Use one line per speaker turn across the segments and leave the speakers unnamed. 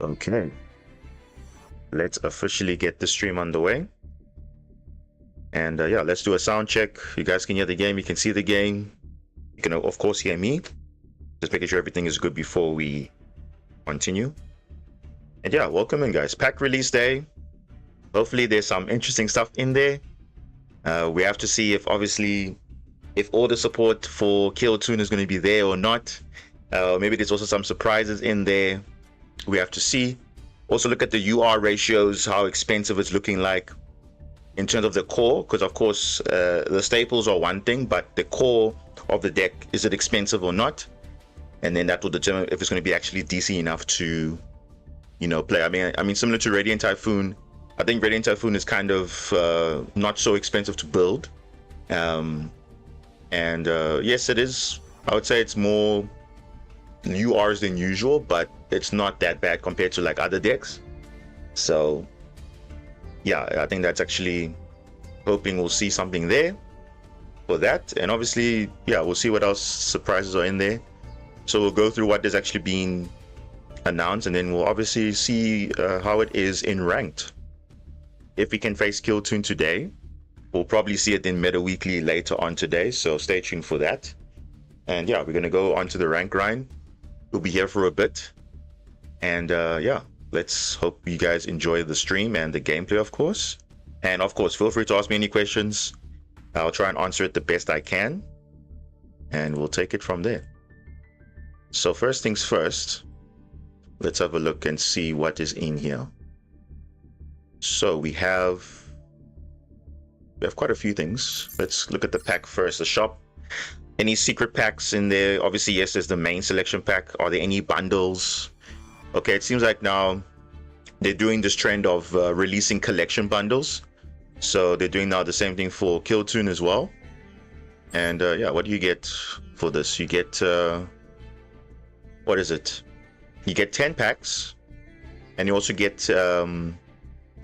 Okay, let's officially get the stream underway. And yeah, let's do a sound check. You guys can hear the game, you can see the game. You can, of course, hear me. Just making sure everything is good before we continue. And yeah, welcome in, guys. Pack release day. Hopefully there's some interesting stuff in there. We have to see if, obviously, if all the support for Kewl Toon is going to be there or not. Maybe there's also some surprises in there. We have to see. Also look at the UR ratios, how expensive it's looking like in terms of the core, because of course the staples are one thing, but the core of the deck, is it expensive or not? And then that will determine if it's going to be actually DC enough to, you know, play. I mean, similar to Radiant Typhoon, I think Radiant Typhoon is kind of not so expensive to build. Yes, it is. I would say it's more URs than usual, but it's not that bad compared to like other decks. So yeah, I think that's actually, hoping we'll see something there for that. And obviously, yeah, we'll see what else surprises are in there. So we'll go through what has actually been announced, and then we'll obviously see how it is in ranked. If we can face Kewl Toon today, we'll probably see it in Meta Weekly later on today, so stay tuned for that. And yeah, we're going to go on to the rank grind. We'll be here for a bit. And yeah, let's hope you guys enjoy the stream and the gameplay, of course. And of course, feel free to ask me any questions. I'll try and answer it the best I can. And we'll take it from there. So first things first, let's have a look and see what is in here. So we have quite a few things. Let's look at the pack first, the shop. Any secret packs in there? Obviously, yes, there's the main selection pack. Are there any bundles? Okay, it seems like now they're doing this trend of releasing collection bundles. So they're doing now the same thing for Kewl Toon as well. And yeah, what do you get for this? You get, what is it? You get 10 packs, and you also get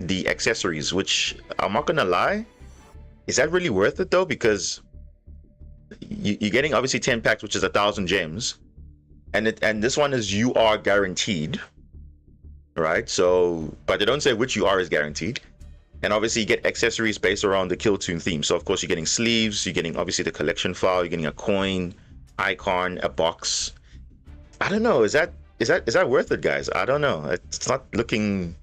the accessories, which I'm not gonna lie, is that really worth it though? Because you're getting obviously 10 packs, which is 1,000 gems, and this one is UR guaranteed, right? So, but they don't say which UR is guaranteed. And obviously you get accessories based around the Kewl Toon theme. So of course you're getting sleeves, you're getting obviously the collection file, you're getting a coin, icon, a box. I don't know, is that worth it, guys? I don't know. It's not looking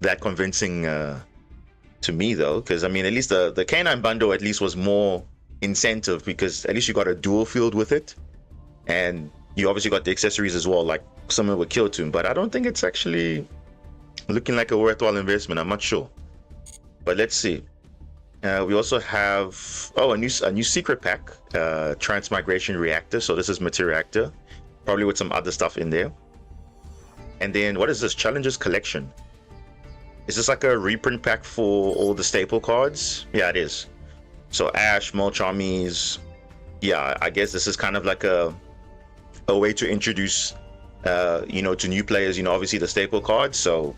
that convincing to me though, because I mean, at least the K9 bundle at least was more incentive, because at least you got a dual field with it, and you obviously got the accessories as well, like similar with Kewl Toon. But I don't think it's actually looking like a worthwhile investment. I'm not sure, but let's see. We also have a new secret pack, transmigration reactor. So this is material reactor, probably with some other stuff in there. And then what is this? Challenges collection. Is this like a reprint pack for all the staple cards? Yeah, it is. So Ash, Molchamis. Yeah, I guess this is kind of like a way to introduce, you know, to new players, you know, obviously the staple cards. So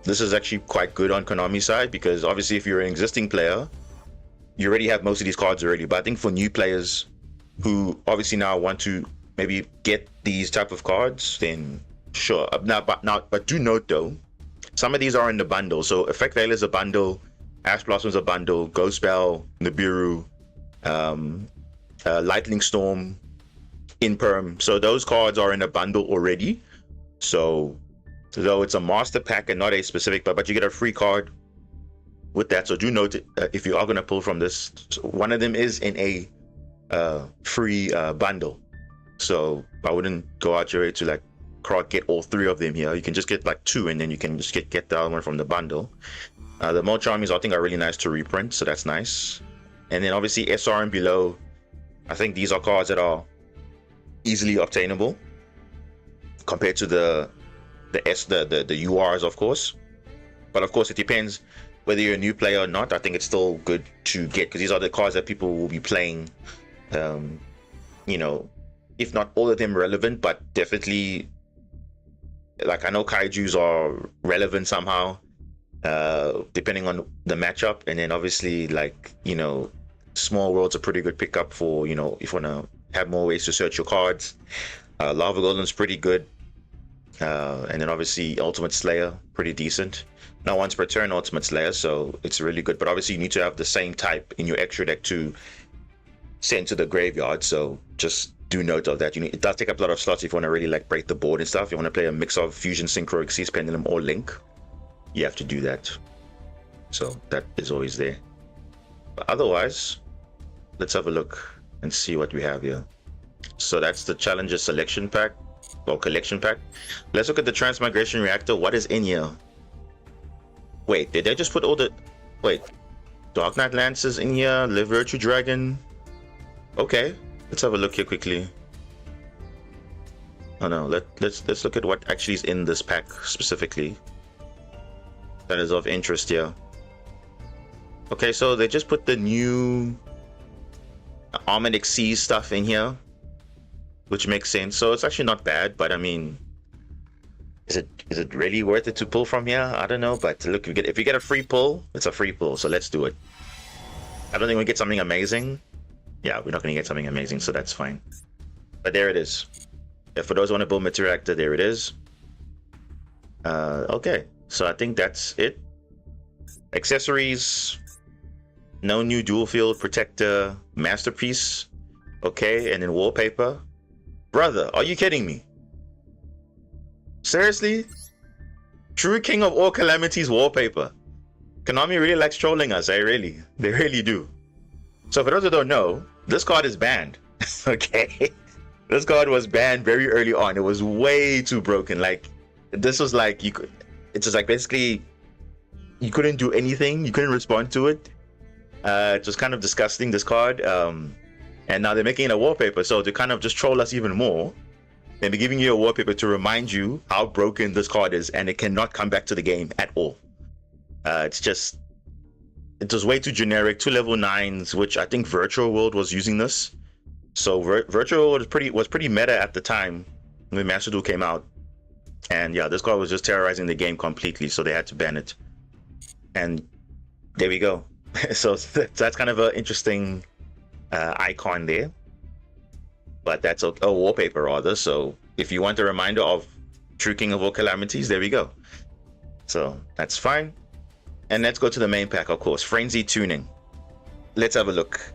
this is actually quite good on Konami's side, because obviously if you're an existing player, you already have most of these cards already. But I think for new players who obviously now want to maybe get these type of cards, then sure. But do note though, some of these are in the bundle. So Effect Veil is a bundle, Ash Blossom is a bundle, Ghost Spell, Nibiru, Lightning Storm, Imperm. So those cards are in a bundle already. So though it's a master pack and not a specific, but you get a free card with that. So do note if you are going to pull from this, one of them is in a free bundle. So I wouldn't go out your way to like get all three of them here. You can just get like two, and then you can just get the other one from the bundle. The Molchamis I think are really nice to reprint, so that's nice. And then obviously SR and below, I think these are cards that are easily obtainable compared to the URs, of course. But of course it depends whether you're a new player or not. I think it's still good to get, because these are the cards that people will be playing, you know, if not all of them relevant, but definitely, like I know Kaijus are relevant somehow, depending on the matchup. And then obviously, like, you know, Small World's a pretty good pickup for, you know, if you want to have more ways to search your cards. Lava Golden's pretty good. And then obviously Ultimate Slayer, pretty decent. Now once per turn Ultimate Slayer, so it's really good. But obviously you need to have the same type in your extra deck to send to the graveyard. So just do note of that. It does take up a lot of slots if you want to really like break the board and stuff. You want to play a mix of Fusion, Synchro, Xyz, Pendulum, or Link. You have to do that. So that is always there. But otherwise, let's have a look and see what we have here. So that's the Challenger Selection Pack or Collection Pack. Let's look at the Transmigration Reactor. What is in here? Wait, did they just put all the... Wait, Dark Knight Lances in here, Live Virtue Dragon. Okay, let's have a look here quickly. Oh no, let's look at what actually is in this pack specifically. That is of interest here. Okay, so they just put the new Armored Xyz stuff in here, which makes sense. So it's actually not bad, but I mean, is it really worth it to pull from here? I don't know, but look, if you get a free pull, it's a free pull, so let's do it. I don't think we get something amazing. Yeah, we're not going to get something amazing, so that's fine. But there it is. Yeah, for those who want to build Material Reactor, there it is. Okay, so I think that's it. Accessories. No new Dual Field Protector Masterpiece. Okay, and then Wallpaper. Brother, are you kidding me? Seriously? True King of All Calamities Wallpaper. Konami really likes trolling us, They really do. So for those who don't know, this card is banned. Okay? This card was banned very early on. It was way too broken. Like, this was like, it's just like basically, you couldn't do anything. You couldn't respond to it. It was kind of disgusting, this card. And now they're making it a wallpaper. So to kind of just troll us even more, they'll be giving you a wallpaper to remind you how broken this card is, and it cannot come back to the game at all. It was way too generic, 2 level 9s, which I think Virtual World was using this. So Virtual World was pretty meta at the time when Master Duel came out. And yeah, this card was just terrorizing the game completely, so they had to ban it. And there we go. So that's kind of an interesting icon there. But that's a wallpaper rather. So if you want a reminder of True King of All Calamities, there we go. So that's fine. And let's go to the main pack, of course. Frenzied Tuning. Let's have a look.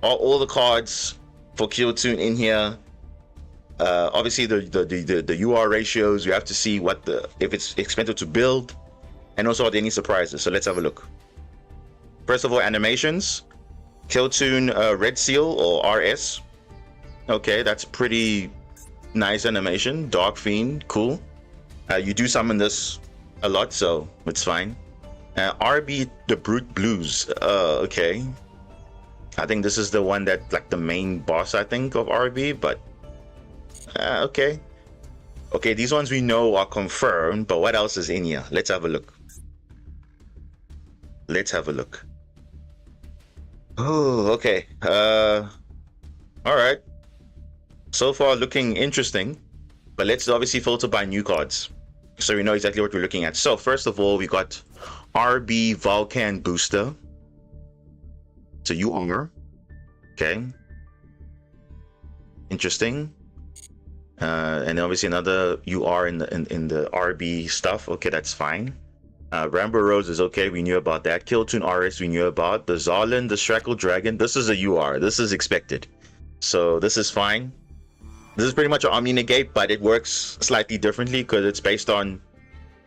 All the cards for Kewl Tune in here. Obviously the UR ratios. You have to see if it's expensive to build, and also are there any surprises. So let's have a look. First of all, animations. Kewl Tune Red Seal or RS. Okay, that's pretty nice animation. Dark Fiend, cool. You do summon this a lot, so it's fine. RB the Brute Blues. Okay. I think this is the one that like the main boss, I think, of RB, but okay. Okay, these ones we know are confirmed, but what else is in here? Let's have a look. Let's have a look. Oh, okay. Alright. So far looking interesting, but let's obviously filter by new cards, so we know exactly what we're looking at. So first of all, we got RB Vulcan Booster. So UR. Okay. Interesting. And obviously another UR in the RB stuff. Okay, that's fine. Rambo Rose is okay. We knew about that. Kewl Tune RS we knew about. The Zarlan, the Shrackle Dragon. This is a UR. This is expected. So this is fine. This is pretty much an Omni Negate, but it works slightly differently because it's based on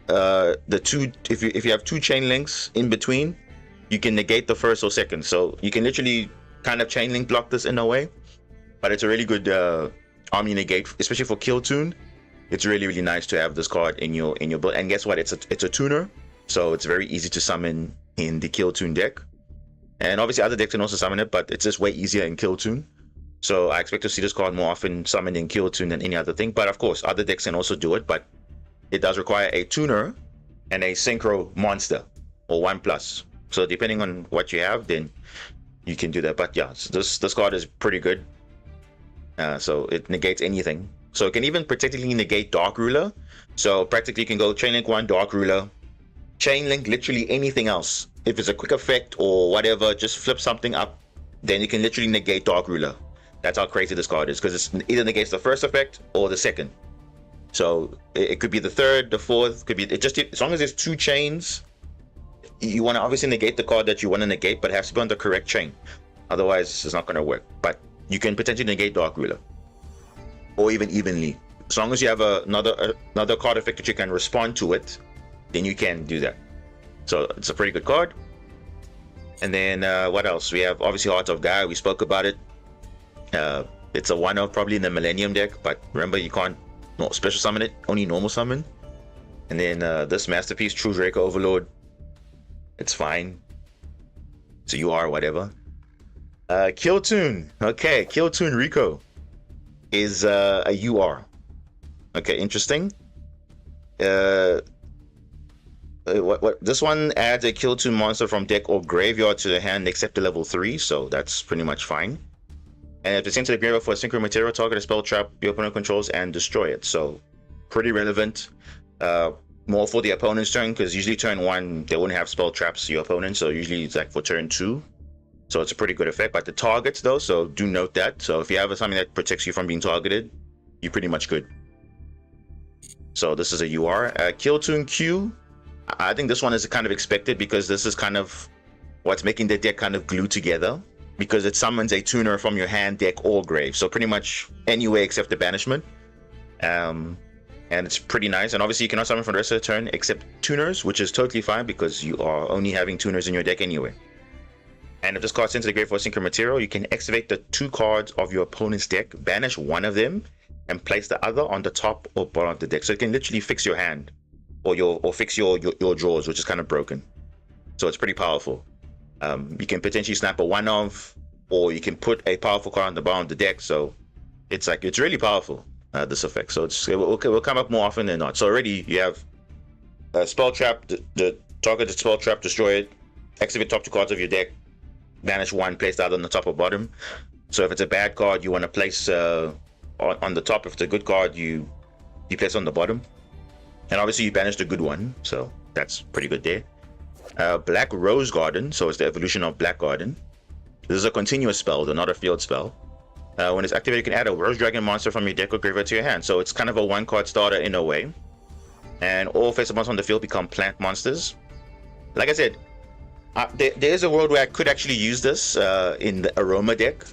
the two. If you have two chain links in between, you can negate the first or second. So you can literally kind of chain link block this in a way. But it's a really good Omni Negate, especially for Kewl Tune. It's really nice to have this card in your build. And guess what? It's a tuner, so it's very easy to summon in the Kewl Tune deck. And obviously other decks can also summon it, but it's just way easier in Kewl Tune. So I expect to see this card more often summoned in Kewl Tune than any other thing. But of course, other decks can also do it, but it does require a tuner and a synchro monster or 1+. So depending on what you have, then you can do that. But yeah, so this card is pretty good. So it negates anything. So it can even practically negate Dark Ruler. So practically you can go Chain Link 1, Dark Ruler, Chain Link literally anything else. If it's a quick effect or whatever, just flip something up, then you can literally negate Dark Ruler. That's how crazy this card is, because it either negates the first effect or the second. So it could be the third, the fourth, could be it just as long as there's 2 chains. You want to obviously negate the card that you want to negate, but it has to be on the correct chain. Otherwise, it's not going to work. But you can potentially negate Dark Ruler, or even evenly. As long as you have another card effect that you can respond to it, then you can do that. So it's a pretty good card. And then what else? We have obviously Heart of Gaia. We spoke about it. It's a 1-of probably in the Millennium deck, but remember you can't special summon it, only normal summon. And then this Masterpiece, True Draco Overlord. It's fine. So you are whatever. Kill Tune. Okay, Kill Tune Rico is a UR. Okay, interesting. This one adds a Kill Tune monster from deck or graveyard to the hand except to level 3, so that's pretty much fine. And if it's into the graveyard for a synchro material, target a spell trap your opponent controls and destroy it. So pretty relevant. More for the opponent's turn, because usually turn 1 they wouldn't have spell traps to your opponent, so usually it's like for turn 2. So it's a pretty good effect. But the targets though, so do note that. So if you have something that protects you from being targeted, you're pretty much good. So this is a UR. Kill Tune Q. I think this one is kind of expected, because this is kind of what's making the deck kind of glue together, because it summons a tuner from your hand, deck, or grave. So pretty much anywhere except the banishment. And it's pretty nice. And obviously you cannot summon for the rest of the turn except tuners, which is totally fine because you are only having tuners in your deck anyway. And if this card's into the grave for a synchro material, you can activate the 2 cards of your opponent's deck, banish one of them, and place the other on the top or bottom of the deck. So it can literally fix your hand, or fix your drawers, which is kind of broken. So it's pretty powerful. You can potentially snap a 1-of, or you can put a powerful card on the bottom of the deck. So it's really powerful, this effect. So it will come up more often than not. So already you have a spell trap, the targeted spell trap, destroy it, activate top 2 cards of your deck, banish 1, place the other on the top or bottom. So if it's a bad card, you want to place on the top. If it's a good card, you place on the bottom. And obviously you banish the good one, so that's pretty good there. Black Rose Garden, so it's the evolution of Black Garden. This is a continuous spell, though, not a field spell. When it's activated, you can add a Rose Dragon monster from your deck or graveyard to your hand. So it's kind of a 1-card starter in a way. And all face monsters on the field become plant monsters. Like I said, there is a world where I could actually use this in the Aroma deck.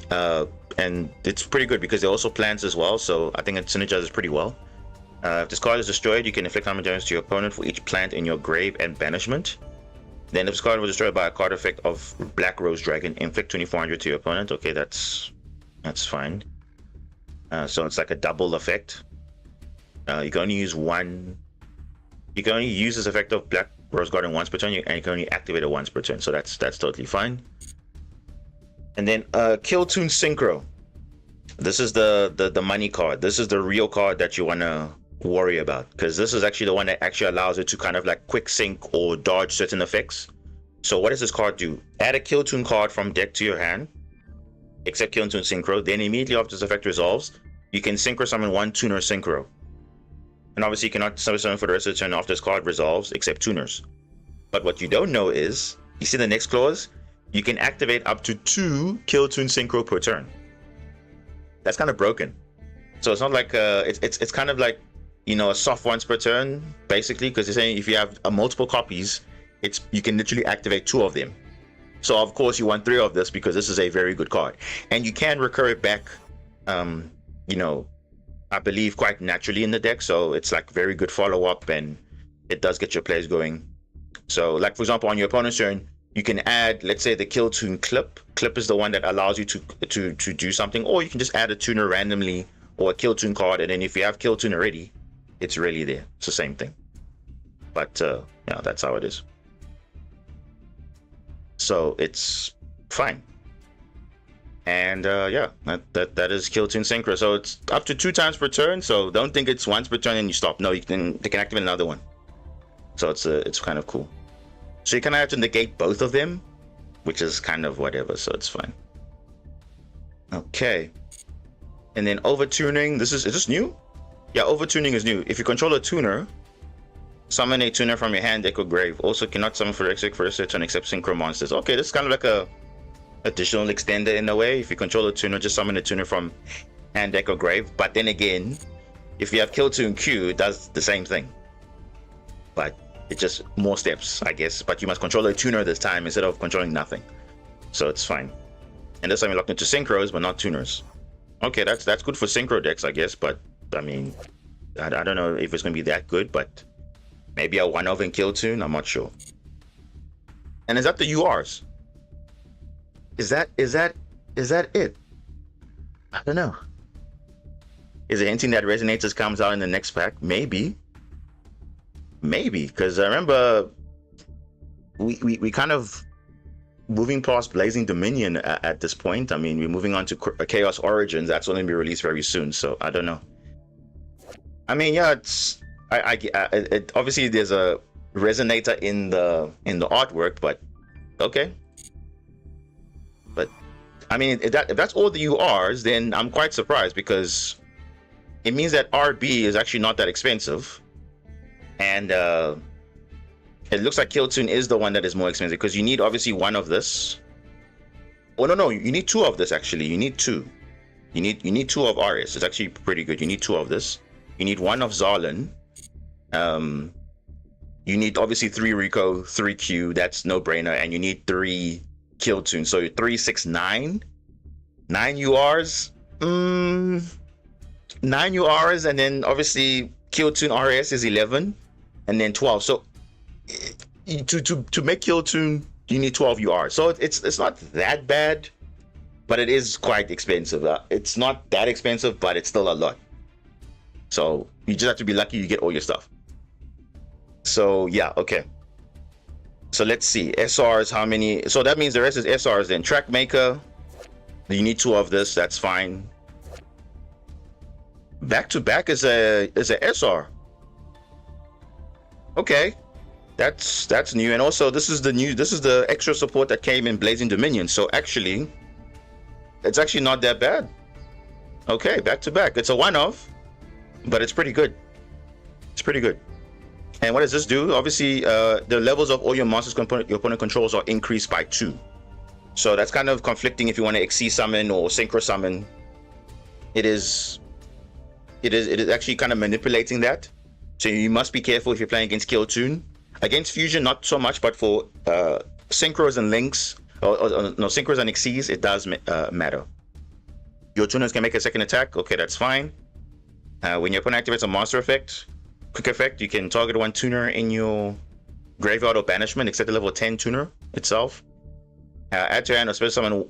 And it's pretty good because they're also plants as well, so I think it synergizes pretty well. If this card is destroyed, you can inflict harm and damage to your opponent for each plant in your grave and banishment. Then if this card was destroyed by a card effect of Black Rose Dragon, inflict 2400 to your opponent. Okay, that's fine. So it's like a double effect. You can only use one. You can only use this effect of Black Rose Garden once per turn, and you can only activate it once per turn. So that's totally fine. And then Kill Tune Synchro. This is the money card. This is the real card that you want to worry about, because this is actually the one that actually allows it to kind of like quick sync or dodge certain effects. So what does this card do? Add a Kill Tune card from deck to your hand, except Kill Tune Synchro. Then immediately after this effect resolves, you can synchro summon 1 tuner synchro. And obviously you cannot summon for the rest of the turn after this card resolves, except tuners. But what you don't know is, you see the next clause? You can activate up to 2 Kill Tune Synchro per turn. That's kind of broken. So it's not like it's kind of like, you know, a soft once per turn, basically, because you're saying if you have multiple copies, you can literally activate 2 of them. So of course you want 3 of this, because this is a very good card, and you can recur it back, you know, I believe quite naturally in the deck. So it's like very good follow-up, and it does get your plays going. So like for example, on your opponent's turn, you can add, let's say, the Kill Tune Clip. Clip is the one that allows you to do something, or you can just add a tuner randomly, or a Kill Tune card, and then if you have Kill Tune already, it's really there. It's the same thing. But yeah, that's how it is. So it's fine. And yeah, that is Kill Tune Synchro. So it's up to 2 times per turn. So don't think it's once per turn and you stop. No, they can activate another one. So it's kind of cool. So you kind of have to negate both of them, which is kind of whatever. So it's fine. Okay. And then overtuning. Is this new? Yeah, overtuning is new. If you control a tuner, summon a tuner from your hand, deck, or grave. Also cannot summon for exit for a turn except synchro monsters. Okay, this is kind of like a additional extender in a way. If you control a tuner, just summon a tuner from hand, deck, or grave. But then again, If you have Kill Tune Q, it does the same thing, but it's just more steps, I guess. But you must control a tuner this time instead of controlling nothing, so it's fine. And this time you're locked into synchros, but not tuners. Okay, that's good for synchro decks, I guess. But I mean, I don't know if it's gonna be that good, but maybe a one of in Kill Tune. I'm not sure. And is that the URs? Is that it? I don't know. Is it hinting that Resonators comes out in the next pack? Maybe, because I remember we kind of moving past Blazing Dominion at this point. I mean, we're moving on to Chaos Origins. That's only going to be released very soon, so I don't know. I mean, yeah, it's obviously there's a Resonator in the artwork, but okay. But I mean, if that's all the URs, then I'm quite surprised, because it means that RB is actually not that expensive, and it looks like Kill Tune is the one that is more expensive, because you need obviously one of this. Oh no, you need two of this actually. You need two. You need two of Arius. It's actually pretty good. You need two of this. You need one of Zarlan. You need obviously 3 Rico, 3 Q. That's no brainer, and you need 3 Kill Tune. So 3, 6, 9. 9 URs. 9 URs, and then obviously Kill Tune RS is 11, and then 12. So to make Kill Tune, you need 12 URs. So it's not that bad, but it is quite expensive. It's not that expensive, but it's still a lot. So you just have to be lucky you get all your stuff. So yeah, okay. So let's see, SRs, how many? So that means the rest is SRs. Then Track Maker, you need 2 of this. That's fine. Back to back is a SR. Okay, that's new. And also this is the extra support that came in Blazing Dominion. So actually, it's actually not that bad. Okay, back to back. It's a one-off, but it's pretty good. It's pretty good. And what does this do? Obviously, the levels of all your monsters your opponent controls are increased by 2. So that's kind of conflicting if you want to XC summon or synchro summon. It is actually kind of manipulating that. So you must be careful if you're playing against Kill Tune. Against Fusion, not so much, but for synchros and links, or no, synchros and XCs, it does matter. Your tuners can make a second attack. Okay, that's fine. When your opponent activates a monster effect, quick effect, you can target 1 tuner in your graveyard or banishment, except the level 10 tuner itself. Add to your hand or special summon.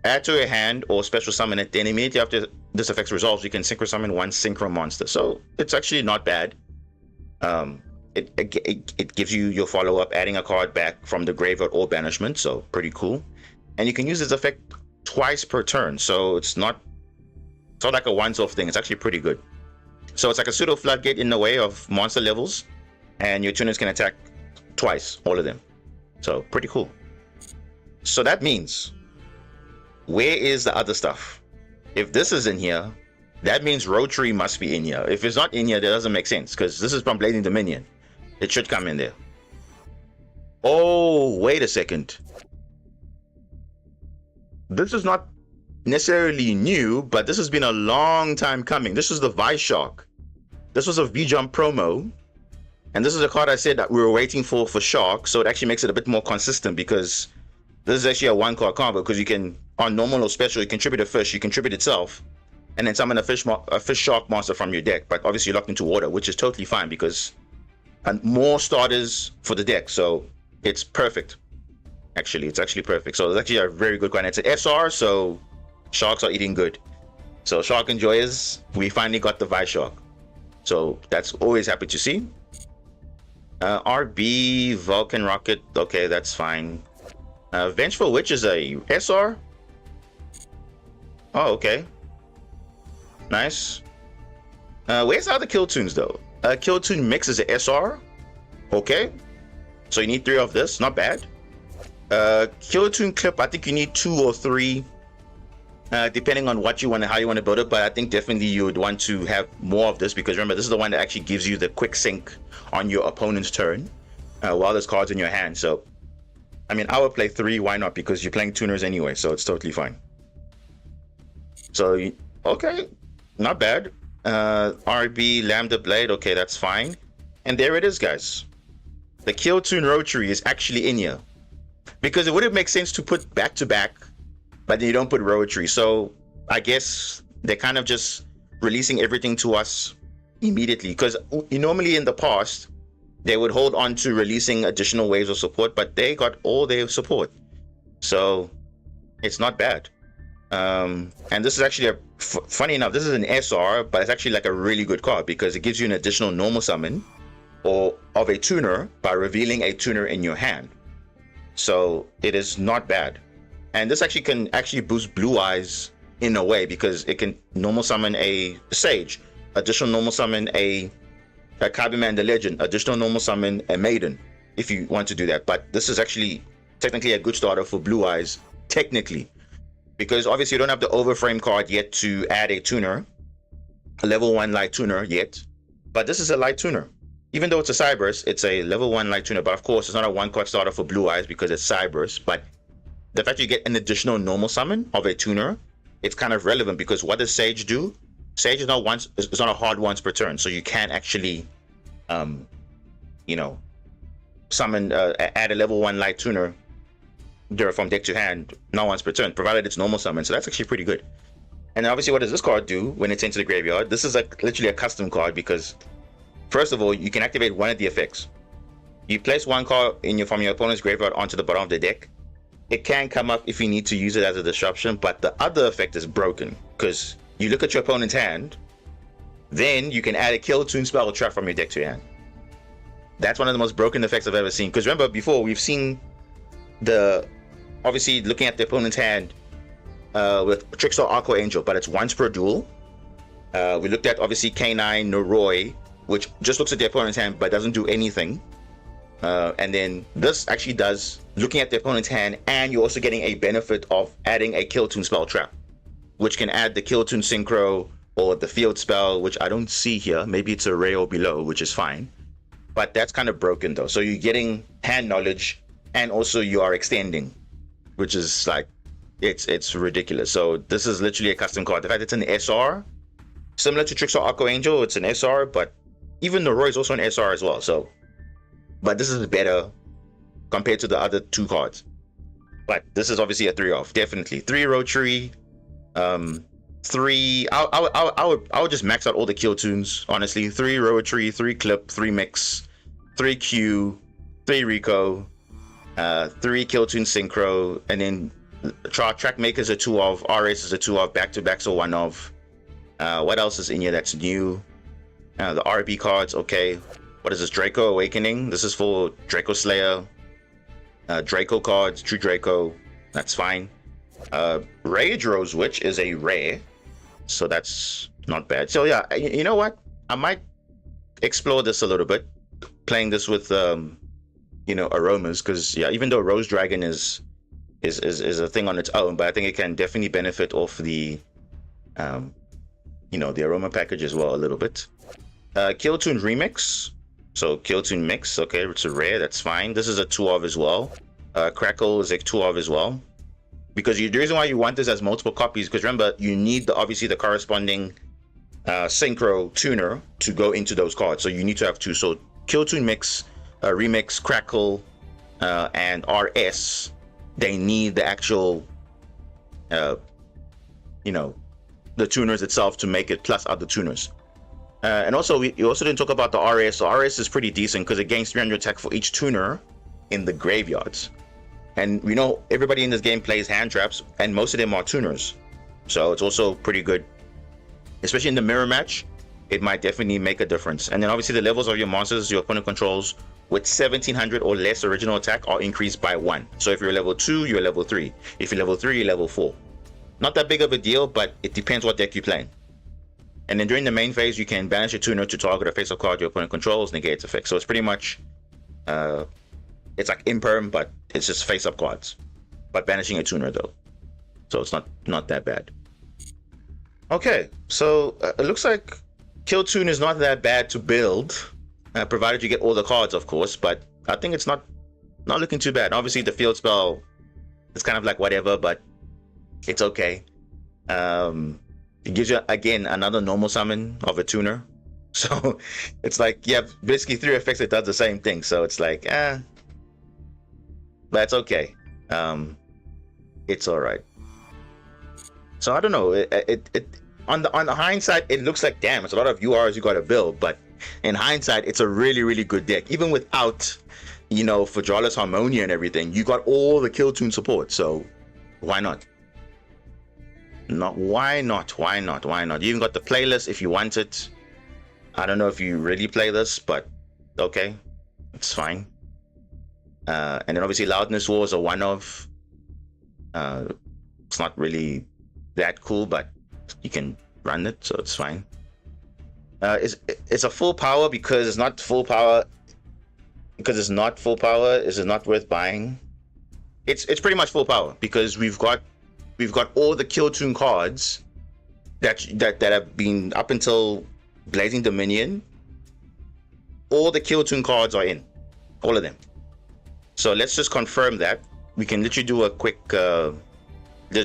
Add to your hand or special summon it. Then immediately after this effect resolves, you can synchro summon 1 synchro monster. So it's actually not bad. It gives you your follow up, adding a card back from the graveyard or banishment. So pretty cool. And you can use this effect twice per turn. So it's not like a once-off thing. It's actually pretty good. So it's like a pseudo floodgate in the way of monster levels, and your tuners can attack twice, all of them. So pretty cool. So that means, where is the other stuff? If this is in here, that means Rotary must be in here. If it's not in here, that doesn't make sense, because this is from Blazing Dominion. It should come in there. Oh, wait a second. This is not necessarily new, but this has been a long time coming. This is the Vice Shark. This was a V-Jump promo, and this is a card I said that we were waiting for Shark, so it actually makes it a bit more consistent, because this is actually a 1-card combo, because you can, on normal or special, you can tribute a fish, you can tribute itself, and then summon a fish shark monster from your deck, but obviously you're locked into water, which is totally fine, because more starters for the deck, so it's perfect. Actually, it's actually perfect. So it's actually a very good card. It's an SR, so sharks are eating good. So Shark Enjoyers, we finally got the Vice Shark. So that's always happy to see. RB, Vulcan Rocket, okay, that's fine. Vengeful Witch is a SR. Oh, okay. Nice. Where's the other Kill Tunes though? Kill Tune Mix is a SR. Okay. So you need 3 of this, not bad. Kill Tune Clip, I think you need 2 or 3. Depending on what you want and how you want to build it, but I think definitely you would want to have more of this, because remember, this is the one that actually gives you the quick sync on your opponent's turn while there's cards in your hand. So I mean, I would play 3, why not, because you're playing tuners anyway, so it's totally fine. So okay, not bad. RB Lambda Blade, okay, that's fine. And there it is, guys. The Kewl Toon Rotary is actually in here. Because it wouldn't make sense to put back to back, but then you don't put Rotary. So I guess they're kind of just releasing everything to us immediately. Because normally in the past, they would hold on to releasing additional waves of support, but they got all their support. So it's not bad. And this is actually funny enough, this is an SR, but it's actually like a really good card because it gives you an additional normal summon or of a tuner by revealing a tuner in your hand. So it is not bad. And this actually can boost Blue Eyes in a way because it can normal summon a Sage, additional normal summon a Kabiman the Legend, additional normal summon a Maiden if you want to do that. But this is actually technically a good starter for Blue Eyes, technically. Because obviously you don't have the overframe card yet to add a tuner, a level 1 light tuner yet. But this is a light tuner. Even though it's a Cyberse, it's a level 1 light tuner. But of course, it's not a 1-card starter for Blue Eyes because it's Cyberse. But the fact you get an additional normal summon of a tuner, it's kind of relevant because what does Sage do? Sage is not a hard once per turn. So you can actually, summon, add a level 1 light tuner from deck to hand, not once per turn, provided it's normal summon. So that's actually pretty good. And then obviously, what does this card do when it's into the graveyard? This is literally a custom card because, first of all, you can activate one of the effects. You place one card from your opponent's graveyard onto the bottom of the deck. It can come up if you need to use it as a disruption, but the other effect is broken because you look at your opponent's hand, then you can add a Kewl Toon spell or trap from your deck to your hand. That's one of the most broken effects I've ever seen. Because remember, before we've seen obviously looking at the opponent's hand with Trickstar Archangel, but it's once per duel. We looked at obviously K9 Noroi, which just looks at the opponent's hand but doesn't do anything. And then this actually does looking at the opponent's hand, and you're also getting a benefit of adding a Kewl Toon spell trap, which can add the Kewl Toon Synchro or the field spell, which I don't see here. Maybe it's a ray or below, which is fine. But that's kind of broken though. So you're getting hand knowledge and also you are extending, which is like, it's ridiculous. So this is literally a custom card. The fact it's an SR, similar to Trickstar Archangel, it's an SR, but even Noroi is also an SR as well. So, but this is better compared to the other two cards. But this is obviously a 3-off, definitely. 3 Rotary, 3. I would just max out all the Kewl Toons, honestly. 3 Rotary, 3 Clip, 3 Mix, 3 Q, 3 Rico, 3 Kewl Toon Synchro, and then Track Maker is a 2-of, RS is a 2-of, Back to Back's a 1-of. What else is in here that's new? The RB cards, okay. What is this? Draco Awakening. This is for Draco Slayer. Draco cards, True Draco. That's fine. Rage Rose Witch is a rare, so that's not bad. So yeah, you know what? I might explore this a little bit, playing this with aromas, because yeah, even though Rose Dragon is a thing on its own, but I think it can definitely benefit off the the aroma package as well a little bit. Kewl Toon Remix. So Kewl Toon Mix, okay, it's a rare, that's fine. This is a 2-of as well. Crackle is a 2-of as well. Because the reason why you want this as multiple copies, because remember, you need obviously the corresponding synchro tuner to go into those cards. So you need to have 2. So Kewl Toon Mix, Remix, Crackle, and RS, they need the actual, the tuners itself to make it, plus other tuners. And also, we also didn't talk about the RS. So RS is pretty decent because it gains 300 attack for each tuner in the graveyards. And we know everybody in this game plays hand traps, and most of them are tuners. So it's also pretty good. Especially in the mirror match, it might definitely make a difference. And then obviously the levels of your monsters your opponent controls with 1700 or less original attack are increased by 1. So if you're level 2, you're level 3. If you're level 3, you're level 4. Not that big of a deal, but it depends what deck you're playing. And then during the main phase, you can banish a tuner to target a face-up card your opponent controls, negate its effect. So it's pretty much, it's like imperm, but it's just face-up cards. But banishing a tuner though. So it's not that bad. Okay, so it looks like Kewl Toon is not that bad to build, provided you get all the cards, of course. But I think it's not looking too bad. Obviously, the field spell is kind of like whatever, but it's okay. It gives you again another normal summon of a tuner. So it's like you have basically 3 effects that does the same thing. So it's like, that's okay. It's all right. So I don't know. On the hindsight, it looks like, damn, it's a lot of URs you got to build. But in hindsight, it's a really, really good deck. Even without, Fajala's Harmonia and everything, you got all the Kill Tune support. So why not? Why not? You even got the playlist if you want it. I don't know if you really play this, but okay, it's fine. And then obviously Loudness Wars are one of. It's not really that cool, but you can run it, so it's fine. It's a full power because it's not full power. Because it's not full power, is it not worth buying? It's pretty much full power because we've got all the Kill Tune cards that have been up until Blazing Dominion. All the Kill Tune cards are in, all of them. So let's just confirm that. We can literally do a quick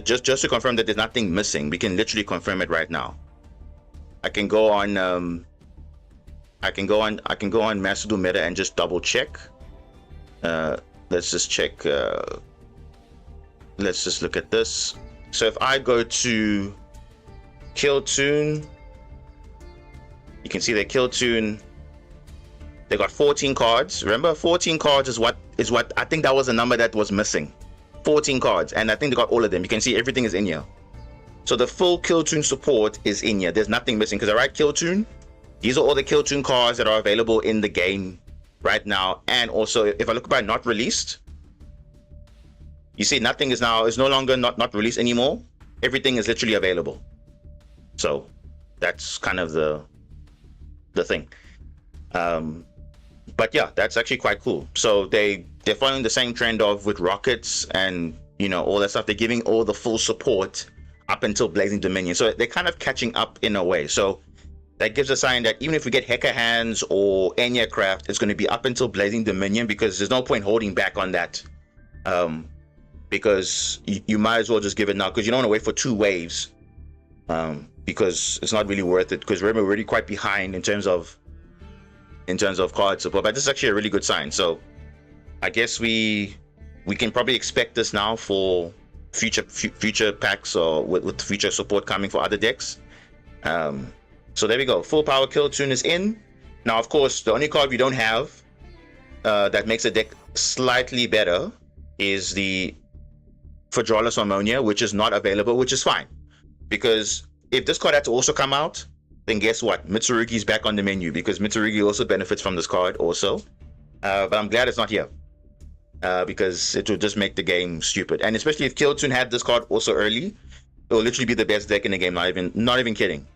just to confirm that there's nothing missing. We can literally confirm it right now. I can go on masterduel meta and just double check. Let's just check. Let's just look at this. So if I go to Kill Tune, you can see that Kill Tune, they got 14 cards. Remember, 14 cards is what I think that was the number that was missing. 14 cards, and I think they got all of them. You can see everything is in here. So the full Kill Tune support is in here. There's nothing missing because I write Kill Tune. These are all the Kill Tune cards that are available in the game right now. And also, if I look by not released, you see nothing is no longer not released anymore. Everything is literally available. So that's kind of the thing. But yeah, that's actually quite cool. So they're following the same trend of with rockets and all that stuff. They're giving all the full support up until Blazing Dominion. So they're kind of catching up in a way. So that gives a sign that even if we get Hacker Hands or Enya Craft, it's going to be up until Blazing Dominion because there's no point holding back on that. Because you might as well just give it now because you don't want to wait for 2 waves. Because it's not really worth it. Because remember, we're already quite behind in terms of card support. But this is actually a really good sign. So I guess we can probably expect this now for future packs or with future support coming for other decks. So there we go. Full power Kill Tune is in. Now, of course, the only card we don't have that makes the deck slightly better is the Fajala's Harmonia, which is not available, which is fine. Because if this card had to also come out, then guess what? Mitsurugi's back on the menu because Mitsurugi also benefits from this card also. But I'm glad it's not here. Because it will just make the game stupid. And especially if Kill Tune had this card also early, it will literally be the best deck in the game. Not even kidding.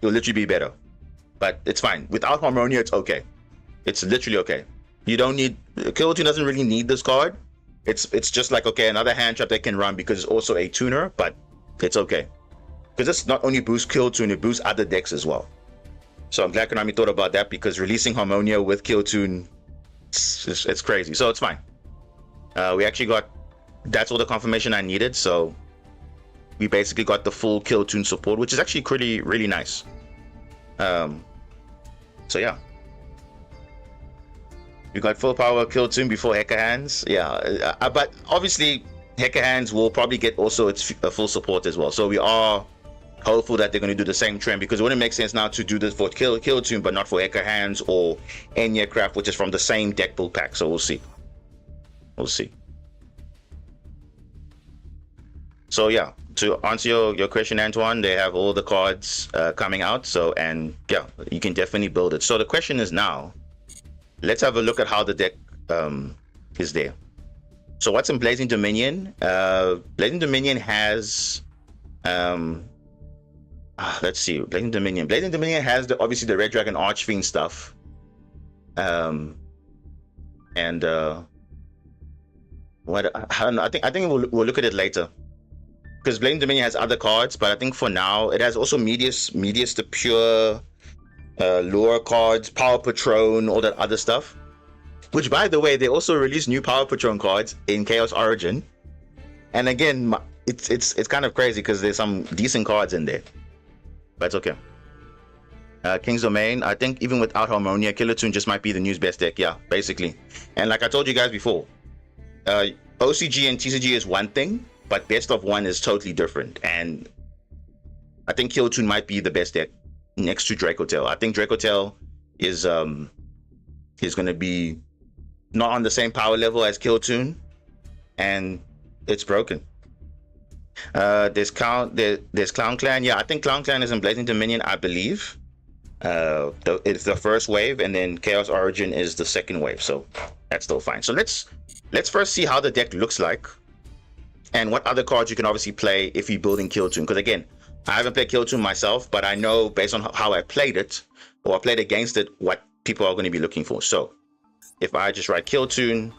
It will literally be better. But it's fine. Without Harmonia, it's okay. It's literally okay. You don't need... Kill Tune doesn't really need this card. It's just like, okay, another hand trap they can run because it's also a tuner, but it's okay. Because this not only boosts Kill Tune, it boosts other decks as well. So I'm glad Konami thought about that because releasing Harmonia with Kill Tune, it's crazy. So it's fine. We actually got... That's all the confirmation I needed, so... We basically got the full Kill Tune support, which is actually really nice. So yeah. We got full power Kill Tune before Hacker Hands. Yeah, but obviously Hacker Hands will probably get also its full support as well. So we are hopeful that they're going to do the same trend because it wouldn't make sense now to do this for Kill Tune, but not for Hacker Hands or Enya Craft, which is from the same deck build pack. So we'll see. We'll see. So yeah, to answer your question, Antoine, they have all the cards coming out. So, and yeah, you can definitely build it. So the question is now, let's have a look at how the deck is there. So what's in Blazing Dominion? Blazing Dominion has, let's see, Blazing Dominion. Blazing Dominion has obviously the Red Dragon Archfiend stuff. What I don't know. I think we'll look at it later. Because Blazing Dominion has other cards, but I think for now it has also Medius the pure lure cards, Power Patron, all that other stuff. Which, by the way, they also released new Power Patron cards in Chaos Origin. And again, it's kind of crazy because there's some decent cards in there. but it's okay. King's Domain, I think even without Harmonia, Killer Tune just might be the news best deck, yeah, basically. And like I told you guys before, OCG and TCG is one thing, but best of one is totally different. And I think Killer Tune might be the best deck next to Dracotail. I think Dracotail is going to be not on the same power level as Killer Tune, and it's broken. There's Clown Clan. Yeah, I think Clown Clan is in Blazing Dominion, I believe. It's the first wave, and then Chaos Origin is the second wave, so that's still fine. So let's first see how the deck looks like, and what other cards you can obviously play if you're building Kill Tune. Because again, I haven't played Kill Tune myself, but I know based on how I played it, or I played against it, what people are going to be looking for. So if I just write Kill Tune,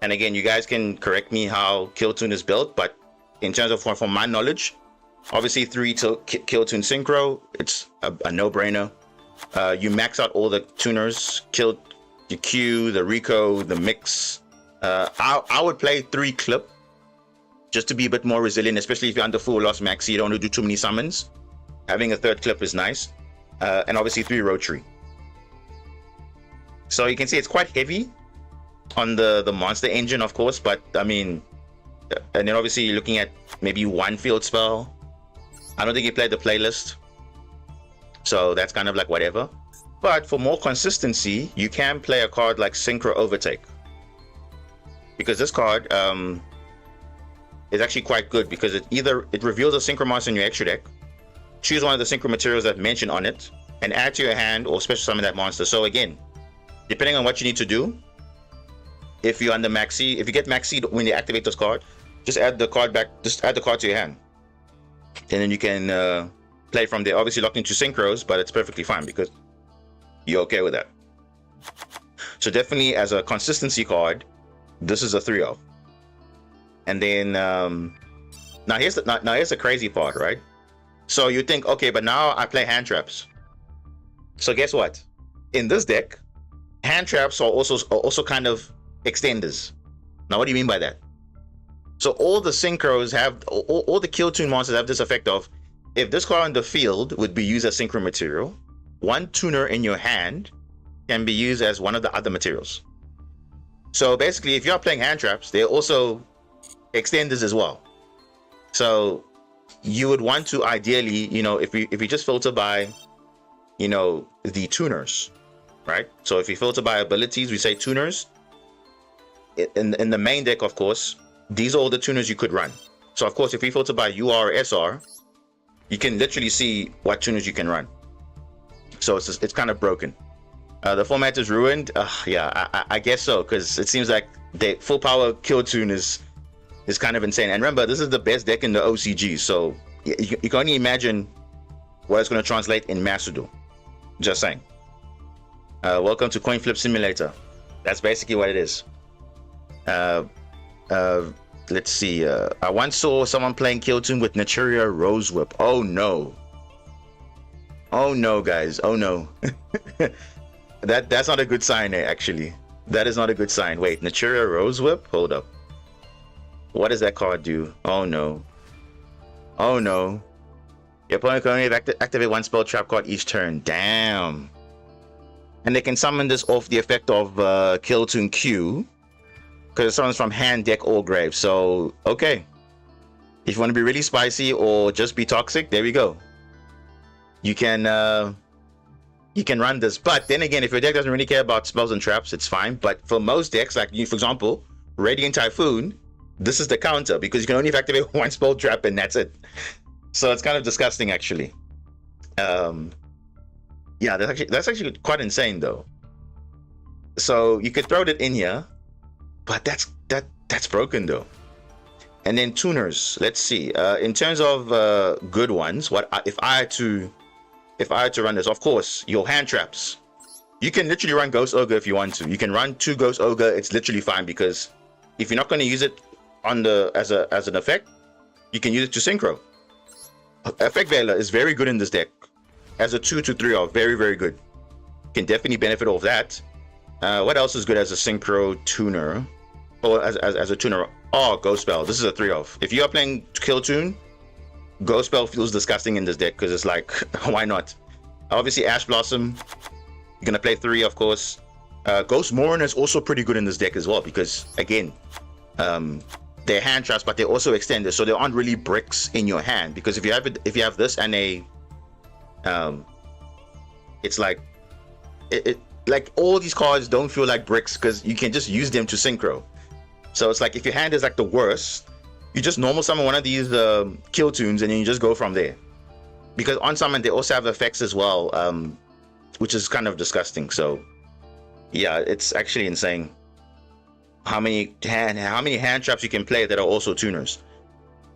and again, you guys can correct me how Kill Tune is built, but in terms of from my knowledge, obviously 3 to Kill Tune Synchro, it's a no-brainer. You max out all the tuners, kill the Q, the Rico, the Mix. I would play 3 Clip just to be a bit more resilient, especially if you're under full loss max, you don't want to do too many summons. Having a 3rd Clip is nice. And obviously 3 Rotary. So you can see it's quite heavy on the monster engine, of course, but I mean, and then obviously you're looking at maybe 1 field spell. I don't think he played the playlist, so that's kind of like whatever. But for more consistency, you can play a card like Synchro Overtake, because this card is actually quite good, because it reveals a Synchro monster in your extra deck, choose one of the Synchro materials that mentioned on it, and add to your hand or special summon that monster. So again, depending on what you need to do, if you're under Maxi, if you get Maxi when you activate this card, just add the card to your hand. And then you can play from there. Obviously locked into synchros, but it's perfectly fine because you're okay with that. So definitely as a consistency card, this is a 3-0. And then now here's the crazy part, right? So you think, okay, but now I play hand traps. So guess what? In this deck, hand traps are also kind of extenders. Now what do you mean by that? So all the synchros have, all the Kill Tune monsters have this effect of, if this card on the field would be used as synchro material, 1 tuner in your hand can be used as one of the other materials. So basically, if you're playing hand traps, they're also extenders as well. So you would want to ideally, if you just filter by, the tuners, right? So if you filter by abilities, we say tuners. In the main deck, of course, these are all the tuners you could run. So of course, if you filter by UR or SR, you can literally see what tuners you can run. So it's kind of broken. The format is ruined. Yeah, I guess so, because it seems like the full power Kill Tune is kind of insane. And remember, this is the best deck in the OCG, so you can only imagine what it's going to translate in Master Duel. Just saying. Welcome to Coin Flip Simulator. That's basically what it is. Let's see. I once saw someone playing Kill Tune with Naturia Rose Whip. Oh no. Oh no, guys. Oh no. That's not a good sign, actually. That is not a good sign. Wait, Naturia Rose Whip? Hold up. What does that card do? Oh no. Oh no. Your opponent can only activate 1 spell trap card each turn. Damn. And they can summon this off the effect of Kill Tune Q, because it summons from hand, deck, or grave. So, okay. If you want to be really spicy or just be toxic, there we go. You can run this. But then again, if your deck doesn't really care about spells and traps, it's fine. But for most decks, like for example, Radiant Typhoon, this is the counter, because you can only activate 1 spell trap and that's it. So it's kind of disgusting, actually. Yeah, that's actually quite insane, though. So you could throw it in here, but that's broken, though. And then tuners. Let's see. In terms of good ones, if I had to run this? Of course, your hand traps. You can literally run Ghost Ogre if you want to. You can run 2 Ghost Ogre. It's literally fine, because if you're not going to use it as an effect, you can use it to synchro. Effect Veiler is very good in this deck. As a 2 to 3 off, very, very good. Can definitely benefit off that. What else is good as a synchro tuner? Or as a tuner? Oh, Ghost Spell. This is a 3 off. If you are playing Kill Tune, Ghost Spell feels disgusting in this deck because it's like, why not? Obviously, Ash Blossom, you're gonna play 3, of course. Ghost Mourner is also pretty good in this deck as well because, again, they're hand traps, but they're also extended, so there aren't really bricks in your hand. Because if you have this and a, it's like, like all these cards don't feel like bricks because you can just use them to synchro. So it's like if your hand is like the worst, you just normal summon one of these kill tunes and then you just go from there. Because on summon they also have effects as well, which is kind of disgusting. So yeah, it's actually insane how many hand traps you can play that are also tuners.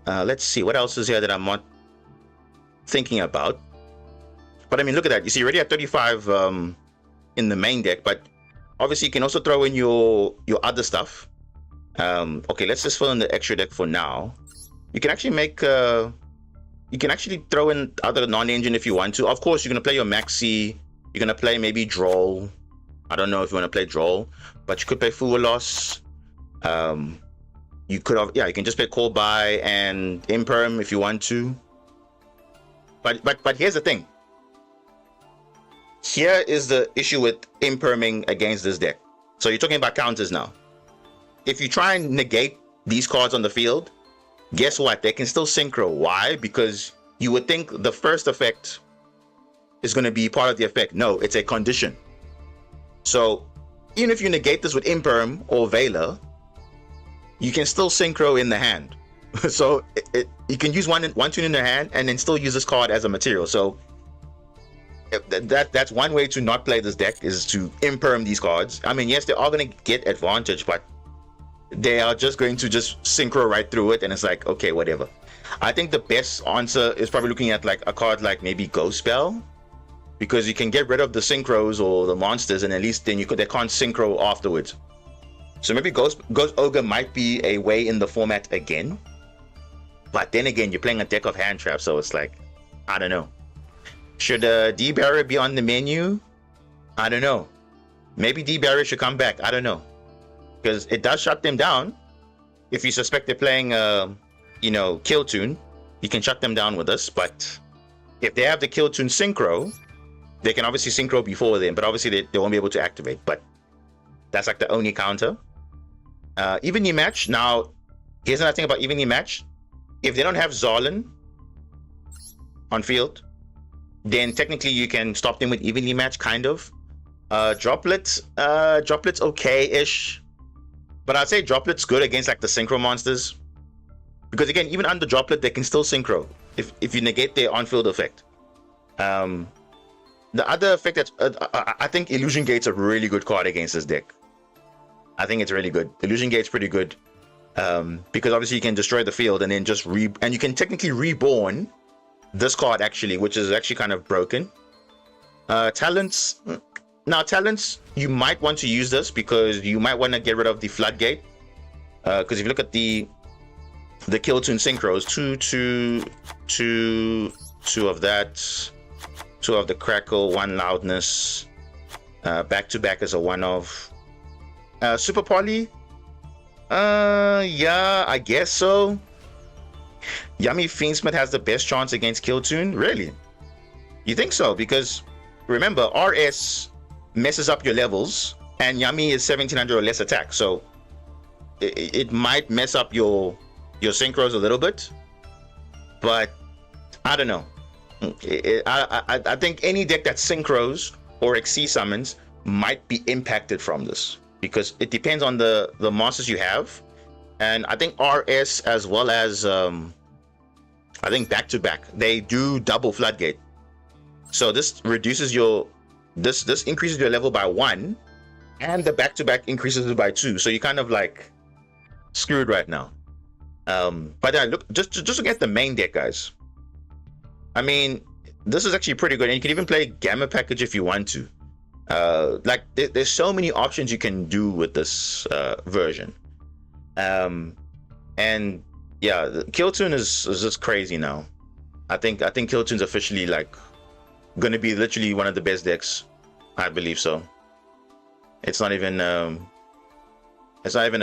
Let's see what else is here that I'm not thinking about. But I mean, look at that. You see, you already have 35 in the main deck, but obviously you can also throw in your other stuff. Okay, let's just fill in the extra deck for now. You can actually make you can actually throw in other non-engine if you want to. Of course, you're gonna play your Maxi. You're gonna play maybe Droll. I don't know if you want to play Droll, but you could play Fuwalos. You could have, yeah, you can just play Call By and Imperm if you want to. But here's the thing. Here is the issue with Imperming against this deck. So you're talking about counters now. If you try and negate these cards on the field, guess what? They can still synchro. Why? Because you would think the first effect is going to be part of the effect. No, it's a condition. So even if you negate this with Imperm or Veiler, you can still synchro in the hand. So you can use one tune in the hand and then still use this card as a material. So that's one way to not play this deck, is to Imperm these cards. I mean, yes, they are going to get advantage, but they are just going to just synchro right through it, and it's like, okay, whatever. I think the best answer is probably looking at like a card like maybe Ghost Spell, because you can get rid of the synchros or the monsters, and at least then they can't synchro afterwards. So maybe Ghost Ogre might be a way in the format again, but then again, you're playing a deck of hand traps, so it's like, I don't know. Should D-Barrier be on the menu? I don't know. Maybe D-Barrier should come back. I don't know. Because it does shut them down. If you suspect they're playing, Kill Tune, you can shut them down with us. But if they have the Kill Tune synchro, they can obviously synchro before them, but obviously they won't be able to activate. But that's like the only counter. Evenly match. Now, here's another thing about evenly match. If they don't have Zarlin on field, then technically you can stop them with evenly match, kind of. Droplets okay-ish. But I'd say Droplet's good against like the synchro monsters. Because again, even under Droplet, they can still synchro if you negate their on-field effect. The other effect that I think Illusion Gate's a really good card against this deck. I think it's really good. Illusion Gate's pretty good. Because obviously you can destroy the field and then just and you can technically reborn this card actually, which is actually kind of broken. Talents. Now, talents, you might want to use this because you might want to get rid of the Floodgate. Because if you look at the Kill Tune synchros, two of that, 2 of the Crackle, 1 Loudness, back to back as a 1 of. Super Poly, yeah, I guess so. Yummy Fiendsmith has the best chance against Kill Tune, really? You think so? Because remember, RS messes up your levels, and Yummy is 1700 or less attack, so it might mess up your synchros a little bit, but I don't know. I think any deck that synchros or XC summons might be impacted from this, because it depends on the monsters you have, and I think RS as well as I think back to back they do double Floodgate, so this reduces your this increases your level by 1, and the back-to-back increases it by 2. So you're kind of like screwed right now. But look, just look at the main deck, guys. I mean, this is actually pretty good, and you can even play Gamma Package if you want to. Like there's so many options you can do with this version. And yeah, the Kill Tune is just crazy now. I think Kill Tune's officially like going to be literally one of the best decks. I believe so. It's not even a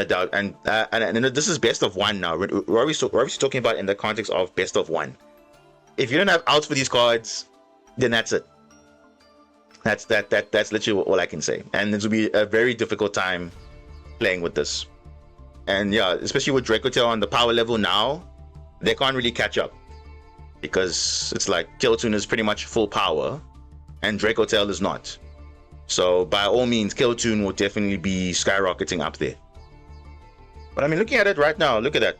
doubt. And this is best of 1 now. We're always talking about in the context of best of 1. if you don't have outs for these cards, then that's it. That's literally all I can say. And this will be a very difficult time playing with this. And yeah, especially with Dracotail on the power level now, they can't really catch up. Because it's like Kewl is pretty much full power, and Dracotail is not. So by all means, Kewl will definitely be skyrocketing up there. But I mean, looking at it right now, look at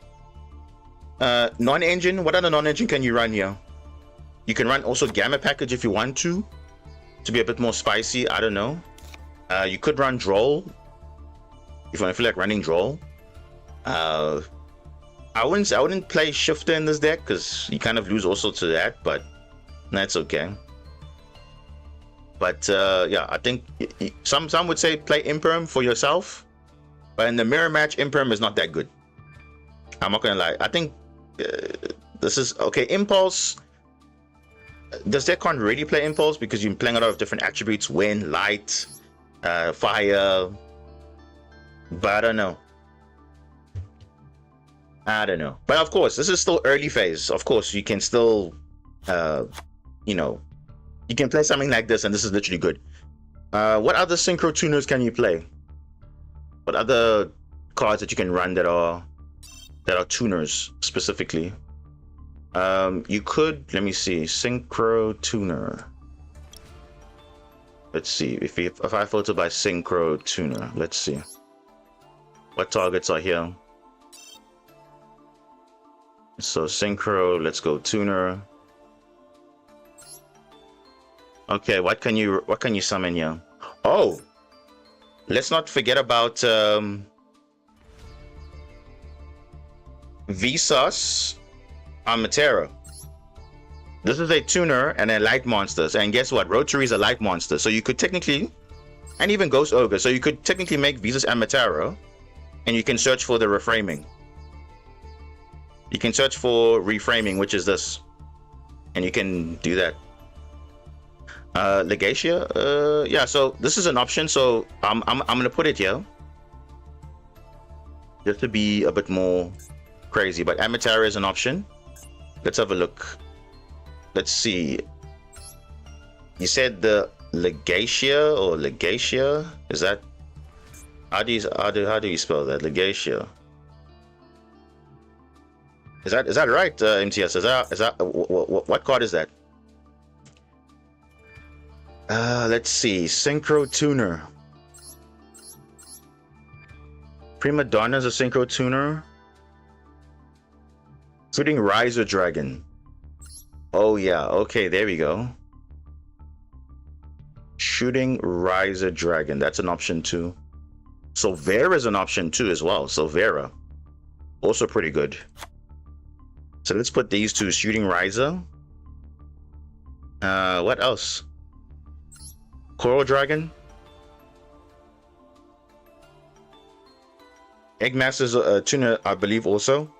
that. Non-engine, what other non-engine can you run here? You can run also Gamma Package if you want to be a bit more spicy. I don't know. You could run Duel if you feel like running Duel. I wouldn't play Shifter in this deck because you kind of lose also to that, but that's okay. But yeah, I think some would say play Imperm for yourself, but in the mirror match, Imperm is not that good. I'm not gonna lie. I think this is okay. Impulse. This deck can't really play Impulse because you're playing a lot of different attributes: wind, light, fire. But I don't know. But of course, this is still early phase. Of course, you can still, you know, you can play something like this, and this is literally good. What other synchro tuners can you play? What other cards that you can run that are tuners specifically? You could, let me see, synchro tuner. Let's see if I filter by synchro tuner. Let's see what targets are here. So synchro, let's go tuner. Okay, what can you summon here? Oh, let's not forget about Vsauce Amatera. This is a tuner and a light monsters, and guess what? Rotary is a light monster, so you could technically, and even Ghost Ogre, so you could technically make Vsauce Amatera, and you can search for the reframing. You can search for reframing, which is this, and you can do that. Legacia, yeah. So this is an option. So I'm gonna put it here, just to be a bit more crazy. But Amatera is an option. Let's have a look. Let's see. You said the Legacia or Legacia? Is that how do you spell that? Legacia. Is that right, MTS? Is that what card is that? Let's see. Synchro Tuner. Prima Donna is a Synchro Tuner. Shooting Riser Dragon. Oh yeah, okay, there we go. Shooting Riser Dragon. That's an option too. So Vera is an option too as well. So Vera. Also pretty good. So let's put these two. Shooting Riser. What else? Coral Dragon. Eggmaster's tuner, I believe also.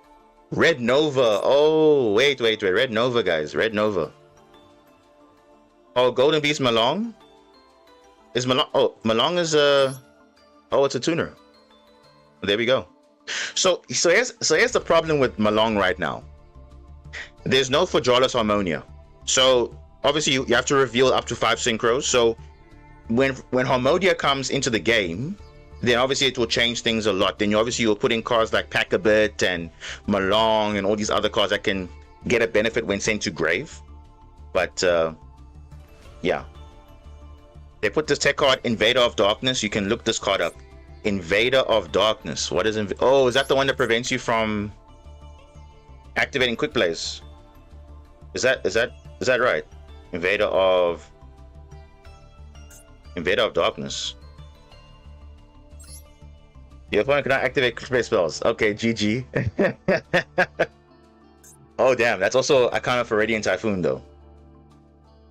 Red Nova. Oh, wait. Red Nova, guys. Red Nova. Oh, Golden Beast Malong. Is Malong? Oh, Malong is oh, it's a tuner. There we go. So here's the problem with Malong right now. There's no Fajola's Harmonia. So obviously you have to reveal up to 5 synchros. So when Harmonia comes into the game, then obviously it will change things a lot. Then you'll put in cards like Pack-a-Bit and Malong and all these other cards that can get a benefit when sent to grave. But yeah, they put this tech card Invader of Darkness. You can look this card up. Invader of Darkness. What is oh, is that the one that prevents you from activating quick plays? Is that right? Invader of Darkness. Your opponent cannot activate quick play spells. Okay, GG. Oh damn, that's also a kind of a Radiant Typhoon though.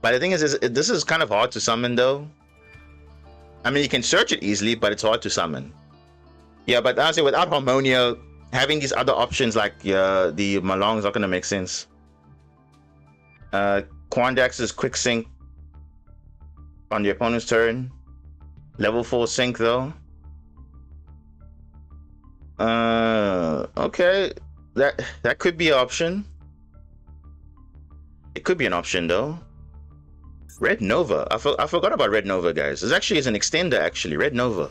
But the thing is this is kind of hard to summon though. I mean, you can search it easily, but it's hard to summon. Yeah, but honestly, without Harmonia, having these other options like the Malong is not going to make sense. Quandax is quick sync on the opponent's turn. Level 4 sync though. Okay, that could be an option. It could be an option though. Red Nova. I forgot about Red Nova, guys. This actually is an extender, actually. Red Nova.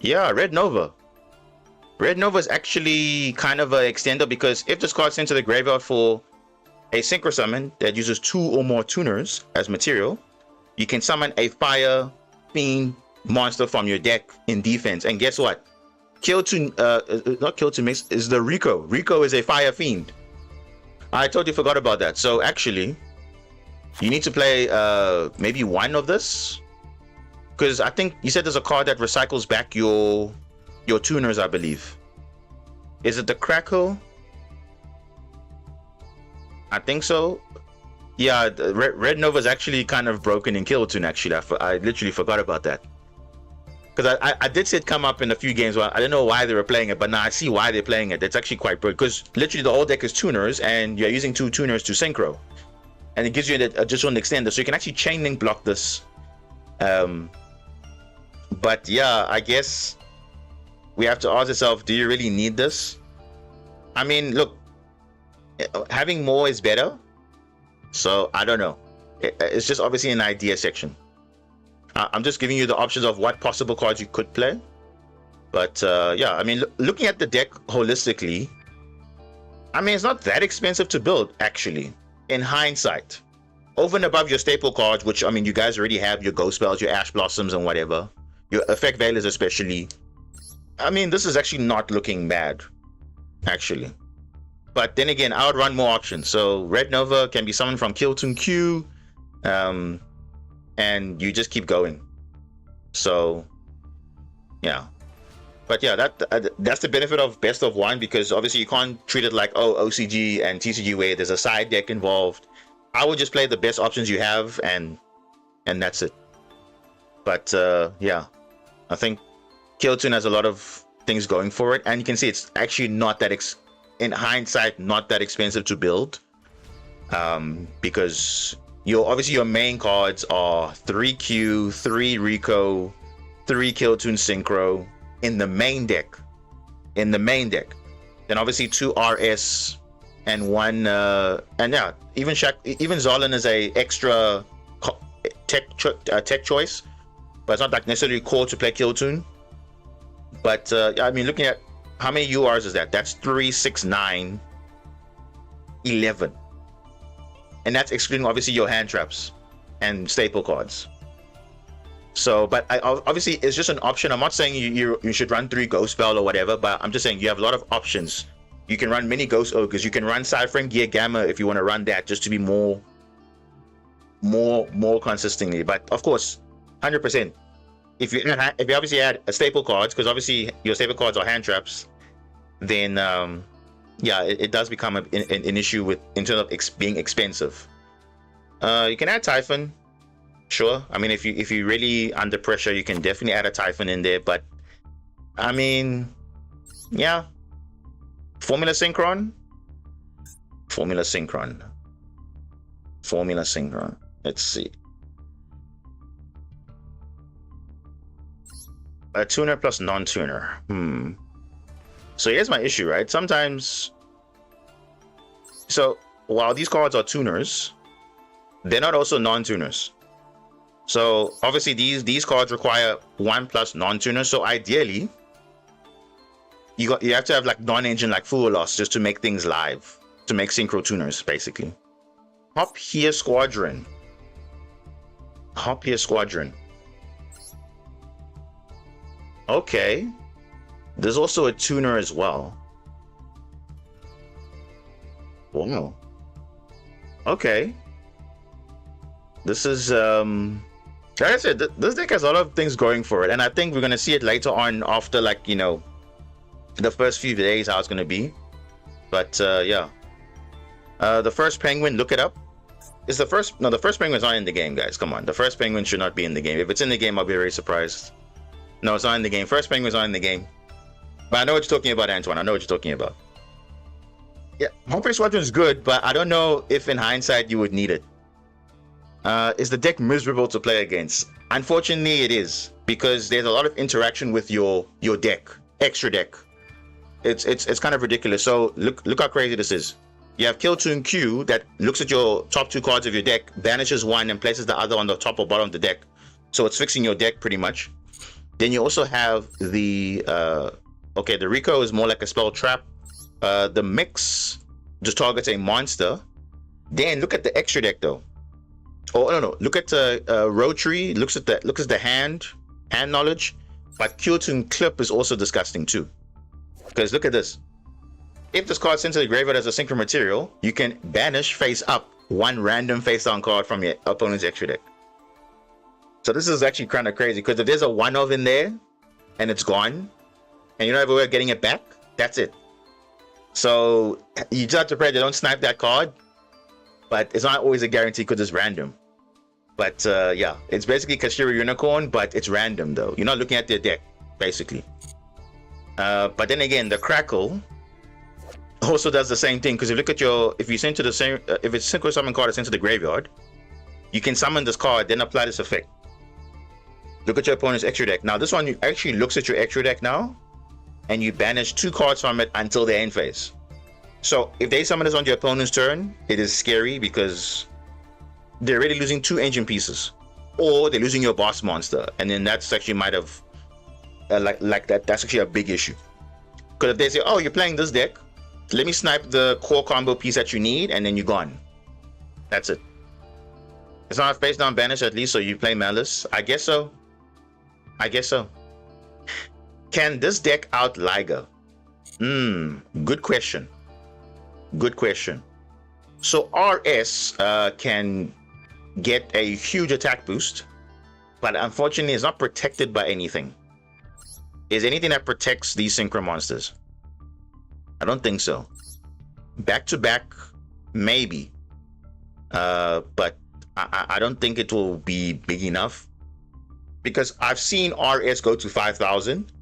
Yeah, Red Nova. Red Nova is actually kind of an extender because if this card's sent to the graveyard for a synchro summon that uses 2 or more tuners as material, you can summon a fire fiend monster from your deck in defense. And guess what? Kewl not Kewl mix is the Rico. Rico is a fire fiend. I totally forgot about that. So actually, you need to play maybe one of this, because I think you said there's a card that recycles back your tuners, I believe. Is it the Crackle? I think so. Yeah, Red Nova is actually kind of broken in Kewl actually. I literally forgot about that. Because I did see it come up in a few games. Well, I don't know why they were playing it, but now I see why they're playing it. It's actually quite broken. Because literally the whole deck is tuners, and you're using 2 tuners to synchro. And it gives you an additional extender. So you can actually chain link block this. But yeah, I guess we have to ask ourselves, do you really need this? I mean, look, having more is better. So I don't know. It's just obviously an idea section. I'm just giving you the options of what possible cards you could play. But yeah, I mean, looking at the deck holistically, I mean, it's not that expensive to build, actually, in hindsight. Over and above your staple cards, which, I mean, you guys already have your Ghost Spells, your Ash Blossoms, and whatever. Your Effect Veilers especially. I mean, this is actually not looking bad, actually. But then again, I would run more options. So Red Nova can be summoned from Kewl, and you just keep going. So, yeah. But yeah, that's the benefit of best of one, because obviously you can't treat it like, oh, OCG and TCG where there's a side deck involved. I would just play the best options you have, and that's it. But yeah, I think Kewl has a lot of things going for it, and you can see it's actually not that in hindsight not that expensive to build, because obviously your main cards are 3 Q, 3 Rico, 3 Kewl Synchro in the main deck. Then obviously 2 RS and 1 and yeah, even Zolan is a extra tech choice, but it's not like necessarily core to play Kewl. But I mean, looking at how many URs is that? That's 3, 6, 9, 11. And that's excluding obviously your hand traps and staple cards. So, but obviously it's just an option. I'm not saying you should run 3 Ghost Spell or whatever, but I'm just saying you have a lot of options. You can run mini Ghost Ogres. You can run Cypher and Gear Gamma if you want to run that, just to be more consistently. But of course, 100%. If you obviously add a staple cards, because obviously your staple cards are hand traps, then yeah, it does become an issue in terms of being expensive. You can add Typhon, sure. I mean, if you're really under pressure, you can definitely add a Typhon in there. But I mean, yeah, Formula Synchron. Let's see. A tuner plus non-tuner. So here's my issue, right? Sometimes, so while these cards are tuners, they're not also non-tuners. So obviously these cards require 1 plus non-tuners. So ideally, you have to have like non-engine, like Full Loss, just to make things live, to make synchro tuners, basically. Hop Here Squadron. Okay. There's also a tuner as well. Wow. Okay. This is like I said, this deck has a lot of things going for it, and I think we're gonna see it later on after, like, you know, the first few days how it's gonna be. But yeah. The first penguin, look it up. Is the first penguin's not in the game, guys. Come on. The first penguin should not be in the game. If it's in the game, I'll be very surprised. No, it's not in the game. First penguin's not in the game. But I know what you're talking about, Antoine. I know what you're talking about. Yeah, Homeframe Squadron is good, but I don't know if in hindsight you would need it. Is the deck miserable to play against? Unfortunately, it is, because there's a lot of interaction with your deck, extra deck. It's kind of ridiculous. So look how crazy this is. You have Kill Tune Q that looks at your top 2 cards of your deck, banishes one and places the other on the top or bottom of the deck. So it's fixing your deck pretty much. Then you also have the okay, the Rico is more like a spell trap. The Mix just targets a monster. Then look at the extra deck though. Oh no, look at the Rotary. Looks at the hand knowledge. But Kill Tune Clip is also disgusting too. Because look at this. If this card sent to the graveyard as a synchro material, you can banish face up one random face down card from your opponent's extra deck. So this is actually kind of crazy, because if there's a 1-of in there and it's gone and you don't have a way of getting it back, that's it. So you just have to pray they don't snipe that card, but it's not always a guarantee because it's random. But yeah, it's basically Kashira Unicorn, but it's random though. You're not looking at their deck basically. But then again, the Crackle also does the same thing, because if you look at if you send to the same, if it's synchro summon card is sent to the graveyard, you can summon this card, then apply this effect. Look at your opponent's extra deck. Now this one actually looks at your extra deck now, and you banish 2 cards from it until the end phase. So if they summon this on your opponent's turn, it is scary because they're already losing 2 engine pieces, or they're losing your boss monster, and then that's actually might have like that's actually a big issue. Because if they say, oh, you're playing this deck, let me snipe the core combo piece that you need, and then you're gone. That's it. It's not a face down banish at least, so you play Malice. I guess so. Can this deck out Liger? Good question. So RS can get a huge attack boost, but unfortunately it's not protected by anything. Is anything that protects these synchro monsters? I don't think so. Back to back, maybe. But I don't think it will be big enough, because I've seen RS go to 5,000,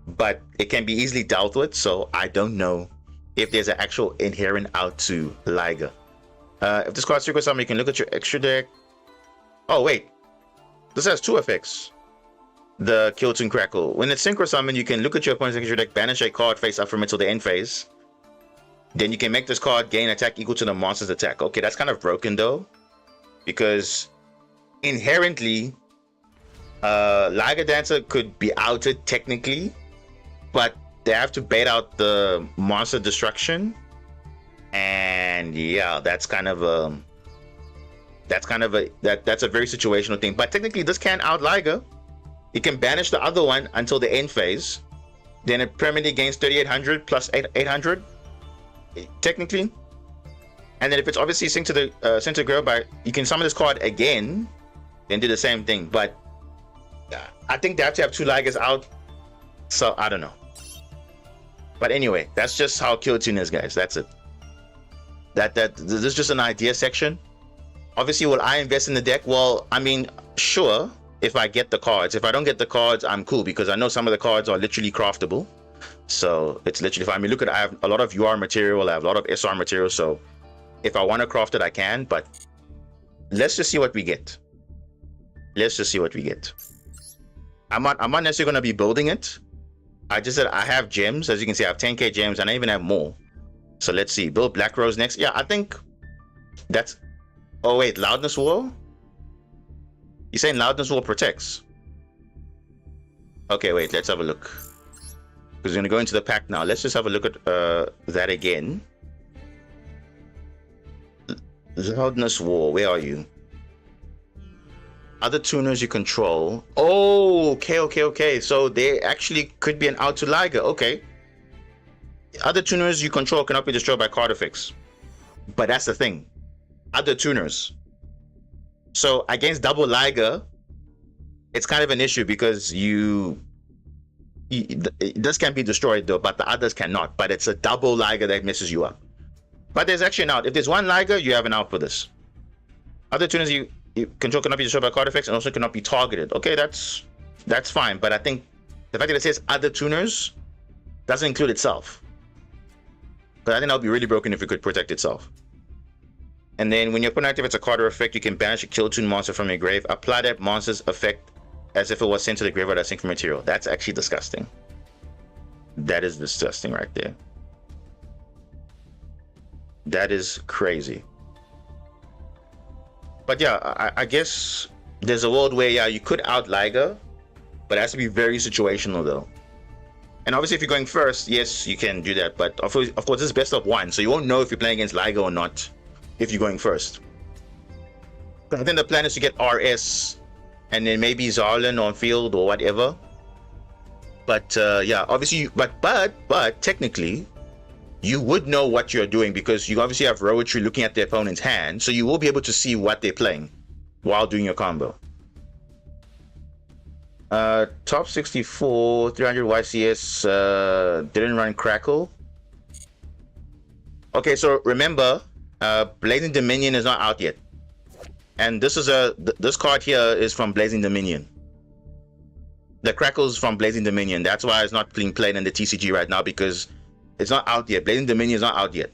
but it can be easily dealt with. So I don't know if there's an actual inherent out to Liger. If this card's synchro summon, you can look at your extra deck. Oh wait, this has 2 effects. The Kill Tune Crackle. When it's synchro summon, you can look at your opponent's extra deck, banish a card face up from it till the end phase. Then you can make this card gain attack equal to the monster's attack. Okay, that's kind of broken though, because inherently Liger Dancer could be outed technically, but they have to bait out the monster destruction, and yeah, that's a very situational thing. But technically this can out Liger. It can banish the other one until the end phase, then it permanently gains 3,800 plus 800 technically, and then if it's obviously synced to the center graveyard, you can summon this card again, then do the same thing. But I think they have to have 2 Ligers out, so I don't know. But anyway, that's just how Kill Tune is, guys. That's it. This is just an idea section. Obviously, will I invest in the deck? Well, I mean, sure, if I get the cards. If I don't get the cards, I'm cool, because I know some of the cards are literally craftable. So it's literally fine. I mean, look at, I have a lot of UR material, I have a lot of SR material, so if I want to craft it, I can. But let's just see what we get. I'm not necessarily going to be building it. I just said I have gems. As you can see, I have 10k gems, and I even have more. So let's see. Build Black Rose next. Yeah, I think that's... Oh wait, Loudness Wall? You're saying Loudness Wall protects? Okay, wait, let's have a look. Because we're going to go into the pack now. Let's just have a look at that again. Loudness Wall, where are you? Other tuners you control. Oh, okay. So there actually could be an out to Liger. Okay. Other tuners you control cannot be destroyed by card effects. But that's the thing. Other tuners. So against double Liger, it's kind of an issue, because this can be destroyed though, but the others cannot. But it's a double Liger that messes you up. But there's actually an out. If there's one Liger, you have an out for this. Other tuners you control cannot be destroyed by card effects, and also cannot be targeted. Okay, that's fine. But I think the fact that it says other tuners doesn't include itself. But I think that would be really broken if it could protect itself. And then when your opponent activates a card or effect, you can banish a Kill Tune monster from your grave. Apply that monster's effect as if it was sent to the graveyard as synchro material. That's actually disgusting. That is disgusting right there. That is crazy. But yeah, I guess there's a world where, yeah, you could out Liger, but it has to be very situational though. And obviously, if you're going first, yes, you can do that. But of course, this is best of one, so you won't know if you're playing against Liger or not if you're going first. But I think the plan is to get RS and then maybe Zarlin on field or whatever. But yeah, obviously, but technically, you would know what you're doing because you obviously have Rowetry looking at the opponent's hand, so you will be able to see what they're playing while doing your combo. Top 64, 300 YCS, didn't run Crackle. Okay, so remember, Blazing Dominion is not out yet. And this is this card here is from Blazing Dominion. The Crackle's from Blazing Dominion. That's why it's not being played in the TCG right now, because it's not out yet. Blazing Dominion is not out yet.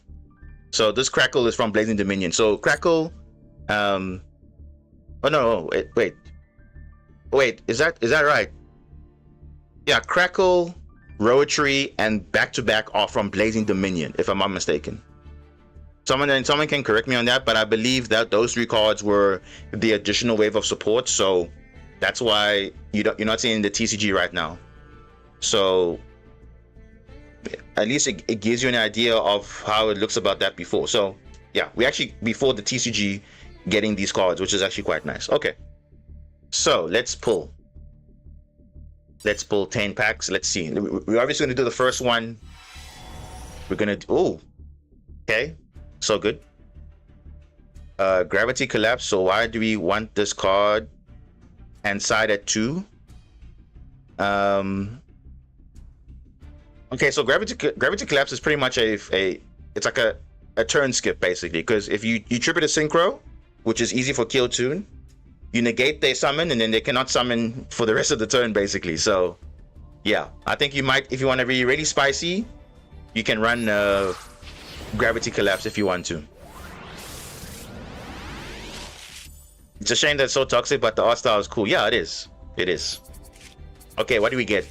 So this Crackle is from Blazing Dominion. So Crackle, oh no, wait, is that right? Yeah, Crackle, Rowetry, and back-to-back are from Blazing Dominion, if I'm not mistaken. Someone can correct me on that, but I believe that those three cards were the additional wave of support, so that's why you're not seeing the TCG right now. So at least it gives you an idea of how it looks about that before. So yeah, we actually before the TCG getting these cards, which is actually quite nice. Okay, so let's pull 10 packs. Let's see. We're obviously going to do the first one. We're going to okay, so good. Gravity Collapse. So why do we want this card and side at 2? Okay, so Gravity Collapse is pretty much it's like a turn skip basically, because if you tribute a Synchro, which is easy for Kewl Toon, you negate their summon and then they cannot summon for the rest of the turn basically. So yeah, I think you might, if you want to be really spicy, you can run Gravity Collapse if you want to. It's a shame that it's so toxic, but the art style is cool. Yeah, it is. It is. Okay, what do we get?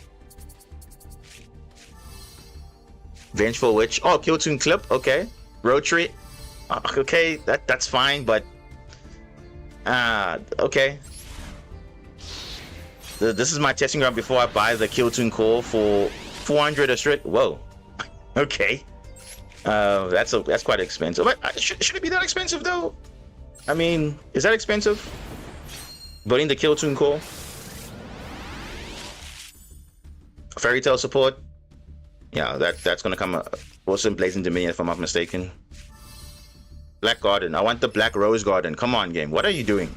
Vengeful Witch. Oh, Kewl Toon Clip. Okay. Rowetry. Okay, that's fine, but okay. This is my testing ground before I buy the Kewl Toon Core for 400 a straight. Whoa. Okay. That's quite expensive. But should it be that expensive though? I mean, is that expensive? Building the Kewl Toon Core. Fairy Tale support. Yeah, that's gonna come also in Blazing Dominion if I'm not mistaken. Black Garden. I want the Black Rose Garden. Come on, game. What are you doing?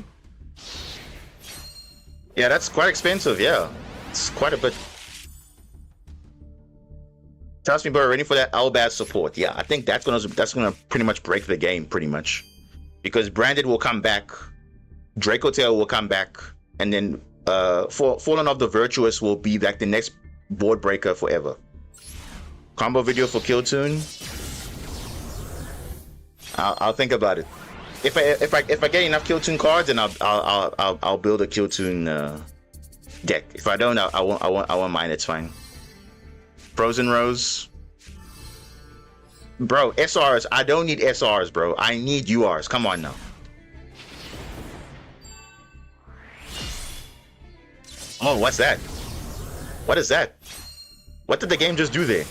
Yeah, that's quite expensive. Yeah, it's quite a bit. Trust me, bro. Ready for that Albaz support? Yeah, I think that's gonna pretty much break the game, pretty much, because Branded will come back, Draco Tail will come back, and then Fallen of the Virtuous will be like the next board breaker forever. Combo video for Kewl Toon. I'll think about it. If I get enough Kewl Toon cards, then I'll build a Kewl Toon deck. If I don't, I won't mind. It's fine. Frozen Rose. Bro, SRs. I don't need SRs, bro. I need URs. Come on now. Oh, what's that? What is that? What did the game just do there?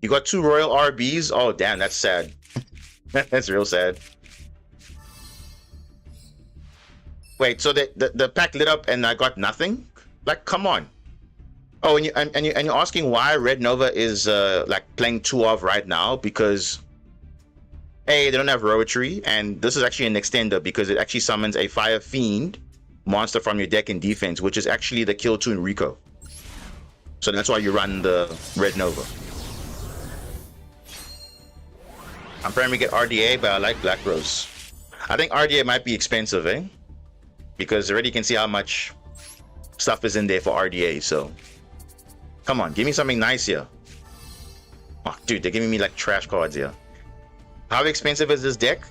You got 2 Royal RBs? Oh, damn, that's sad. That's real sad. Wait, so the pack lit up and I got nothing? Like, come on. Oh, and you're asking why Red Nova is like playing 2 of right now? Because A, they don't have Rowetry, and this is actually an extender because it actually summons a Fire Fiend monster from your deck in defense, which is actually the Kewl Toon Rico. So that's why you run the Red Nova. I'm trying to get RDA, but I like Black Rose. I think RDA might be expensive, eh? Because already you can see how much stuff is in there for RDA, so come on, give me something nice here. Oh, dude, they're giving me like trash cards here. How expensive is this deck?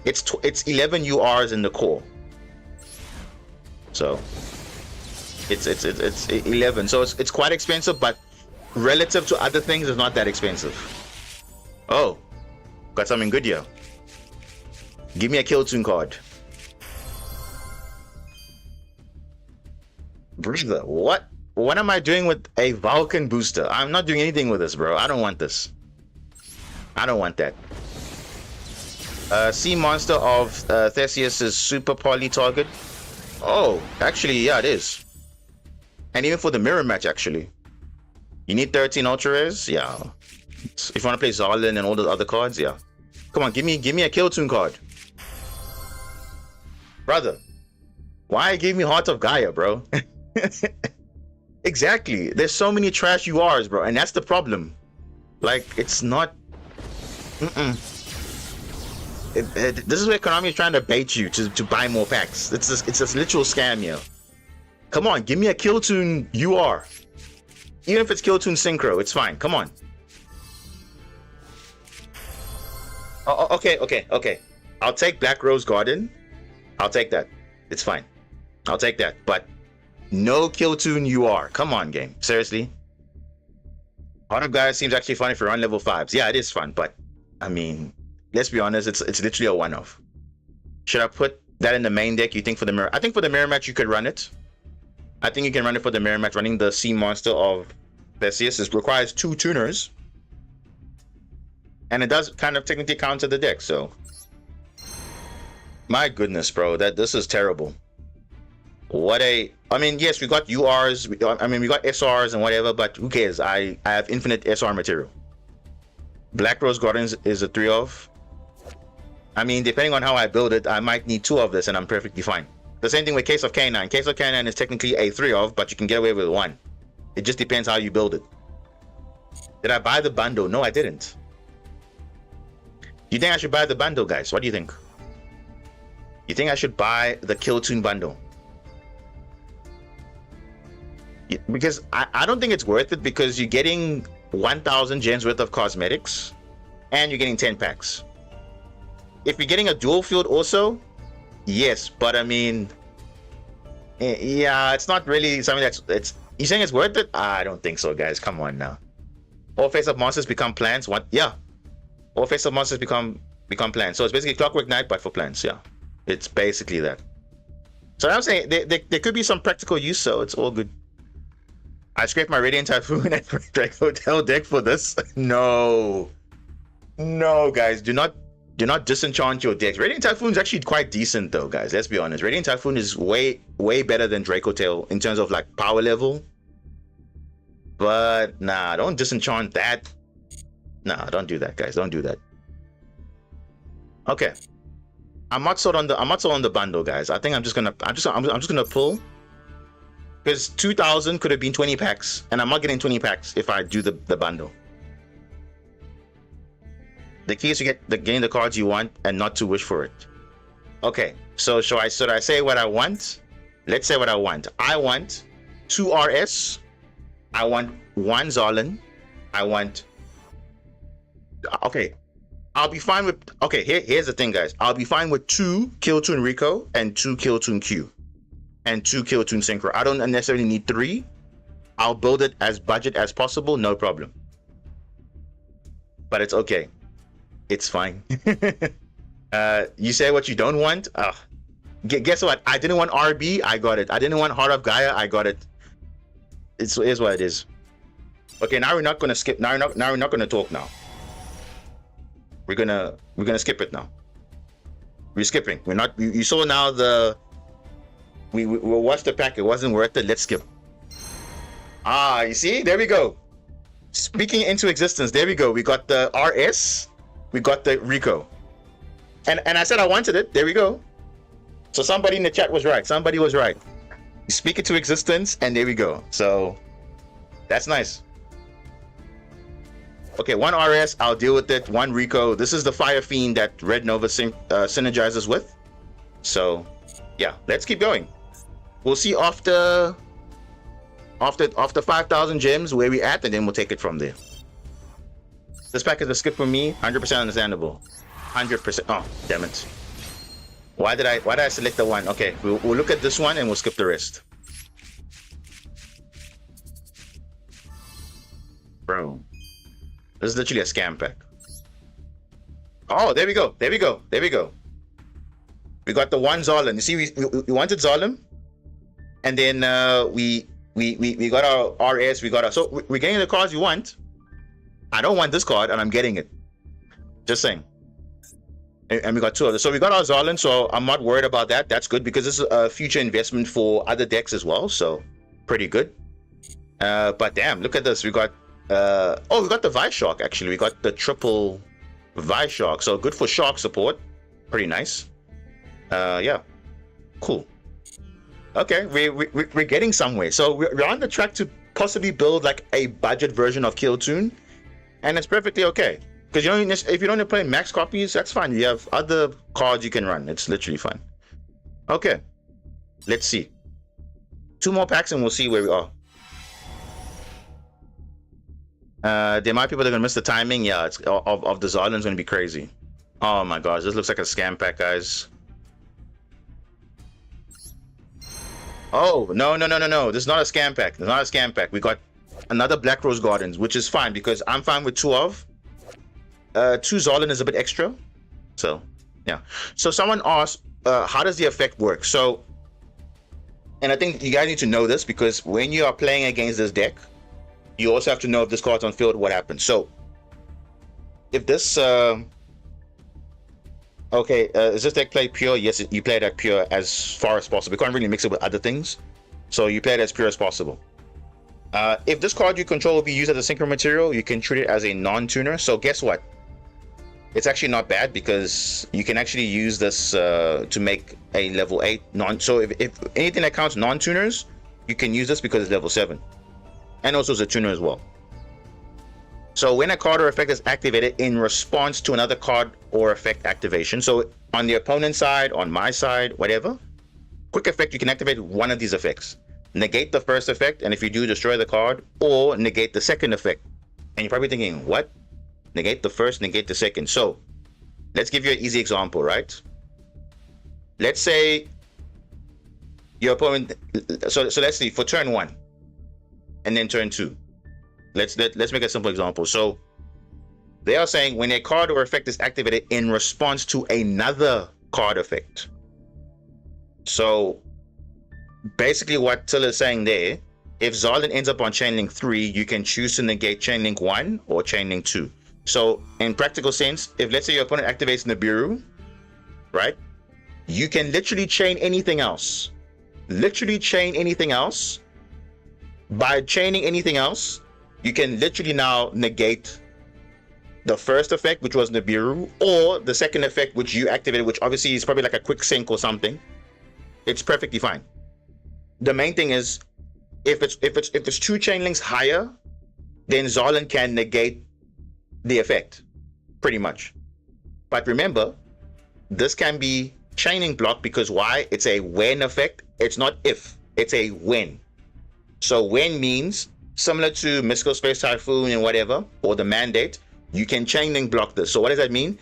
It's 11 URs in the core. So it's 11. So it's quite expensive, but relative to other things, it's not that expensive. Oh, got something good here. Give me a Kewl card. Breather, what? What am I doing with a Vulcan booster? I'm not doing anything with this, bro. I don't want this. I don't want that. Sea monster of Theseus' super poly target. Oh, actually, yeah, it is. And even for the mirror match, actually. You need 13 ultra rares? Yeah. If you want to play Zarlin and all the other cards, yeah. Come on, give me a Kewl card. Brother, why give me Heart of Gaia, bro? Exactly. There's so many trash URs, bro, and that's the problem. Like, it's not. This is where Konami is trying to bait you to buy more packs. It's a literal scam here. Come on, give me a Kewl UR. Even if it's Kewl Synchro, it's fine. Come on. Oh, okay. I'll take Black Rose Garden. I'll take that. It's fine. I'll take that. But no Kewl UR. Come on, game. Seriously. Heart of Gaia seems actually fun if you're on level 5s. Yeah, it is fun, but I mean, let's be honest, it's literally a one-off. Should I put that in the main deck, you think, for the mirror? I think for the mirror match you could run it. I think you can run it for the mirror match. Running the Sea Monster of Theseus requires 2 tuners. And it does kind of technically counter the deck, so. My goodness, bro, this is terrible. I mean, yes, we got URs, we got SRs and whatever, but who cares? I have infinite SR material. Black Rose Gardens is a 3-of. I mean, depending on how I build it, I might need 2 of this and I'm perfectly fine. The same thing with Case of K9. Case of K9 is technically a 3-of, but you can get away with 1. It just depends how you build it. Did I buy the bundle? No, I didn't. You think I should buy the bundle, guys? What do you think? You think I should buy the Kewl bundle? Because I don't think it's worth it, because you're getting 1,000 gems worth of cosmetics and you're getting 10 packs. If you're getting a dual field also, yes, but I mean, yeah, it's not really something that's you saying it's worth it? I don't think so, guys. Come on now. All face-up monsters become plants. What? Yeah. All face-up monsters become plants. So it's basically Clockwork Knight, but for plants. Yeah. It's basically that. So I'm saying there could be some practical use, so it's all good. I scraped my Radiant Typhoon and Drake Hotel deck for this. No, guys, do not disenchant your decks. Radiant Typhoon is actually quite decent, though, guys. Let's be honest. Radiant Typhoon is way better than Draco Tail in terms of like power level. But nah, don't disenchant that. Nah, don't do that, guys. Don't do that. Okay, I'm not sold on the bundle, guys. I think I'm just gonna pull. Because 2,000 could have been 20 packs, and I'm not getting 20 packs if I do the bundle. The key is to getting the cards you want and not to wish for it. Okay, so should I say what I want? Let's say what I want. I want 2 RS. I want 1 Zarlin. I want. Okay, I'll be fine with. Okay, here's the thing, guys. I'll be fine with 2 Kewl Rico and 2 Kewl Q. And 2 Kewl Synchro. I don't necessarily need 3. I'll build it as budget as possible, no problem. But it's okay. It's fine. You say what you don't want? Guess what? I didn't want RB, I got it. I didn't want Heart of Gaia, I got it. It is what it is. Okay, now we're not gonna skip. Now we're not gonna talk now. We're gonna skip it now. We're skipping. We're not. You saw now the. We'll watch the pack. It wasn't worth it. Let's skip. You see? There we go. Speaking into existence. There we go. We got the RS. We got the Rico. And I said I wanted it. There we go. So somebody in the chat was right. Somebody was right. You speak it to existence, and there we go. So that's nice. Okay, 1 RS. I'll deal with it. 1 Rico. This is the Fire Fiend that Red Nova synergizes with. So yeah, let's keep going. We'll see after 5,000 gems where we at, and then we'll take it from there. This pack is a skip for me. 100% understandable. 100%. Oh, damn it. Why did I select the 1? Okay, we'll look at this one and we'll skip the rest. Bro, this is literally a scam pack. Oh, there we go. There we go. There we go. We got the one Zolin. You see, we wanted Zolin, and then we got our RS. We got our, so we're getting the cards you want. I don't want this card, and I'm getting it. Just saying. And we got two of them. So we got our Zolin, so I'm not worried about that. That's good because this is a future investment for other decks as well. So pretty good. But damn, look at this. We got we got the Vice Shark actually. We got the triple Vice Shark. So good for Shark support. Pretty nice. Yeah. Cool. Okay, we're getting somewhere. So we're on the track to possibly build like a budget version of Kewl Toon, and it's perfectly okay. Because you don't, if you don't play max copies, that's fine. You have other cards you can run. It's literally fine. Okay, let's see. 2 more packs and we'll see where we are. There might be people that are gonna miss the timing. Yeah, it's of the Zolin's gonna be crazy. Oh my gosh, this looks like a scam pack, guys. Oh no! This is not a scam pack. It's not a scam pack. We got another Black Rose Gardens, which is fine because I'm fine with 2 of. 2 Zolin is a bit extra, so yeah. So someone asked, how does the effect work? So, and I think you guys need to know this because when you are playing against this deck, you also have to know if this card's on field, what happens. So, if this, is this deck played pure? Yes, you play it at pure as far as possible. You can't really mix it with other things, so you play it as pure as possible. If this card you control will be used as a synchro material, you can treat it as a non-tuner. So guess what? It's actually not bad because you can actually use this to make a level 8 non. So if anything that counts non-tuners, you can use this because it's level 7, and also it's a tuner as well. So when a card or effect is activated in response to another card or effect activation, so on the opponent's side, on my side, whatever, quick effect, you can activate one of these effects. Negate the first effect, and if you do, destroy the card, or negate the second effect. And you're probably thinking, what? Negate the first, negate the second. So let's give you an easy example, right? Let's say your opponent, so let's see, for turn 1 and then turn 2. Let's make a simple example. So they are saying when a card or effect is activated in response to another card effect. So basically what Till is saying there, if Zolin ends up on chainlink 3, you can choose to negate chainlink 1 or chainlink 2. So in practical sense, if let's say your opponent activates Nibiru, right, you can literally chain anything else. Literally chain anything else. By chaining anything else, you can literally now negate the first effect, which was Nibiru, or the second effect, which you activated, which obviously is probably like a quick sync or something. It's perfectly fine. The main thing is, if it's 2 chain links higher, then Zolin can negate the effect, pretty much. But remember, this can be chaining block because why? It's a when effect. It's not if, it's a when. So when means similar to Mystical Space Typhoon and whatever, or the Mandate, you can chain link block this. So what does that mean?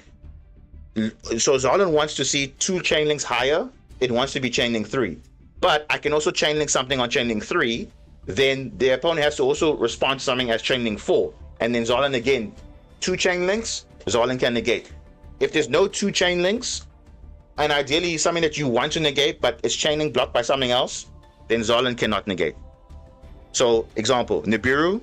So Zolin wants to see 2 chain links higher. It wants to be chain link 3. But I can also chain link something on chain link 3. Then the opponent has to also respond to something as chain link 4. And then Zolin again, 2 chain links, Zolin can negate. If there's no 2 chain links, and ideally something that you want to negate, but it's chain link blocked by something else, then Zolin cannot negate. So example, Nibiru,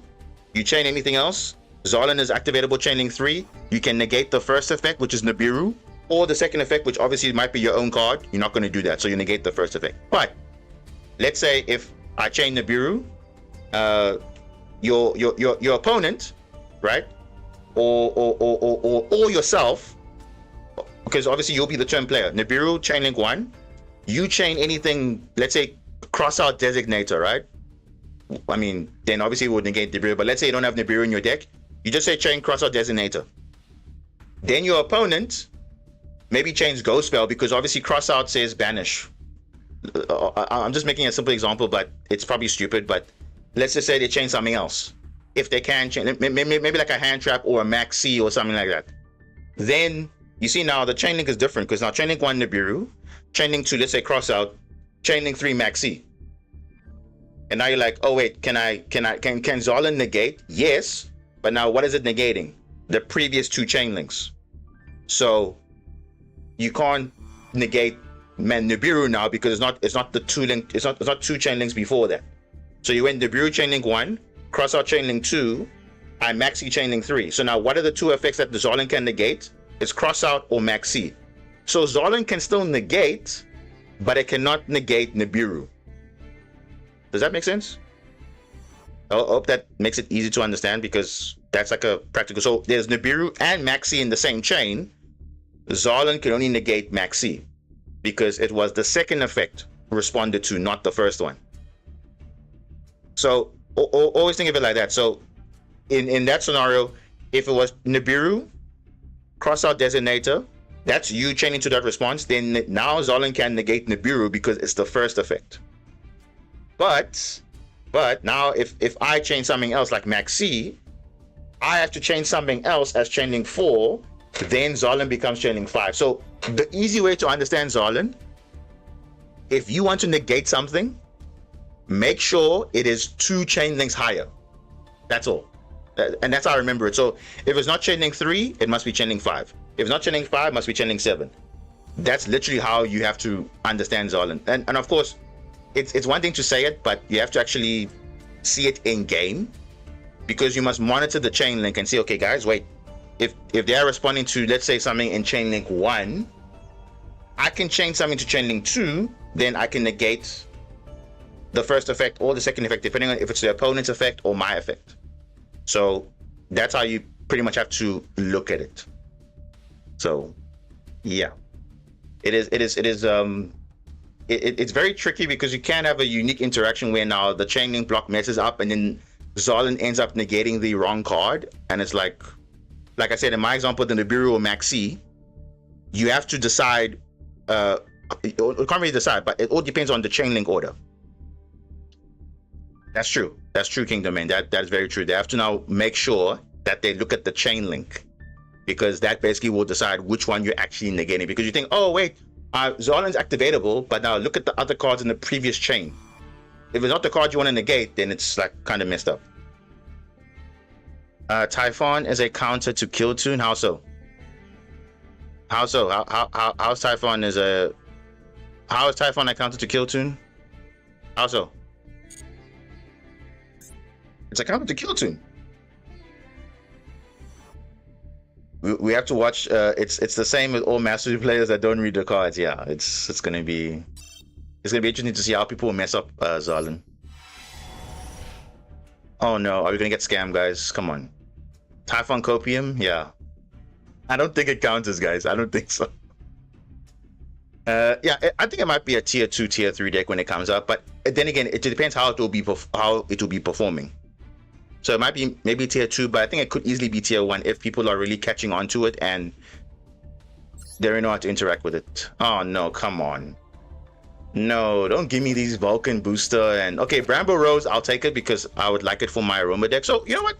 you chain anything else, Zolin is activatable chain link 3, you can negate the first effect, which is Nibiru, or the second effect, which obviously might be your own card. You're not going to do that, so you negate the first effect. But let's say if I chain Nibiru, your opponent, right, or yourself, because obviously you'll be the turn player. Nibiru, chain link 1, you chain anything, let's say cross out designator, right? I mean, then obviously it would negate Nibiru, but let's say you don't have Nibiru in your deck, you just say chain cross out designator. Then your opponent maybe chains Ghost Spell because obviously cross out says banish. I'm just making a simple example, but it's probably stupid, but let's just say they chain something else. If they can chain, maybe like a hand trap or a max C or something like that. Then you see now the chain link is different because now chain link 1 Nibiru, chain link 2, let's say cross out, chain link 3 max C. And now you're like, oh wait, can Zolin negate? Yes, But now what is it negating? The previous 2 chain links. So you can't negate Nibiru now because it's not the 2 link, it's not 2 chain links before that. So you went Nibiru chain link 1, crossout chain link 2, and maxi chain link 3. So now what are the 2 effects that the Zolin can negate? It's crossout or maxi. So Zolin can still negate, but it cannot negate Nibiru. Does that make sense? I hope that makes it easy to understand, because that's like a practical. So there's Nibiru and maxi in the same chain. Zolin can only negate maxi because it was the second effect responded to, not the first one. So always think of it like that. So in that scenario, if it was Nibiru, crossout designator, that's you chaining to that response, then now Zolin can negate Nibiru because it's the first effect. But now if I change something else like maxi, I have to change something else as chain link 4, then Zolin becomes chain link 5. So the easy way to understand Zolin, if you want to negate something, make sure it is 2 chain links higher. That's all. And that's how I remember it. So if it's not chain link 3, it must be chain link 5. If it's not chain link 5, it must be chain link 7. That's literally how you have to understand Zolin. And of course, it's one thing to say it, but you have to actually see it in game, because you must monitor the chain link and see, okay guys, wait, if they are responding to, let's say, something in chain link 1, I can change something to chain link 2, then I can negate the first effect or the second effect, depending on if it's the opponent's effect or my effect. So that's how you pretty much have to look at it. So yeah, it's very tricky, because you can't have a unique interaction where now the chain link block messes up and then Zolin ends up negating the wrong card. And it's like I said in my example, the Nibiru or maxi, you have to decide, you can't really decide, but it all depends on the chain link order. That's true, Kingdom Man. That is very true. They have to now make sure that they look at the chain link, because that basically will decide which one you're actually negating. Because you think, oh wait, Zolin's activatable, but now look at the other cards in the previous chain. If it's not the card you want to negate, then it's like kind of messed up. Typhon is a counter to Kill Tune. How so? How's Typhon is a... How is Typhon a counter to Kill Tune? How so? It's a counter to Kill Tune. We have to watch. It's the same with all Master players that don't read the cards. Yeah, it's gonna be interesting to see how people mess up Zolin. Oh no, are we gonna get scammed, guys? Come on. Typhon Copium, yeah. I don't think it counters, guys. I don't think so. Yeah, I think it might be a tier 2, tier 3 deck when it comes up, but then again, it depends how it will be performing. So it might be maybe tier 2, but I think it could easily be tier 1 if people are really catching on to it and they don't know how to interact with it. Oh no, come on. No, don't give me these Vulcan booster and... Okay, Bramble Rose, I'll take it because I would like it for my Aroma deck. So, you know what?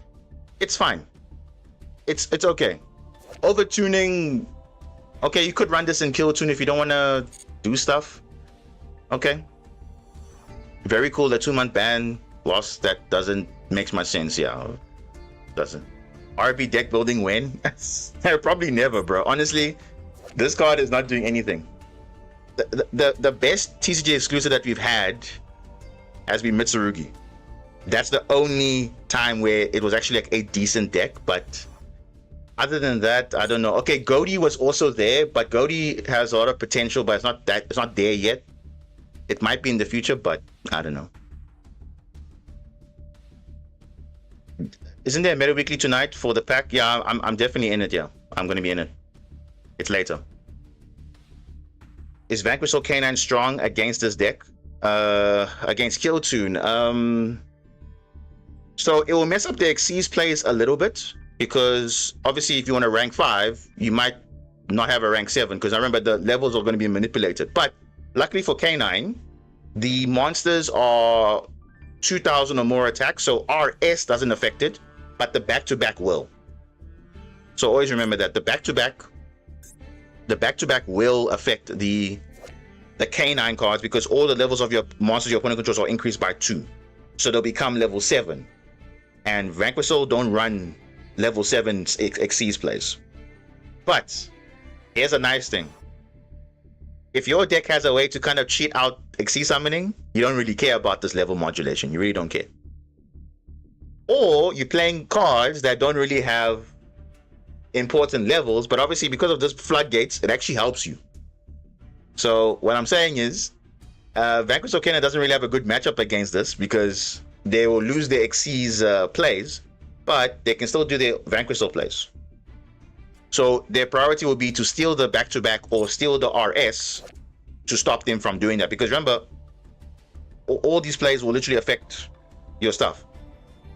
It's fine. It's okay. Overtuning... Okay, you could run this in Kill Tune if you don't want to do stuff. Okay. Very cool, the 2-month ban. Loss that doesn't... Makes much sense, yeah. Doesn't. RB deck building win? Probably never, bro. Honestly, this card is not doing anything. The best TCG exclusive that we've had has been Mitsurugi. That's the only time where it was actually like a decent deck, but other than that, I don't know. Okay, Goaty was also there, but Goaty has a lot of potential, but it's not there yet. It might be in the future, but I don't know. Isn't there a Meta Weekly tonight for the pack? Yeah, I'm definitely in it. Yeah, I'm gonna be in it. It's later. Is Vanquish or K9 strong against this deck? Against Kill Tune? So it will mess up the Xyz plays a little bit, because obviously if you want a rank 5, you might not have a rank 7, because I remember the levels are going to be manipulated. But luckily for K9, the monsters are 2,000 or more attack, so RS doesn't affect it, but the back-to-back will. So always remember that the back-to-back will affect the K9 cards, because all the levels of your monsters your opponent controls are increased by 2, so they'll become level 7. And Vanquisher don't run level 7 Xyz plays. But here's a nice thing. If your deck has a way to kind of cheat out Xyz summoning, you don't really care about this level modulation. You really don't care. Or you're playing cards that don't really have important levels, but obviously because of this floodgates, it actually helps you. So what I'm saying is, Vanquish Okena doesn't really have a good matchup against this because they will lose their Xyz plays, but they can still do their Vanquish plays. So their priority will be to steal the back-to-back or steal the RS to stop them from doing that. Because remember, all these plays will literally affect your stuff.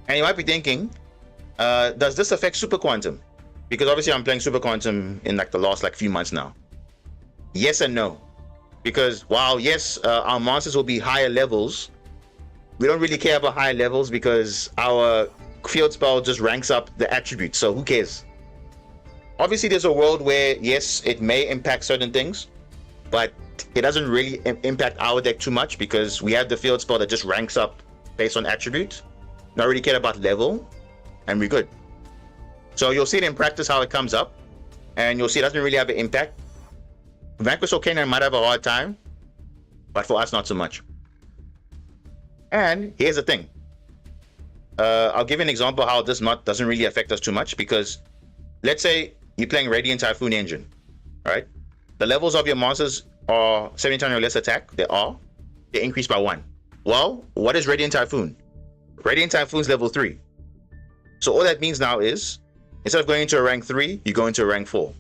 And you might be thinking, does this affect Super Quantum? Because obviously I'm playing Super Quantum in like the last few months now. Yes and no. Because while yes, our monsters will be higher levels, we don't really care about higher levels because our field spell just ranks up the attributes. So who cares? Obviously, there's a world where, yes, it may impact certain things, but it doesn't really impact our deck too much because we have the field spell that just ranks up based on attribute. Not really care about level, and we're good. So you'll see it in practice how it comes up, and you'll see it doesn't really have an impact. Vanquish Okena might have a hard time, but for us, not so much. And here's the thing. I'll give you an example how this doesn't really affect us too much because let's say you're playing Radiant Typhoon Engine, right? The levels of your monsters are 70 or less attack. They increase by 1. Well, what is Radiant Typhoon? Radiant Typhoon's level 3. So all that means now is, instead of going into a rank 3, you go into a rank 4.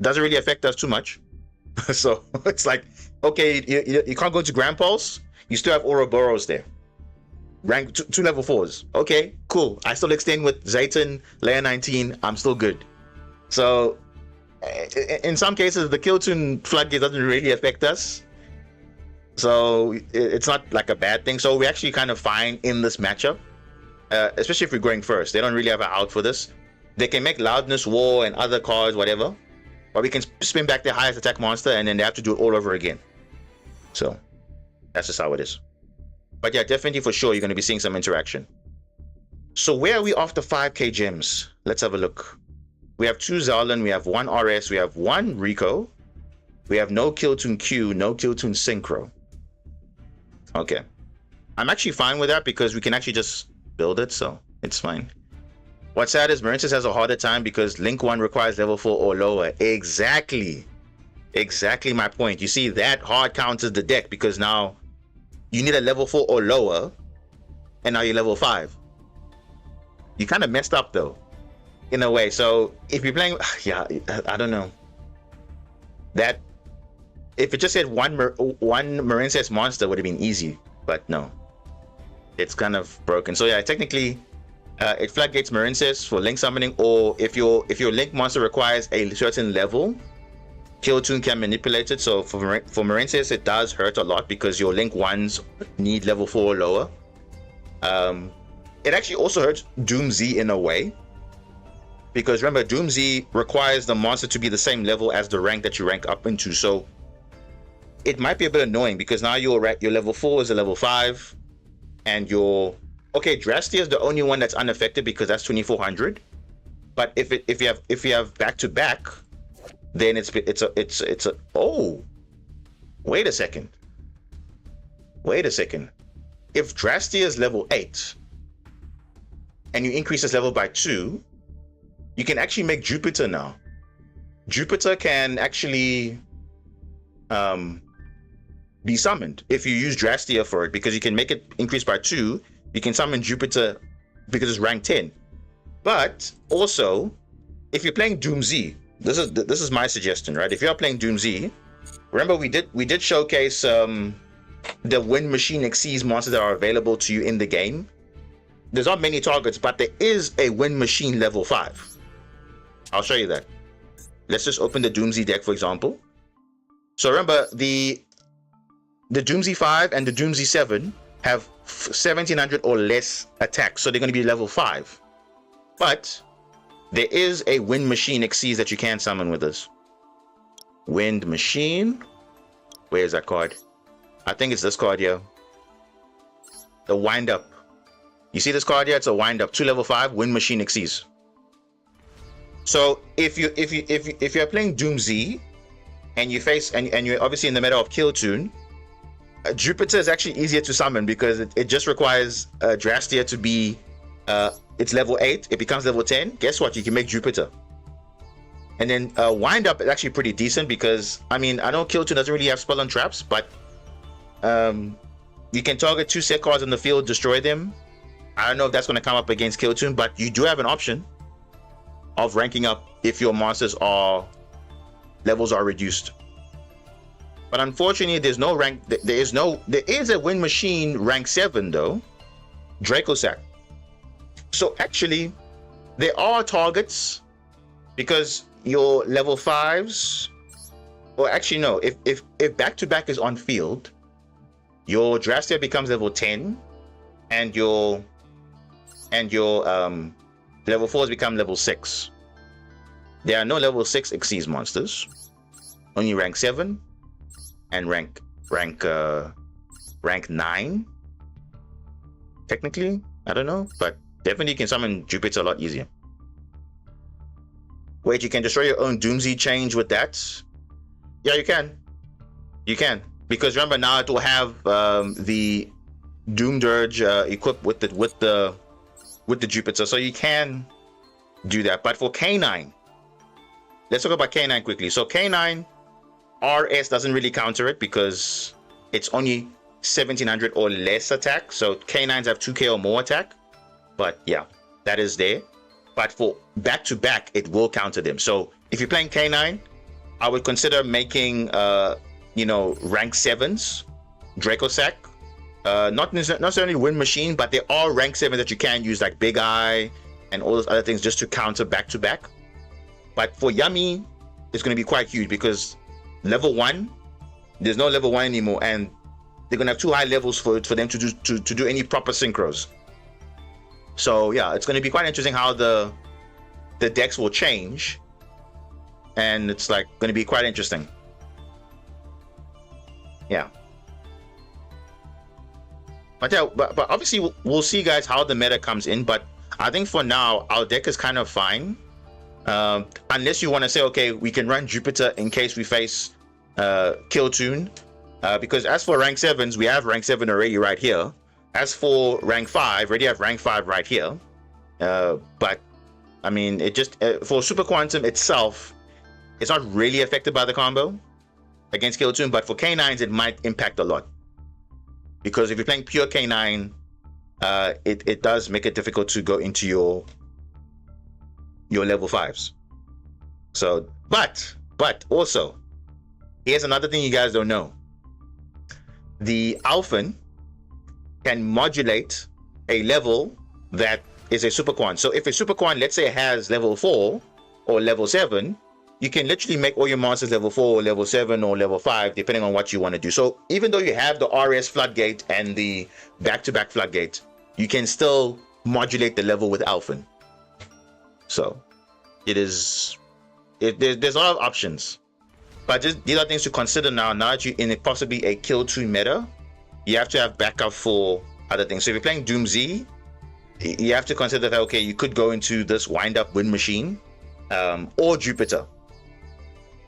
Doesn't really affect us too much. So it's like, okay, you can't go to Grand Pulse. You still have Ouroboros there. Rank 2 level 4s. Okay, cool. I still extend with Zayton, layer 19. I'm still good. So in some cases, the Killtoon floodgate doesn't really affect us. So it's not like a bad thing. So we're actually kind of fine in this matchup, especially if we're going first. They don't really have an out for this. They can make Loudness, War, and other cards, whatever. Or we can spin back their highest attack monster, and then they have to do it all over again. So that's just how it is. But yeah, definitely for sure, you're going to be seeing some interaction. So where are we after 5k gems? Let's have a look. We have 2 Zalin, we have 1 RS, we have 1 Rico. We have no Killtoon Q, no Killtoon Synchro. Okay. I'm actually fine with that because we can actually just build it, so it's fine. What's sad is Marincess has a harder time because Link 1 requires level 4 or lower. Exactly my point. You see, that hard counters the deck because now you need a level 4 or lower, and now you're level 5. You kind of messed up though, in a way. So if you're playing, yeah, I don't know. That if it just said one Marincess monster would have been easy, but no, it's kind of broken. So yeah, technically, it floodgates Marincess for Link summoning, or if your Link monster requires a certain level, Killtoon can manipulate it. So for Marincess, it does hurt a lot because your Link 1s need level 4 or lower. It actually also hurts Doom Z in a way. Because remember, Doom Z requires the monster to be the same level as the rank that you rank up into. So it might be a bit annoying because now your level 4 is a level 5. And okay, Drastia is the only one that's unaffected because that's 2400. But if you have back-to-back, then it's a oh, wait a second. If Drastia is level 8 and you increase his level by 2, you can actually make Jupiter now. Jupiter can actually be summoned if you use Drastia for it because you can make it increase by 2. You can summon Jupiter because it's rank 10. But also, if you're playing Doom Z, this is my suggestion, right? If you're playing Doom Z, remember we did showcase the Wind Machine Xyz monsters that are available to you in the game. There's not many targets, but there is a Wind Machine level 5. I'll show you that. Let's just open the Doom Z deck, for example. So remember, the Doom Z 5 and the Doom Z 7 have 1700 or less attack, so they're going to be level 5. But there is a Wind Machine Xyz that you can summon with this. Wind Machine. Where is that card? I think it's this card here. The Wind Up. You see this card here? It's a wind up, 2 level 5 Wind Machine Xyz. So if you're playing Doom Z and you face and you're obviously in the meta of Kewl, Jupiter is actually easier to summon because it just requires Drastia to be it's level 8, it becomes level 10. Guess what? You can make Jupiter. And then wind up is actually pretty decent because I mean I know Kewl doesn't really have spell on traps, but you can target 2 set cards on the field, destroy them. I don't know if that's going to come up against Kewl, but you do have an option of ranking up if your monsters levels are reduced. But unfortunately, there's no rank. There is a Wind Machine rank 7 though, Dracosac. So actually, there are targets because your level 5s, or actually no, if back to back is on field, your Drastia becomes level 10, and your level 4s become level 6. There are no level 6 Xyz monsters, only rank 7 and rank 9. Technically, I don't know, but definitely you can summon Jupiter a lot easier. Wait, you can destroy your own Doomsday change with that? Yeah, you can. You can, because remember now it will have the Doom Dirge equipped with the Jupiter, so you can do that. But for K9, let's talk about K9 quickly. So K9 RS doesn't really counter it because it's only 1700 or less attack. So K9s have 2k or more attack. But yeah, that is there. But for back to back, it will counter them. So if you're playing K9, I would consider making rank 7s, Dracosac. Not necessarily Wind Machine, but there are rank 7s that you can use, like Big Eye and all those other things, just to counter back to back. But for Yummy, it's going to be quite huge because level 1, there's no level 1 anymore, and they're going to have too high levels for them to do any proper synchros. So yeah, it's going to be quite interesting how the decks will change, and it's like going to be quite interesting. Yeah. But yeah, but obviously we'll see, guys, how the meta comes in. But I think for now our deck is kind of fine, unless you want to say, okay, we can run Jupiter in case we face Kewl, because as for rank 7s, we have rank 7 already right here. As for rank 5, already have rank 5 right here. But I mean, it just for Super Quantum itself, it's not really affected by the combo against Kewl, but for K9s it might impact a lot. Because if you're playing pure K9, it does make it difficult to go into your level 5s. So, but also, here's another thing you guys don't know. The Alphen can modulate a level that is a Super Quan. So if a Super Quan, let's say, has level 4 or level 7, you can literally make all your monsters level 4 or level 7 or level 5, depending on what you want to do. So even though you have the RS Floodgate and the back-to-back Floodgate, you can still modulate the level with Alphen. So there's a lot of options. But just these are things to consider now that you're in possibly a Kewl meta. You have to have backup for other things. So if you're playing Doom Z, you have to consider that, okay, you could go into this wind-up Wind Machine or Jupiter.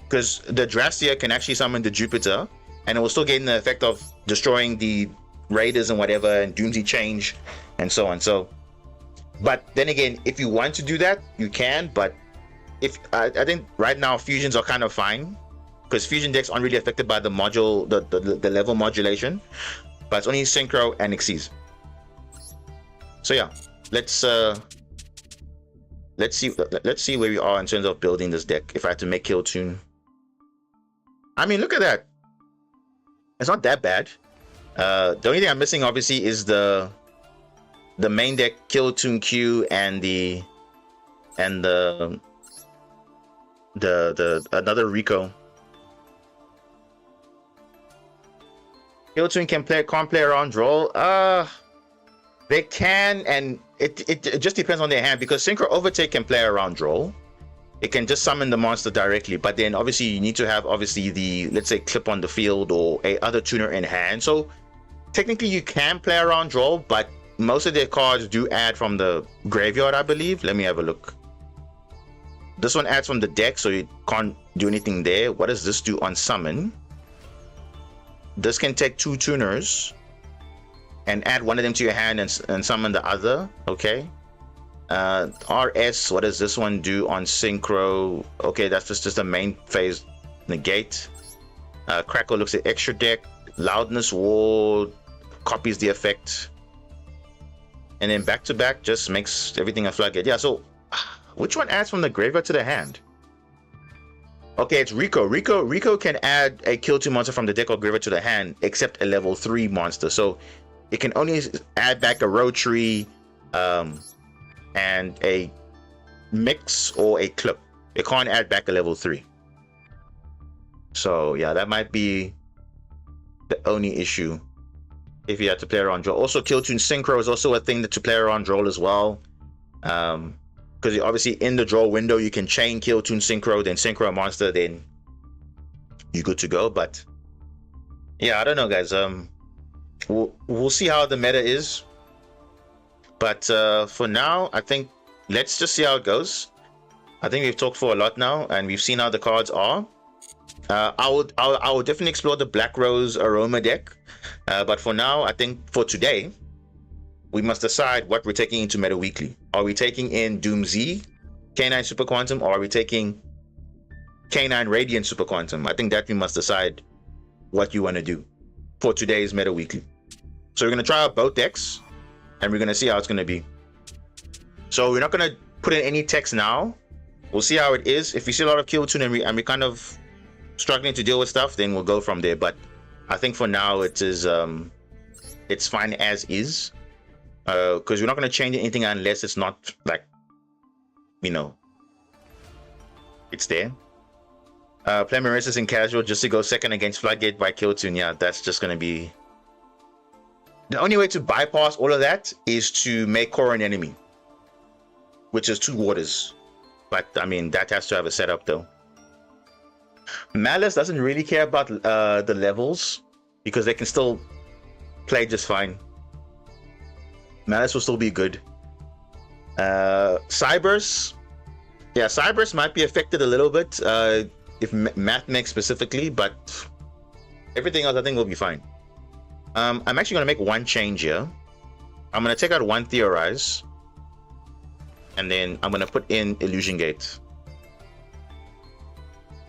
Because the Drastia can actually summon the Jupiter, and it will still gain the effect of destroying the Raiders and whatever, and Doomsday Change, and so on. So, but then again, if you want to do that, you can. But if I think right now fusions are kind of fine, because fusion decks aren't really affected by the level modulation, but it's only Synchro and Xyz. So yeah, let's see where we are in terms of building this deck. If I had to make Kewl, I mean, look at that. It's not that bad. The only thing I'm missing, obviously, is the main deck Kewl Q and the another Rico. Kewl can't play around draw. They can, and it just depends on their hand, because Synchro Overtake can play around draw. It can just summon the monster directly, but then obviously you need to have the, let's say, clip on the field or a other tuner in hand. So technically you can play around draw, but most of their cards do add from the graveyard, I believe. Let me have a look. This one adds from the deck, so you can't do anything there. What does this do on summon? This can take 2 tuners and add one of them to your hand and summon the other. Okay. RS, what does this one do on synchro? Okay, that's just a main phase negate. Crackle looks at extra deck. Loudness Ward copies the effect. And then back to back just makes everything a floodgate. Yeah, so which one adds from the graveyard to the hand? Okay, it's Rico. Rico can add a kill 2 monster from the deck or graveyard to the hand, except a level 3 monster. So it can only add back a Rotary, and a Mix or a Clip. It can't add back a level 3. So yeah, that might be the only issue if you had to play around draw. Also, Kill Tune Synchro is also a thing that to play around draw as well. Because obviously in the draw window you can chain Kill Tune Synchro, then Synchro a monster, then you're good to go. But yeah, I don't know, guys. We'll see how the meta is. But for now, I think let's just see how it goes. I think we've talked for a lot now, and we've seen how the cards are. I would definitely explore the Black Rose Aroma deck. But for now, I think for today, we must decide what we're taking into Meta Weekly. Are we taking in Doom Z, K9 Super Quantum, or are we taking K9 Radiant Super Quantum? I think that we must decide what you want to do for today's Meta Weekly. So we're going to try out both decks, and we're going to see how it's going to be. So we're not going to put in any text now. We'll see how it is. If we see a lot of Kill Tune and we're kind of struggling to deal with stuff, then we'll go from there. But I think for now it is it's fine as is, because we're not going to change anything unless it's not like, you know, it's there. Play Marissa's in casual just to go second against Floodgate by Kill Tune. Yeah, that's just going to be the only way to bypass all of that is to make Korra an enemy, which is 2 waters. But I mean, that has to have a setup though. Malice doesn't really care about the levels because they can still play just fine. Malice will still be good. Cyberse, yeah, Cyberse might be affected a little bit if Math makes specifically, but everything else I think will be fine. I'm actually going to make one change here. I'm going to take out one Theorize, and then I'm going to put in Illusion Gate.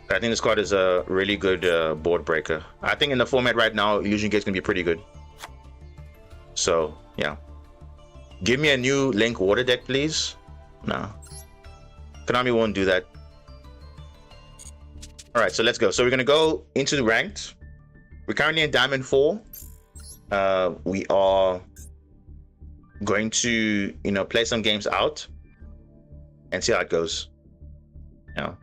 I think this card is a really good board breaker. I think in the format right now, Illusion Gate is going to be pretty good. So, yeah. Give me a new Link Water deck, please. No. Konami won't do that. Alright, so let's go. So we're going to go into the ranked. We're currently in Diamond 4. We are going to, you know, play some games out and see how it goes. Yeah.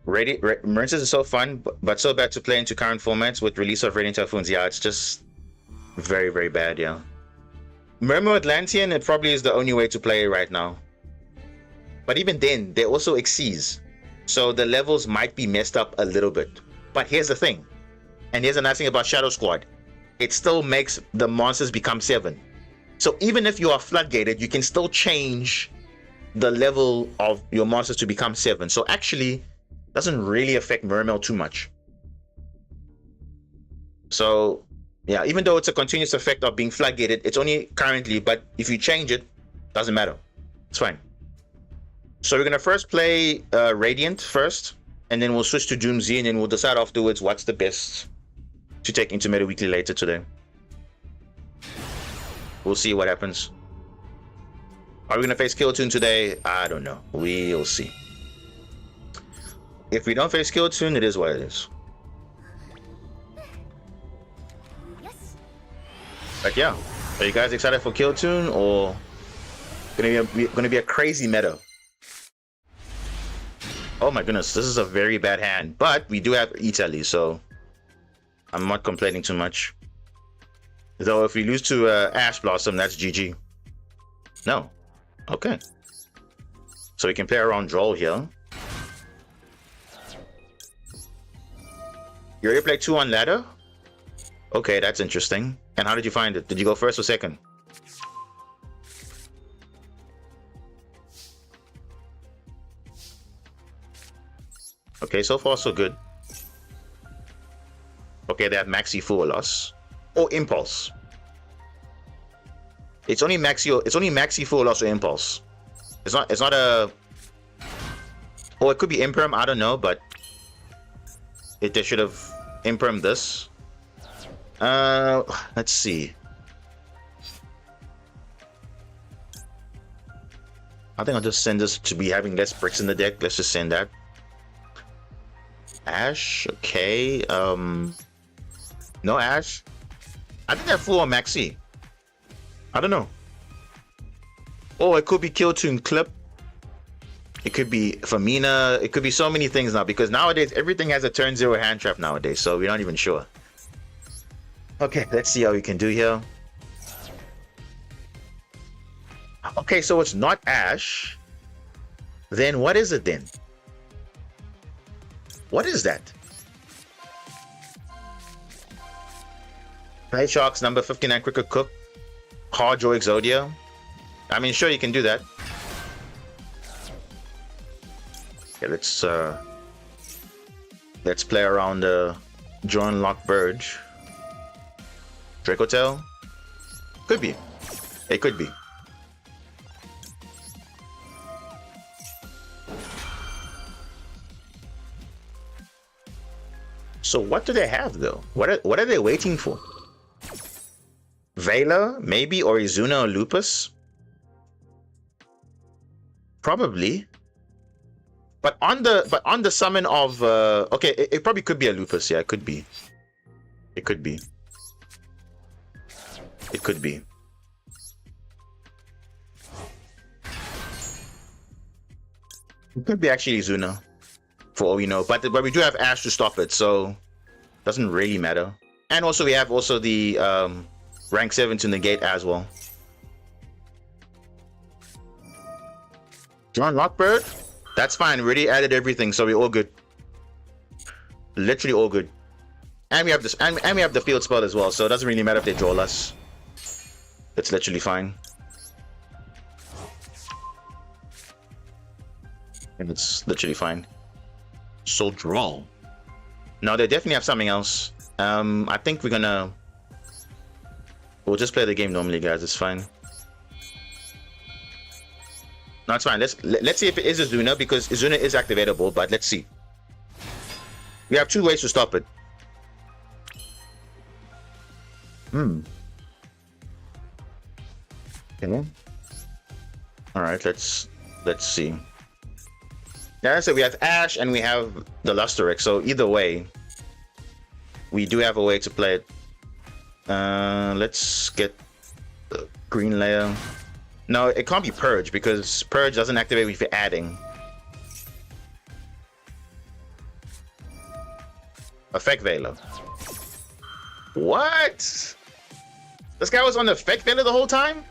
Marissa's is so fun, but so bad to play into current formats with release of Radiant Typhoons. Yeah, it's just very, very bad, yeah. Mermo Atlantean, it probably is the only way to play it right now. But even then, they also exceeds. So the levels might be messed up a little bit. But here's the thing. And here's the nice thing about Shadow Squad. It still makes the monsters become 7. So even if you are floodgated, you can still change the level of your monsters to become 7. So actually, doesn't really affect Mermail too much. So yeah, even though it's a continuous effect of being floodgated, it's only currently, but if you change it, doesn't matter. It's fine. So we're gonna first play Radiant first, and then we'll switch to Doom Z, and then we'll decide afterwards what's the best to take into Meta Weekly later today. We'll see what happens. Are we gonna face Kill Tune today? I don't know. We'll see. If we don't face Kill Tune, it is what it is. But yeah, are you guys excited for Kill Tune, or gonna be a crazy meta? Oh my goodness, this is a very bad hand, but we do have Italy, so I'm not complaining too much. Though if we lose to Ash Blossom, that's GG. No. Okay. So we can play around draw here. You already played 2 on ladder? Okay, that's interesting. And how did you find it? Did you go first or second? Okay, so far so good. Okay, they have Maxi Full Loss. Or Impulse. It's only Maxi Full Loss or Impulse. It's not a... Or it could be Imperm, I don't know, but... They should have Imperm this. Let's see. I think I'll just send this to be having less bricks in the deck. Let's just send that. Ash, okay. No Ash. I think they're full on Maxi. I don't know. Oh, it could be Kewl to Clip. It could be Famina. It could be so many things now because nowadays everything has a turn 0 hand trap nowadays, so we're not even sure. Okay, let's see how we can do here. Okay, so it's not Ash. Then what is it then? What is that? Night Sharks number 59 Cricket Cook. Hard Draw Exodia. I mean, sure, you can do that. Okay, let's play around the John Lock Verge. Dracotail? Could be. It could be. So what do they have though? What are they waiting for? Vela, maybe, or Izuna or Lupus? Probably. But on the summon of okay, it probably could be a Lupus, yeah, it could be. It could be. It could be. It could be actually Izuna, for all we know. But we do have Ash to stop it, so doesn't really matter. And also we have also the rank 7 to negate as well. John Lockbird? That's fine. We already added everything, so we're all good. Literally all good. And we have this, and we have the field spell as well, so it doesn't really matter if they draw us. It's literally fine. And it's literally fine. So draw. No, they definitely have something else. I think we'll just play the game normally, guys. It's fine. No, it's fine. Let's see if it is Izuna, because Izuna is activatable, but let's see. We have 2 ways to stop it. Okay. Alright, let's see. Yeah, so we have Ash and we have the Lusterix, so either way, we do have a way to play it. Let's get the green layer. No, it can't be Purge, because Purge doesn't activate if you're adding. Effect Veiler. What? This guy was on the Effect Veiler the whole time?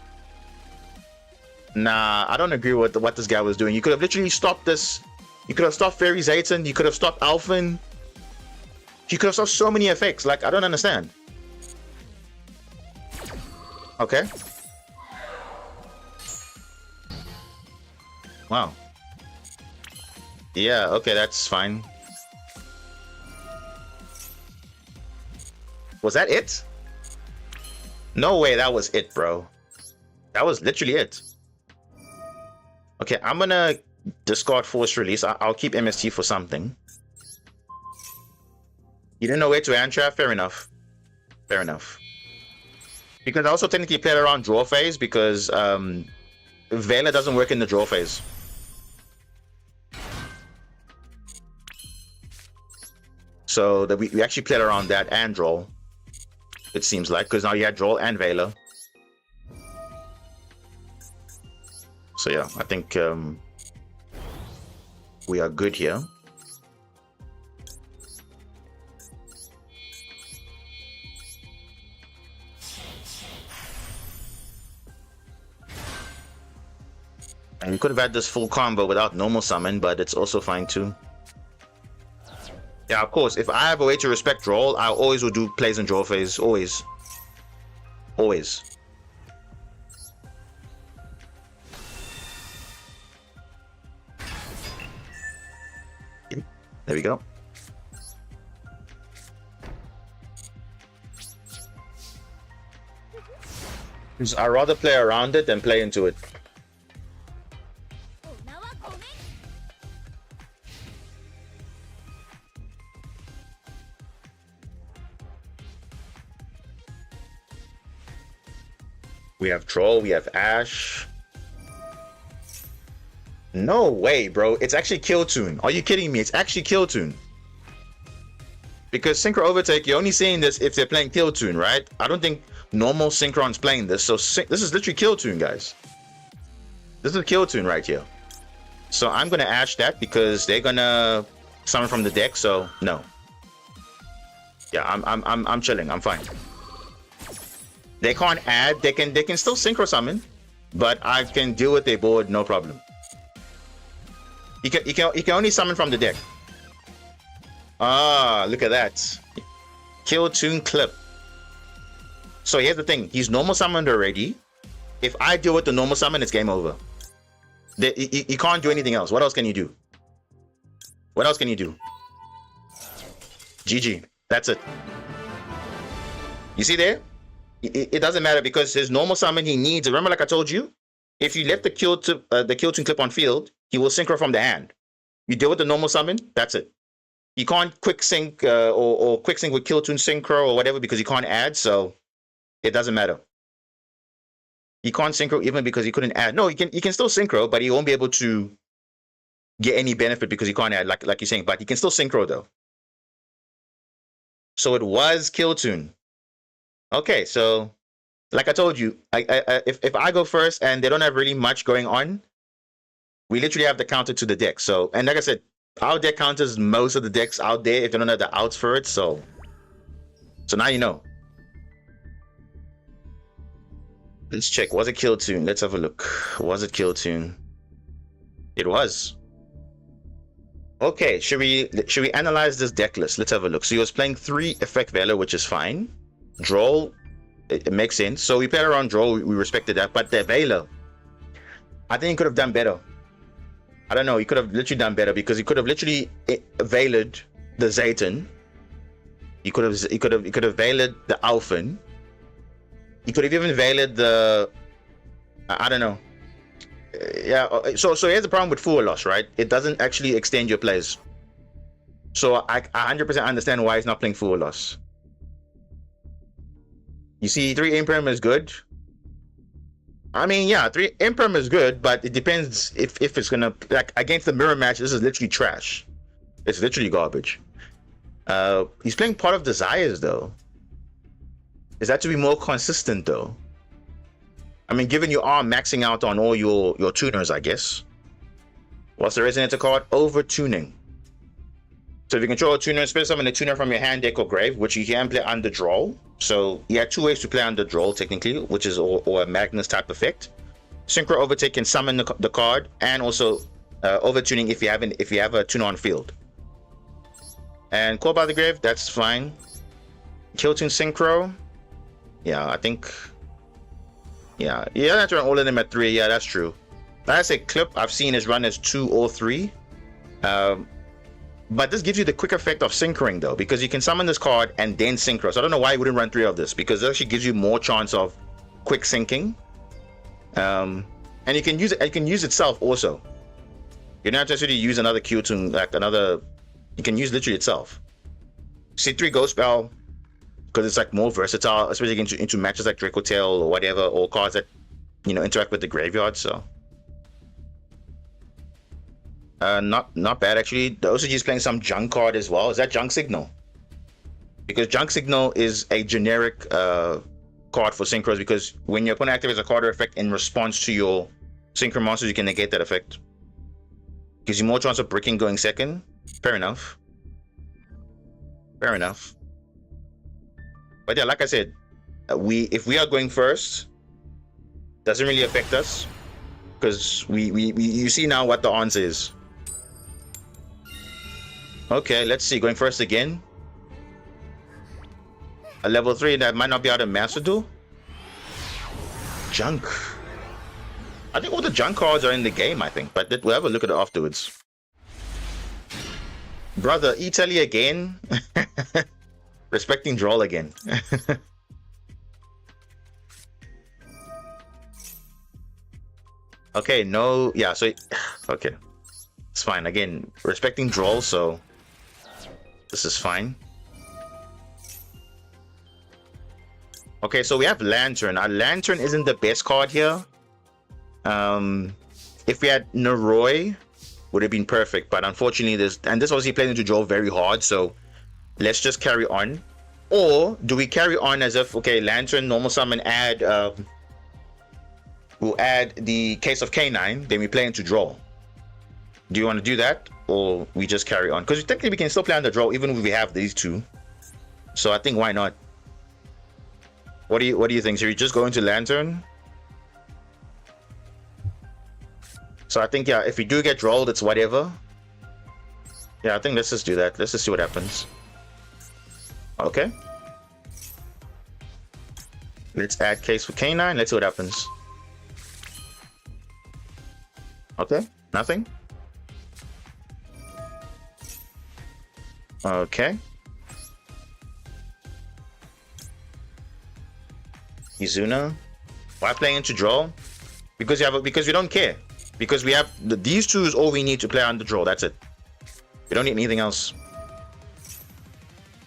Nah, I don't agree with what this guy was doing. You could have literally stopped this. You could have stopped Fairy Zayton. You could have stopped Alphen. You could have stopped so many effects. Like, I don't understand. Okay. Wow. Yeah, okay, that's fine. Was that it? No way that was it, bro. That was literally it. Okay, I'm gonna discard Force Release. I'll keep MST for something. You didn't know where to hand trap? Fair enough. Fair enough. Because I also technically played around draw phase, because Vela doesn't work in the draw phase. So that we actually played around that and draw. It seems like, because now you had draw and Vela. So yeah, I think we are good here. And we could have had this full combo without normal summon, but it's also fine too. Yeah, of course, if I have a way to respect draw, I always will do plays in draw phase. Always. Always. There we go. I'd rather play around it than play into it. We have Troll, we have Ash. No way, bro. It's actually Kill Tune. Are you kidding me? It's actually Kill Tune. Because Synchro Overtake, you're only seeing this if they're playing Kill Tune, right? I don't think normal Synchron's playing this. So this is literally Kill Tune, guys. This is Kill Tune right here. So I'm gonna Ash that because they're gonna summon from the deck. So no. Yeah, I'm chilling. I'm fine. They can't add. They can still Synchro summon, but I can deal with their board no problem. You can only summon from the deck. Ah, look at that. Kill Tune clip. So here's the thing. He's normal summoned already. If I deal with the normal summon, it's game over. You can't do anything else. What else can you do? What else can you do? GG. That's it. You see there? It doesn't matter because his normal summon he needs. Remember, like I told you, if you left the Kill Tune clip on field, he will synchro from the hand. You deal with the normal summon, that's it. You can't quick sync or quick sync with Kill Tune synchro or whatever because you can't add, so it doesn't matter. You can't synchro even because he couldn't add. No, you can still synchro, but he won't be able to get any benefit because he can't add, like you're saying. But he can still synchro though. So it was Kill Tune. Okay, so like I told you, if I go first and they don't have really much going on, we literally have the counter to the deck. So, and like I said, our deck counters most of the decks out there if they don't have the outs for it. So now you know. Let's check. Was it Kill Tune? Let's have a look. Was it Kill Tune? It was. Okay, should we analyze this deck list? Let's have a look. So he was playing 3 Effect Veiler, which is fine. Droll, it makes sense. So we played around Droll, we respected that. But the Veiler, I think he could have done better. I don't know, he could have literally done better because he could have literally Veilered the Zayton. He could have Veilered the Alphen. He could have even Veilered the I don't know. Yeah, so here's the problem with Full Loss, right? It doesn't actually extend your plays. So I 100% understand why he's not playing Full Loss. You see, 3 Imperm is good. I mean, yeah, 3 Imperm is good, but it depends if it's gonna, like, against the mirror match, this is literally trash. It's literally garbage. He's playing Pot of Desires though. Is that to be more consistent though? I mean, given you are maxing out on all your tuners, I guess. What's the Resonator card? Over-tuning. So if you control a tuner, spend summon a tuner from your hand, deck, or grave, which you can play under Droll. So you have 2 ways to play under Droll, technically, which is or a Magnus type effect. Synchro Overtake can summon the card, and also over-tuning if you have a tuner on field. And Call by the Grave, that's fine. Kill Tune Synchro. Yeah, I think. Yeah, you don't have to run all of them at 3. Yeah, that's true. Like I said, Clip I've seen is run as 2 or 3. But this gives you the quick effect of synchroing though, because you can summon this card and then synchro. So I don't know why you wouldn't run 3 of this, because it actually gives you more chance of quick syncing. And you can use it. You can use itself also. You're not necessarily use another Q to like another. You can use literally itself. C3 Ghost Spell, because it's like more versatile, especially into matches like Draco Tail or whatever, or cards that interact with the graveyard. So not bad actually. The OCG is playing some Junk card as well. Is that Junk Signal? Because Junk Signal is a generic card for synchros, because when your opponent activates a card or effect in response to your synchro monsters, you can negate that effect. Gives you more chance of bricking going second. Fair enough. Fair enough. But yeah, like I said, if we are going first, doesn't really affect us, because you see now what the answer is. Okay, let's see. Going first again. A level 3 that might not be out of Masterduel. Junk. I think all the junk cards are in the game, I think, but we'll have a look at it afterwards. Brother, Italy again. Respecting draw again. Okay, no, yeah, so okay, it's fine. Again, respecting draw, so this is fine. Okay, so we have Lantern. Our Lantern isn't the best card here. If we had Noroi, would have been perfect, but unfortunately this obviously plays into draw very hard, so let's just carry on. Or do we carry on as if, okay, Lantern, normal summon, add we'll add the Case of K9, then we play into draw. Do you want to do that, or we just carry on? Because technically we can still play under draw even if we have these two. So I think why not? What do you think? Should we just go into Lantern? So I think, yeah, if we do get rolled, it's whatever. Yeah, I think let's just do that. Let's just see what happens. Okay. Let's add Case for K9. Let's see what happens. Okay, nothing. Okay. Izuna. Why playing into draw? Because we don't care. Because we have these two is all we need to play on the draw. That's it. We don't need anything else.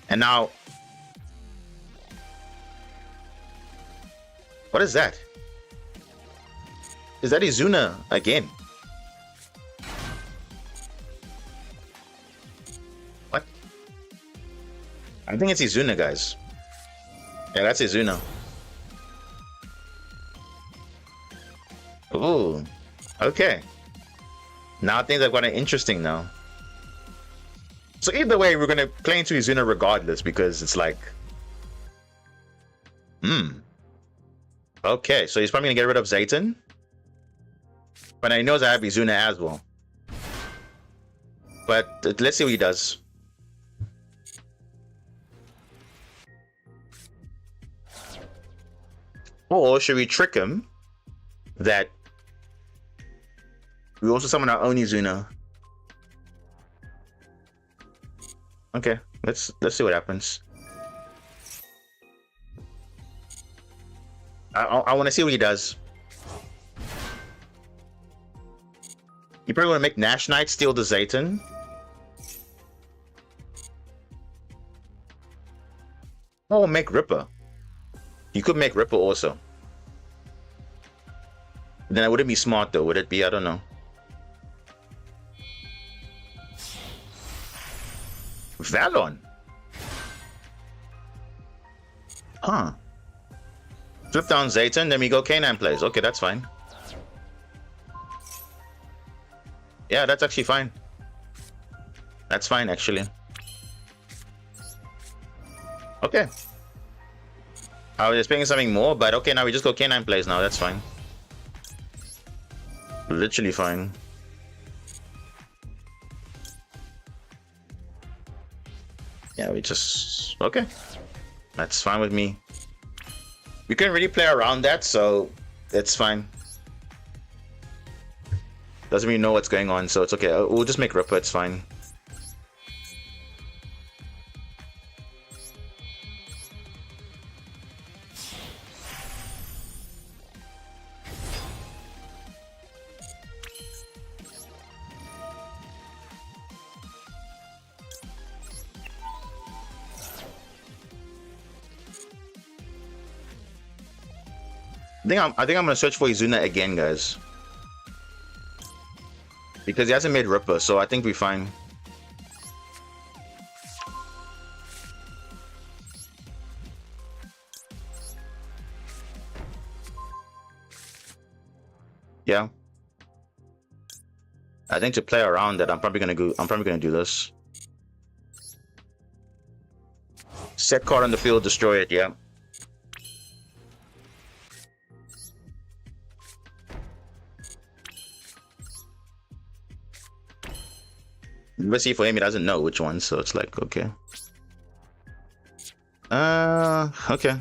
And now, what is that? Is that Izuna again? What? I think it's Izuna, guys. Yeah, that's Izuna. Ooh. Okay. Now things have gotten interesting now. So either way, we're gonna play into Izuna regardless because it's like, okay, so he's probably gonna get rid of Zayton, but he knows I have Izuna as well. But let's see what he does. Or should we trick him that we also summon our own Izuna? Okay, let's see what happens. I want to see what he does. You probably want to make Nash Knight steal the Zayton. Oh, make Ripper. You could make Ripper also. Then it wouldn't be smart though, would it be? I don't know. Valon. Huh. Flip down Zayton, then we go K9 plays. Okay, that's fine. Yeah, that's actually fine. That's fine, actually. Okay. I was expecting something more, but okay, now we just go K9 plays now. That's fine. Literally fine. Yeah, we just... Okay. That's fine with me. We couldn't really play around that, so it's fine. Doesn't really know what's going on, so it's okay. We'll just make Ripper, it's fine. I think I'm gonna search for Izuna again, guys. Because he hasn't made Ripper, so I think we're fine. Yeah. I think to play around that, I'm probably gonna do this. Set card on the field, destroy it, yeah. Let's see, for him, he doesn't know which one, so it's like, okay. Okay.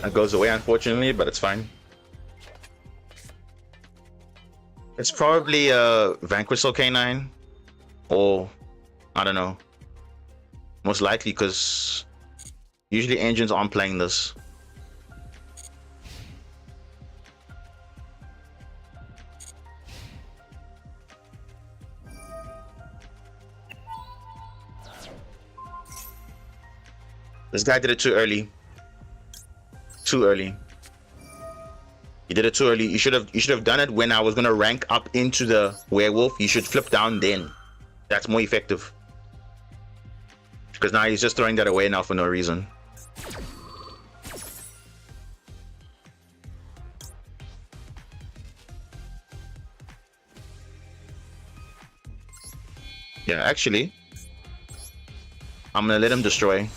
That goes away, unfortunately, but it's fine. It's probably a Vanquisher K9, or I don't know. Most likely, because usually engines aren't playing this. This guy did it too early. Too early. You did it too early. You should have done it when I was gonna rank up into the werewolf. You should flip down then. That's more effective. Because now he's just throwing that away now for no reason. Yeah, actually, I'm gonna let him destroy.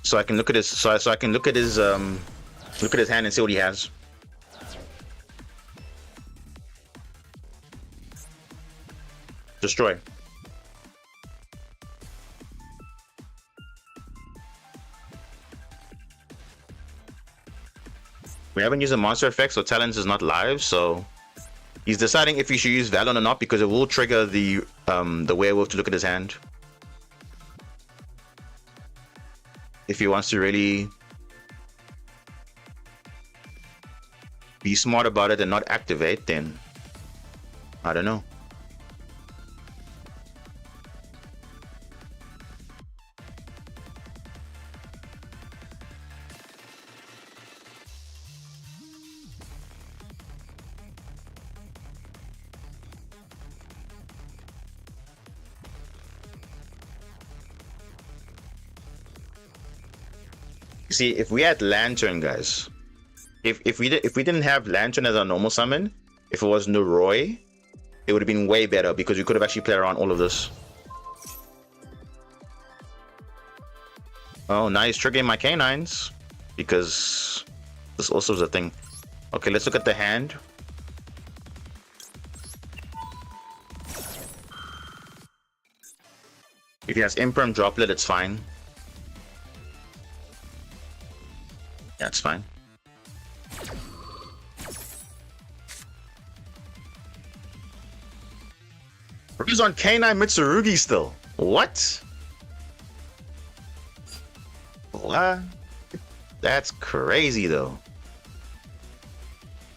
So I can look at his so I can look at his hand and see what he has. Destroy. We haven't used a monster effect, so Talons is not live, so he's deciding if he should use Valon or not because it will trigger the werewolf to look at his hand. If he wants to really be smart about it and not activate, then I don't know. See, if we had Lantern, guys, if we didn't have Lantern as our normal summon, if it was Noroi, it would have been way better because we could have actually played around all of this. Oh, now he's triggering my canines because this also is a thing. Okay, let's look at the hand. If he has Imperm Droplet, it's fine. Yeah, it's fine. He's on K9 Mitsurugi still. What? What? That's crazy though.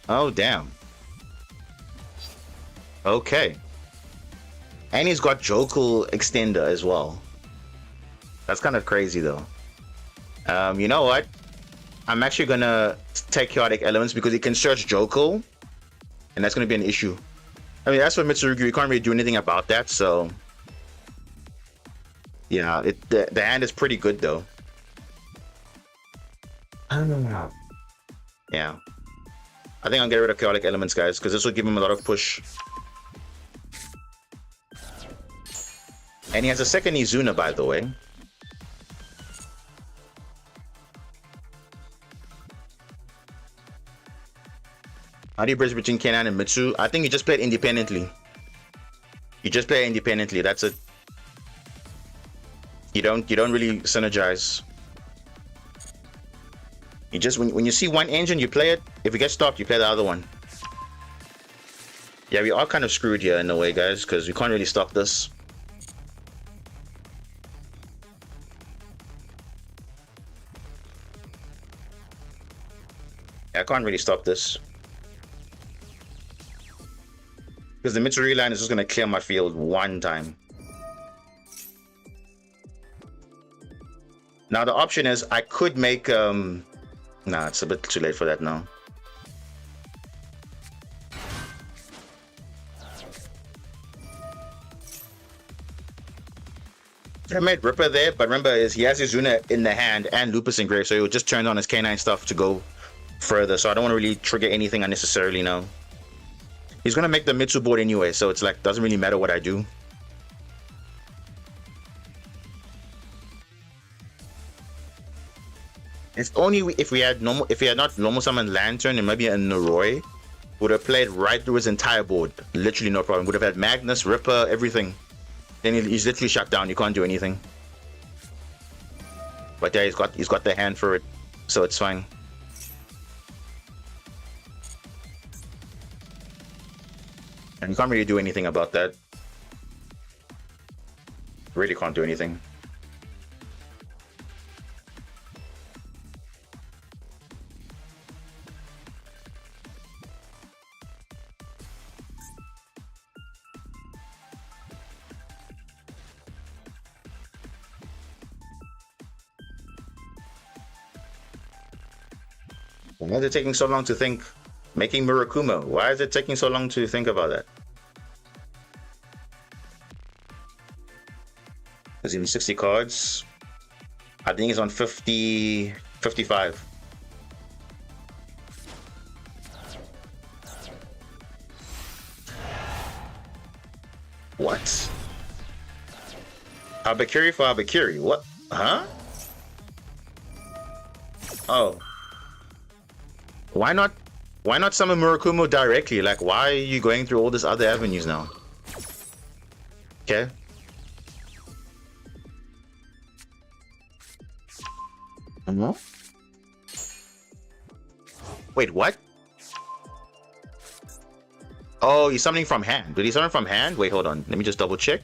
Oh, damn. Okay. And he's got Jokel Extender as well. That's kind of crazy though. You know what? I'm actually gonna take Chaotic Elements because he can search Jokel, and that's gonna be an issue. I mean, as for Mitsurugi, we can't really do anything about that, so yeah, the hand is pretty good though. I don't know. Yeah, I think I'll get rid of Chaotic Elements, guys, because this will give him a lot of push. And he has a second Izuna, by the way. How do you bridge between Kenan and Mitsu? I think you just play it independently. You just play it independently. That's it. You don't really synergize. You just when you see one engine, you play it. If you get stopped, you play the other one. Yeah, we are kind of screwed here in a way, guys, because we can't really stop this. Yeah, I can't really stop this. Because the Mitsuri line is just going to clear my field one time. Now the option is I could make... Nah, it's a bit too late for that now. I made Ripper there, but remember he has Izuna in the hand and Lupus engraved, so he will just turn on his K9 stuff to go further, so I don't want to really trigger anything unnecessarily now. He's gonna make the Mitsu board anyway, so it's like doesn't really matter what I do. It's only if we had not normal summon Lantern and maybe a Noroi, would have played right through his entire board. Literally no problem. Would have had Magnus, Ripper, everything. Then he's literally shut down. You can't do anything. But yeah, he's got the hand for it, so it's fine. And you can't really do anything about that. Really can't do anything. Why is it taking so long to think? Making Murakumo. Why is it taking so long to think about that? There's even 60 cards. I think it's on 50, 55. What? Abakiri for Abakiri. What? Huh? Oh. Why not summon Murakumo directly? Like, why are you going through all these other avenues now? Okay. Wait, what? Oh, he's summoning from hand. Did he summon from hand? Wait, hold on. Let me just double check.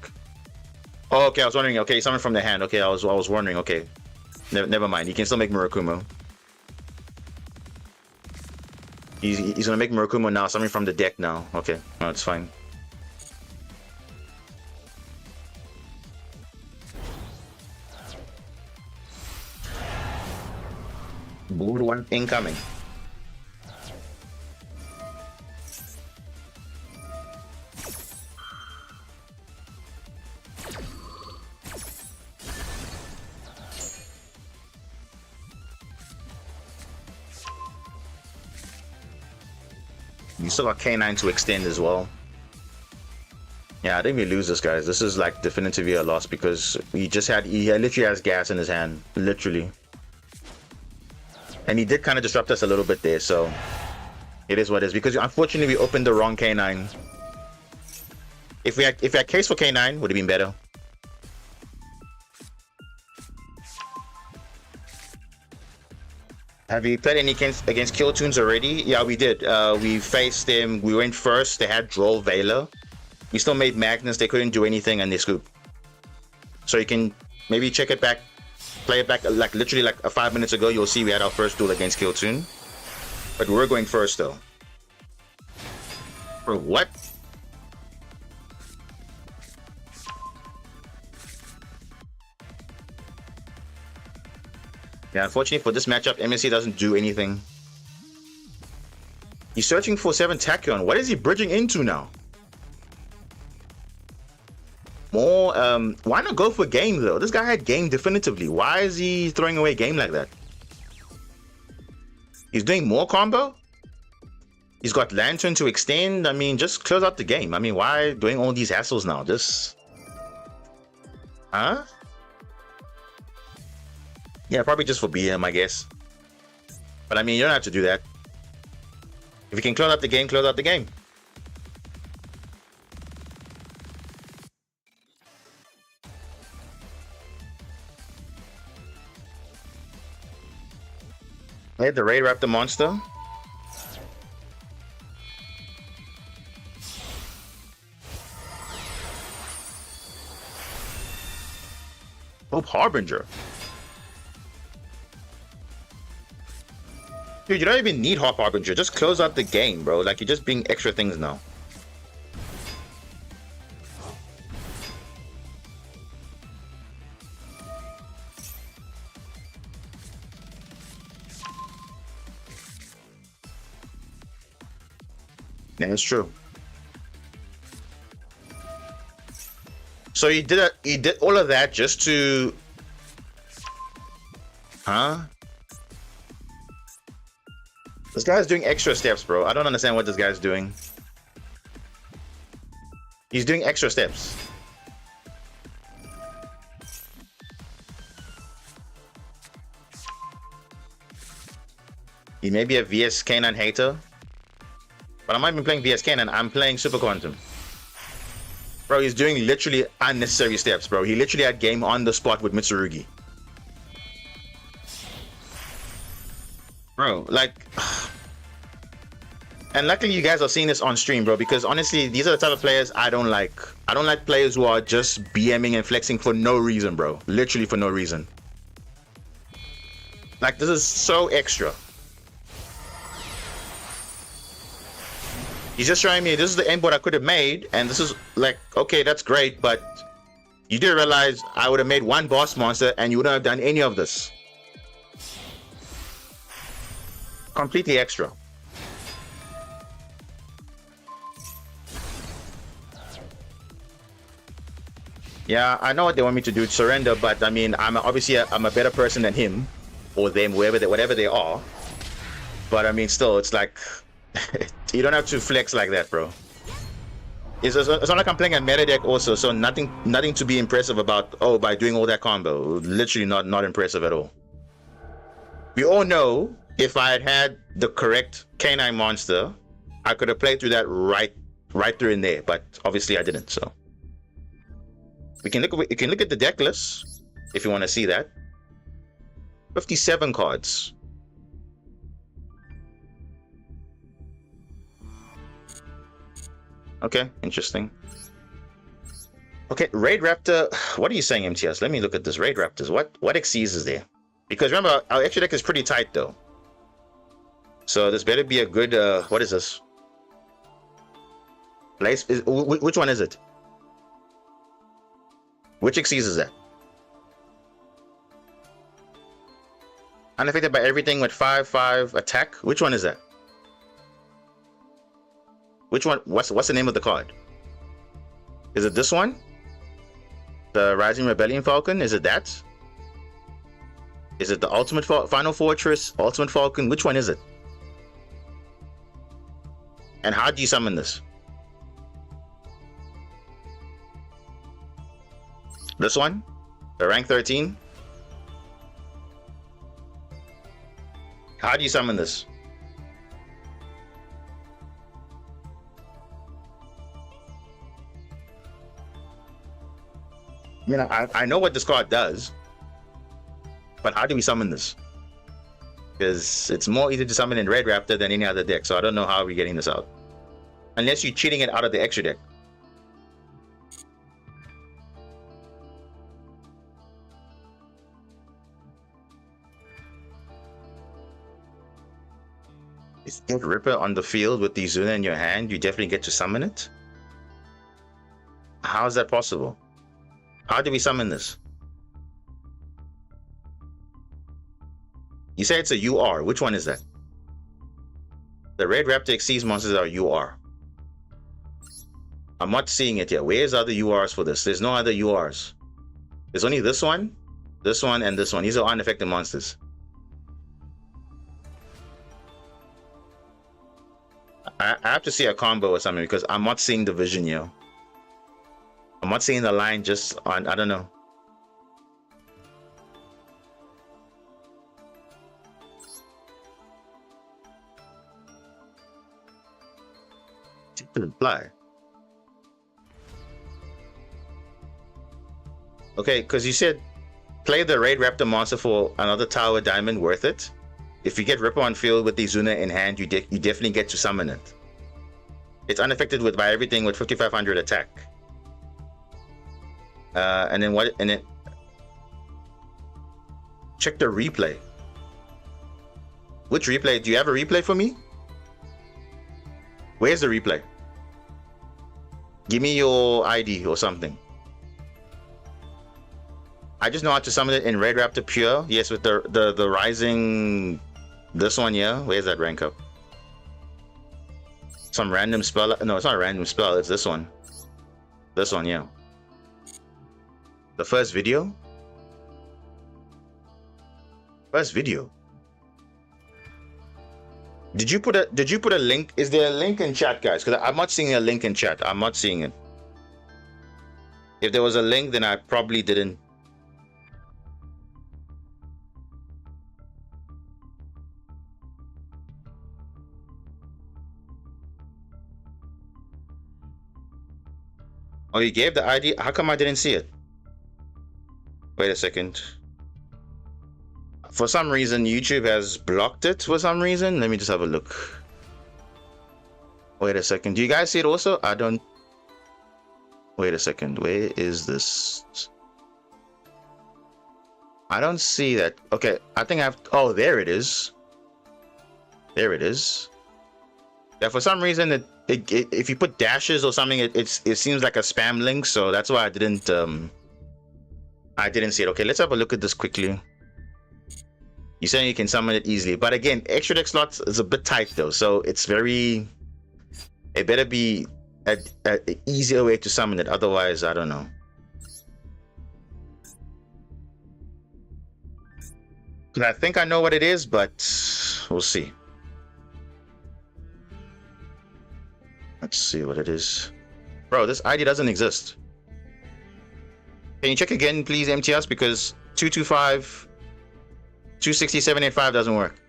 Oh, okay, I was wondering. Okay, he summoned from the hand. Okay, I was wondering. Okay. Never mind. You can still make Murakumo. He's gonna make Murakumo now, something from the deck now. Okay, no, it's fine. Blue one incoming. You still got K9 to extend as well. Yeah, I think we lose this, guys. This is like definitively a loss because he literally has gas in his hand, literally. And he did kind of disrupt us a little bit there, so it is what it is. Because unfortunately, we opened the wrong K9. If we had case for K9, would have been better. Have you played any against Kewl Toons already? Yeah, we did. We faced them. We went first. They had Droll Veiler. We still made Magnus. They couldn't do anything, and they scooped. So you can maybe check it back, play it back. Like literally like 5 minutes ago, you'll see we had our first duel against Kewl Toon. But we're going first though. For what? Yeah, unfortunately for this matchup, MSC doesn't do anything. He's searching for 7 Tachyon. What is he bridging into now? More, why not go for game though? This guy had game definitively. Why is he throwing away game like that? He's doing more combo? He's got Lantern to extend. I mean, just close out the game. I mean, why doing all these hassles now? Just... Huh? Yeah, probably just for BM, I guess. But I mean, you don't have to do that. If you can close out the game, close out the game. Let the Raid Raptor monster. Hope Harbinger. Dude, you don't even need Hope Harbinger. Just close out the game, bro. Like, you're just being extra things now. Yeah, it's true. So he did all of that just to... Huh? This guy's doing extra steps, bro. I don't understand what this guy's doing. He's doing extra steps. He may be a VS K9 hater. But I'm not even playing VS K9. I'm playing Super Quantum. Bro, he's doing literally unnecessary steps, bro. He literally had game on the spot with Mitsurugi. Bro, like... And luckily you guys are seeing this on stream, bro, because honestly, these are the type of players I don't like. I don't like players who are just BMing and flexing for no reason, bro. Literally for no reason. Like, this is so extra. He's just showing me this is the endboard I could have made, and this is like, okay, that's great, but you didn't realize I would have made one boss monster and you wouldn't have done any of this. Completely extra. Yeah, I know what they want me to do, surrender, but I mean, I'm obviously I'm a better person than him or them, whatever they are. But I mean, still, it's like you don't have to flex like that, bro. It's not like I'm playing a meta deck also, so nothing to be impressive about. Oh, by doing all that combo, literally not impressive at all. We all know if I had the correct canine monster, I could have played through that right through in there, but obviously I didn't. So you can look at the deck list if you want to see that. 57 cards. Okay, interesting. Okay, Raid Raptor. What are you saying, MTS? Let me look at this. Raid Raptors. What XCs is there? Because remember, our extra deck is pretty tight though. So this better be a good. What is this? Place. Which one is it? Which XCs is that? Unaffected by everything with 5/5 attack. Which one is that? Which one? What's the name of the card? Is it this one? The Rising Rebellion Falcon? Is it that? Is it the Ultimate Final Fortress? Ultimate Falcon? Which one is it? And how do you summon this? This one? The rank 13? How do you summon this? I mean, I know what this card does, but how do we summon this? Because it's more easy to summon in Red Raptor than any other deck, so I don't know how we're getting this out. Unless you're cheating it out of the extra deck. Is Dead Ripper on the field with the Zuna in your hand? You definitely get to summon it? How is that possible? How do we summon this? You say it's a UR. Which one is that? The Red Raptor XC's monsters are UR. I'm not seeing it yet. Where's other URs for this? There's no other URs. There's only this one, and this one. These are unaffected monsters. I have to see a combo or something because I'm not seeing the vision here. I'm not seeing the line just on, I don't know. Reply. Okay, because you said play the Raid Raptor monster for another Tower Diamond worth it. If you get Ripper on field with the Zuna in hand, you definitely get to summon it. It's unaffected by everything with 5500 attack. And then what? And then check the replay. Which replay? Do you have a replay for me? Where's the replay? Give me your ID or something. I just know how to summon it in Red Raptor Pure. Yes, with the rising. This one, yeah. Where's that rank up? Some random spell. No, it's not a random spell. It's this one. This one, yeah. The first video? First video. Did you put a link? Is there a link in chat, guys? Because I'm not seeing a link in chat. I'm not seeing it. If there was a link, then I probably didn't. Oh, you gave the ID? How come I didn't see it? Wait a second. For some reason, YouTube has blocked it for some reason. Let me just have a look. Wait a second. Do you guys see it also? I don't. Wait a second. Where is this? I don't see that. Okay, I think I have. Oh, there it is. There it is. Yeah, for some reason, if you put dashes or something, it seems like a spam link. So that's why I didn't see it. Okay, let's have a look at this quickly. You're saying you can summon it easily, but again, extra deck slots is a bit tight though. So it's very. It better be an easier way to summon it. Otherwise, I don't know. I think I know what it is, but we'll see. Let's see what it is. Bro, this ID doesn't exist. Can you check again, please, MTS? Because 225, 260, doesn't work.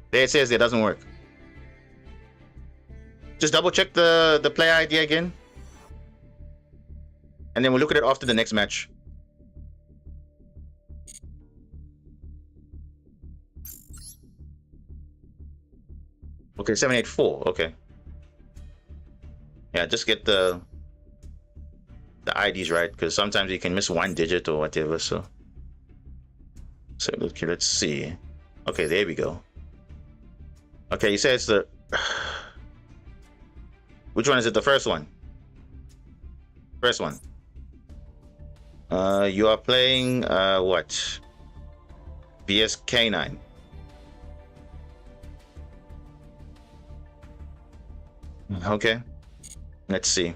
There it says it doesn't work. Just double check the player ID again. And then we'll look at it after the next match. Okay, 784. Okay. Yeah, just get the IDs right, because sometimes you can miss one digit or whatever. So okay, let's see. Okay, there we go. Okay, you said it's the. Which one is it? The first one. First one. You are playing what? BSK9. Okay. Let's see.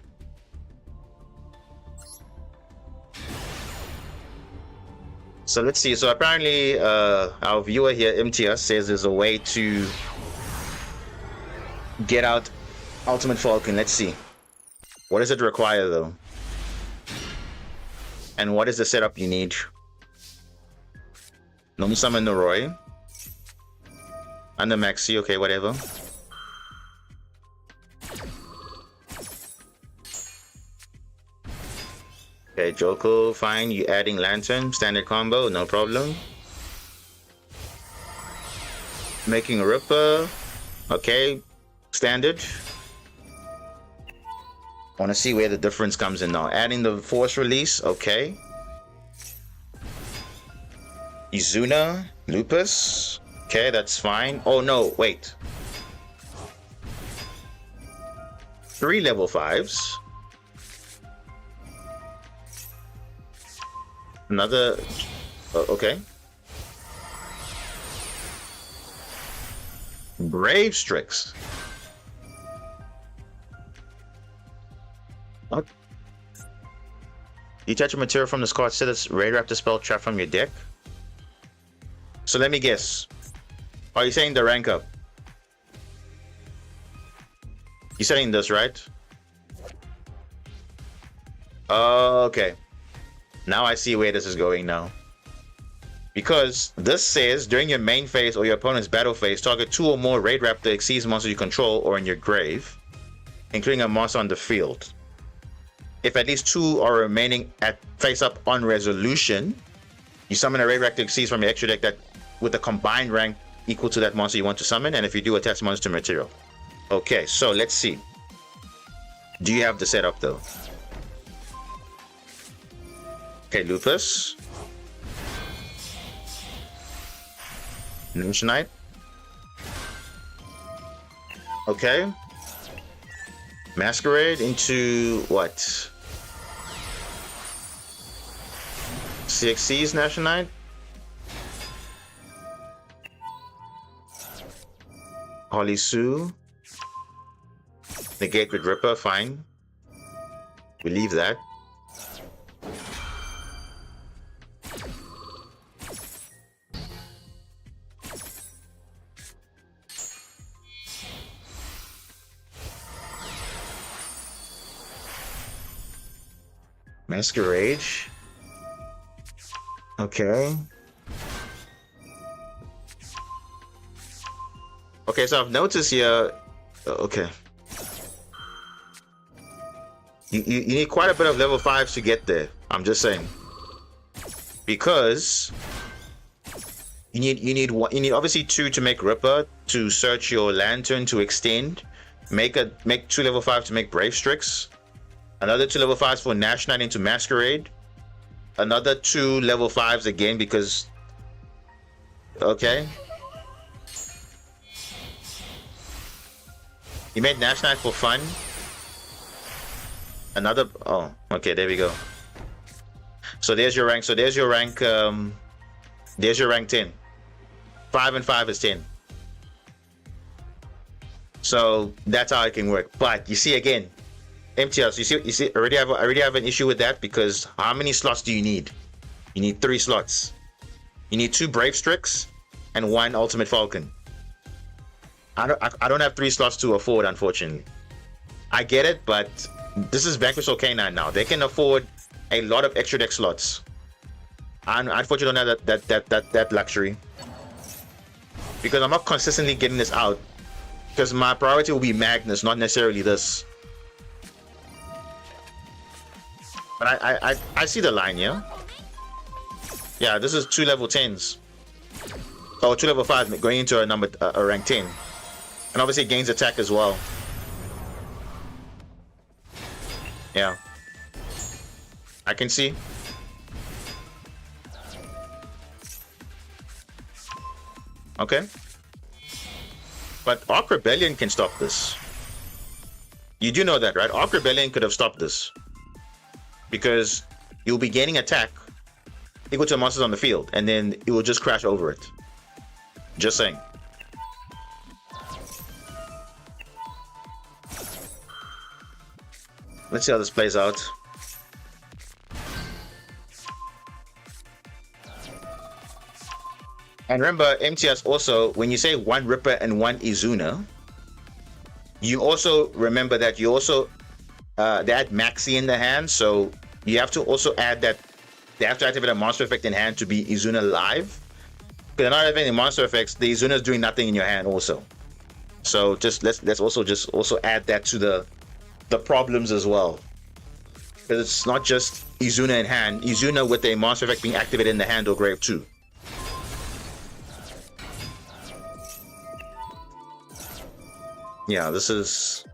So let's see. So apparently, our viewer here, MTS, says there's a way to get out Ultimate Falcon. Let's see. What does it require, though? And what is the setup you need? Normal summon Noroi. Under Maxi, okay, whatever. Okay, Joko, fine. You adding Lantern, standard combo, no problem. Making a Ripper, okay, standard. Want to see where the difference comes in now. Adding the Force Release, okay. Izuna, Lupus, okay, that's fine. Oh no, wait. 3 level 5s. Another, okay. Brave Strix. What? Detach a material from this card, set this Radioactive spell trap from your deck. So let me guess. Are you saying the rank up? You're saying this, right? Okay. Now I see where this is going now. Because this says, during your main phase or your opponent's battle phase, target 2 or more Raid Raptor exceeds monsters you control or in your grave, including a monster on the field. If at least 2 are remaining at face up on resolution, you summon a Raid Raptor exceeds from your extra deck that with a combined rank equal to that monster you want to summon, and if you do, attach monster to material. Okay, so let's see. Do you have the setup though? Okay, Lupus. Ninja Knight. Okay. Masquerade into what? CXC's National Knight? Holly Sue. Negate with Ripper, fine. We leave that. Masquerade. Okay. Okay, so I've noticed here. Okay. You need quite a bit of level 5s to get there. I'm just saying. Because you need obviously 2 to make Ripper, to search your Lantern to extend, make 2 level 5 to make Brave Strix, another 2 level 5s for Nash Knight into Masquerade, another 2 level 5s again because okay. You made Nash Knight for fun. Another, oh, okay, there we go. So there's your rank. So there's your rank. There's your rank 10. 5 and 5 is 10. So that's how it can work. But you see again, MTS. You see. I already have an issue with that because how many slots do you need? You need 3 slots. You need 2 Brave Strix and 1 Ultimate Falcon. I don't have 3 slots to afford, unfortunately. I get it, but this is Vanquish or K9 now. They can afford a lot of extra deck slots. I unfortunately don't have that luxury because I'm not consistently getting this out. Because my priority will be Magnus, not necessarily this. But I see the line, yeah. Yeah, this is 2 level 10s. Oh, 2 level 5s going into a rank 10. And obviously it gains attack as well. Yeah. I can see. Okay. But Arc Rebellion can stop this. You do know that, right? Arc Rebellion could have stopped this. Because you'll be gaining attack equal to monsters on the field, and then it will just crash over it. Just saying. Let's see how this plays out. And remember, MTS also, when you say 1 Ripper and 1 Izuna, you also remember that you also they add Maxi in the hand, so you have to also add that they have to activate a monster effect in hand to be Izuna live. Because they're not having any monster effects, the Izuna is doing nothing in your hand also. So just let's also add that to the problems as well. Because it's not just Izuna in hand, Izuna with a monster effect being activated in the hand or grave too. Yeah, this is...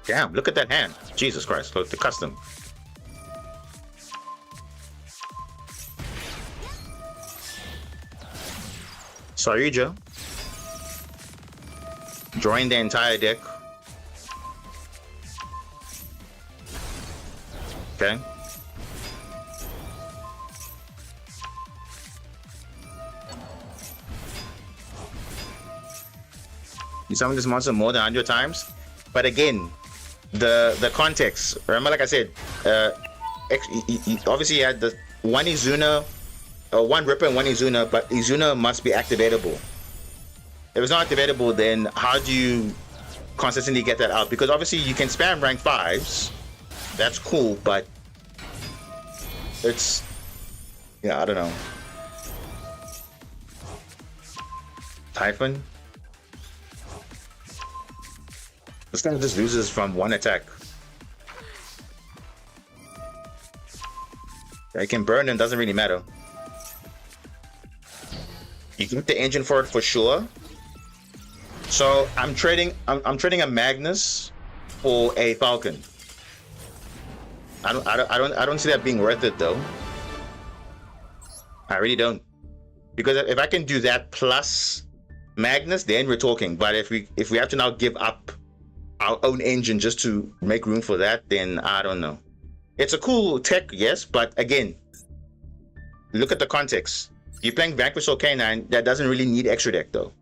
Damn, look at that hand. Jesus Christ, look, the custom. Sorry, Joe. Drawing the entire deck. Okay. You summon this monster more than 100 times, but again, the context. Remember, like I said, obviously you had the 1 Izuna, 1 Ripper and 1 Izuna, but Izuna must be activatable. If it's not activatable, then how do you consistently get that out? Because obviously you can spam rank 5s. That's cool, but it's, yeah, I don't know. Typhon? This guy just loses from 1 attack. I can burn him, doesn't really matter. You can get the engine for it for sure. So I'm trading a Magnus for a Falcon. I don't see that being worth it though. I really don't. Because if I can do that plus Magnus, then we're talking. But if we have to now give up our own engine just to make room for that, then I don't know. It's a cool tech, yes, but again, look at the context. You're playing Vanquish or K9, that doesn't really need extra deck though.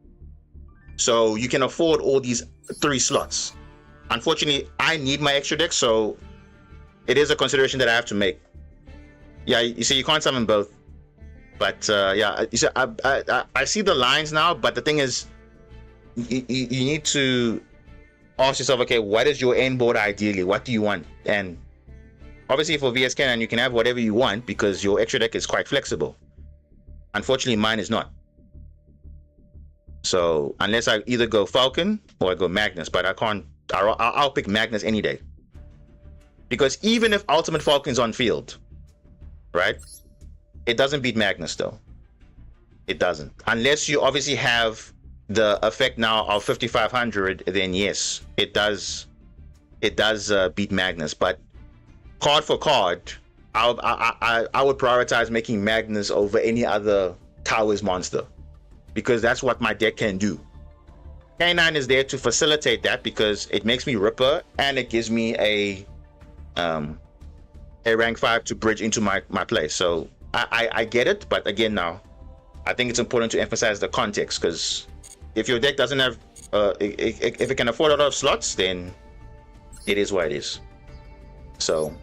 So you can afford all these 3 slots. Unfortunately, I need my extra deck, so it is a consideration that I have to make. Yeah, you see, you can't summon both. But yeah, you see, I see the lines now, but the thing is, you need to ask yourself, okay, what is your end board ideally? What do you want? And obviously for VS Cannon, you can have whatever you want because your extra deck is quite flexible. Unfortunately, mine is not. So unless I either go Falcon or I go Magnus, but I can't, I'll pick Magnus any day. Because even if Ultimate Falcon's on field, right? It doesn't beat Magnus though. It doesn't. Unless you obviously have the effect now of 5500, then yes, it does beat Magnus. But card for card, I would prioritize making Magnus over any other Towers monster, because that's what my deck can do. K9 is there to facilitate that because it makes me Ripper and it gives me a rank 5 to bridge into my play. So I get it, but again, now I think it's important to emphasize the context, because if your deck doesn't have if it can afford a lot of slots, then it is what it is. So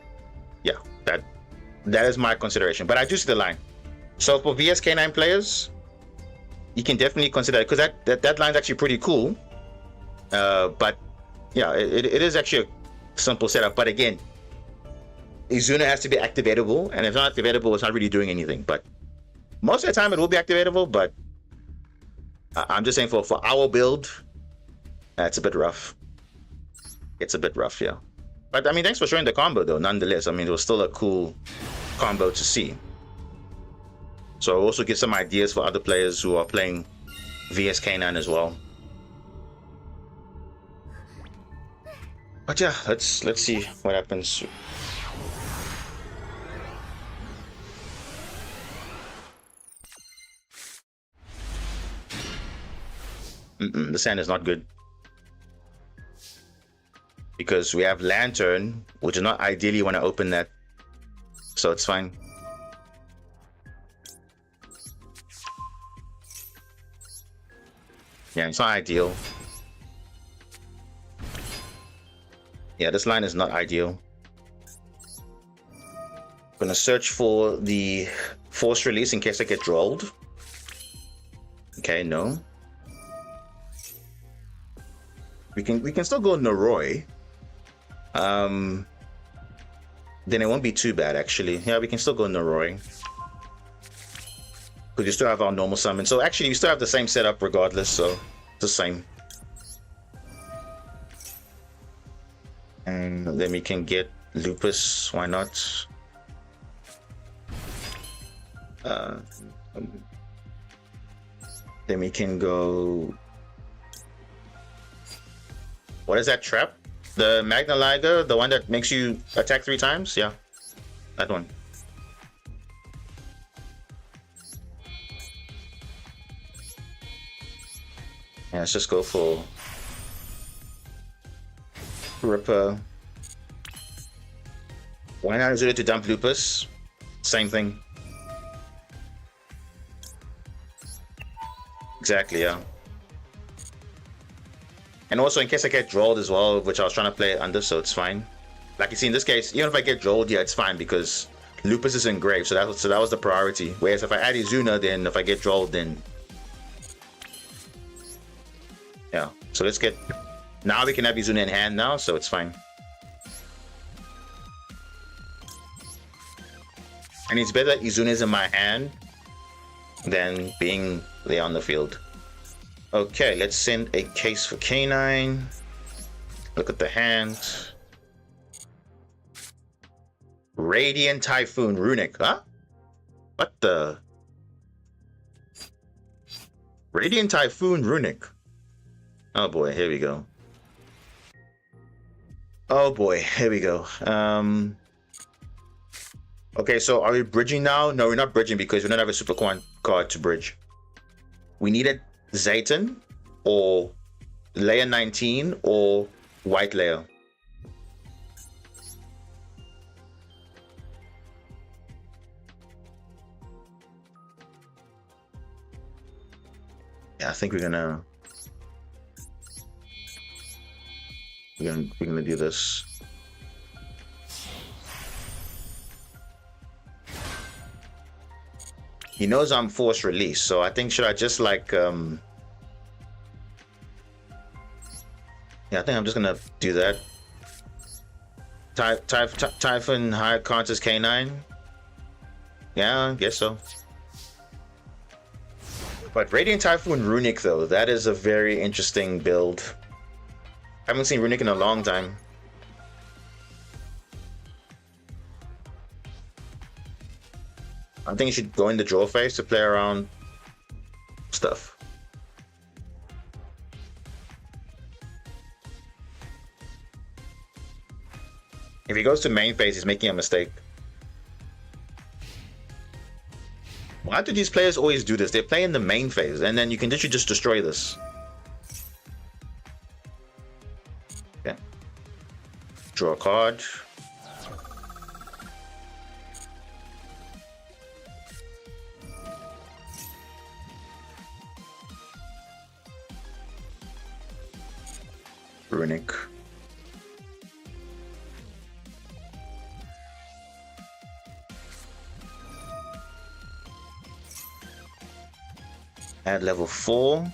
yeah, that is my consideration, but I do see the line. So for VSK9 players, you can definitely consider it, because that line's actually pretty cool. But yeah, it is actually a simple setup. But again, Izuna has to be activatable, and if it's not activatable, it's not really doing anything. But most of the time, it will be activatable. But I'm just saying for our build, it's a bit rough. It's a bit rough, yeah. But I mean, thanks for showing the combo though. Nonetheless, I mean, it was still a cool combo to see. So I'll also give some ideas for other players who are playing VSK9 as well. But yeah, let's see what happens. The sand is not good, because we have Lantern, which is not ideally want to open that, so it's fine. Yeah, it's not ideal. Yeah, this line is not ideal. I'm gonna search for the force release in case I get drolled. Okay, no. We can still go Noroi. Then it won't be too bad actually. Yeah, we can still go Noroi, because you still have our normal summon. So actually, we still have the same setup regardless. So it's the same. And then we can get Lupus. Why not? Then we can go. What is that trap? The Magna Liger, the one that makes you attack 3 times? Yeah, that one. Yeah, let's just go for Ripper. Why not use it to dump Lupus? Same thing. Exactly, yeah. And also, in case I get drolled as well, which I was trying to play under, so it's fine. Like you see in this case, even if I get drolled, yeah, it's fine, because Lupus is engraved, so that was the priority. Whereas if I add Izuna, then if I get drolled, then yeah. So let's get. Now we can have Izuna in hand now, so it's fine. And it's better that Izuna is in my hand than being there on the field. Okay, let's send a case for K9. Look at the hand. Radiant Typhoon Runic, huh? What the? Radiant Typhoon Runic. Oh boy, here we go. Oh boy, here we go. Okay, so are we bridging now? No, we're not bridging because we don't have a Super Quan card to bridge. We needed Zayton or layer 19 or white layer. Yeah, I think we're gonna do this. He knows I'm force release, so I think should I just like yeah, I think I'm just gonna do that. Typhon high counters K9. Yeah, I guess so. But Radiant Typhoon Runic though, that is a very interesting build. I haven't seen Runic in a long time. I think you should go in the draw phase to play around stuff. If he goes to main phase, he's making a mistake. Why do these players always do this? They play in the main phase, and then you can literally just destroy this. Okay. Draw a card. Runic. At level 4.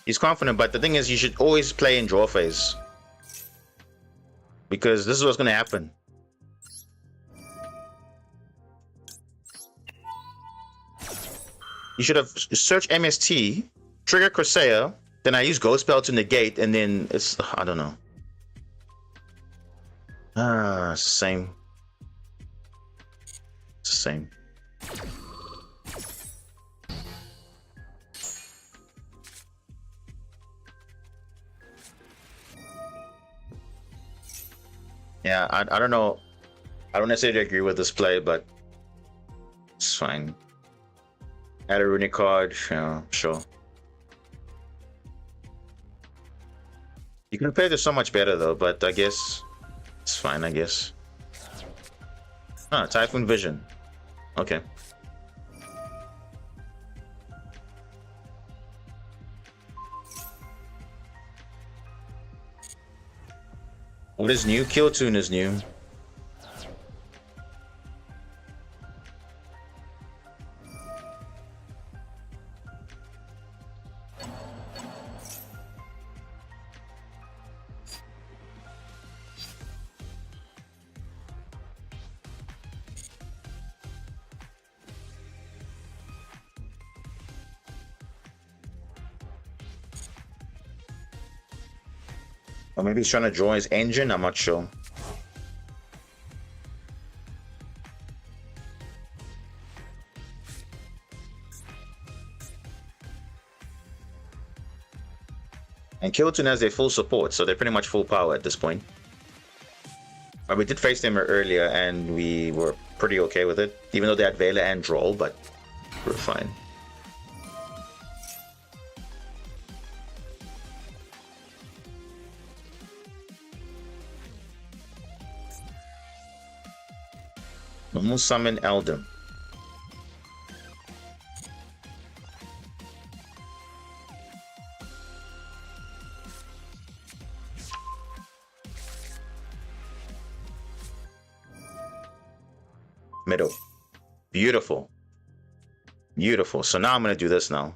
He's confident, but the thing is, you should always play in draw phase. Because this is what's going to happen. You should have searched MST, trigger Corsair, then I use Ghost Spell to negate, and then it's... I don't know. It's the same. It's the same. Yeah, I don't know. I don't necessarily agree with this play, but it's fine. Add a runic card, yeah, sure. You can play this so much better though, but I guess it's fine, I guess. Ah, Typhoon Vision. Okay. What is new? Kill Tune is new. Or maybe he's trying to draw his engine, I'm not sure. And Kilton has their full support, so they're pretty much full power at this point. But we did face them earlier and we were pretty okay with it. Even though they had Vela and Droll, but we're fine. Normal summon Eldom. Middle. Beautiful. Beautiful. So now I'm going to do this now.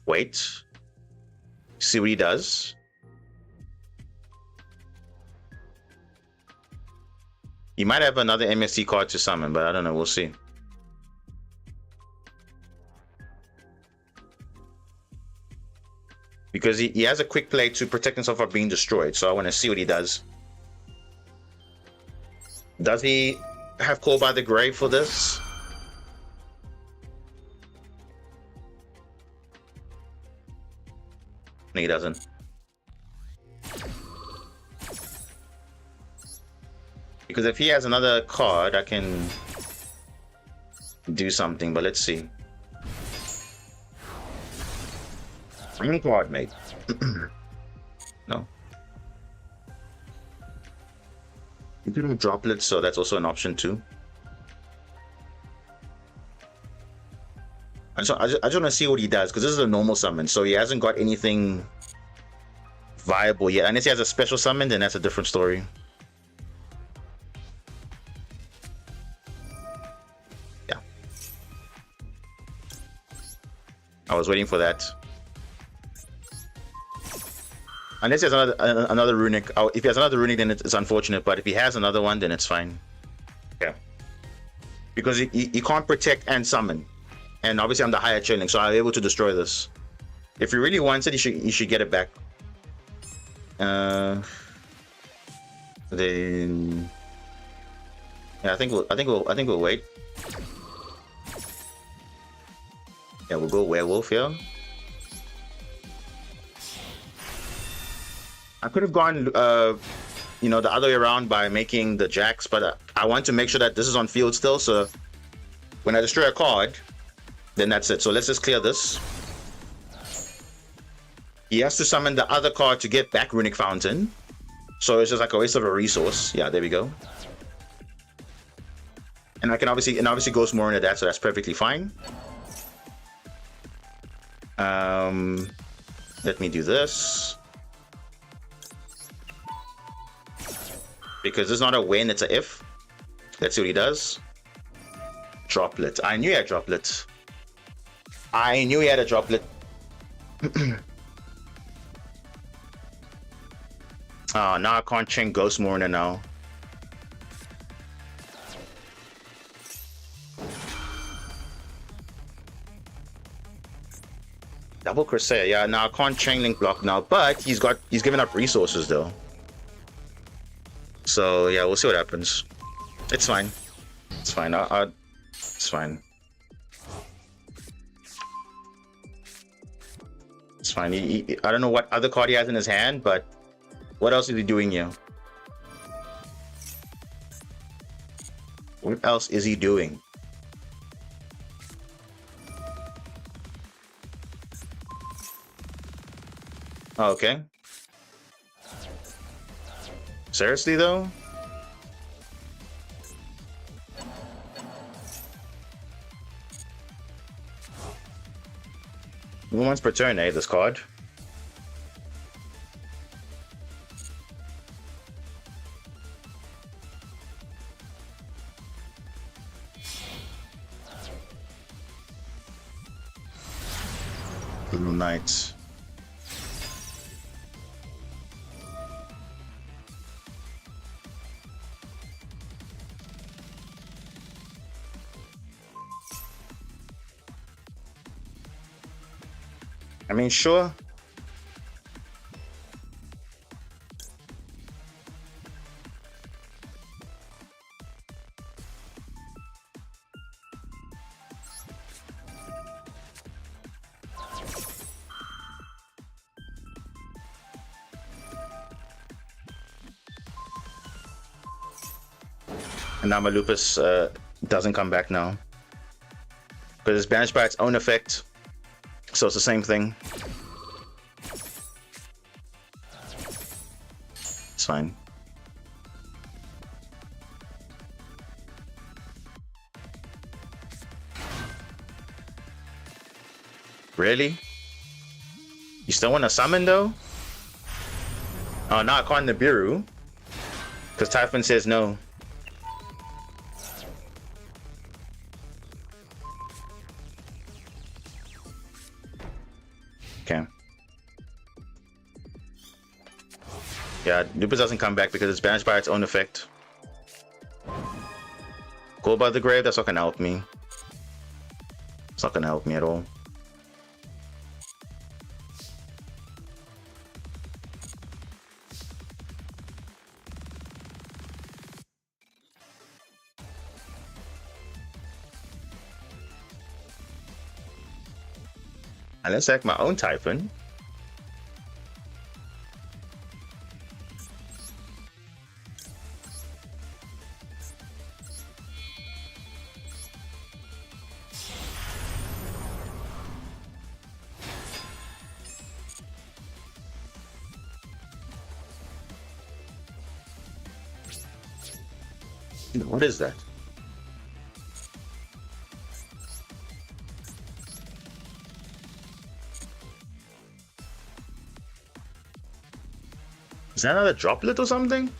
Wait. See what he does. He might have another MSC card to summon, but I don't know. We'll see. Because he has a quick play to protect himself from being destroyed. So I want to see what he does. Does he have Call by the Grave for this? No, he doesn't. Because if he has another card, I can do something, but let's see. Any card, mate. No. You can do droplets, so that's also an option too. I just want to see what he does, because this is a normal summon, so he hasn't got anything viable yet. Unless he has a special summon, then that's a different story. Yeah. I was waiting for that. Unless he has another runic. If he has another runic, then it's unfortunate. But if he has another one, then it's fine. Yeah. Because he can't protect and summon. And obviously I'm the higher chilling, so I'm able to destroy this. If he really wants it, he should get it back. Then yeah, I think we'll wait. Yeah, we'll go werewolf here. I could have gone, you know, the other way around by making the jacks, but I want to make sure that this is on field still. So when I destroy a card, then that's it. So let's just clear this. He has to summon the other card to get back Runic Fountain. So it's just like a waste of a resource. Yeah, there we go. And I can obviously goes more into that, so that's perfectly fine. Let me do this. Because it's not a when, it's a if. Let's see what he does. Droplet. I knew he had droplet. I knew he had a droplet. Oh, now I can't chain Ghost Mourner now. Double Crusade, yeah, now I can't chain link block now, but he's given up resources though. So yeah, we'll see what happens. It's fine. It's fine. It's fine. It's fine. I don't know what other card he has in his hand, but what else is he doing here? What else is he doing? Oh, okay. Seriously though? Once per turn, eh, this card. Blue Knight. I mean, sure. And now my Lupus doesn't come back now. Because it's banished by its own effect. So it's the same thing. It's fine. Really? You still want to summon though? Oh, now I can't Nibiru. Because Typhon says no. Okay. Yeah, Lupus doesn't come back because it's banished by its own effect. Go about the grave, that's not gonna help me. It's not gonna help me at all. And let's sack my own Typhon. What is that? Is that another droplet or something?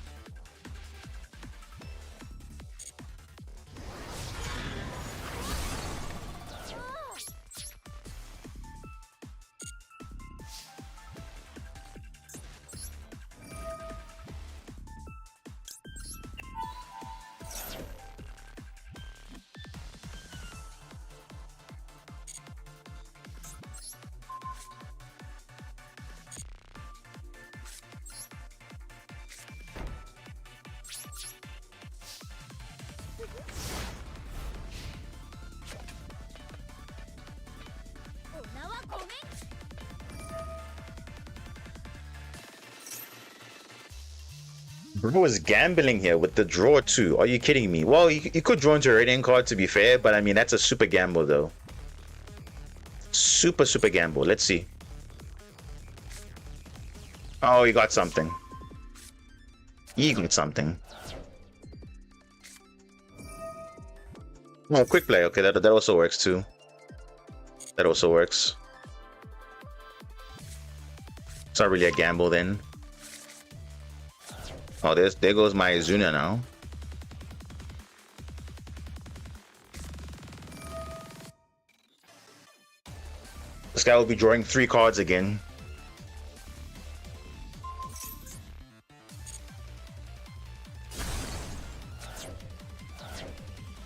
Bro is gambling here with the draw too. Are you kidding me? Well, you could draw into a radiant card to be fair, but I mean, that's a super gamble though. Super gamble. Let's see. Oh, he got something. He got something. Oh, quick play. Okay, that also works too. That also works. It's not really a gamble then. Oh, there goes my Izuna now. This guy will be drawing 3 cards again.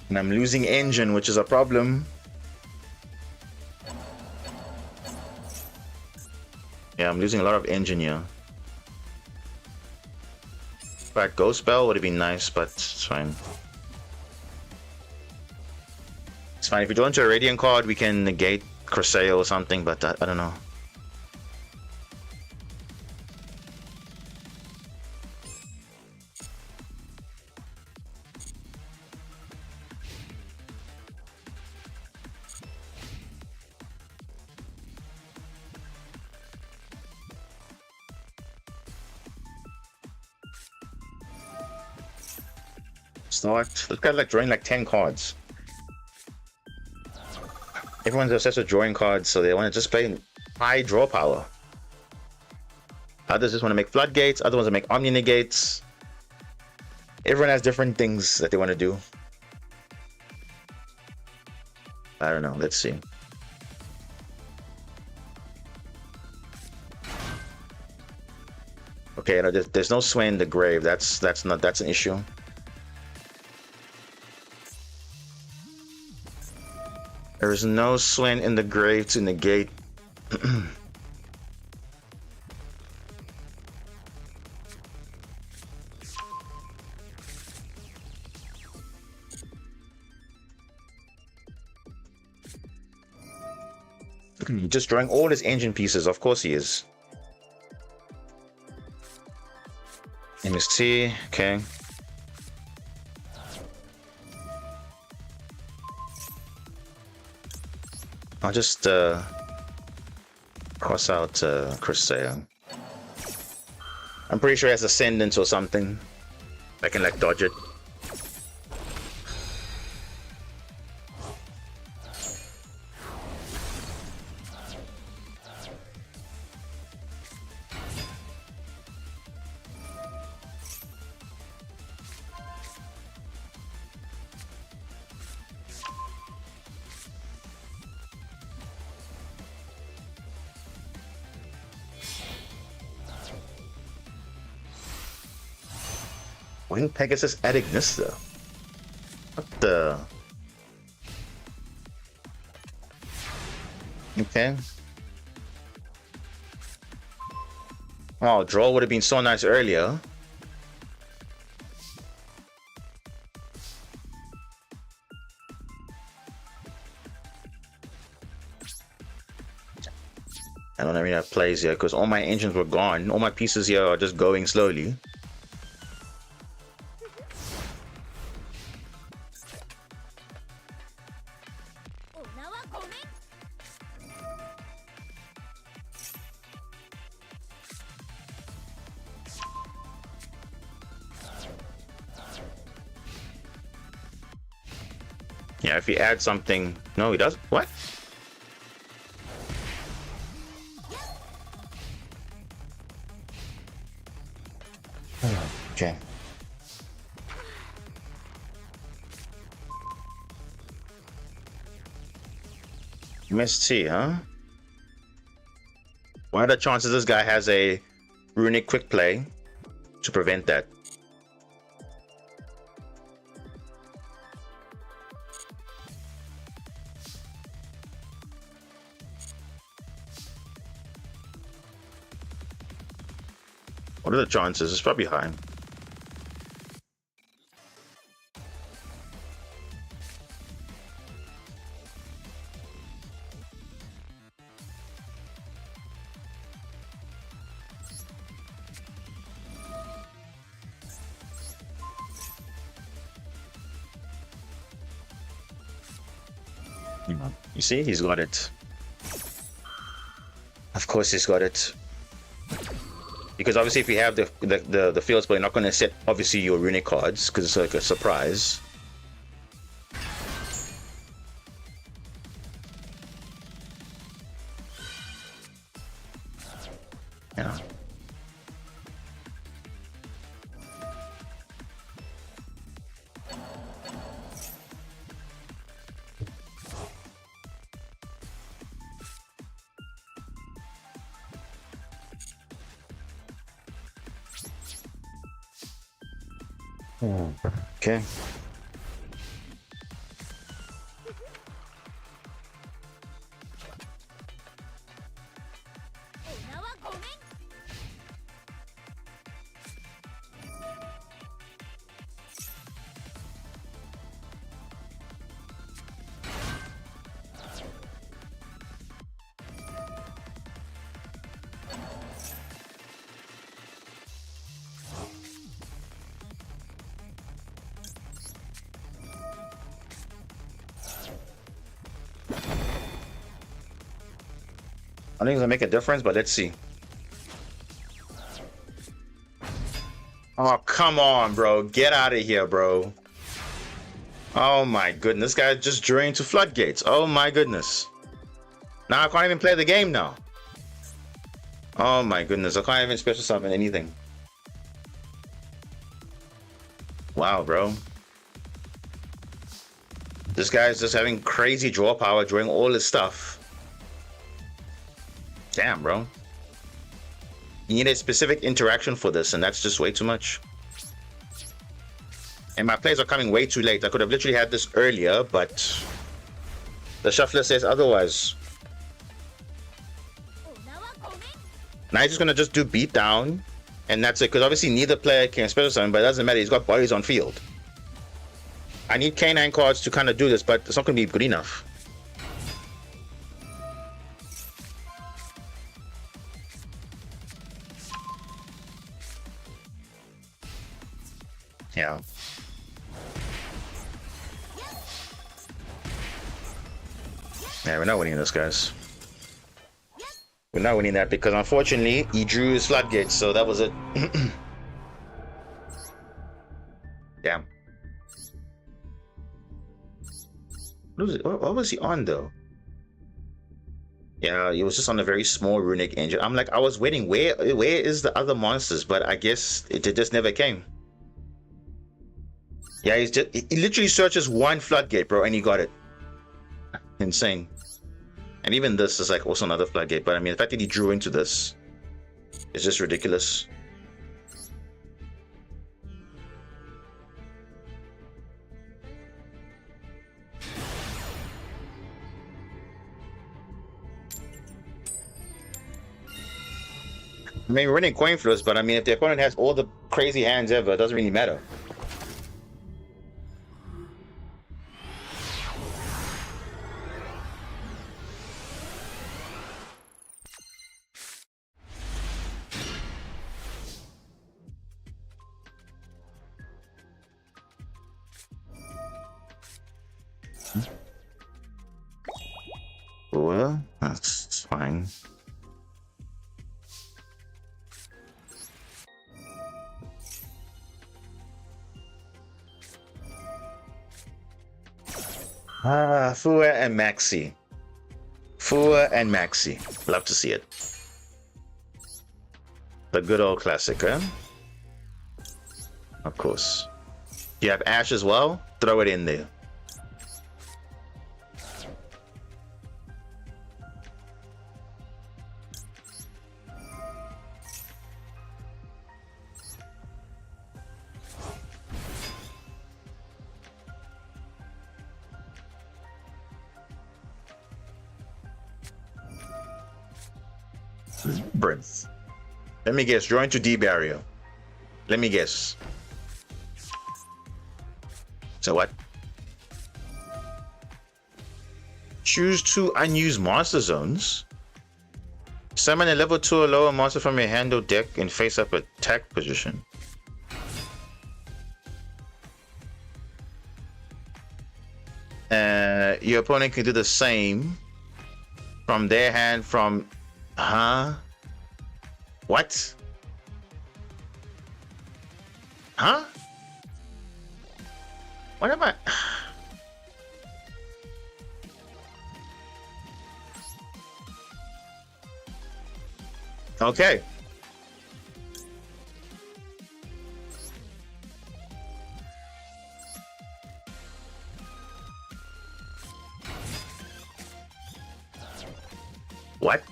And I'm losing engine, which is a problem. Yeah, I'm losing a lot of engine here. But Ghost Spell would have been nice, but it's fine. It's fine. If we draw into a Radiant card, we can negate Cruseo or something, but I don't know. Start. This guy's like drawing like 10 cards. Everyone's obsessed with drawing cards, so they want to just play high draw power. Others just want to make floodgates, other ones want to make omni negates. Everyone has different things that they want to do. I don't know, let's see. Okay, no, there's no sway in the grave. That's an issue. There is no Swin in the grave to negate. Just drawing all his engine pieces. Of course he is. MST, okay. I'll just cross out Cruseo. I'm pretty sure he has Ascendance or something. I can like dodge it. Wing Pegasus at Ignista. What the? Okay. Oh, draw would have been so nice earlier. I don't even have plays here because all my engines were gone. All my pieces here are just going slowly. Yeah, if he adds something... No, he doesn't. What? Okay. Missed T, huh? What are the chances this guy has a runic quick play to prevent that? What are the chances? It's probably high. You see, he's got it. Of course he's got it. Because obviously if you have the field spell, you're not going to set obviously your runic cards because it's like a surprise. Yeah. Okay. I think it's gonna make a difference, but let's see. Oh, come on, bro. Get out of here, bro. Oh my goodness. This guy just drew into floodgates. Oh my goodness. Now I can't even play the game now. Oh my goodness. I can't even special summon anything. Wow, bro. This guy's just having crazy draw power, drawing all his stuff. Damn, bro. You need a specific interaction for this, and that's just way too much. And my plays are coming way too late. I could have literally had this earlier, but the shuffler says otherwise. Now he's just gonna just do beat down, and that's it. Because obviously neither player can special summon, but it doesn't matter. He's got bodies on field. I need K9 cards to kind of do this, but it's not gonna be good enough. Yeah. Yeah, we're not winning this, guys. We're not winning that because unfortunately he drew his floodgates, so that was it. Damn. What was he on though? Yeah, he was just on a very small runic engine. I'm like, I was waiting. Where is the other monsters? But I guess it just never came. Yeah, he literally searches one floodgate, bro, and he got it. Insane. And even this is like also another floodgate, but I mean the fact that he drew into this is just ridiculous. I mean, we're winning coin flips, but I mean if the opponent has all the crazy hands ever, it doesn't really matter. Well, that's fine. Fua and Maxi. Fua and Maxi. Love to see it. The good old classic, huh? Of course. You have Ash as well? Throw it in there. Breath. Let me guess. Draw into D barrier. Let me guess. So what? Choose 2 unused monster zones. Summon a level 2 or lower monster from your hand or deck in face-up attack position. your opponent can do the same from their hand from... Huh? What? Huh? What am I... Okay. What?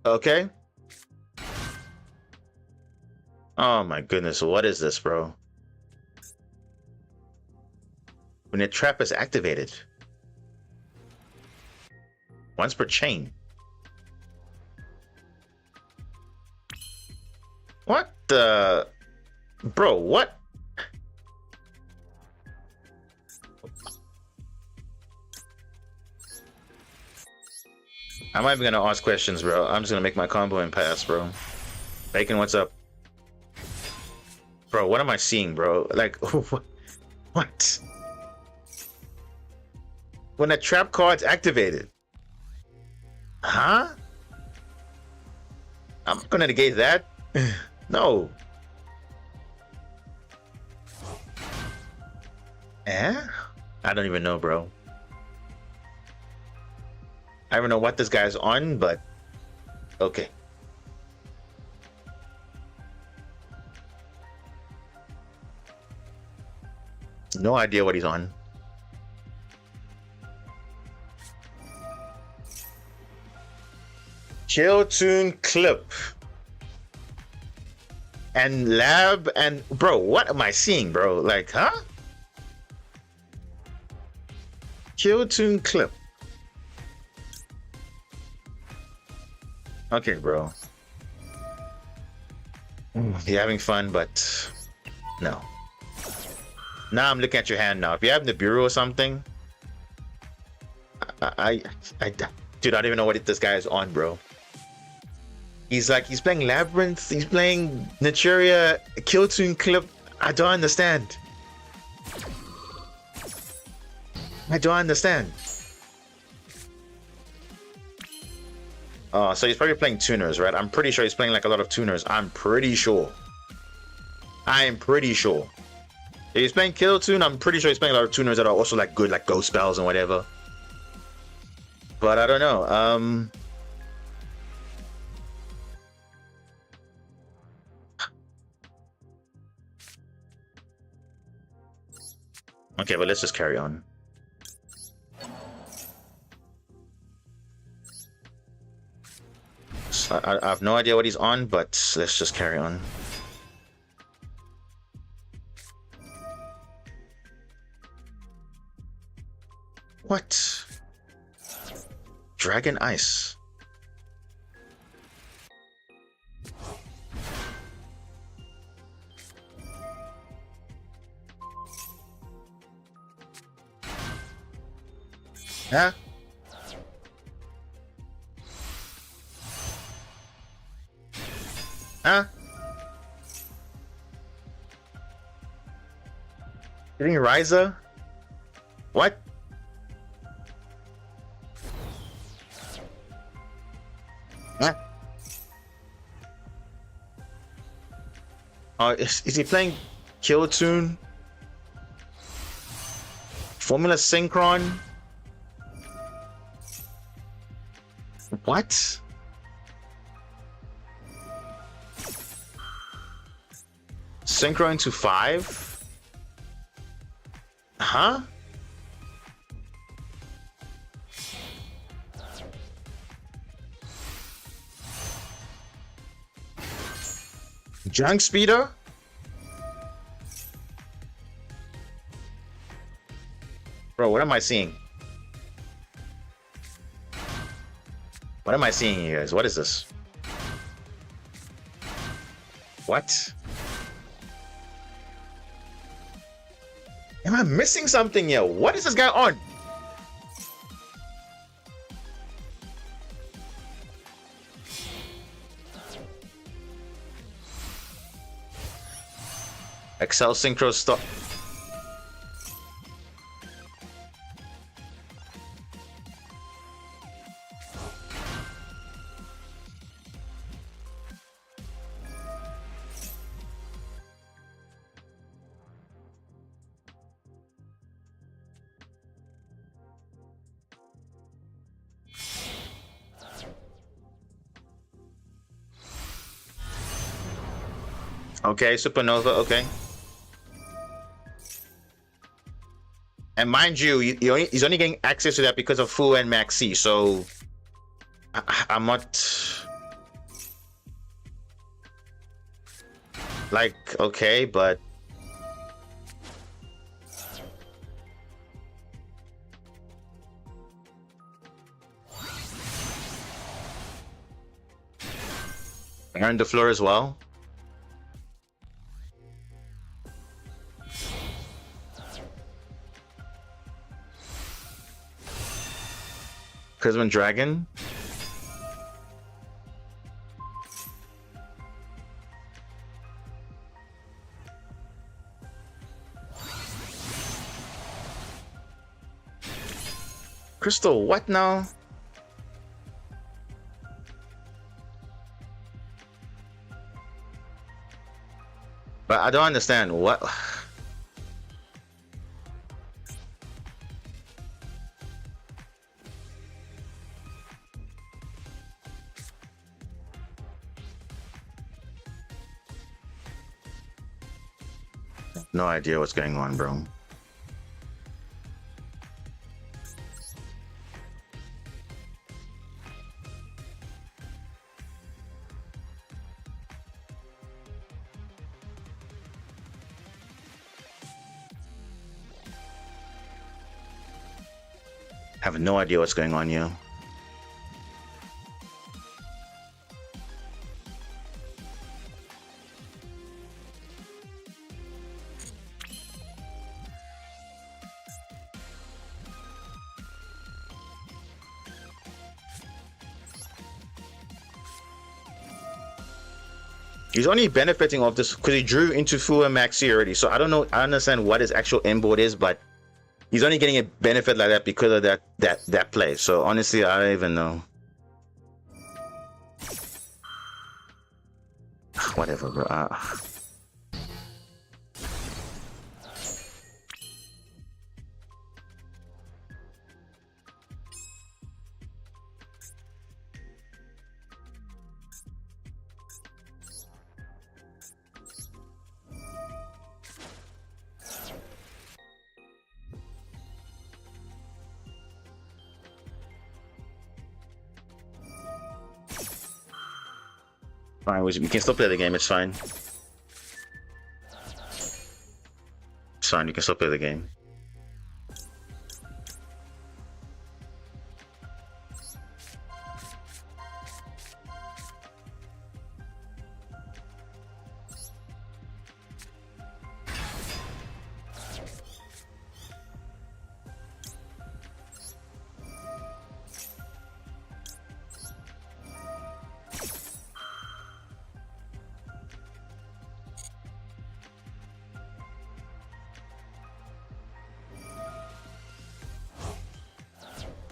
Okay. Oh my goodness, what is this, bro? When a trap is activated. Once per chain. What the... Bro, what? I'm not even gonna ask questions, bro. I'm just gonna make my combo and pass, bro. Bacon, what's up? Bro, what am I seeing, bro? Like, what? When a trap card's activated. Huh? I'm gonna negate that. No. Eh? I don't even know, bro. I don't know what this guy's on, but okay. No idea what he's on. Chill tune clip. And lab and bro, what am I seeing, bro? Like, huh? Chill tune clip. Okay, bro. You're having fun, but no. Now I'm looking at your hand now. If you have the bureau or something, dude, I don't even know what this guy is on, bro. He's playing Labyrinth, he's playing Naturia, Killtune Clip. I don't understand. I don't understand. So he's probably playing tuners, right? I'm pretty sure he's playing like a lot of tuners. I'm pretty sure. I am pretty sure. If he's playing Killtune, I'm pretty sure he's playing a lot of tuners that are also like good, like ghost spells and whatever. But I don't know. Okay, but let's just carry on. So I have no idea what he's on, but let's just carry on. What? Dragon Ice. Huh? Huh? Getting Ryza? What? Huh? Is he playing Killtune? Formula Synchron? What? Synchro into 5? Huh? Junk Speeder? Bro, what am I seeing? What am I seeing here, guys? What is this? What? Am I missing something here? What is this guy on? Excel Synchro stop. Okay, Supernova, okay. And mind you, he's only getting access to that because of Fu and Maxi, so I'm not like, okay, but earn the floor as well. Prism Dragon. Crystal, what now? But I don't understand what. No idea what's going on, bro. Have no idea what's going on here. He's only benefiting off this because he drew into Fu and Maxi already. So I don't know. I understand what his actual end board is, but he's only getting a benefit like that because of that play. So honestly, I don't even know. Whatever, bro. Fine, we can still play the game, it's fine. It's fine, you can still play the game.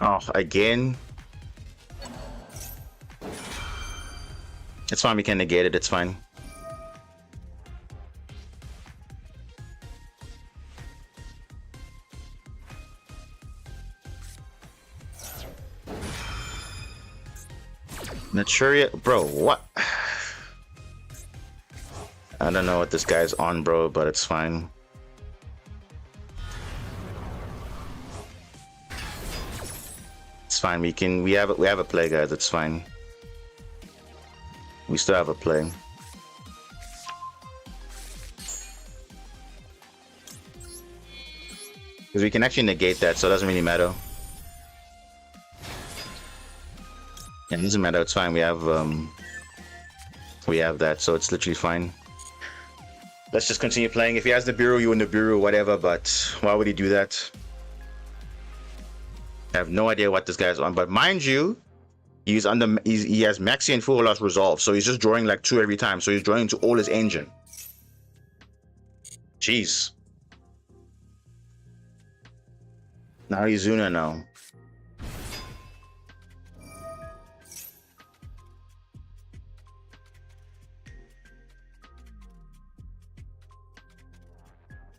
Oh, again. It's fine, we can negate it, it's fine. Naturia, bro, what? I don't know what this guy's on, bro, but it's fine. It's fine. We have a play, guys. It's fine. We still have a play. Because we can actually negate that, so it doesn't really matter. Yeah, it doesn't matter. It's fine. We have that, so it's literally fine. Let's just continue playing. If he has the bureau, you win the bureau, whatever. But why would he do that? I have no idea what this guy's on, but mind you, he has Maxi and Full Loss Resolve, so he's just drawing like 2 every time, so he's drawing to all his engine. Jeez. Now he's Zuna now.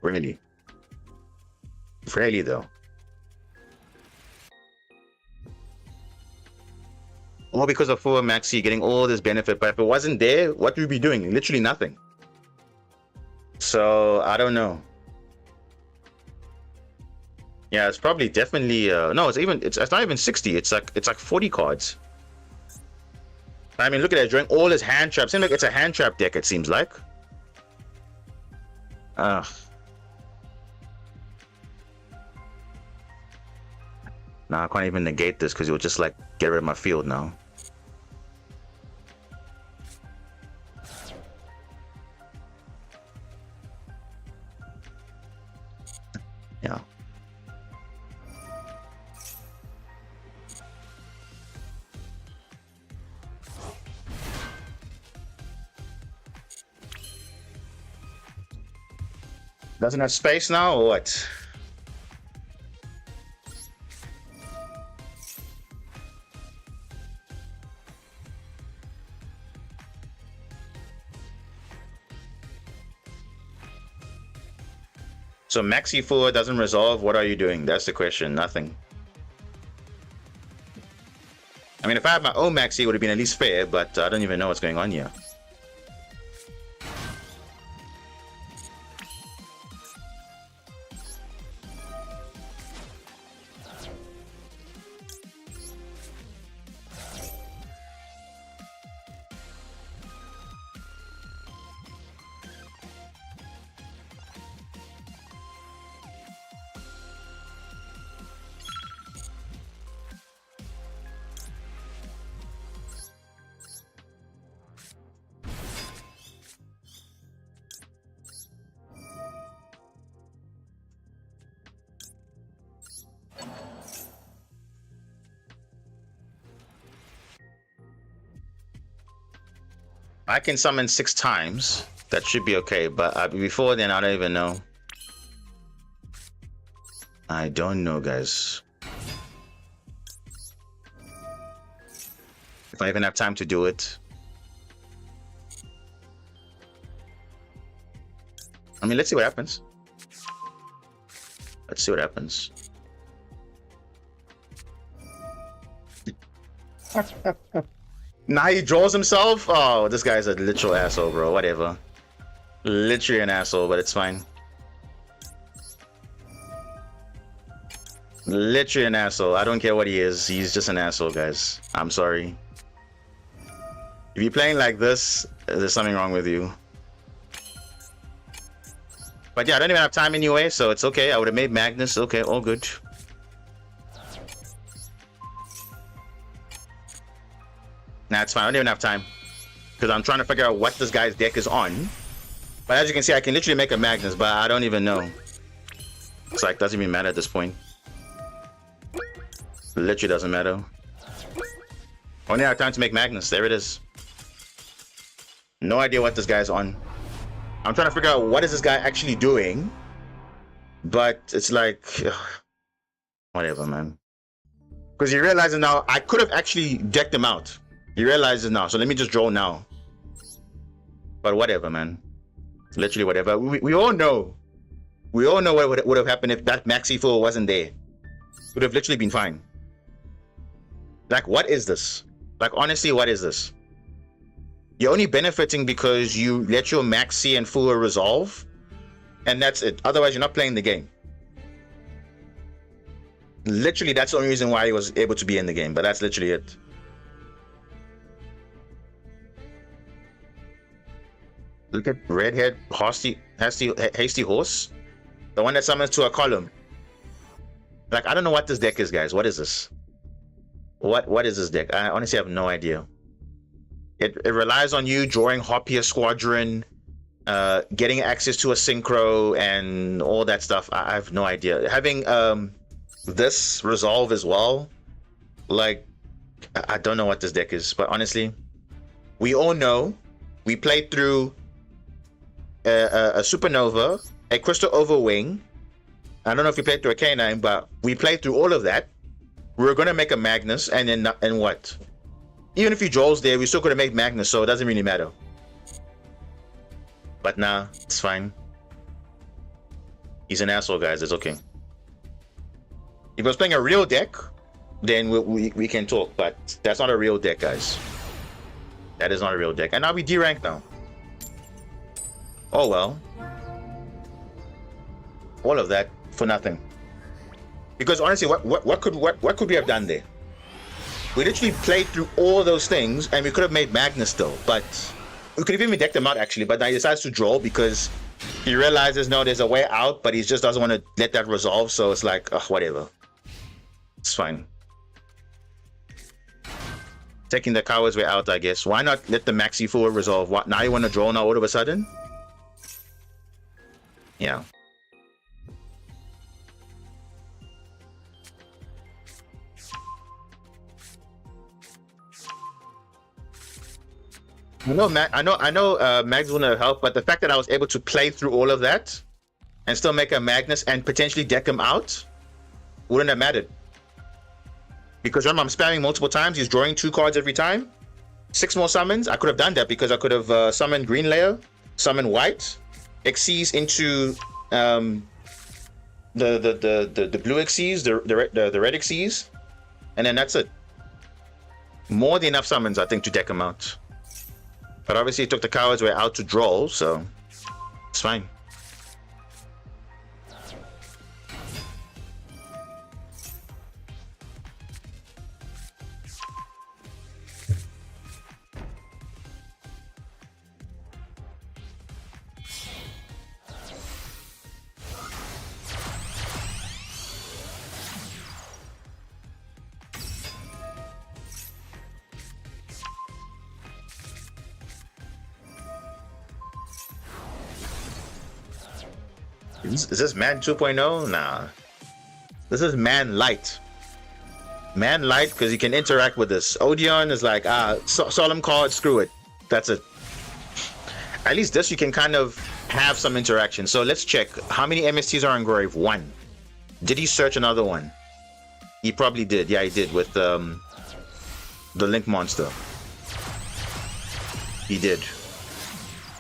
Really? Really though? All because of Full Maxi getting all this benefit, but if it wasn't there, what would we be doing? Literally nothing. So I don't know. Yeah, it's probably definitely no, it's not even 60, it's like 40 cards. I mean, look at that, drawing all his hand traps. Seems like it's a hand trap deck, it seems like. Ugh. Nah, I can't even negate this because you'll just like get rid of my field now. Yeah. Doesn't have space now or what? So Maxi 4 doesn't resolve. What are you doing? That's the question. Nothing. I mean, if I had my own Maxi, it would have been at least fair, but I don't even know what's going on here. I can summon 6 times. That should be okay, but before then, I don't even know. I don't know, guys. If I even have time to do it. I mean, let's see what happens. Let's see what happens. Now he draws himself? Oh, this guy's a literal asshole, bro. Whatever. Literally an asshole, but it's fine. Literally an asshole. I don't care what he is. He's just an asshole, guys. I'm sorry. If you're playing like this, there's something wrong with you. But yeah, I don't even have time anyway, so it's okay. I would have made Magnus. Okay, all good. Nah, it's fine. I don't even have time. Because I'm trying to figure out what this guy's deck is on. But as you can see, I can literally make a Magnus, but I don't even know. It's like, doesn't even matter at this point. Literally doesn't matter. Only have time to make Magnus. There it is. No idea what this guy's on. I'm trying to figure out what is this guy actually doing. But it's like... whatever, man. Because he realizes now, I could have actually decked him out. He realizes now, so let me just draw now. But whatever, man. Literally whatever. We all know. We all know what would have happened if that Maxi 4 wasn't there. It would have literally been fine. Like, what is this? Like, honestly, what is this? You're only benefiting because you let your Maxi and Fuller resolve. And that's it. Otherwise, you're not playing the game. Literally, that's the only reason why he was able to be in the game. But that's literally it. Look at Redhead, Hasty Horse. The one that summons to a column. Like, I don't know what this deck is, guys. What is this? What is this deck? I honestly have no idea. It relies on you drawing Harpier Squadron, getting access to a Synchro, and all that stuff. I have no idea. Having this resolve as well. Like, I don't know what this deck is. But honestly, we all know. We played through a Supernova a Crystal Overwing. I don't know if we played through a K9, but we played through all of that. We were gonna make a Magnus, and then and what? Even if he draws there, we still could have made Magnus, so it doesn't really matter. But nah, it's fine. He's an asshole, guys. It's okay. If he was playing a real deck, then we can talk. But that's not a real deck, guys. That is not a real deck. And now we D-rank now. Oh well. All of that for nothing. Because honestly, what could we have done there? We literally played through all those things, and we could have made Magnus still. But we could have even decked him out actually. But now he decides to draw because he realizes no, there's a way out, but he just doesn't want to let that resolve. So it's like, whatever. It's fine. Taking the coward's way out, I guess. Why not let the maxi forward resolve? What, now you want to draw now all of a sudden? Yeah. I know Mags wouldn't help, but the fact that I was able to play through all of that and still make a Magnus and potentially deck him out wouldn't have mattered. Because remember, I'm spamming multiple times. He's drawing 2 cards every time. 6 more summons. I could have done that because I could have summoned green layer, summoned white, Xyz into the blue Xyz, the red Xyz, and then that's it. More than enough summons, I think, to deck him out. But obviously, he took the coward's way out to draw, so it's fine. Is this Man 2.0? Nah. This is Man Light. Man Light, because you can interact with this. Odeon is like, solemn card, screw it. That's it. At least this you can kind of have some interaction. So let's check. How many MSTs are engraved? 1. Did he search another one? He probably did. Yeah, he did with the Link Monster. He did.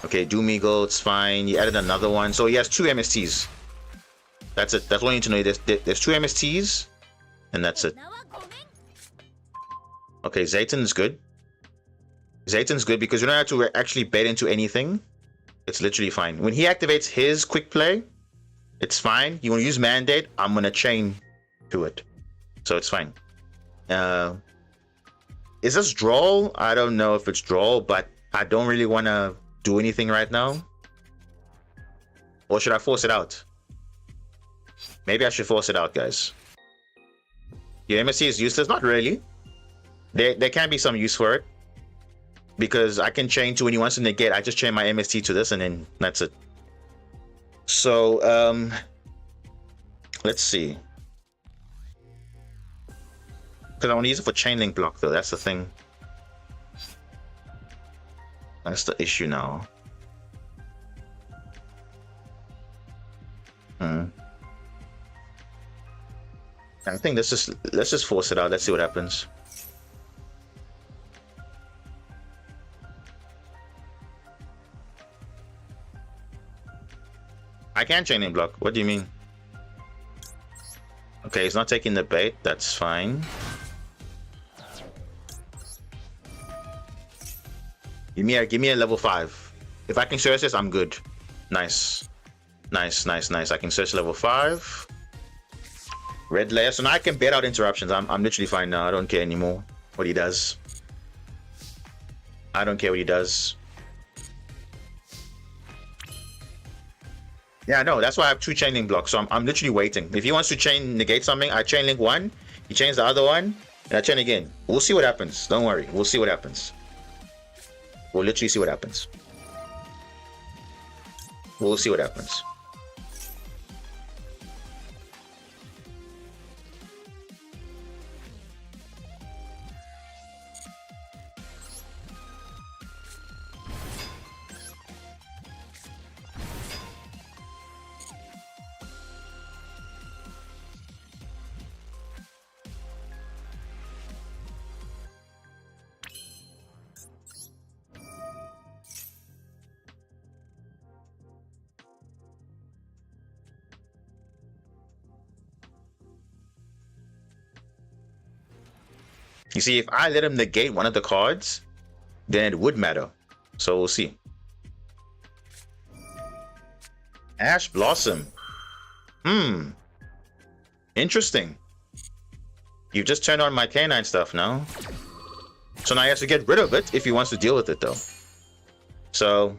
Okay, Doom Eagle, it's fine. He added another one. So he has 2 MSTs. That's it. That's all you need to know. There's 2 MSTs, and that's it. Okay, Zayton's good. Zayton's good because you don't have to actually bait into anything. It's literally fine. When he activates his quick play, it's fine. You want to use Mandate, I'm going to chain to it. So it's fine. Is this draw? I don't know if it's draw, but I don't really want to do anything right now. Or should I force it out? Maybe I should force it out, guys. Your MSC is useless? Not really. There can be some use for it. Because I can chain to when he wants to negate. I just chain my MST to this and then that's it. So, let's see. Because I want to use it for chain link block though. That's the thing. That's the issue now. I think let's just force it out. Let's see what happens. I can chain link block. What do you mean? Okay, he's not taking the bait. That's fine. Give me a level 5. If I can search this, I'm good. Nice. Nice. I can search level 5. Red layer. So now I can bait out interruptions. I'm literally fine now. I don't care anymore what he does. I don't care what he does. Yeah, no, that's why I have 2 chain link blocks. So I'm literally waiting. If he wants to chain negate something, I chain link 1. He chains the other one, and I chain again. We'll see what happens. Don't worry. We'll see what happens. We'll literally see what happens. We'll see what happens. You see, if I let him negate one of the cards, then it would matter. So we'll see. Ash Blossom. Interesting. You just turned on my canine stuff now. So now he has to get rid of it if he wants to deal with it though. So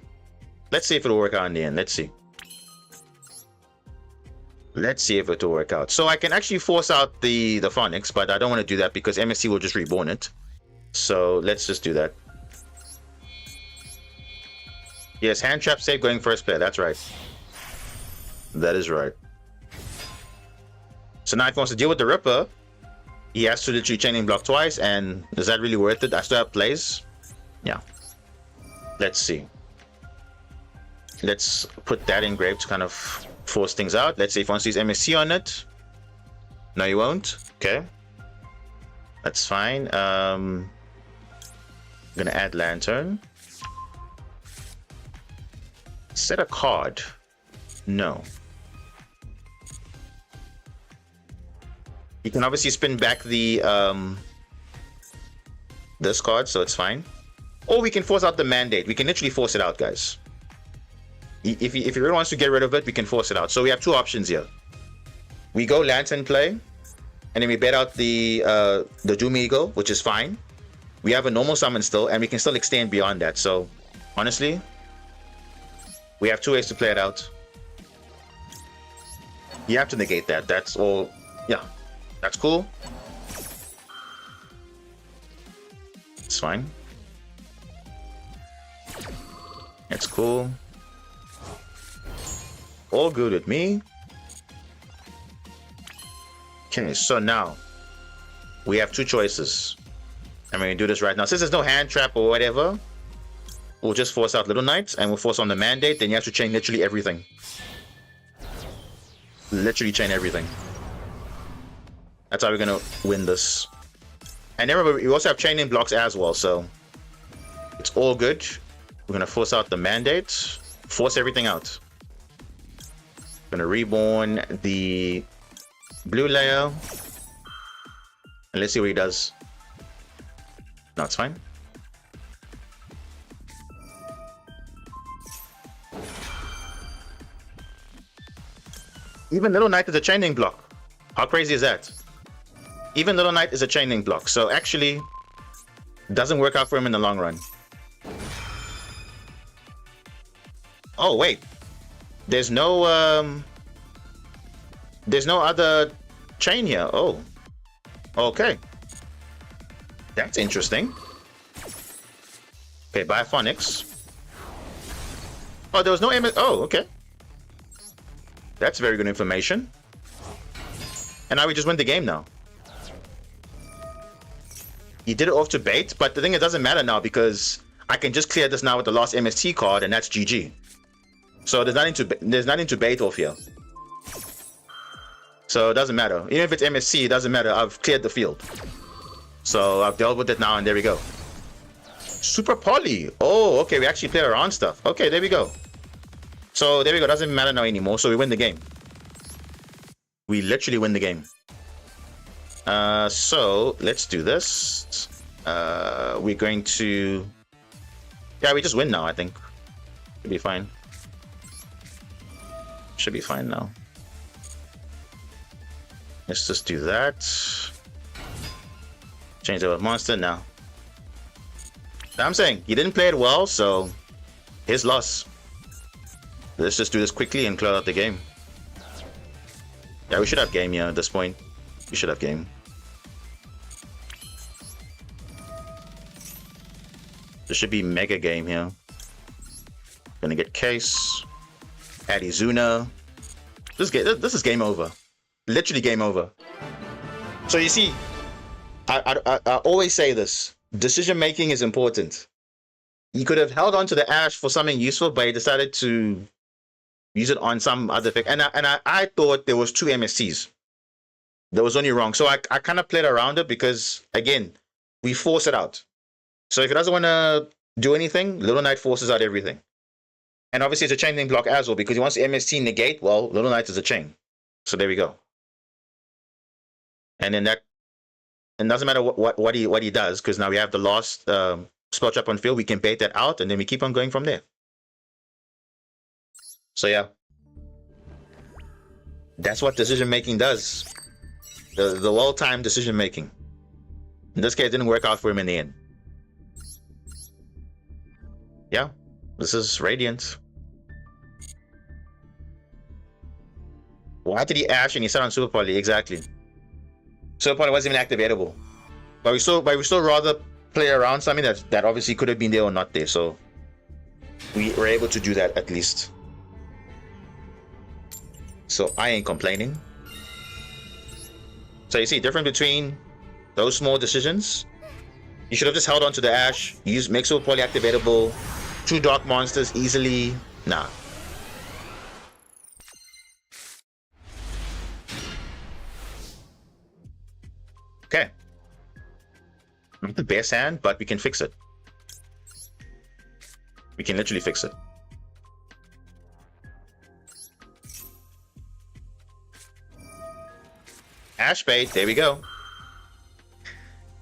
let's see if it'll work out in the end. Let's see. Let's see if it'll work out. So I can actually force out the Phonics, but I don't want to do that because MSC will just reborn it. So let's just do that. Yes, hand trap save going first player. That's right. That is right. So now if he wants to deal with the Ripper, he has to literally chaining block twice, and is that really worth it? I still have plays. Yeah. Let's see. Let's put that engraved to kind of force things out. Let's see if he wants to use MSC on it. No, you won't. Okay. That's fine. I'm gonna add Lantern. Set a card. No. You can obviously spin back the this card, so it's fine. Or we can force out the Mandate. We can literally force it out, guys. If he really wants to get rid of it, we can force it out. So we have two options here. We go Lantern play, and then we bet out the Doom Eagle, which is fine. We have a normal summon still, and we can still extend beyond that. So honestly, we have two ways to play it out. You have to negate that. That's all. Yeah, that's cool. It's fine. It's cool. All good with me. Okay, so now we have two choices. I'm going to do this right now. Since there's no hand trap or whatever, we'll just force out Little Knights and we'll force on the Mandate. Then you have to chain literally everything. Literally chain everything. That's how we're going to win this. And remember, we also have chaining blocks as well, so it's all good. We're going to force out the Mandate. Force everything out. Gonna reborn the blue layer, and let's see what he does. No, it's fine. Even Little Knight is a chaining block. How crazy is that? Even Little Knight is a chaining block, so actually doesn't work out for him in the long run. Oh wait. There's no other chain here. Oh. Okay. That's interesting. Okay, buy Phonics. Oh, there was no MS. Oh, okay. That's very good information. And now we just win the game now. He did it off to bait, but the thing, it doesn't matter now because I can just clear this now with the last MST card, and that's GG. So there's nothing to bait off here. So it doesn't matter. Even if it's MSC, it doesn't matter. I've cleared the field. So I've dealt with it now, and there we go. Super Poly. Oh, okay. We actually played around stuff. Okay, there we go. So there we go. Doesn't matter now anymore. So we win the game. We literally win the game. So let's do this. We're going to... Yeah, we just win now, I think. Should be fine. Should be fine now. Let's just do that. Change the monster now. I'm saying he didn't play it well, so his loss. Let's just do this quickly and close out the game. Yeah, we should have game here at this point. We should have game. This should be mega game here. Gonna get Case. Adizuna. This is game over. Literally game over. So you see, I always say this. Decision making is important. He could have held on to the Ash for something useful, but he decided to use it on some other thing. And I thought there was two MSCs. That was only wrong. So I kind of played around it because, again, we force it out. So if he doesn't want to do anything, Little Knight forces out everything. And obviously it's a chaining block as well because he wants to MST negate. Well, Little Knight is a chain. So there we go. And then that And doesn't matter what he does, because now we have the last spell trap on field. We can bait that out, and then we keep on going from there. So yeah, that's what decision making does. The well-timed decision making. In this case, it didn't work out for him in the end. Yeah, this is Radiant. Why did he Ash and he set on Super Poly? Exactly. Super Poly wasn't even activatable. But we still rather play around something that obviously could have been there or not there. So we were able to do that at least. So I ain't complaining. So you see, difference between those small decisions. You should have just held on to the Ash, make Super Poly activatable, 2 Dark Monsters easily. Nah. Okay. Not the best hand, but we can fix it. We can literally fix it. Ash bait, there we go.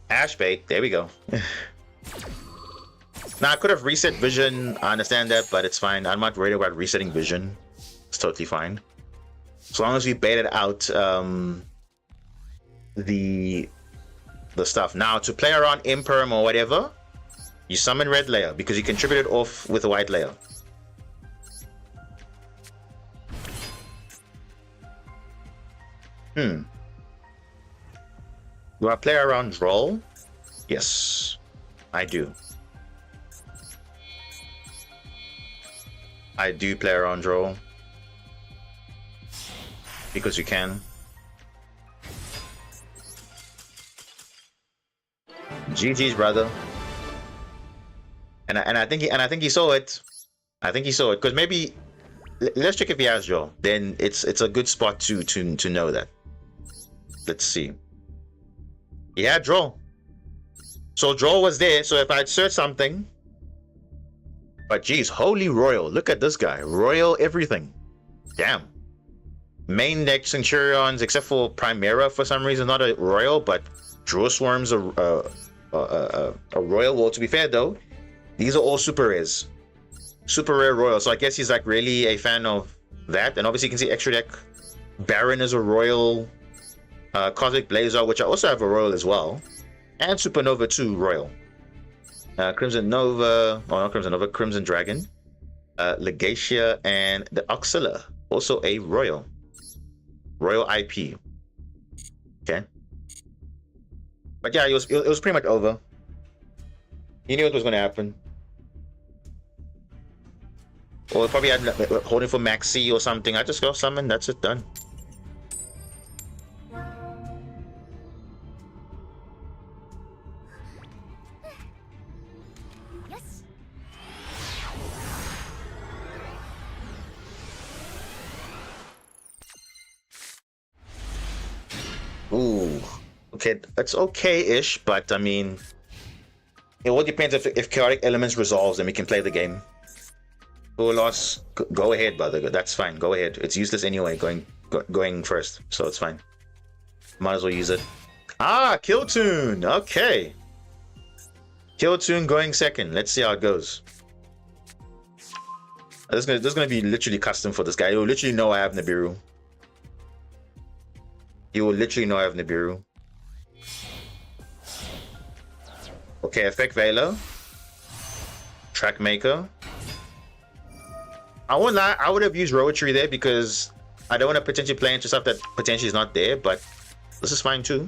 Ash bait, there we go. Now I could have reset vision, I understand that, but it's fine. I'm not worried about resetting vision. It's totally fine. As long as we baited out the stuff. Now to play around Imperm or whatever, you summon red layer because you contributed off with a white layer. Do I play around Droll? Yes, I do. I do play around Droll. Because you can. GG's, brother. And I think he saw it. I think he saw it because maybe let's check if he has Droll. Then it's a good spot to know that. Let's see. He had Droll. So Droll was there. So if I'd search something, but geez, holy royal! Look at this guy, royal everything. Damn. Main deck Centurions, except for Primera for some reason, not a royal, but Draw Swarm's a royal. Well, to be fair though, these are all super rares, super rare royal. So I guess he's like really a fan of that. And obviously you can see extra deck. Baron is a royal. Cosmic Blazer, which I also have a royal as well, and Supernova 2 royal. Crimson Nova, or not Crimson Nova, Crimson Dragon, Legacia, and the Oxilla, also a royal. Royal IP. Okay. But yeah, it was pretty much over. You knew it was going to happen. Or probably had holding for Maxi or something. I just go summon, that's it, done. Ooh, okay, that's okay-ish, but I mean, it all depends if chaotic elements resolves, then we can play the game. Full loss, go ahead, brother. That's fine. Go ahead. It's useless anyway. Going first, so it's fine. Might as well use it. Ah, Kill Tune. Okay, Kill Tune going second. Let's see how it goes. This is gonna be literally custom for this guy. You'll literally know I have Nibiru. You will literally know I have Nibiru. Okay, Effect Veiler. Track Maker. I won't lie, I would have used Rowetry there because I don't want to potentially play into stuff that potentially is not there, but this is fine too.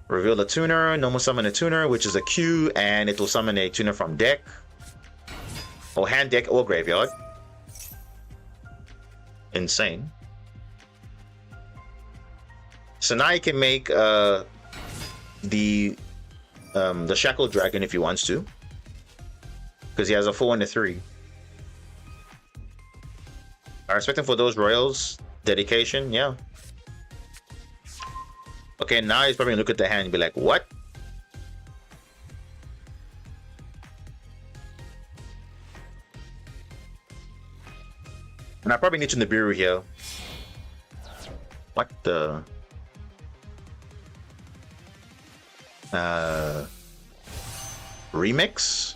Reveal the tuner, normal summon a tuner, which is a Q, and it will summon a tuner from deck. Or hand deck or graveyard. Insane. So now you can make the Shackle Dragon if he wants to, because he has a 4 and a 3. I respect him for those royals. Dedication, yeah. Okay, now he's probably gonna look at the hand and be like, what? And I probably need to Nibiru here. What the? Remix.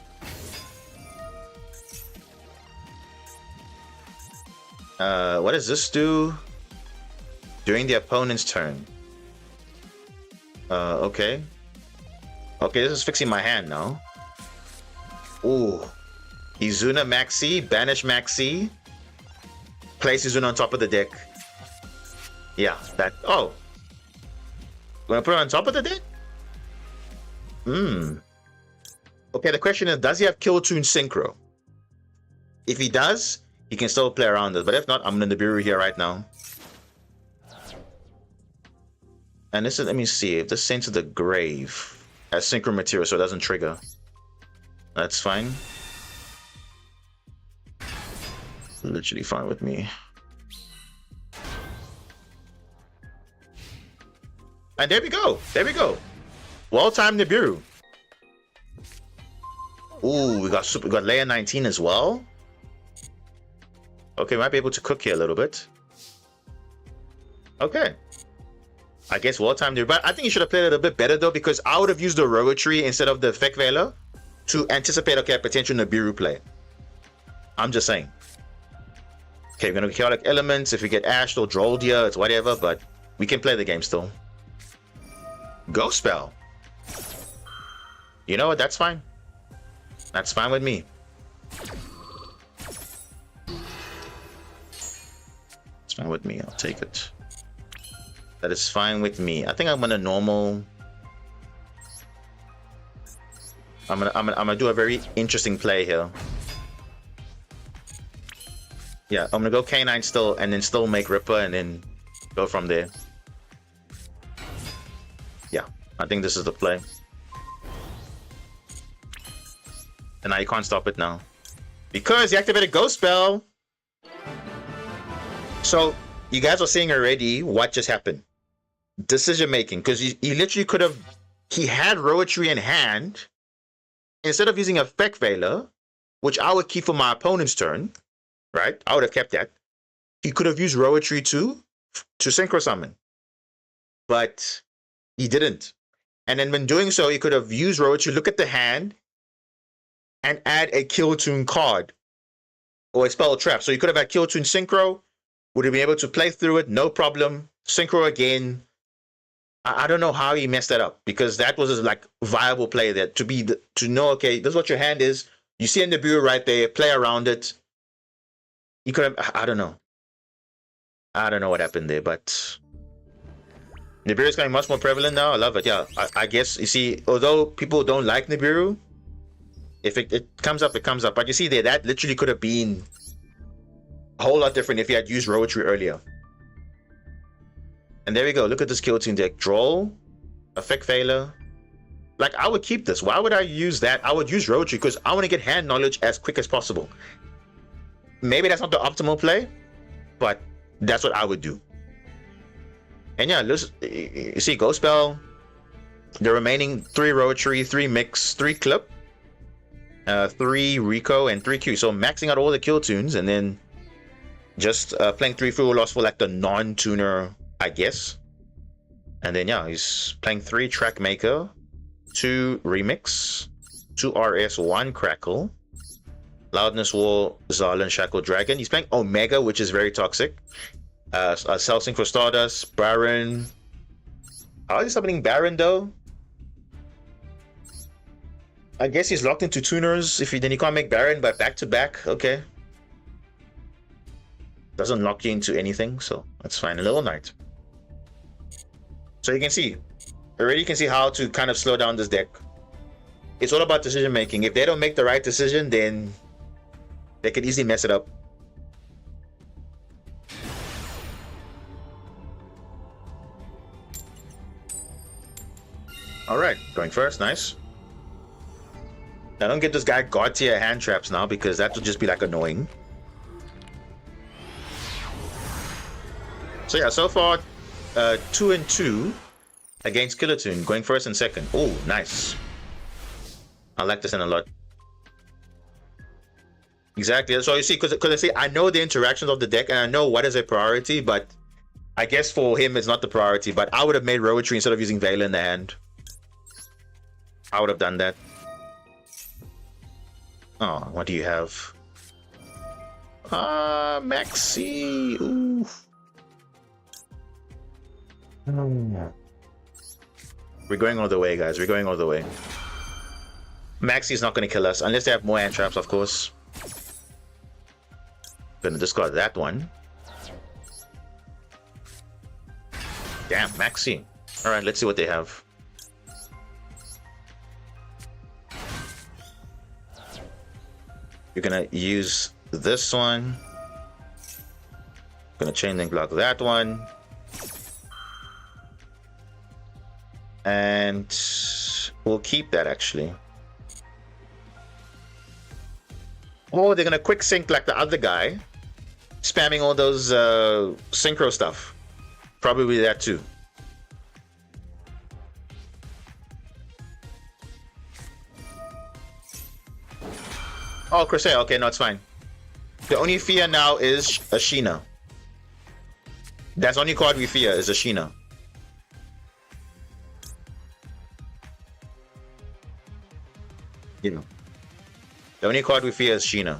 What does this do? During the opponent's turn. Okay. Okay, this is fixing my hand now. Ooh. Izuna Maxi, banish Maxi. Place Izuna on top of the deck. Yeah, that. Oh. Gonna put it on top of the deck? Okay, the question is, does he have Kill Tune Synchro? If he does, he can still play around this. But if not, I'm in the Nibiru here right now. And this is, let me see, if this Saint of the Grave has Synchro material so it doesn't trigger. That's fine. Literally fine with me. And there we go. There we go. Well-timed Nibiru. Ooh, we got layer 19 as well. Okay, might be able to cook here a little bit. Okay. I guess well-timed Nibiru. But I think you should have played it a little bit better though, because I would have used the Rowetry instead of the Effect Veiler to anticipate, okay, a potential Nibiru play. I'm just saying. Okay, we're gonna be Chaotic Elements. If we get Ashed or Droldia, it's whatever, but we can play the game still. Ghost Spell. You know what? That's fine. That's fine with me. It's fine with me. I'll take it. That is fine with me. I think I'm gonna normal. I'm gonna do a very interesting play here. Yeah, I'm gonna go K9 still, and then still make Ripper, and then go from there. Yeah, I think this is the play. And now you can't stop it now. Because you activated Ghost Spell! So, you guys are seeing already what just happened. Decision making, because he literally could have... He had Rowetry in hand. Instead of using Effect Veiler, which I would keep for my opponent's turn, right? I would have kept that. He could have used Rowetry to Synchro Summon. But he didn't. And then when doing so, he could have used Rowetry, look at the hand, and add a Kill Tune card. Or a Spell Trap. So you could have had Kill Tune Synchro, would have been able to play through it, no problem. Synchro again. I don't know how he messed that up, because that was his like viable play there to know, okay, this is what your hand is. You see a Nibiru right there, play around it. You could have, I don't know. I don't know what happened there, but Nibiru is becoming much more prevalent now. I love it. Yeah, I guess, you see, although people don't like Nibiru, if it comes up, it comes up. But you see there, that literally could have been a whole lot different if you had used Rowetry earlier. And there we go. Look at this Kill Tune deck. Droll, Effect Veiler. Like, I would keep this. Why would I use that? I would use Rowetry because I want to get hand knowledge as quick as possible. Maybe that's not the optimal play, but that's what I would do. And yeah, you see Ghost Spell, the remaining 3 Rowetry, 3 Mix, 3 Clip, 3 Rico, and 3 Q. So maxing out all the Kill Tunes and then just playing 3 Full Loss for like the non-tuner, I guess. And then yeah, he's playing 3 Track Maker, 2 Remix, 2 RS, 1 Crackle, Loudness War, Zarlan, Shackle Dragon. He's playing Omega, which is very toxic. Cell Synchro Stardust, Baron. How is he summoning Baron though? I guess he's locked into tuners. Then he can't make Baron, but back to back, okay. Doesn't lock you into anything, so that's fine. A little Knight. So you can see, already you can see how to kind of slow down this deck. It's all about decision making. If they don't make the right decision, then they could easily mess it up. Alright, going first, nice. I don't get this guy God tier hand traps now because that would just be like annoying. So yeah, so far 2-2 against Killer Tune, going first and second. Oh, nice. I like this one a lot. Exactly. So you see, because I see, I know the interactions of the deck and I know what is a priority, but I guess for him it's not the priority. But I would have made Rowetry instead of using Veiler in the hand. I would have done that. Oh, what do you have? Maxi. Ooh. We're going all the way, guys. We're going all the way. Maxi's not going to kill us unless they have more hand traps, of course. Gonna discard that one. Damn, Maxi. Alright, let's see what they have. You're gonna use this one. Gonna chain link block that one. And we'll keep that actually. Oh, they're gonna quick sync like the other guy, spamming all those synchro stuff. Probably that too. Oh, Crusade. Okay, no, it's fine. The only fear now is Ashina. That's the only card we fear is Ashina. You know. The only card we fear is Sheena.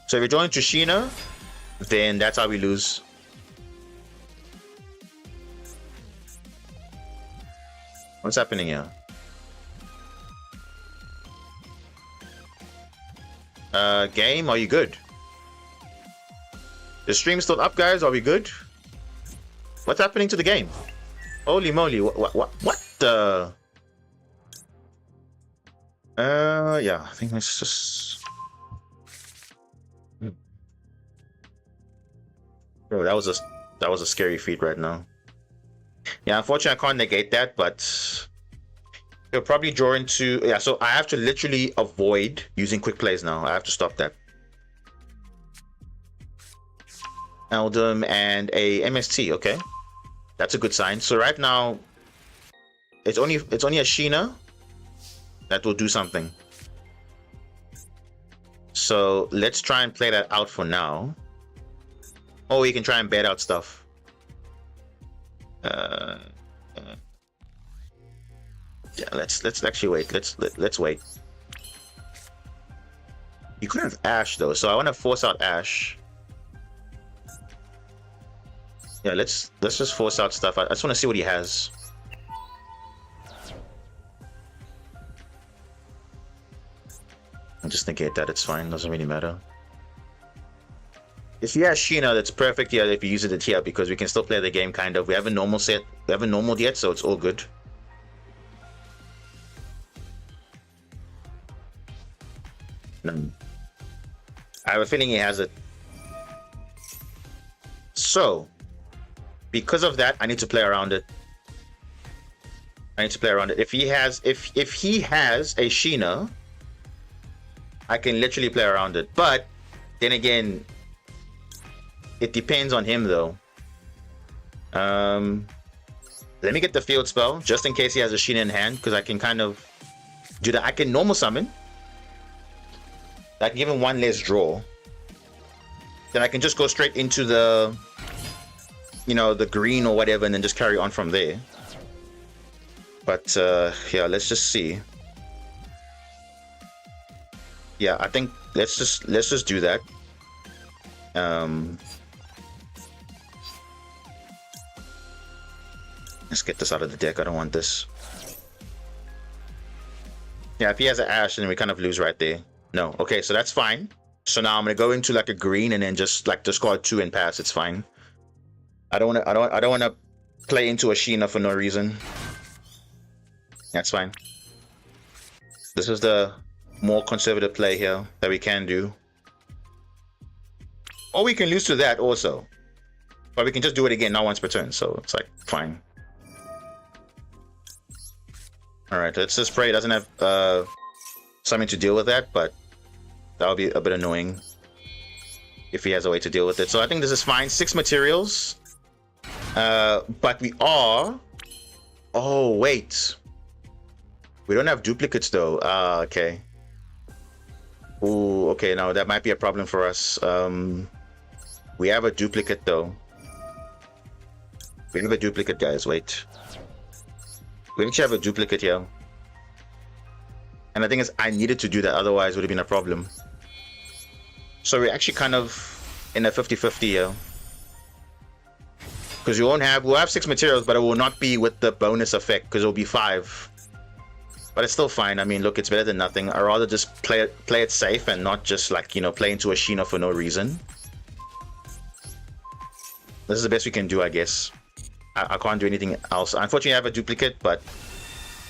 So if you're joining to Sheena, then that's how we lose. What's happening here? Game, are you good? The stream's still up, guys. Are we good? What's happening to the game? Holy moly! What the? Yeah. I think let's just. Bro, that was a scary feat right now. Yeah, unfortunately, I can't negate that, but he'll probably draw into. Yeah, so I have to literally avoid using quick plays now. I have to stop that. Eldum and a MST. Okay. That's a good sign. So right now, it's only a Sheena that will do something. So let's try and play that out for now. Oh, you can try and bait out stuff. Yeah, let's actually wait. Let's wait. You could have Ash though, so I want to force out Ash. Yeah, let's just force out stuff. I just want to see what he has. I'll just negate that. It's fine. Doesn't really matter. If he has Sheena, that's perfect. Yeah, if you use it here, because we can still play the game kind of. We haven't normal set. We haven't normal yet, so it's all good. No. I have a feeling he has it. So. Because of that, I need to play around it. If he has a Sheena, I can literally play around it. But then again, it depends on him though. Let me get the field spell just in case he has a Sheena in hand, because I can kind of do that. I can normal summon. I can give him one less draw. Then I can just go straight into the, you know, the green or whatever, and then just carry on from there. But yeah, let's just see. Yeah, I think let's just do that. Let's get this out of the deck. I don't want this. Yeah, if he has an Ash, then we kind of lose right there. No, okay, so that's fine. So now I'm gonna go into like a green and then just like discard 2 and pass. It's fine. I don't want to play into a Sheena for no reason. That's fine. This is the more conservative play here that we can do. Or we can lose to that also. But we can just do it again, not once per turn. So it's like, fine. Alright, let's just pray it doesn't have something to deal with that, but that'll be a bit annoying if he has a way to deal with it. So I think this is fine. 6 materials. But we are... Oh, wait. We don't have duplicates though. Okay. Ooh, okay, now that might be a problem for us. We have a duplicate though. We have a duplicate, guys. Wait. We actually have a duplicate here. And the thing is, I needed to do that, otherwise it would have been a problem. So we're actually kind of in a 50-50 here. Because we'll have 6 materials, but it will not be with the bonus effect, because it will be 5. But it's still fine. I mean, look, it's better than nothing. I'd rather just play it safe and not just, like, you know, play into a Sheena for no reason. This is the best we can do, I guess. I can't do anything else. Unfortunately, I have a duplicate, but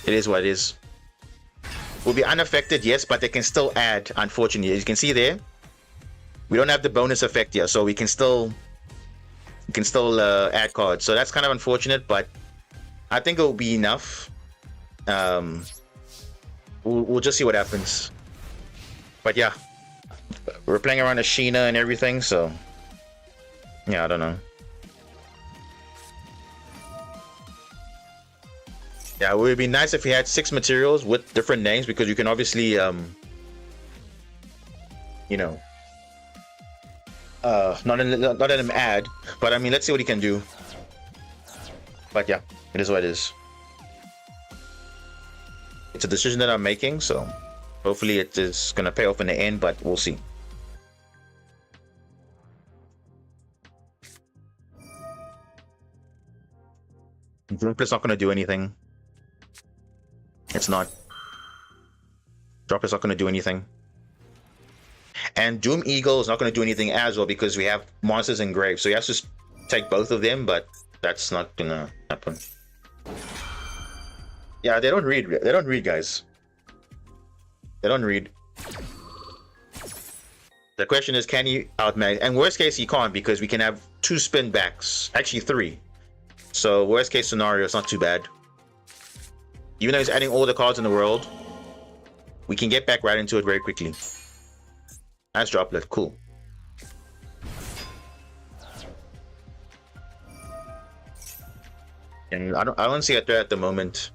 it is what it is. Will be unaffected, yes, but they can still add, unfortunately. As you can see there, we don't have the bonus effect here, so we can still add cards. So that's kind of unfortunate, but I think it will be enough. We'll just see what happens. But yeah, we're playing around a Sheena and everything, so yeah, I don't know. Yeah, it would be nice if we had 6 materials with different names, because you can obviously, you know, not let him add. But I mean, let's see what he can do. But yeah, it is what it is. It's a decision that I'm making, so hopefully it is gonna pay off in the end. But we'll see. Droplet's not gonna do anything. It's not. Droplet's not going to do anything. And Doom Eagle is not going to do anything as well, because we have monsters engraved. So he has to take both of them, but that's not going to happen. Yeah, they don't read. They don't read, guys. They don't read. The question is, can he outmatch? And worst case, he can't, because we can have 2 spin backs. Actually, 3. So worst case scenario, it's not too bad. Even though he's adding all the cards in the world, we can get back right into it very quickly. Nice droplet, cool. And I don't see a threat at the moment.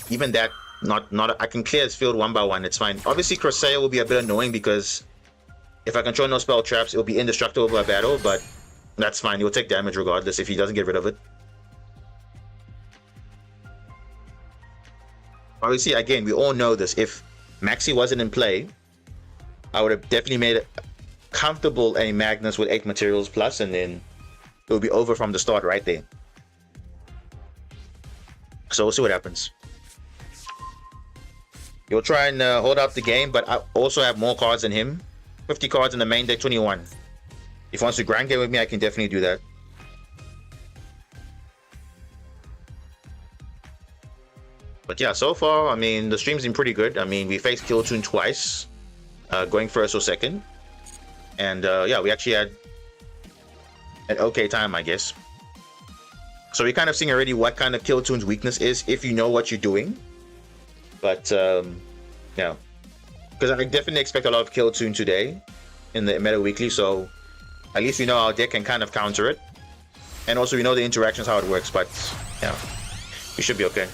Even that, not I can clear his field 1 by 1. It's fine. Obviously, Crusade will be a bit annoying, because if I control no spell traps, it'll be indestructible by battle, but that's fine. He'll take damage regardless if he doesn't get rid of it. Obviously, again, we all know this. If Maxi wasn't in play, I would have definitely made it comfortable a Magnus with 8 materials plus, and then it would be over from the start right there. So we'll see what happens. He'll try and hold out the game, but I also have more cards than him. 50 cards in the main deck, 21. If he wants to grind game with me, I can definitely do that. But yeah, so far, I mean, the stream's been pretty good. I mean, we faced Kewl twice, going first or second. And yeah, we actually had an okay time, I guess. So we're kind of seeing already what kind of Kewl weakness is, if you know what you're doing. But yeah, because I definitely expect a lot of Kewl today in the Meta Weekly, so at least we know our deck can kind of counter it. And also we know the interactions, how it works, but yeah, we should be okay.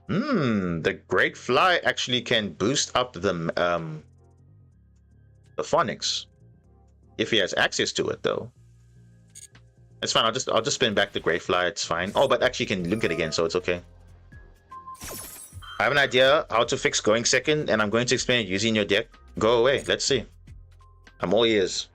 The Great Fly actually can boost up the Phonics. If he has access to it, though. It's fine, I'll just spin back the Great Fly, it's fine. Oh, but actually you can link it again, so it's okay. I have an idea how to fix going second, and I'm going to explain it using your deck. Go away, let's see. I'm all ears.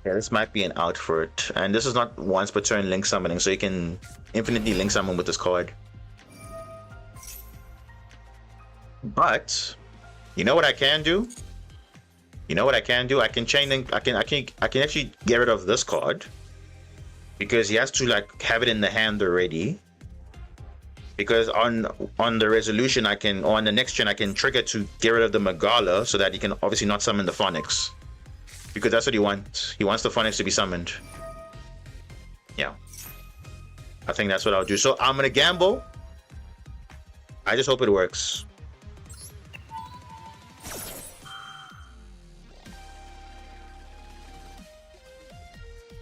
Yeah, this might be an out for it. And this is not once per turn link summoning, so you can infinitely link summon with this card. But, you know what I can do? You know what I can do? I can chain link. I can actually get rid of this card because he has to like have it in the hand already. Because on the resolution I can, or on the next gen I can trigger to get rid of the Magala so that he can obviously not summon the Phonics. Because that's what he wants. He wants the Phonics to be summoned. Yeah. I think that's what I'll do. So I'm gonna gamble. I just hope it works.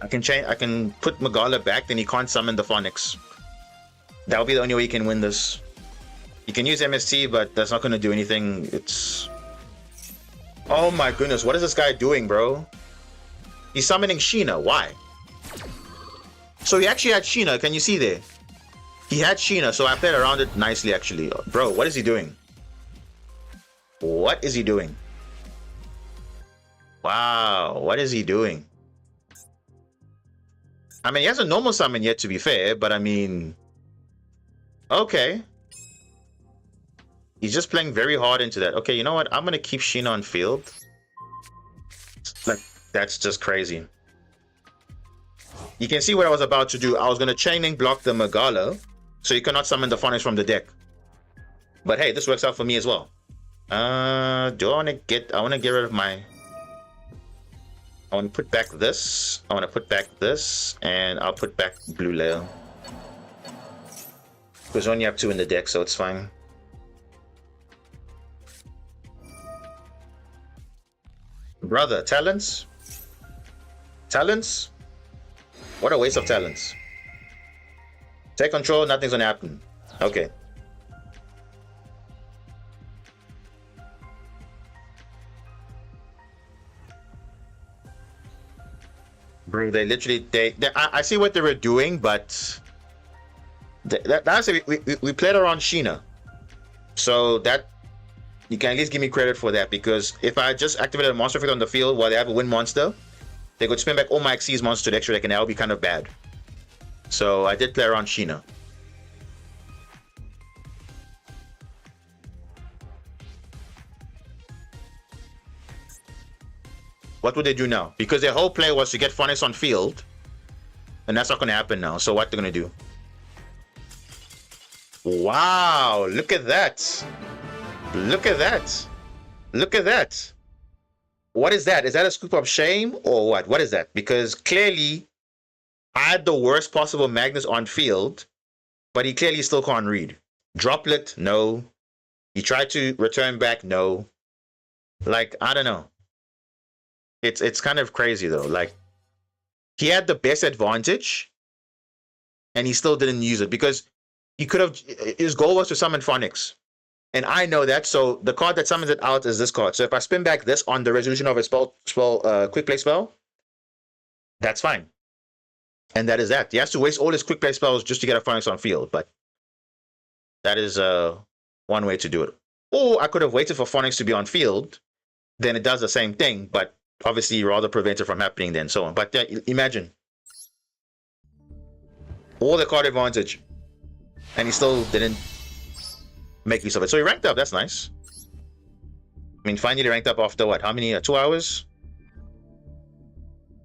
I can put Magala back, then he can't summon the Phonics. That'll be the only way you can win this. You can use MST, but that's not gonna do anything. It's... Oh my goodness, what is this guy doing, bro? He's summoning Sheena. Why? So he actually had Sheena. Can you see there? He had Sheena, so I played around it nicely, actually. Bro, what is he doing? What is he doing? Wow, what is he doing? I mean, he has a normal summon yet, to be fair, but I mean... Okay. He's just playing very hard into that. Okay, you know what? I'm gonna keep Sheena on field. Like, that's just crazy. You can see what I was about to do. I was gonna chain link block the Magala, so you cannot summon the Phonics from the deck. But hey, this works out for me as well. Do I wanna get rid of my... I want to put back this. I want to put back this, and I'll put back blue layer. Because only have 2 in the deck, so it's fine. Brother, talents? Talents? What a waste of talents. Take control, nothing's gonna happen. Okay. Bro, they literally, I see what they were doing, but that's we played around Sheena, so that you can at least give me credit for that, because if I just activated a monster effect on the field while they have a win monster, they could spin back all my Xyz monsters to the extra deck, and that would be kind of bad. So I did play around Sheena. What would they do now? Because their whole play was to get Phonics on field, and that's not going to happen now. So what they're going to do? Wow, look at that. Look at that. Look at that. What is that? Is that a scoop of shame or what? What is that? Because clearly I had the worst possible Magnus on field, but he clearly still can't read. Droplet, no. He tried to return back, no. Like, I don't know. It's kind of crazy though. Like, he had the best advantage and he still didn't use it, because he could have, his goal was to summon Phonics. And I know that, so the card that summons it out is this card. So if I spin back this on the resolution of a quick play spell, that's fine. And that is that. He has to waste all his quick play spells just to get a Phonics on field, but that is one way to do it. Or I could have waited for Phonics to be on field, then it does the same thing, but obviously rather prevent it from happening then, so on. But imagine all the card advantage and he still didn't make use of it. So he ranked up. That's nice. I mean, finally ranked up after what, how many 2 hours?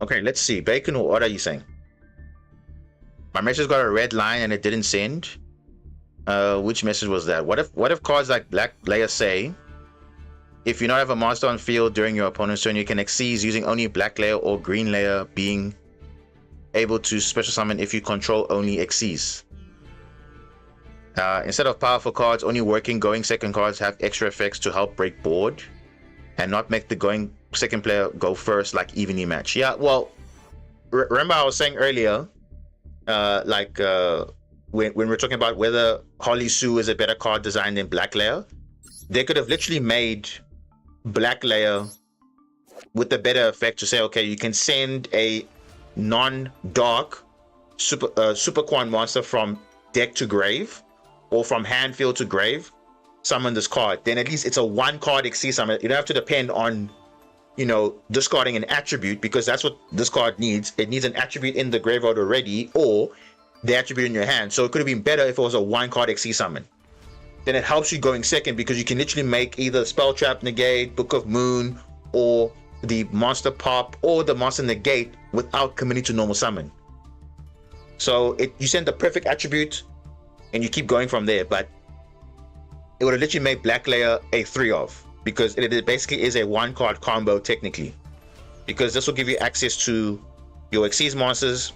Okay, let's see. Bacon, what are you saying? My message got a red line and it didn't send. Which message was that? What if cards like Black Layer say, if you not have a monster on field during your opponent's turn, you can Xyz using only Black Layer or Green Layer, being able to special summon if you control only Xyz. Instead of powerful cards, only going second cards have extra effects to help break board and not make the going second player go first, like evenly match. Yeah, well, remember I was saying earlier, when we're talking about whether Holly Sue is a better card design than Black Layer, they could have literally made Black Layer with a better effect to say, okay, you can send a non-dark super Quan monster from deck to grave, or from hand field to grave, summon this card. Then at least it's a 1-card Xyz summon. You don't have to depend on, you know, discarding an attribute, because that's what this card needs. It needs an attribute in the graveyard already, or the attribute in your hand. So it could have been better if it was a 1-card Xyz summon. Then it helps you going second, because you can literally make either Spell Trap Negate, Book of Moon, or the monster pop or the monster negate without committing to normal summon. So you send the perfect attribute and you keep going from there, but it would have literally made Black Layer a 3-of, because it basically is a 1-card combo technically, because this will give you access to your Xyz monsters.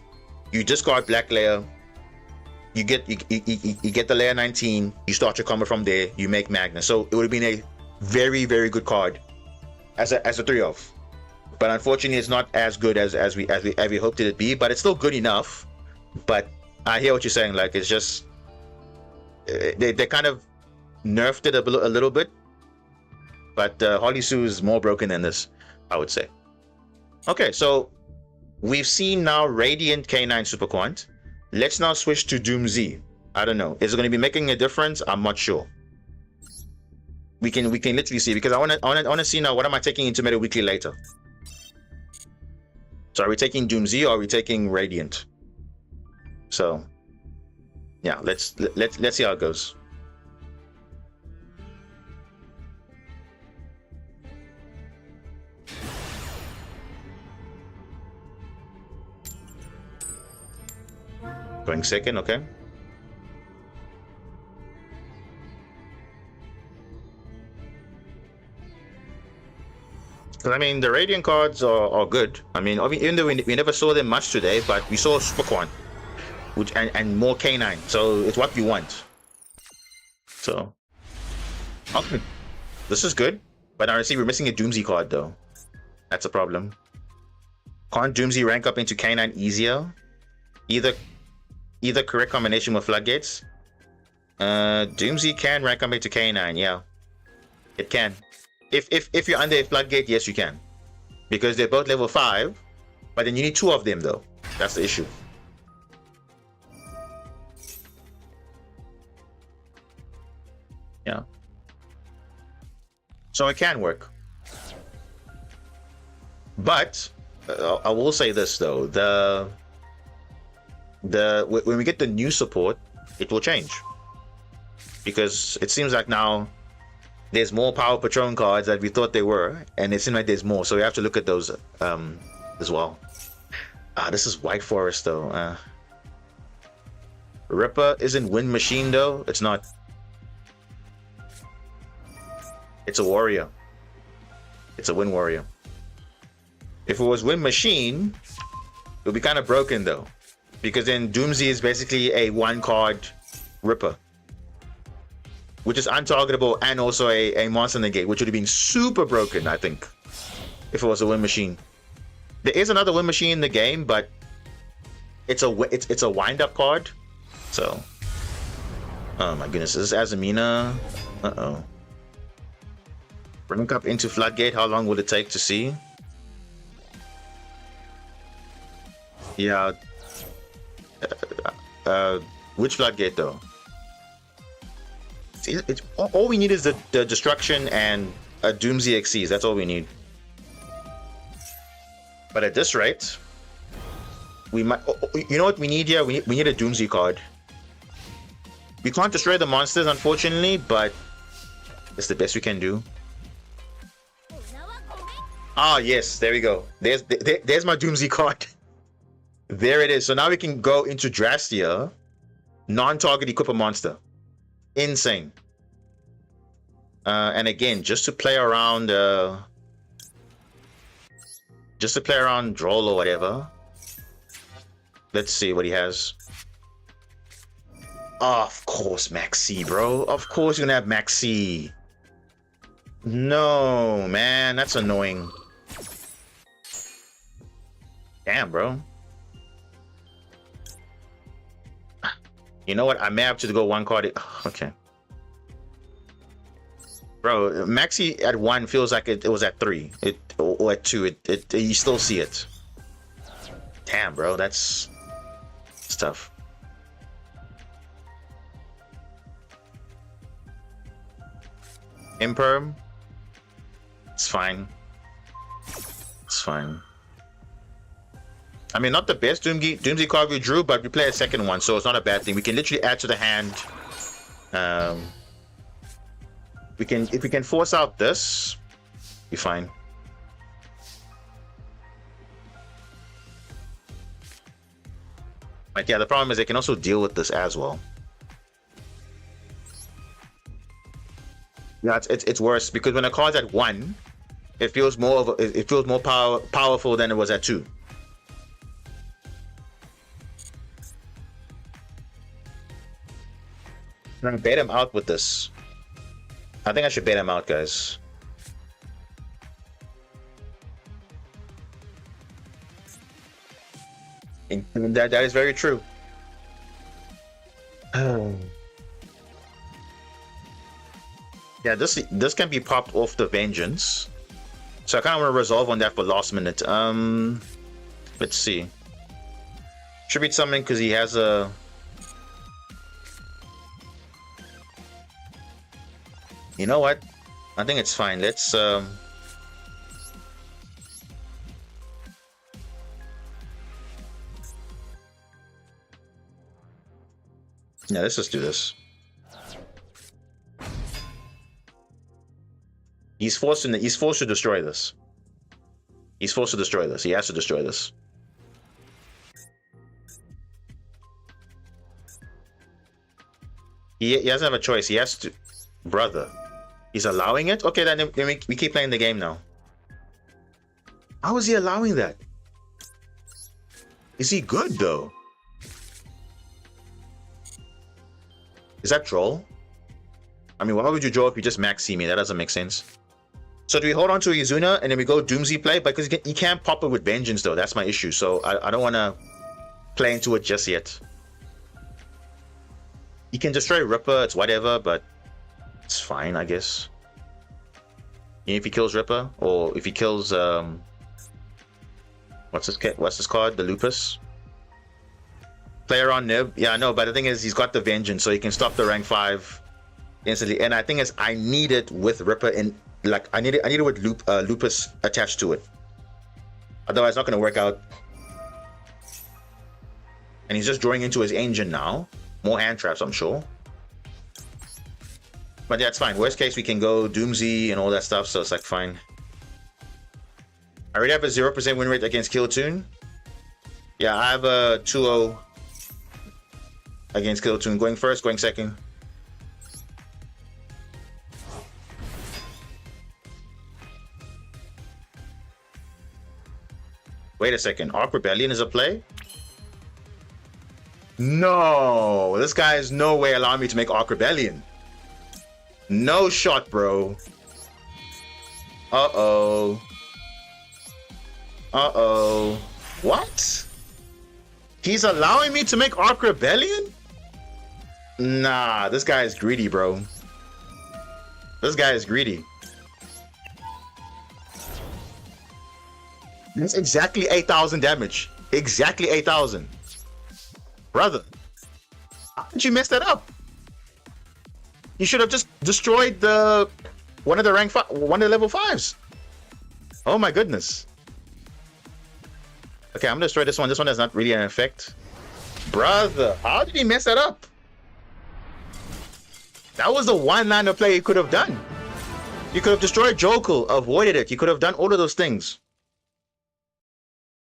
You discard Black Layer, you get the layer 19, you start your combo from there, you make Magna. So it would have been a very, very good card as a 3-of, but unfortunately it's not as good as we hoped it to be, but it's still good enough. But I hear what you're saying, like, it's just they kind of nerfed it a little bit, but Holly Sue is more broken than this, I would say. Okay, so we've seen now Radiant K9 Super Quant. Let's now switch to Doom Z. I don't know, is it going to be making a difference? I'm not sure. We can literally see, because I want to see now, what am I taking into Meta Weekly later. So are we taking Doom Z or are we taking Radiant? So yeah, let's see how it goes. Going second, okay. I mean, the Radiant cards are good. I mean, even though we never saw them much today, but we saw Super Quan, which and more K9, so it's what we want. So okay, this is good, but I see we're missing a Doomsday card though. That's a problem. Can't Doomsday rank up into K9 easier? Either correct combination with Floodgates. Doomsday can rank up into K9, yeah, it can. If you're under a Floodgate, yes you can, because they're both level 5, but then you need 2 of them though. That's the issue. Yeah. So it can work. But I will say this though, when we get the new support, it will change, because it seems like now there's more Power Patron cards that we thought they were, and it seems like there's more, so we have to look at those as well. This is White Forest though. Ripper isn't Wind Machine though. It's not. It's a warrior. It's a Wind Warrior. If it was Wind Machine, it would be kind of broken though, because then Doomsday is basically a 1-card Ripper, which is untargetable and also a monster negate, which would have been super broken, I think, if it was a Wind Machine. There is another Wind Machine in the game, but it's a wind-up card. So, oh my goodness, is this Azamina? Uh-oh. Bring up into Floodgate, how long will it take to see? Yeah. Which Floodgate though? It's all we need is the destruction and a Doomsday Xyz. That's all we need. But at this rate, we might. You know what we need here? We need a Doomsday card. We can't destroy the monsters, unfortunately, but it's the best we can do. Ah, yes, there we go. There's my Doomsday card. There it is. So now we can go into Drastia, non-target equip a monster. Insane. And again, just to play around Droll or whatever. Let's see what he has. Oh, of course, Maxi, bro. Of course you're gonna have Maxi. No, man, that's annoying. Damn, bro. You know what? I may have to go 1 card. Okay. Bro, Maxi at 1 feels like it was at 3. Or at 2. You still see it. Damn, bro, that's tough. Imperm. It's fine. It's fine. I mean, not the best Doomsday card we drew, but we play a second one, so it's not a bad thing. We can literally add to the hand. If we can force out this, be fine. But yeah, the problem is they can also deal with this as well. Yeah, it's worse because when a card's at 1, it feels more powerful than it was at 2. I'm gonna bait him out with this. I think I should bait him out, guys. And that is very true. Yeah, this can be popped off the vengeance. So I kind of want to resolve on that for last minute. Let's see. Tribute summon because he has a. You know what? I think it's fine. Let's yeah, let's just do this. He's forced to destroy this. He's forced to destroy this. He has to destroy this. He doesn't have a choice. He has to. Brother. He's allowing it? Okay, then we keep playing the game now. How is he allowing that? Is he good though? Is that troll? I mean, why would you draw if you just max see me? That doesn't make sense. So do we hold on to Izuna and then we go Doomsday play? Because you can't pop it with Vengeance though. That's my issue. So I don't want to play into it just yet. You can destroy Ripper. It's whatever, but it's fine, I guess. If he kills Ripper, or if he kills what's this card? The Lupus. Player on Nib. Yeah, I know, but the thing is, he's got the Vengeance, so he can stop the rank 5 instantly. And I think is I need it with Ripper in, like I need it with Lupus attached to it. Otherwise, it's not going to work out. And he's just drawing into his engine now. More hand traps, I'm sure. But yeah, it's fine. Worst case, we can go Doomsday and all that stuff, so it's like fine. I already have a 0% win rate against Kewl. Yeah, I have a 2-0 against Kewl. Going first, going second. Wait a second. Arc Rebellion is a play? No! This guy is no way allowing me to make Arc Rebellion. No shot, bro. Uh-oh. Uh-oh. What? He's allowing me to make Arc Rebellion? Nah, this guy is greedy, bro. This guy is greedy. That's exactly 8,000 damage. Exactly 8,000. Brother, how did you mess that up? You should have just destroyed one of the level 5s. Oh my goodness. Okay, I'm gonna destroy this one. This one has not really an effect. Brother, how did he mess that up? That was the one line of play he could have done. You could have destroyed Jokel, avoided it. You could have done all of those things.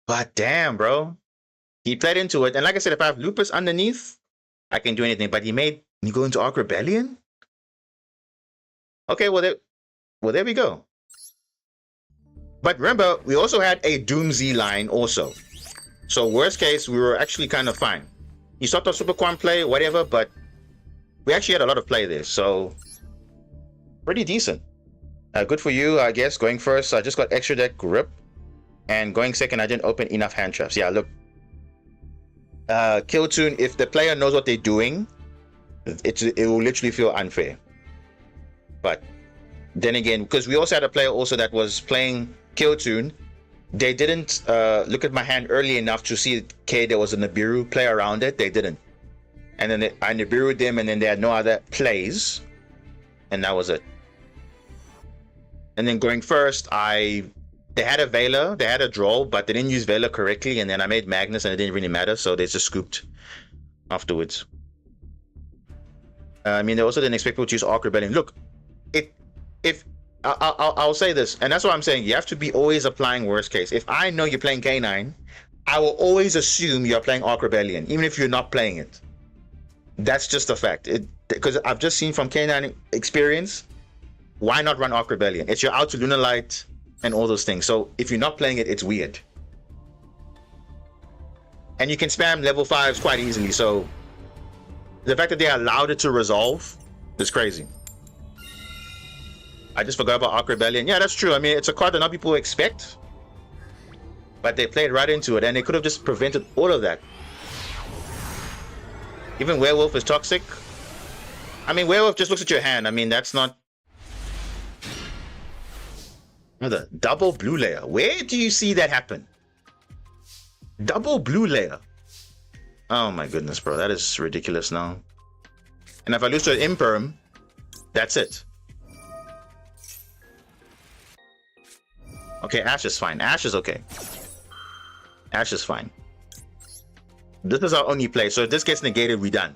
But damn, bro. He played into it. And like I said, if I have Lupus underneath, I can do anything. But he made me go into Arc Rebellion? Okay, well there we go. But remember, we also had a Doomsday line also. So worst case, we were actually kind of fine. He stopped our Super Quan play, whatever, but we actually had a lot of play there. So pretty decent. Good for you, I guess. Going first, I just got extra deck grip. And going second, I didn't open enough hand traps. Yeah, look. Kewl, if the player knows what they're doing, it will literally feel unfair. But then again, because we also had a player also that was playing Kewl, they didn't look at my hand early enough to see there was a Nibiru play around it. They didn't. And then I Nibiru'd them, and then they had no other plays. And that was it. And then going first, they had a Veiler, they had a draw, but they didn't use Veiler correctly, and then I made Magnus, and it didn't really matter, so they just scooped afterwards. I mean, they also didn't expect people to use Arc Rebellion. Look, I'll say this, and that's what I'm saying. You have to be always applying worst case. If I know you're playing K9, I will always assume you're playing Ark Rebellion, even if you're not playing it. That's just a fact. Because I've just seen from K9 experience, why not run Ark Rebellion? It's your out to Lunar Light and all those things. So if you're not playing it, it's weird. And you can spam level 5s quite easily. So the fact that they allowed it to resolve is crazy. I just forgot about Ark Rebellion. Yeah, that's true. I mean, it's a card that not people expect. But they played right into it, and they could have just prevented all of that. Even Werewolf is toxic. I mean, Werewolf just looks at your hand. I mean, that's not... The double blue layer. Where do you see that happen? Double blue layer. Oh my goodness, bro. That is ridiculous now. And if I lose to an Imperm, that's it. Okay, Ash is fine. Ash is okay. Ash is fine. This is our only play, so if this gets negated, we're done.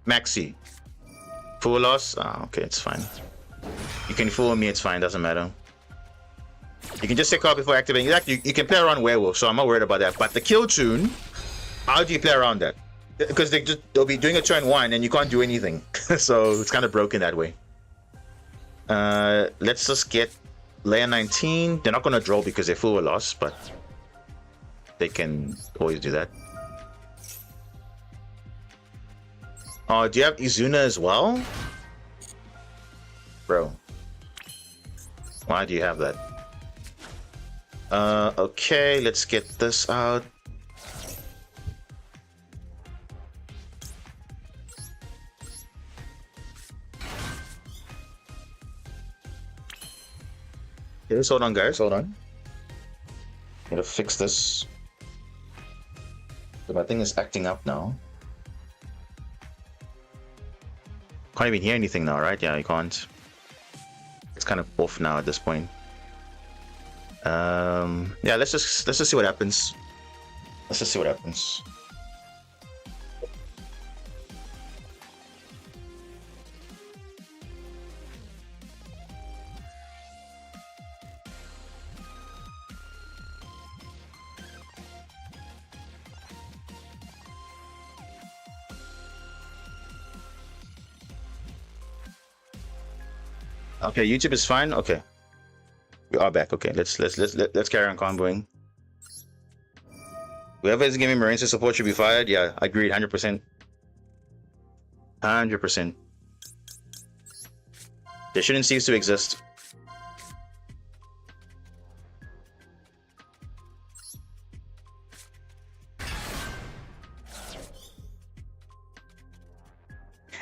Maxi. Full loss? Ah, okay, it's fine. You can fool me, it's fine, doesn't matter. You can just take off before activating. Exactly, you can play around Werewolf, so I'm not worried about that. But the kill tune, how do you play around that? Because they'll be doing a turn 1 and you can't do anything. So it's kind of broken that way. Let's just get layer 19. They're not going to draw because they full a loss, but they can always do that. Oh, do you have Izuna as well? Bro. Why do you have that? Okay, let's get this out. Okay, hold on, guys, hold on. Gotta fix this. My thing is acting up now. Can't even hear anything now, right? Yeah, you can't. It's kind of off now at this point. Yeah, let's just see what happens. Let's just see what happens. Okay, YouTube is fine. Okay, we are back. Okay, let's carry on comboing. Whoever is giving Marines support should be fired. Yeah, agreed. 100%. 100%. They shouldn't cease to exist.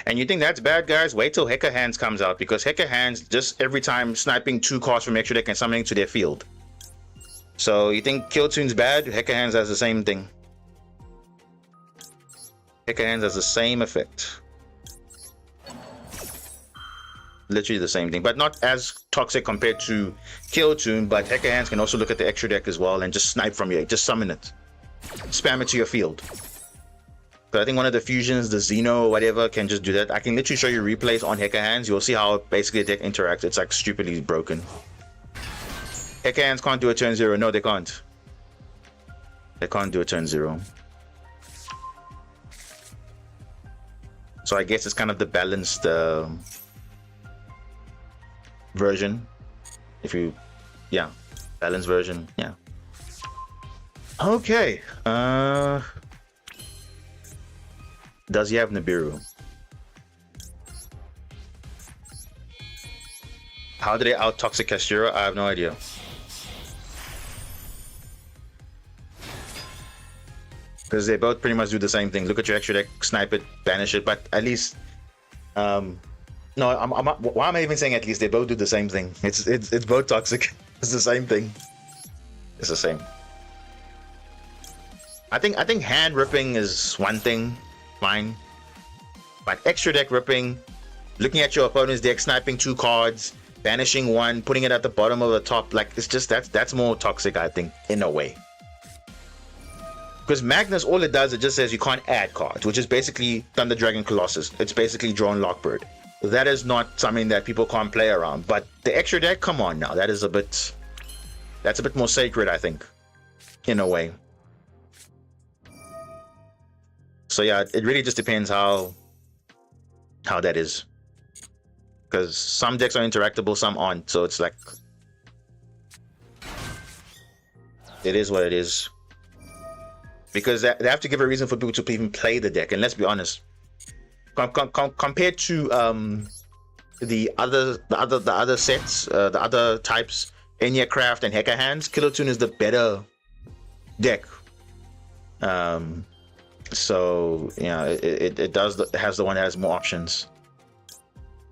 And you think that's bad, guys? Wait till Hecker Hands comes out, because Hecker Hands just every time sniping 2 cards from extra deck and summoning to their field. So you think Kill Tune's bad? Hecker Hands has the same thing. Hecker Hands has the same effect. Literally the same thing, but not as toxic compared to Kill Tune. But Hecker Hands can also look at the extra deck as well and just snipe from you. Just summon it, spam it to your field. So I think one of the fusions, the Xeno or whatever, can just do that. I can literally show you replays on Hecker Hands. You'll see how basically the deck interacts. It's like stupidly broken. Hecker Hands can't do a turn 0. No, they can't. They can't do a turn 0. So I guess it's kind of the balanced version. If you, yeah, balanced version, yeah. Okay. Does he have Nibiru? How do they out toxic Kashtira? I have no idea. Because they both pretty much do the same thing. Look at your extra deck, snipe it, banish it. But at least, no, why am I even saying at least? They both do the same thing. It's both toxic. It's the same thing. It's the same. I think hand ripping is one thing. Fine, but extra deck ripping, looking at your opponent's deck, sniping 2 cards, banishing 1, putting it at the bottom of the top, like it's just that's more toxic, I think, in a way. Because Magnus, all it does, it just says you can't add cards, which is basically Thunder Dragon Colossus. It's basically drawn Lockbird. that is not something that people can't play around. But the extra deck, come on now, that's a bit more sacred, I think, in a way. So yeah, it really just depends how that is, because some decks are interactable, some aren't. So it's like, it is what it is. Because they have to give a reason for people to even play the deck. And let's be honest, compared to the other sets, the other types, Craft and Hacker Hands, Killer Toon is the better deck. So yeah, it has the one that has more options.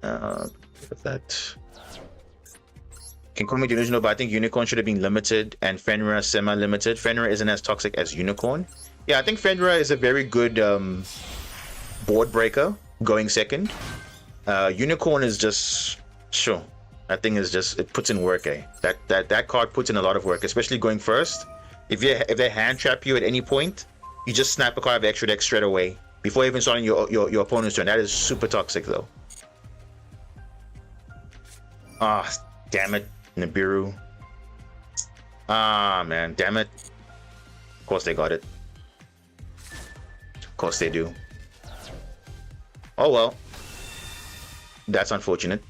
Look at that. Can call me delusional, but I think Unicorn should have been limited and Fenrir semi-limited. Fenrir isn't as toxic as Unicorn. Yeah, I think Fenrir is a very good board breaker going second. Unicorn is just, sure, that thing is just, it puts in work, eh? That card puts in a lot of work, especially going first. If they hand trap you at any point, you just snap a card of extra deck straight away before even starting your opponent's turn. That is super toxic though. Ah, damn it, Nibiru. Ah, man, damn it. Of course they got it. Of course they do. Oh well. That's unfortunate.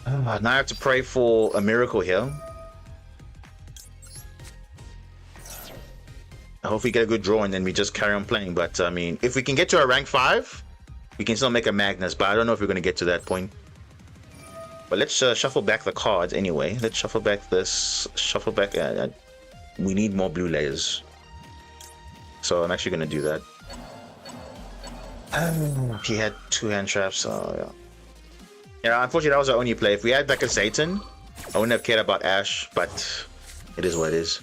Now I have to pray for a miracle here. I hope we get a good draw and then we just carry on playing. But I mean, if we can get to a rank 5, we can still make a Magnus. But I don't know if we're going to get to that point. But let's shuffle back the cards anyway. Let's shuffle back this. Shuffle back. We need more blue layers. So I'm actually going to do that. He had 2 hand traps. Oh, yeah. Yeah, unfortunately, that was our only play. If we had like a Satan, I wouldn't have cared about Ash, but it is what it is.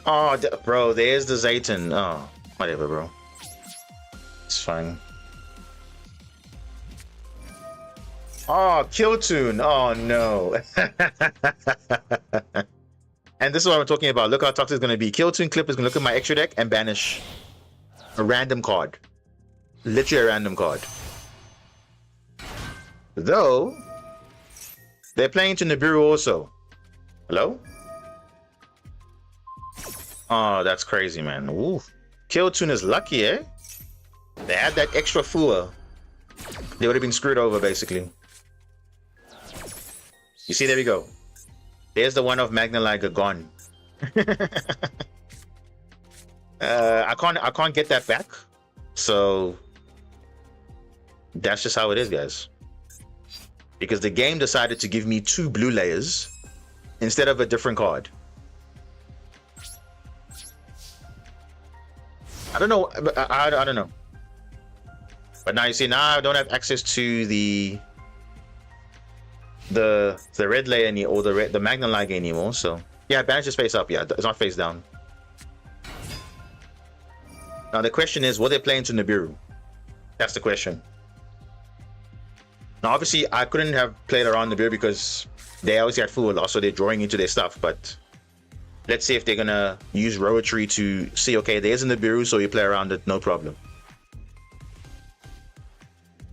Oh, bro, there's the Satan. Oh, whatever, bro. It's fine. Oh, Kill Tune. Oh, no. And this is what I'm talking about. Look how toxic it's going to be. Kill Tune Clip is going to look at my extra deck and banish a random card. Literally a random card. Though, they're playing to Nibiru also. Hello? Oh, that's crazy, man. Ooh. Kill Tune is lucky, eh? They had that extra Fua. They would have been screwed over, basically. You see, there we go. There's the one of Magna Liger gone. I can't get that back. So that's just how it is, guys. Because the game decided to give me 2 blue layers instead of a different card. I don't know. I don't know. But now you see, now I don't have access to the red layer or the Magna Liger anymore. So yeah, banish is face up. Yeah, it's not face down. Now the question is, will they play into Nibiru? That's the question. Now obviously I couldn't have played around Nibiru because they obviously had full loss, so they're drawing into their stuff. But let's see if they're gonna use Rowetry to see, okay, there's a Nibiru, so you play around it, no problem.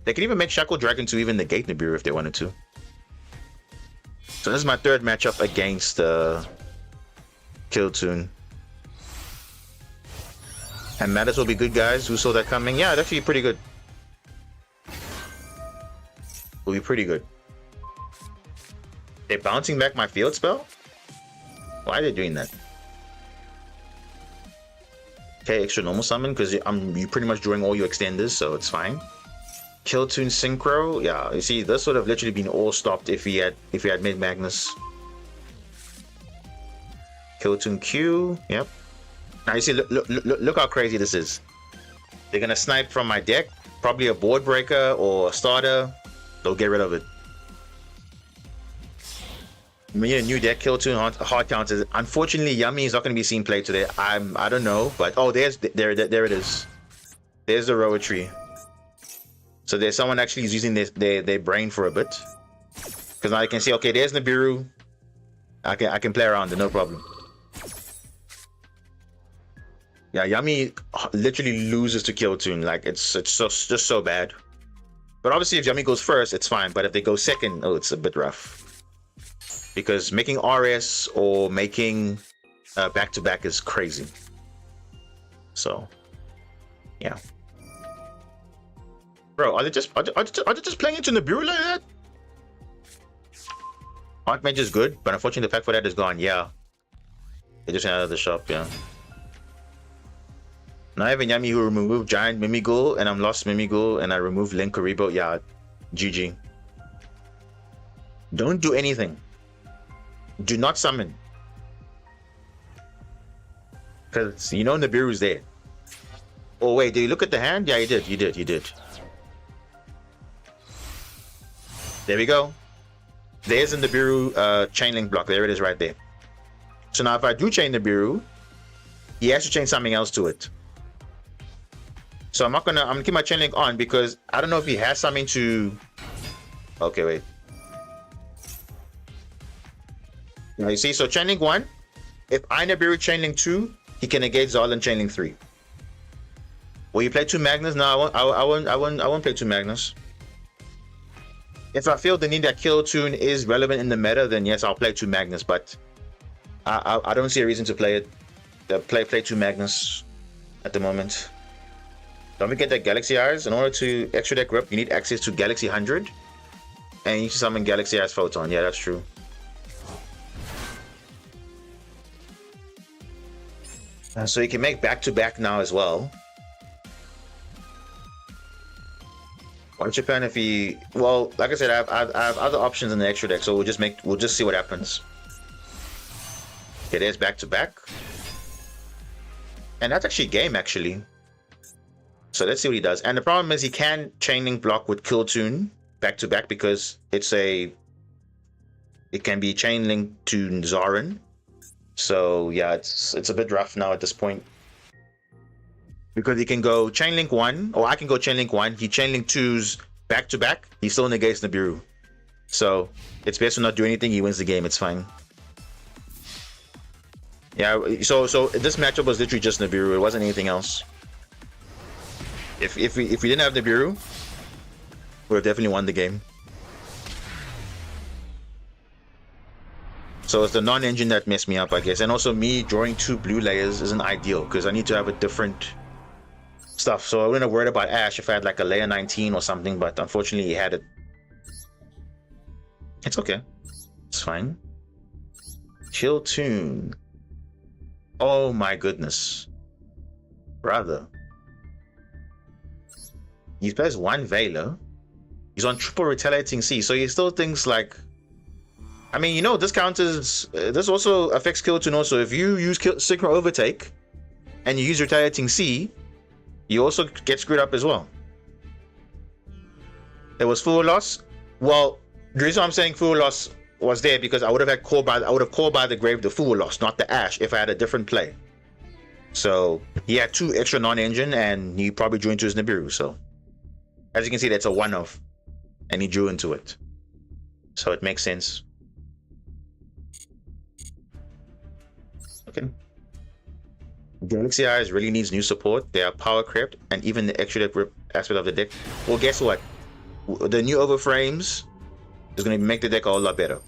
They can even make Shackle Dragon to even negate Nibiru if they wanted to. So this is my 3rd matchup against Kill Tune. And Mattis will be good, guys. Who saw that coming? Yeah, it's actually pretty good. Will be pretty good. They're bouncing back my field spell? Why are they doing that? Okay, extra normal summon because you pretty much drawing all your extenders, so it's fine. Kill Tune Synchro, yeah. You see, this would have literally been all stopped if we had made Magnus. Kill Tune Q, yep. Now you see, look how crazy this is. They're gonna snipe from my deck, probably a board breaker or a starter. They'll get rid of it. We need a new deck. Kill Tune hard counters. Unfortunately, Yummy is not going to be seen play today. I don't know, but oh, there it is. There's the Rowetry. So there's someone actually using their brain for a bit, because now I can see, okay, there's Nibiru. I can play around it, no problem. Yeah, Yummy literally loses to Kewl Toon. Like it's just so bad. But obviously, if Yummy goes first, it's fine. But if they go second, oh, it's a bit rough. Because making RS or making back-to-back is crazy. So, yeah. Bro, are they just playing into Nibiru like that? Archmage is good, but unfortunately the pack for that is gone. Yeah. They just went out of the shop, yeah. Now I have a Yami who removed Giant Mimigul, and I'm lost Mimigul, and I removed Link Karibo. Yeah, GG. Don't do anything. Do not summon. Because you know Nibiru's there. Oh wait, did you look at the hand? Yeah, you did. There we go. There's the Nibiru chain link block. There it is right there. So now if I do chain Nibiru, he has to chain something else to it. So I'm gonna keep my chain link on because I don't know if he has something to. Okay, wait. Now you see, so chain link 1, if I Nibiru chain link 2, he can negate Zarlan chain link 3. Will you play 2 Magnus? No, I won't play 2 Magnus. If I feel the need that Kewl Toon is relevant in the meta, then yes, I'll play 2 Magnus, but I don't see a reason to play it. Play 2 Magnus at the moment. Don't forget that Galaxy Eyes, in order to extra deck grip, you need access to Galaxy 100. And you need to summon Galaxy Eyes Photon. Yeah, that's true. So you can make back-to-back now as well. Watch your plan if he... Well, like I said, I have other options in the extra deck, so we'll just see what happens. Okay, there's back-to-back. And that's actually game, actually. So let's see what he does. And the problem is he can chain link block with Kewl Toon back-to-back because it can be chain linked to Zarin. So yeah, it's a bit rough now at this point. Because he can go chain link 1, or I can go chain link 1. He chain link 2's back-to-back. He still negates Nibiru. So it's best to not do anything. He wins the game. It's fine. Yeah. So this matchup was literally just Nibiru. It wasn't anything else. If we didn't have Nibiru, we would have definitely won the game. So it's the non-engine that messed me up, I guess. And also me drawing 2 blue layers isn't ideal because I need to have a different stuff. So I wouldn't have worried about Ash if I had like a layer 19 or something, but unfortunately he had it. It's okay. It's fine. Kewl Toon. Oh my goodness. Brother. He plays 1 Veiler. He's on triple retaliating C, so he still thinks like... I mean, you know, this counters... this also affects Kewl Toon also. If you use Synchro Overtake and you use retaliating C, you also get screwed up as well. There was Fool Loss. Well, the reason I'm saying Fool Loss was there because I would have called by the grave the Fool Loss, not the Ash, if I had a different play. So he had 2 extra non-engine and he probably drew into his Nibiru, so... As you can see, that's a one-off, and he drew into it. So it makes sense. Okay. Galaxy Eyes really needs new support. They are power crept, and even the extra deck aspect of the deck. Well, guess what? The new overframes is going to make the deck a whole lot better.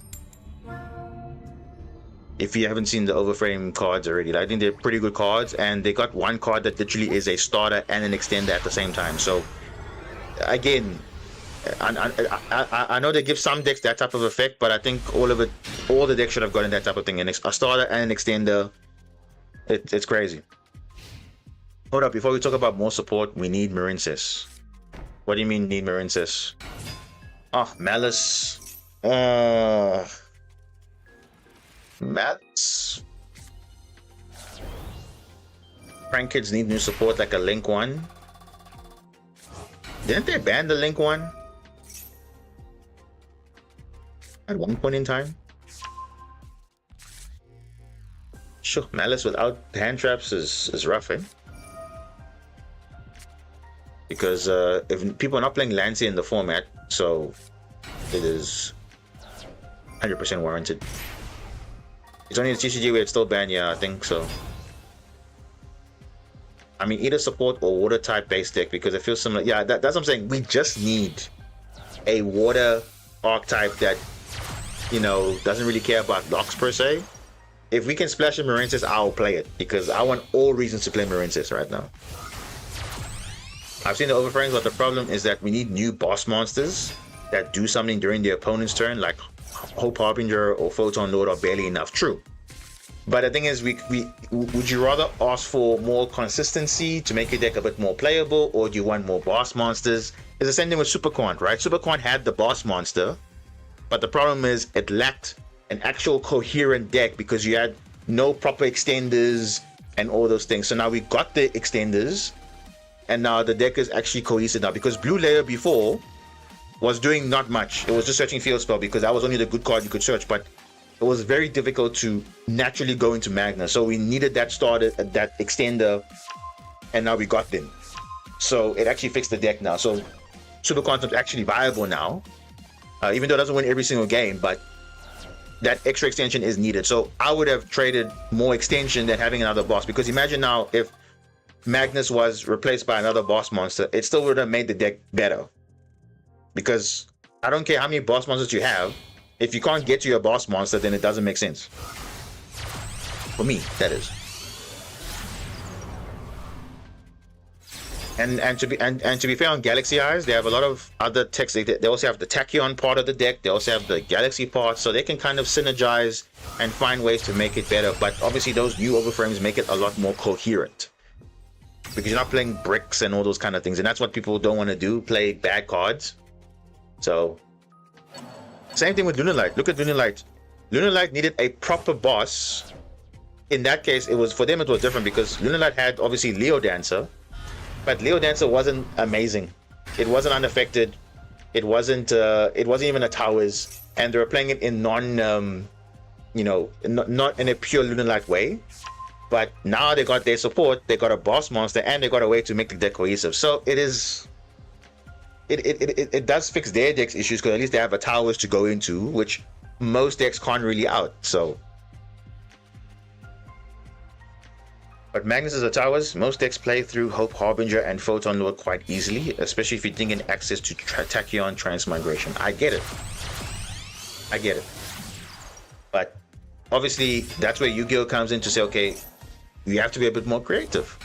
If you haven't seen the overframe cards already, I think they're pretty good cards, and they got 1 card that literally is a starter and an extender at the same time. So... Again, I know they give some decks that type of effect, but I think all the decks should have gotten that type of thing. A starter and an extender, it's crazy. Hold up, before we talk about more support, we need Marincess. What do you mean need Marincess? Oh, Malice. Malice. Prank Kids need new support like a Link 1. Didn't they ban the Link 1? At one point in time? Sure, Malice without hand traps is rough, eh? Because if people are not playing Lancey in the format, so it is 100% warranted. It's only the TCG where it's still banned, yeah, I think so. I mean, either support or water type base deck because it feels similar. Yeah, that's what I'm saying. We just need a water archetype that, you know, doesn't really care about locks per se. If we can splash in Marensis, I'll play it because I want all reasons to play Marensis right now. I've seen the overframes, but the problem is that we need new boss monsters that do something during the opponent's turn, like Hope Harbinger or Photon Lord are barely enough. True. But the thing is, would you rather ask for more consistency to make your deck a bit more playable, or do you want more boss monsters? It's the same thing with Super Quant, right? Super Quant had the boss monster, but the problem is it lacked an actual coherent deck because you had no proper extenders and all those things. So now we got the extenders, and now the deck is actually cohesive now because Blue Layer before was doing not much. It was just searching field spell because that was only the good card you could search, but it was very difficult to naturally go into Magna. So we needed that starter, that extender, and now we got them. So it actually fixed the deck now. So Super Quantum's actually viable now, even though it doesn't win every single game, but that extra extension is needed. So I would have traded more extension than having another boss, because imagine now if Magnus was replaced by another boss monster, it still would have made the deck better. Because I don't care how many boss monsters you have, if you can't get to your boss monster, then it doesn't make sense. For me, that is. And to be fair, on Galaxy Eyes, they have a lot of other techs. They also have the Tachyon part of the deck. They also have the Galaxy part, so they can kind of synergize and find ways to make it better. But obviously, those new overframes make it a lot more coherent, because you're not playing bricks and all those kind of things, and that's what people don't want to do, play bad cards. So same thing with Lunalight. Look at Lunalight. Lunalight needed a proper boss. In that case, it was for them, it was different because Lunalight had obviously Leo Dancer, but Leo Dancer wasn't amazing. It wasn't unaffected. It wasn't even a towers, and they were playing it in not in a pure Lunalight way. But now they got their support, they got a boss monster, and they got a way to make the deck cohesive. So it does fix their deck's issues, because at least they have a towers to go into, which most decks can't really out. So, but Magnus is a towers. Most decks play through Hope Harbinger and Photon Lord quite easily, especially if you're thinking access to Tachyon Transmigration. I get it. But obviously, that's where Yu-Gi-Oh comes in to say, okay, you have to be a bit more creative.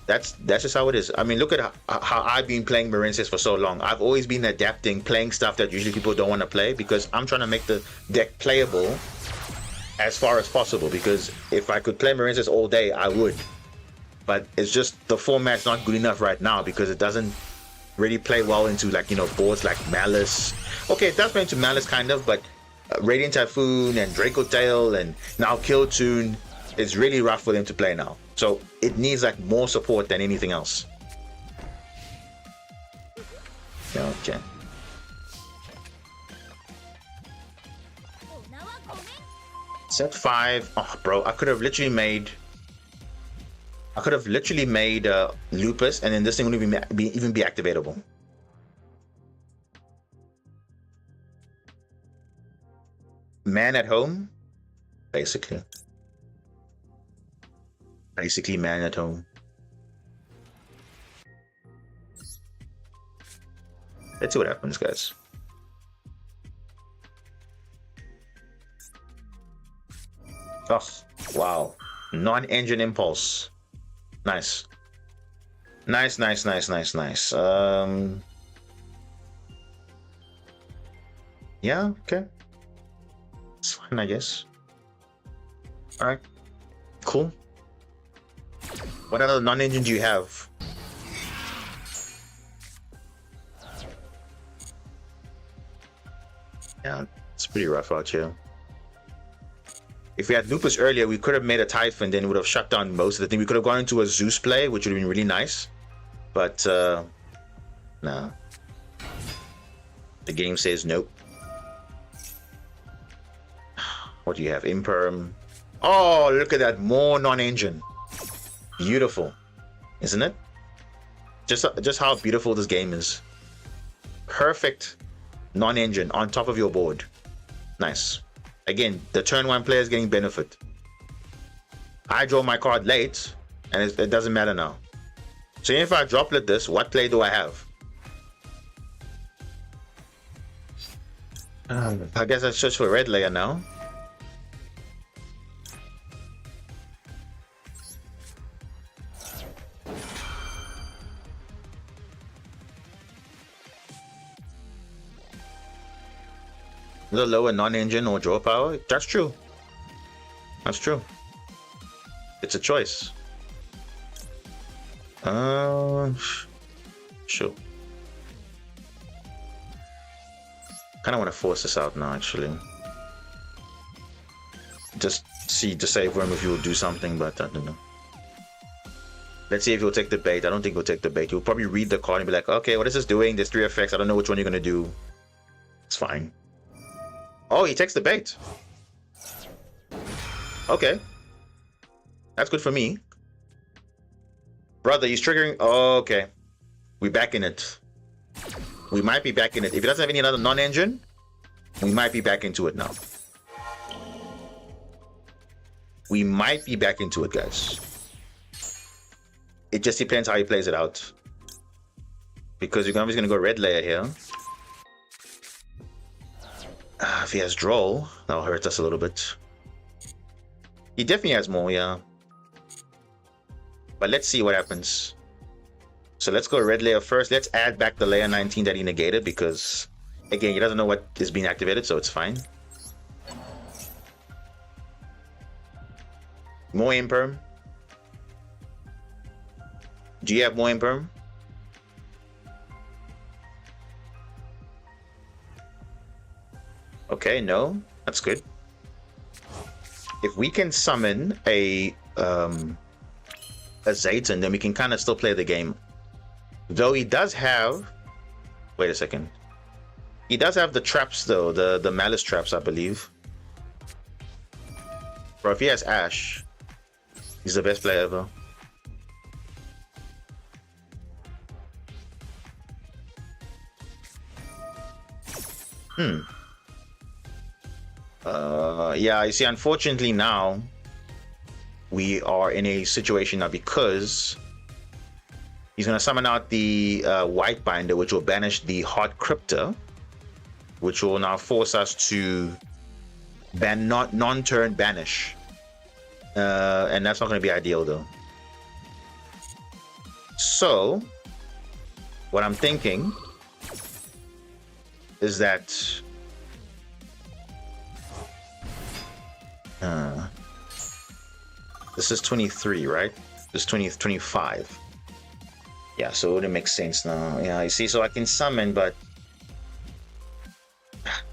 That's just how it is. I mean, look at how I've been playing Marensis for so long. I've always been adapting, playing stuff that usually people don't want to play, because I'm trying to make the deck playable as far as possible. Because if I could play Marensis all day, I would. But it's just the format's not good enough right now, because it doesn't really play well into, like, boards like Malice. Okay, it does play into Malice kind of, but Radiant Typhoon and Draco Tail and now Kill Tune is really rough for them to play now. So it needs like more support than anything else. Okay. Set 5. Oh, bro, I could have literally made Lupus, and then this thing wouldn't even be activatable. Man at home, basically. Man at home. Let's see what happens, guys. Oh, wow. Non-engine impulse. Nice. Nice. Yeah, okay. It's fine, I guess. Alright. Cool. What other non-engine do you have? Yeah, it's pretty rough out here. If we had Lupus earlier, we could have made a Typhon, then it would have shut down most of the thing. We could have gone into a Zeus play, which would have been really nice. But, nah. The game says nope. What do you have? Imperm. Oh, look at that. More non-engine. Beautiful, isn't it? Just how beautiful this game is. Perfect non-engine on top of your board. Nice. Again, the turn 1 player is getting benefit. I draw my card late, and it doesn't matter now. So if I droplet this, what play do I have? I guess I search for red layer now. The lower non-engine or draw power. That's true. That's true. It's a choice. Sure. Kind of want to force this out now, actually. Just see to save room if he will do something, but I don't know. Let's see if he'll take the bait. I don't think he'll take the bait. He'll probably read the card and be like, okay, what is this doing? There's 3 effects. I don't know which one you're gonna do. It's fine. Oh, he takes the bait. Okay. That's good for me. Brother, he's triggering. Oh, okay. We're back in it. We might be back in it. If he doesn't have any other non-engine, we might be back into it now. We might be back into it, guys. It just depends how he plays it out. Because you're obviously going to go red layer here. If he has draw, that'll hurt us a little bit. He definitely has more, yeah. But let's see what happens. So let's go red layer first. Let's add back the layer 19 that he negated because, again, he doesn't know what is being activated, so it's fine. More imperm. Do you have more imperm? Okay, no. That's good. If we can summon a Zayton, then we can kind of still play the game. Though he does have... Wait a second. He does have the traps, though. The Malice traps, I believe. Bro, if he has Ash, he's the best player ever. Yeah, you see, unfortunately now, we are in a situation now because he's going to summon out the White Binder, which will banish the Hard Crypta, which will now force us to ban non-turn banish. And that's not going to be ideal, though. So, what I'm thinking is that this is 23, right? This is 25. Yeah, so it wouldn't make sense now. Yeah, you see, so I can summon, but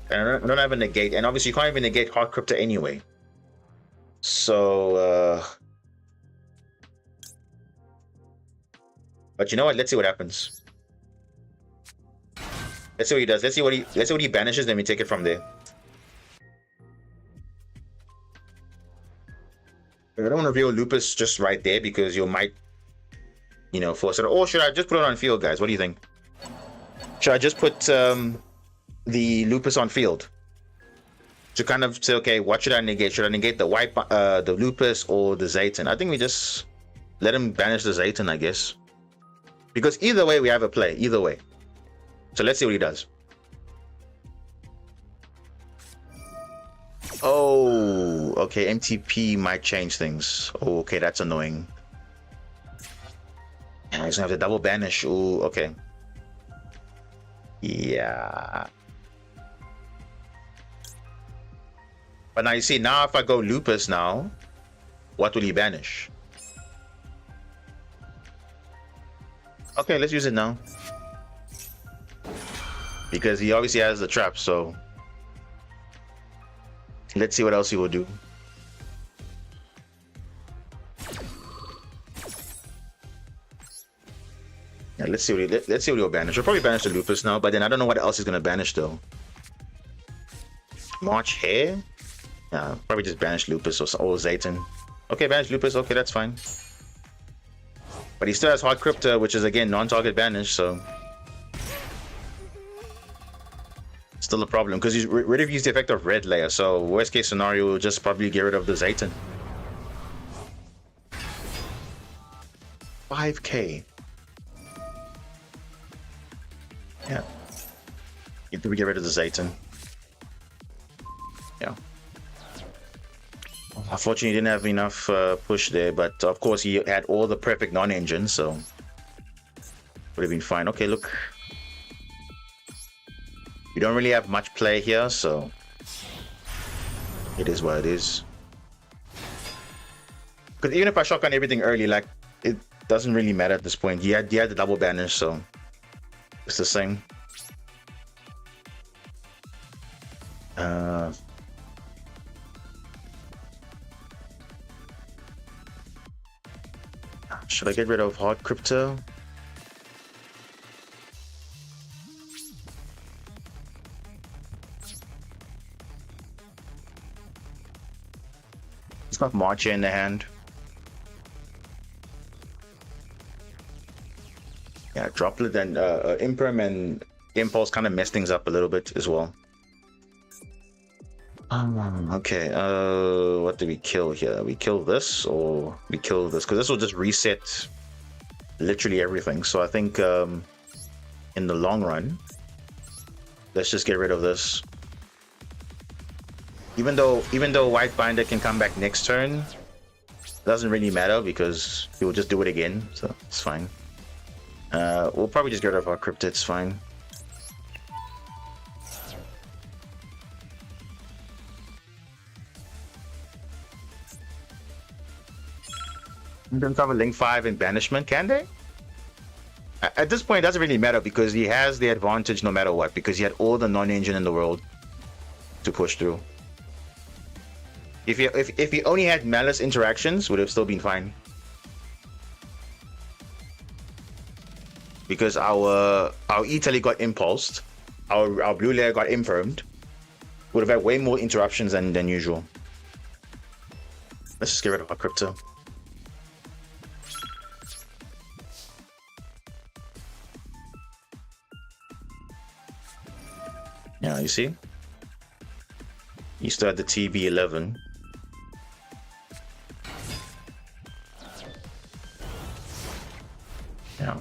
I don't have a negate, and obviously you can't even negate Hard Crypta anyway. So, but you know what? Let's see what happens. Let's see what he does. Let's see what he banishes. Then we take it from there. I don't want to reveal Lupus just right there because you might, you know, force it. Or should I just put it on field, guys? What do you think? Should I just put the Lupus on field to kind of say, okay, what should I negate? Should I negate the the Lupus or the Zayton? I think we just let him banish the Zayton, I guess, because either way we have a play. Either way. So let's see what he does. Oh, okay. MTP might change things. Oh, okay, that's annoying. And he's gonna have to double banish. Oh, okay. Yeah. But now you see, now if I go Lupus now, what will he banish? Okay, let's use it now. Because he obviously has the trap, so let's see what else he will do. Yeah, let's see what he'll banish. He'll probably banish the Lupus now, but then I don't know what else he's gonna banish though. March Hair? Yeah, probably just banish Lupus or Zayton. Okay, banish Lupus. Okay, that's fine. But he still has Hard Crypta, which is again non-target banish, so still a problem because he's rid of the effect of red layer. So worst case scenario, we'll just probably get rid of the Zayton. 5k. Yeah. Did we get rid of the Zayton? Yeah. Unfortunately, he didn't have enough push there, but of course he had all the perfect non-engine, so would have been fine. Okay, look. We don't really have much play here, so it is what it is. Because even if I shotgun everything early, like, it doesn't really matter at this point. He had the double banish, so it's the same. Should I get rid of hard crypto? He's got Marcher in the hand. Yeah, Droplet and Imperm and Impulse kind of mess things up a little bit as well. Okay, what do we kill here? We kill this or we kill this? Because this will just reset literally everything. So I think in the long run, let's just get rid of this. Even though White Binder can come back next turn, doesn't really matter because he will just do it again, so it's fine. We'll probably just get rid of our Cryptid, it's fine. Don't cover Link 5 in Banishment, can they? At this point, it doesn't really matter because he has the advantage no matter what, because he had all the non-engine in the world to push through. If he only had Malice interactions, would have still been fine. Because our Italy got impulsed, our blue layer got infirmed, would have had way more interruptions than usual. Let's just get rid of our crypto. Yeah, you see? You still had the TB11. Yeah.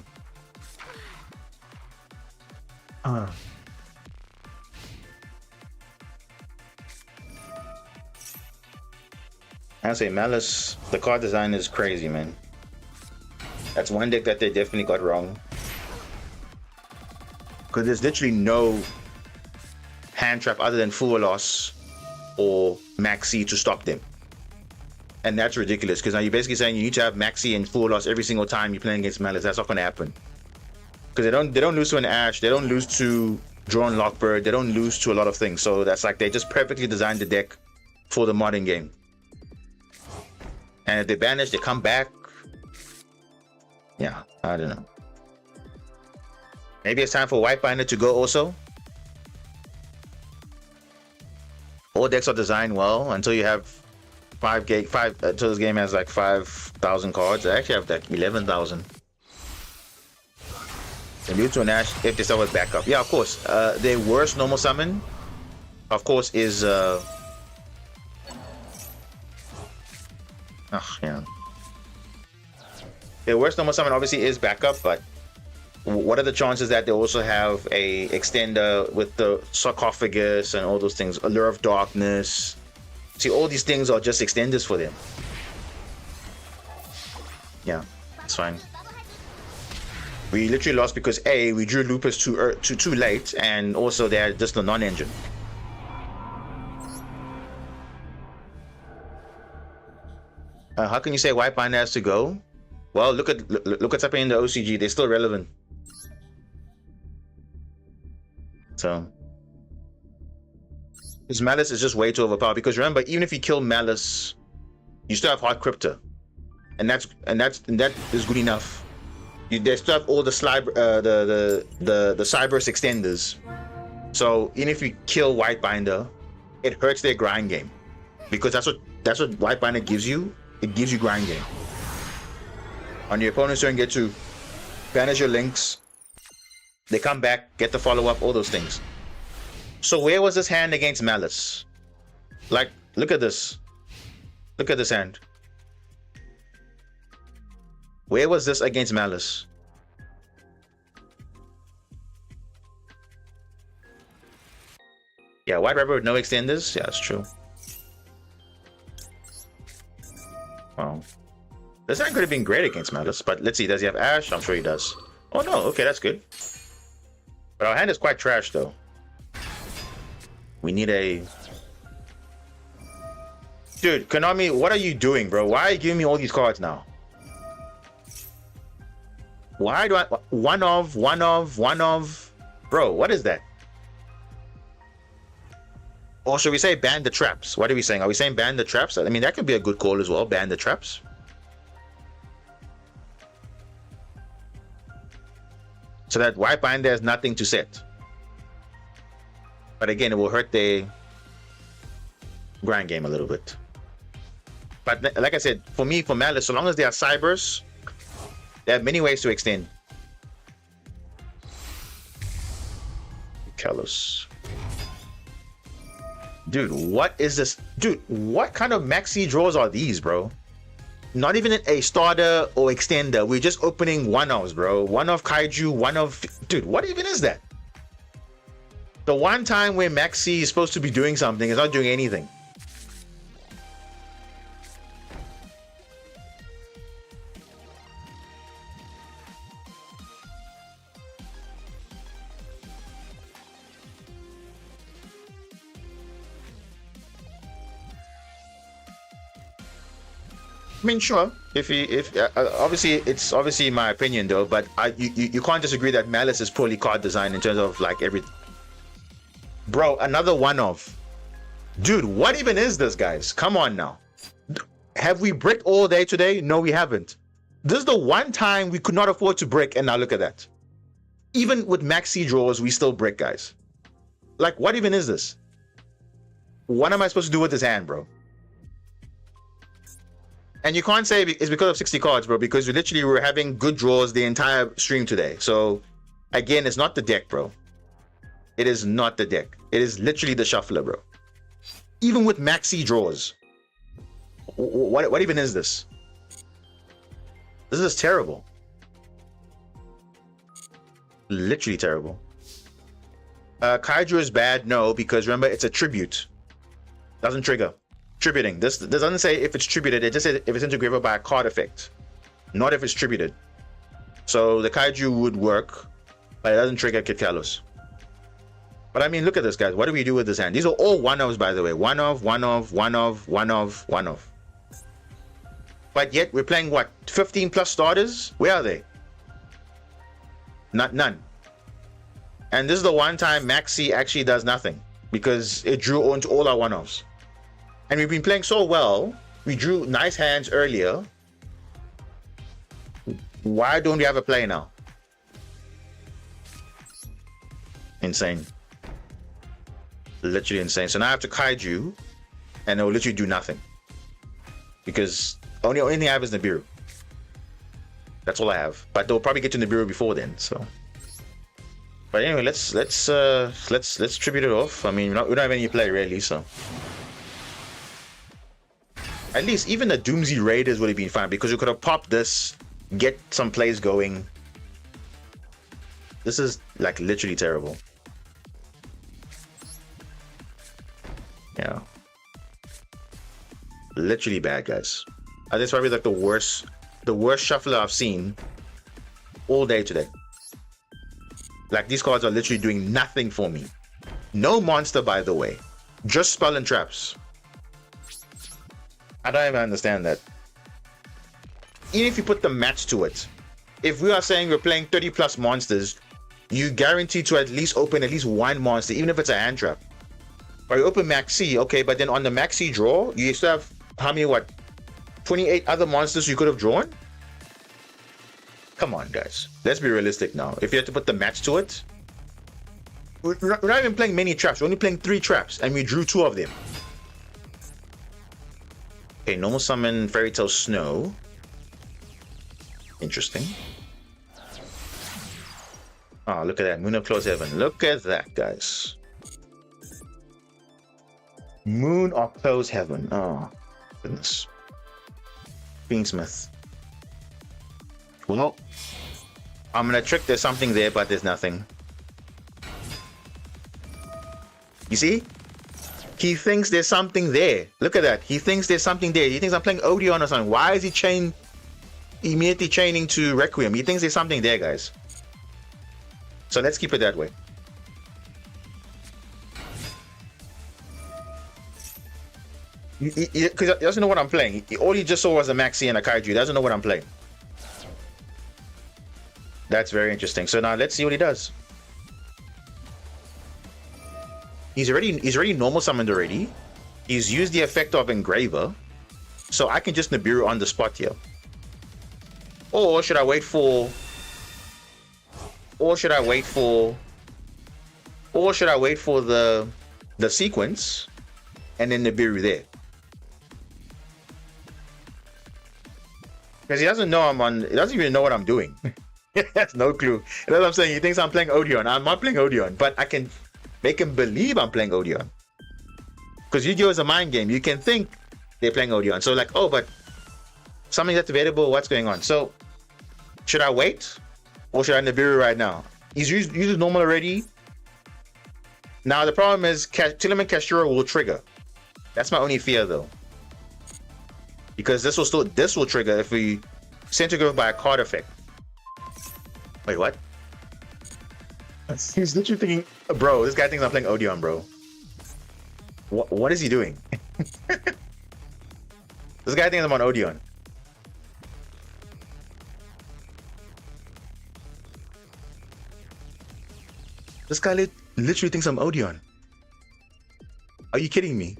I say Malice, the card design is crazy, man. That's one deck that they definitely got wrong. Because there's literally no hand trap other than Full Loss or Maxi to stop them. And that's ridiculous because now you're basically saying you need to have Maxi and Full Loss every single time you're playing against Malice. That's not going to happen. Because they don't lose to an Ash, they don't lose to Drawn Lockbird, they don't lose to a lot of things. So that's like they just perfectly designed the deck for the modern game. And if they banish, they come back. Yeah, I don't know. Maybe it's time for White Binder to go also. All decks are designed well until you have until this game has like 5,000 cards. I actually have like 11,000. And due to an Ash, if they start with backup. Yeah, of course. Their worst normal summon, of course, is yeah. Their worst normal summon obviously is backup, but what are the chances that they also have a extender with the sarcophagus and all those things, Allure of Darkness? See, all these things are just extenders for them. Yeah, it's fine. We literally lost because A, we drew Lupus too late, and also they had just the non-engine. How can you say White Binder has to go? Well, look what's happening in the OCG. They're still relevant. So, his Malice is just way too overpowered. Because remember, even if you kill Malice, you still have Hard Crypto, and that is good enough. They still have all the Cyberse extenders. So even if you kill White Binder, it hurts their grind game, because that's what White Binder gives you. It gives you grind game. On your opponent's turn, get to banish your links. They come back, get the follow-up, all those things. So where was this hand against Malice? Like, look at this. Look at this hand. Where was this against Malice? Yeah, White Rabbit with no extenders? Yeah, that's true. Wow. This hand could have been great against Malice, but let's see. Does he have Ash? I'm sure he does. Oh no, okay, that's good. But our hand is quite trash though. We need a... Dude, Konami, what are you doing, bro? Why are you giving me all these cards now? Why do I... One of... Bro, what is that? Or should we say ban the traps? What are we saying? Are we saying ban the traps? I mean, that could be a good call as well. Ban the traps. So that white binder has nothing to set. But again, it will hurt the grind game a little bit. But like I said, for me, for Malice, so long as they are cybers, there are many ways to extend. Kalos. Dude, what is this? Dude, what kind of maxi draws are these, bro? Not even a starter or extender. We're just opening one-offs, bro. One-off Kaiju, one-off... Dude, what even is that? The one time where maxi is supposed to be doing something, is not doing anything. I mean, sure. Obviously, it's obviously my opinion though, but you can't disagree that Malice is poorly card design in terms of like every. Bro, another one-off. Dude, what even is this, guys? Come on now. Have we bricked all day today? No, we haven't. This is the one time we could not afford to brick, and now look at that. Even with maxi draws, we still brick, guys. Like, what even is this? What am I supposed to do with this hand, bro? And you can't say it's because of 60 cards, bro, because we literally were having good draws the entire stream today. So, again, it's not the deck, bro. It is not the deck. It is literally the shuffler, bro. Even with maxi draws. What even is this? This is terrible. Literally terrible. Kaiju is bad, no, because remember, it's a tribute. Doesn't trigger. Tributing. This doesn't say if it's tributed, it just says if it's integrated by a card effect. Not if it's tributed. So the Kaiju would work, but it doesn't trigger Kid Kalos. But I mean, look at this, guys. What do we do with this hand? These are all one-offs, by the way. One-off. But yet, we're playing, what, 15 plus starters? Where are they? None. And this is the one time Maxi actually does nothing, because it drew onto all our one-offs. And we've been playing so well. We drew nice hands earlier. Why don't we have a play now? Insane. Literally insane. So now I have to Kaiju, and it will literally do nothing. Because only thing I have is Nibiru. That's all I have. But they'll probably get to Nibiru before then, so. But anyway, let's tribute it off. I mean, we don't have any play really, so. At least even the Doomsday Raiders would have been fine, because you could have popped this, get some plays going. This is like literally terrible. Yeah. Literally bad, guys. I think it's probably like the worst shuffler I've seen all day today. Like, these cards are literally doing nothing for me. No monster, by the way. Just spell and traps. I don't even understand that. Even if you put the match to it, if we are saying we're playing 30 plus monsters, you guarantee to at least open at least one monster, even if it's a hand trap. Or you open Maxi, okay, but then on the Maxi draw, you still have how many, what, 28 other monsters you could have drawn? Come on, guys. Let's be realistic now. If you have to put the match to it, we're not even playing many traps. We're only playing 3 traps, and we drew 2 of them. Okay, normal summon Fairy Tale Snow. Interesting. Oh, look at that. Moon of Closed Heaven. Look at that, guys. Moon of Closed Heaven. Oh, goodness. Beansmith. Well, I'm gonna trick. There's something there, but there's nothing. You see? He thinks there's something there. Look at that. He thinks there's something there. He thinks I'm playing Odeon or something. Why is he immediately chaining to Requiem? He thinks there's something there, guys. So let's keep it that way. Because he doesn't know what I'm playing. All he just saw was a Maxi and a Kaiju. He doesn't know what I'm playing. That's very interesting. So now let's see what he does. He's already normal summoned already. He's used the effect of Engraver. So I can just Nibiru on the spot here. Or should I wait for the sequence and then Nibiru there? Because he doesn't know he doesn't even know what I'm doing. He has no clue. That's what I'm saying. He thinks I'm playing Odeon. I'm not playing Odeon, but I can make him believe I'm playing Odeon. Because Yu-Gi-Oh is a mind game. You can think they're playing Odeon. So like, oh, but something that's available, what's going on? So should I wait? Or should I Nibiru right now? He's used normal already. Now the problem is Tillerman Kashura will trigger. That's my only fear though. Because this will trigger if we centigrade by a card effect. Wait, what? He's literally thinking, bro, this guy thinks I'm playing Odeon, bro. What is he doing? This guy thinks I'm on Odeon. This guy literally thinks I'm Odeon. Are you kidding me?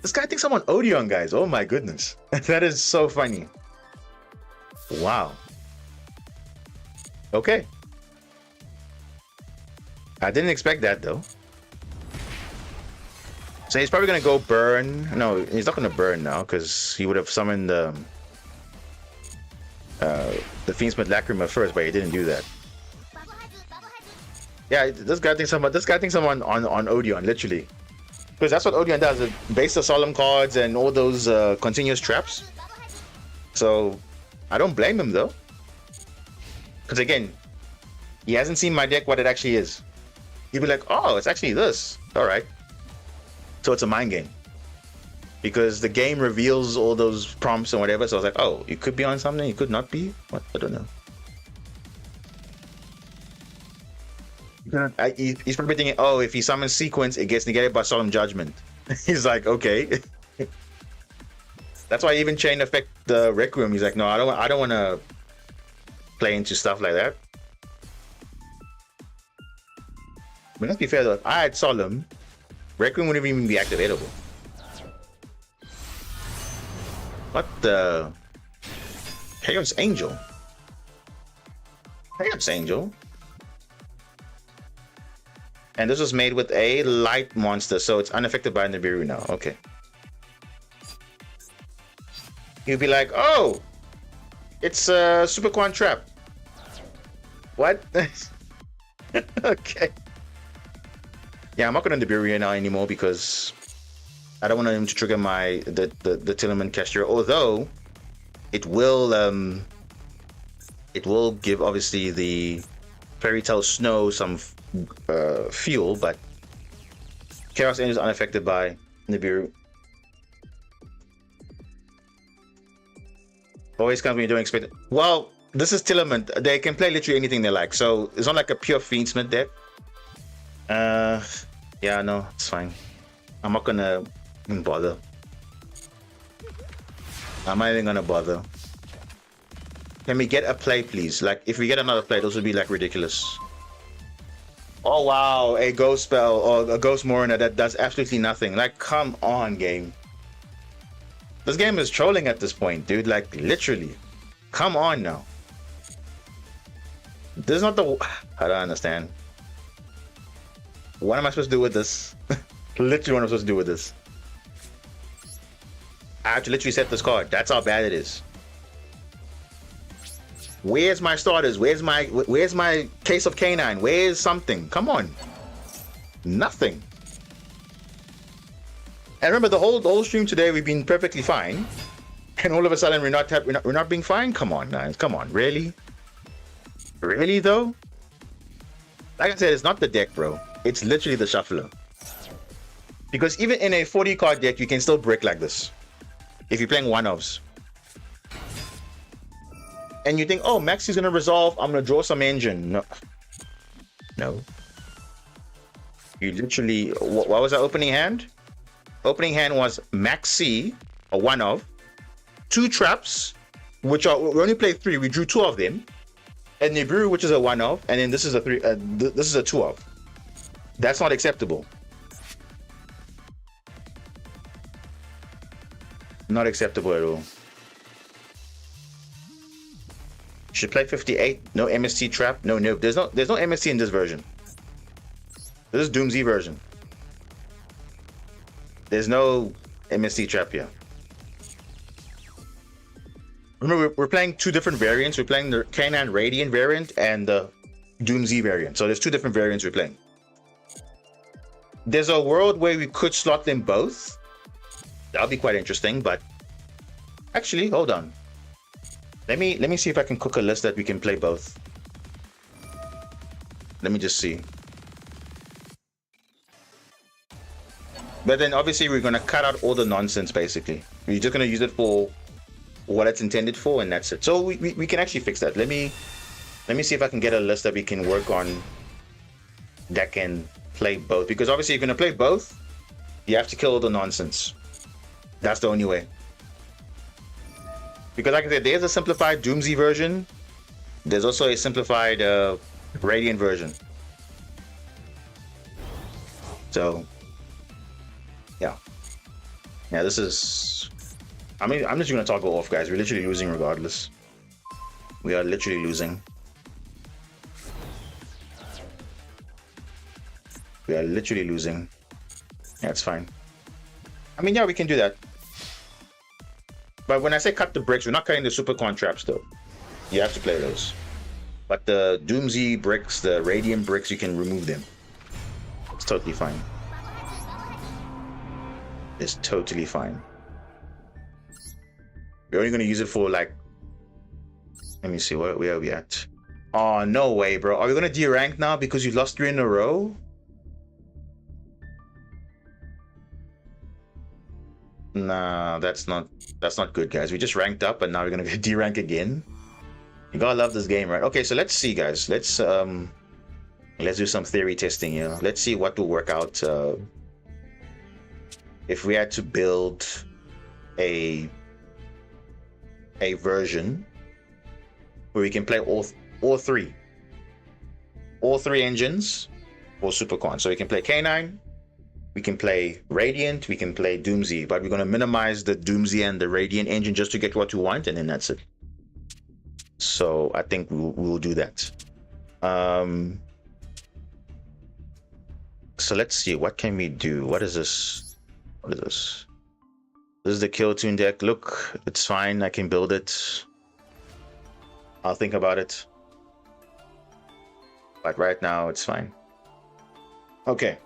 This guy thinks I'm on Odeon, guys. Oh my goodness. That is so funny. Wow. Okay. I didn't expect that though. So he's probably gonna go burn. No, he's not gonna burn now because he would have summoned the Fiendsmith Lacrima first, but he didn't do that. Yeah, this guy thinks I'm on Odeon, literally. Because that's what Odeon does. It bases the solemn cards and all those continuous traps. So I don't blame him though. Because again, he hasn't seen my deck what it actually is. He'd be like, oh, it's actually this. Alright. So it's a mind game. Because the game reveals all those prompts and whatever. So I was like, oh, you could be on something, you could not be? What? I don't know. He's probably thinking, oh, if he summons sequence, it gets negated by solemn judgment. He's like, okay. That's why I even chain effect the Requiem. He's like, no, I don't want to play into stuff like that. But let's be fair though, if I had solemn, Requiem wouldn't even be activatable. What the? Chaos Angel. Chaos Angel. And this was made with a light monster, so it's unaffected by Nibiru now. Okay. You'd be like, oh, it's a Super Quan Trap. What? Okay. Yeah, I'm not gonna Nibiru now anymore because I don't want him to trigger the Tillerman Kashura. Although it will give obviously the Fairy Tale Snow some fuel, but Chaos Angel is unaffected by Nibiru. Always comes when you don't expect it. Well, this is Tillerman. They can play literally anything they like, so it's not like a pure Fiendsmith deck. Yeah, no, it's fine. I'm not gonna bother. I'm not even gonna bother. Can we get a play, please? Like, if we get another play, those would be like ridiculous. Oh wow, a ghost spell or a ghost Morna that does absolutely nothing. Like, come on, game. This game is trolling at this point, dude. Like, literally. Come on now. This is not the... I don't understand. What am I supposed to do with this? Literally what am I supposed to do with this? I have to literally set this card. That's how bad it is. Where's my starters? Where's my case of canine? Where's something? Come on. Nothing. And remember, the whole stream today we've been perfectly fine. And all of a sudden we're not being fine. Come on, guys. Come on, really? Really though? Like I said, it's not the deck, bro. It's literally the shuffler. Because even in a 40 card deck, you can still brick like this. If you're playing one-offs. And you think, oh, Maxi's gonna resolve, I'm gonna draw some engine. No. No. You literally, what was our opening hand? Opening hand was Maxi, a one-off, 2 traps, which are, we only played 3, we drew 2 of them. And Nibiru, which is a one-off, and then this is a 3, this is a 2-off. That's not acceptable. Not acceptable at all. Should play 58. No MST trap. No. There's no MST in this version. This is Doom Z version. There's no MST trap here. Remember, we're playing 2 different variants. We're playing the K9 Radiant variant and the Doom Z variant. So there's 2 different variants we're playing. There's a world where we could slot them both. That'll be quite interesting, but actually, hold on. Let me see if I can cook a list that we can play both. Let me just see. But then obviously we're gonna cut out all the nonsense basically. We're just gonna use it for what it's intended for, and that's it. So we can actually fix that. Let me see if I can get a list that we can work on that can play both. Because obviously if you're gonna play both, you have to kill all the nonsense. That's the only way. Because like I said, there's a simplified Doom Z version. There's also a simplified Radiant version. So, yeah. Yeah, this is... I mean, I'm just going to toggle off, guys. We're literally losing regardless. We are literally losing. We are literally losing. Yeah, it's fine. I mean, yeah, we can do that. But when I say cut the bricks, we're not cutting the super con traps though. You have to play those. But the Doom Z bricks, the Radiant bricks, you can remove them. It's totally fine. It's totally fine. We're only going to use it for like... Let me see, where are we at? Oh, no way, bro. Are we going to D-rank now because you lost 3 in a row? Nah, that's not good, guys. We just ranked up and now we're gonna get D-rank again. You gotta love this game, right? Okay, so let's see, guys. Let's do some theory testing here. Let's see what will work out if we had to build a version where we can play all 3 engines for Supercon. So we can play K9, we can play Radiant, we can play Doom Z, but we're going to minimize the Doom Z and the Radiant engine just to get what we want, and then that's it. So I think we'll do that. So let's see, what can we do? What is this? What is this? This is the Kewl Tune deck. Look, it's fine. I can build it. I'll think about it. But right now, it's fine. Okay.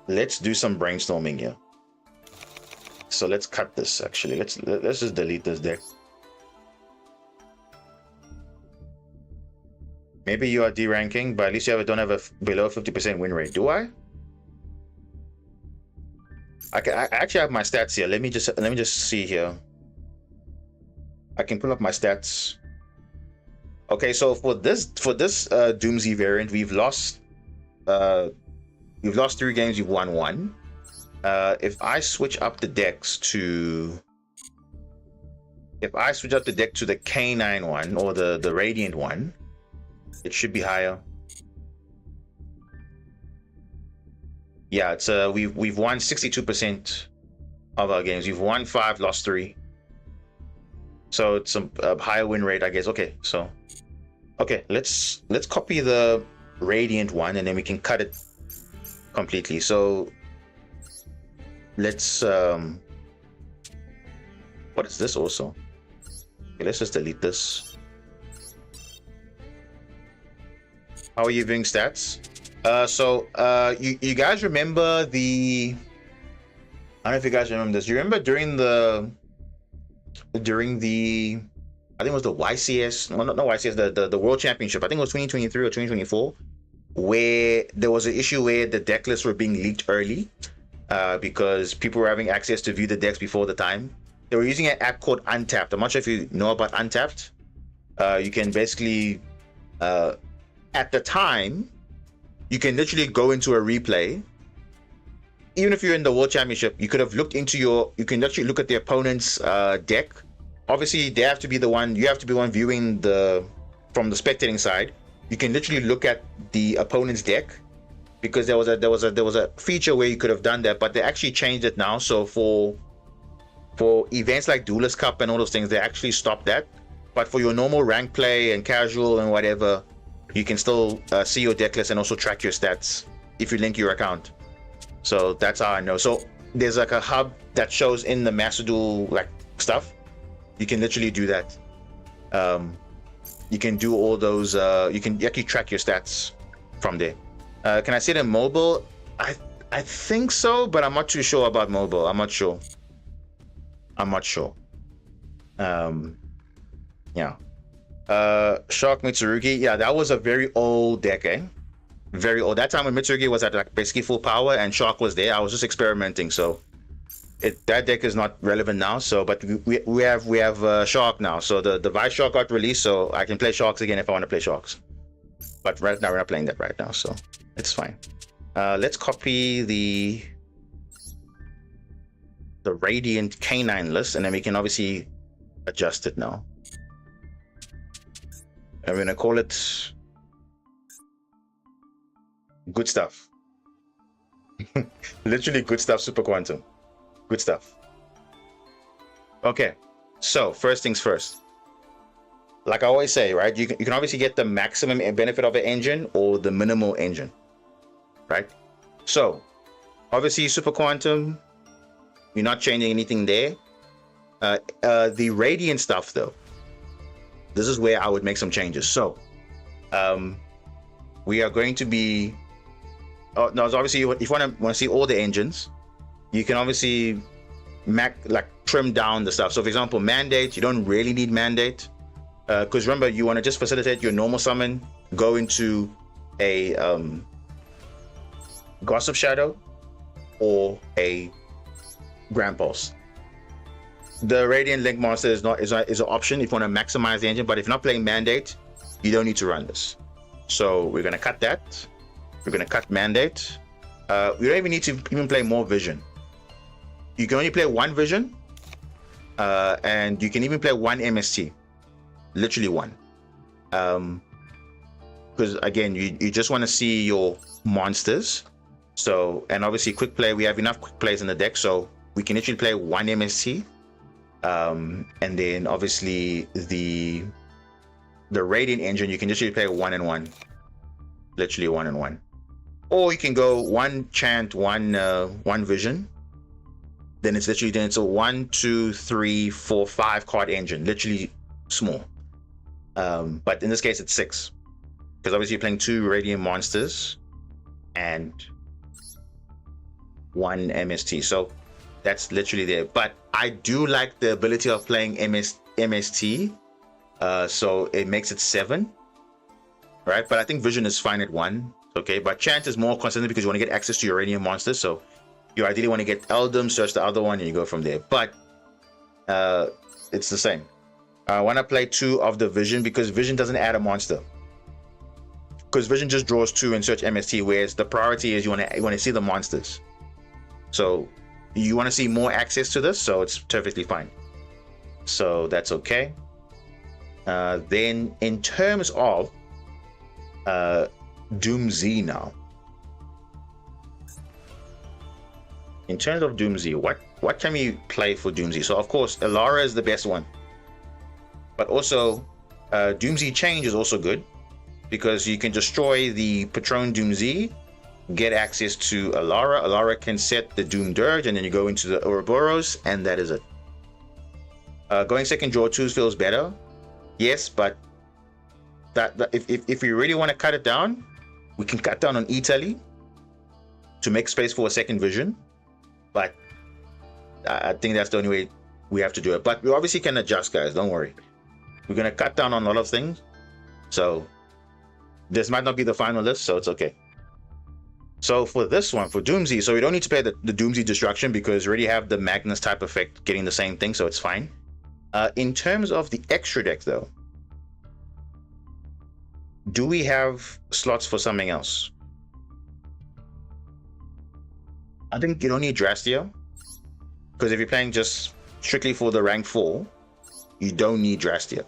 Let's do some brainstorming here. So let's cut this actually. Let's just delete this deck. Maybe you are D-ranking, but at least you don't have a below 50% win rate. Do I? I actually have my stats here. Let me just see here. I can pull up my stats. Okay, so for this Doom Z variant, we've lost 3 games, you've won 1. If I switch up the decks to... If I switch up the deck to the K9 one, or the Radiant one, it should be higher. Yeah, it's we've won 62% of our games. We've won 5, lost 3. So it's a higher win rate, I guess. Okay, so... Okay, let's copy the Radiant one, and then we can cut it completely. So let's what is this also? Okay, let's just delete this. How are you viewing stats? You guys remember the... I don't know if you guys remember this. You remember during the during the, I think it was the YCS, well, not YCS, the World Championship. I think it was 2023 or 2024, where there was an issue where the deck lists were being leaked early because people were having access to view the decks before the time. They were using an app called Untapped. I'm not sure if you know about Untapped. You can basically, at the time, you can literally go into a replay. Even if you're in the World Championship, you could have looked into you can actually look at the opponent's deck. Obviously, they have to be the one, you have to be the one viewing from the spectating side. You can literally look at the opponent's deck, because there was a feature where you could have done that, but they actually changed it now. So for events like Duelist Cup and all those things, they actually stopped that. But for your normal rank play and casual and whatever, you can still see your deck list and also track your stats if you link your account. So that's how I know. So there's like a hub that shows in the masterduel like stuff. You can literally do that. You can do all those. You can actually track your stats from there. Can I see it in mobile? I think so, but I'm not too sure about mobile. I'm not sure. Yeah. Shark Mitsurugi. Yeah, that was a very old deck, eh? Very old. That time when Mitsurugi was at like basically full power and Shark was there, I was just experimenting. So that deck is not relevant now. So, but we have Shark now. So the Vice Shark got released, so I can play Sharks again if I want to play Sharks. But right now we're not playing that right now, so it's fine. Let's copy the Radiant Canine list, and then we can obviously adjust it now. And we're gonna call it Good Stuff. Literally Good Stuff Super Quantum. Good stuff. Okay, so first things first. Like I always say, right? You can obviously get the maximum benefit of an engine or the minimal engine, right? So obviously Super Quantum, you're not changing anything there. The Radiant stuff though, this is where I would make some changes. So we are going to be, oh no, so obviously if you want to see all the engines, you can obviously trim down the stuff. So for example, Mandate, you don't really need Mandate, because remember, you want to just facilitate your normal summon, go into a Gossip Shadow or a Grand Pulse. The Radiant Link Monster is an option if you want to maximize the engine, but if you're not playing Mandate, you don't need to run this. So we're going to cut that. We're going to cut Mandate. We don't even need to even play more Vision. You can only play one Vision, and you can even play one MST. Literally one. Because again, you just want to see your monsters. So, and obviously quick play, we have enough quick plays in the deck, so we can literally play one MST. And then obviously the Radiant engine, you can literally play 1 and 1. Literally 1 and 1. Or you can go one Chant, one Vision. Then it's a 1, 2, 3, 4, 5 card engine, literally small. But in this case, it's 6, because obviously you're playing 2 Radiant monsters and 1 MST. So that's literally there. But I do like the ability of playing MST, so it makes it 7, right? But I think Vision is fine at 1. Okay, but Chant is more consistent because you want to get access to your Radiant monsters. So you ideally want to get Eldum, search the other one, and you go from there. But it's the same. I want to play 2 of the Vision because Vision doesn't add a monster. Because Vision just draws 2 and search MST, whereas the priority is you want to see the monsters. So you want to see more access to this, so it's perfectly fine. So that's okay. Then in terms of Doom Z now. In terms of Doom Z, what can we play for Doom Z? So of course, Elara is the best one. But also, Doom Z Change is also good, because you can destroy the Patron Doom Z, get access to Elara. Elara can set the Doom Dirge, and then you go into the Ouroboros, and that is it. Going second draw 2 feels better. Yes, but that if we really want to cut it down, we can cut down on Italy to make space for a second Vision. But I think that's the only way we have to do it. But we obviously can adjust, guys. Don't worry. We're gonna cut down on a lot of things. So this might not be the final list, so it's okay. So for this one, for Doomsday, so we don't need to play the Doomsday Destruction because we already have the Magnus type effect getting the same thing, so it's fine. In terms of the extra deck, though, do we have slots for something else? I think you don't need Drastia, because if you're playing just strictly for the rank 4, you don't need Drastia.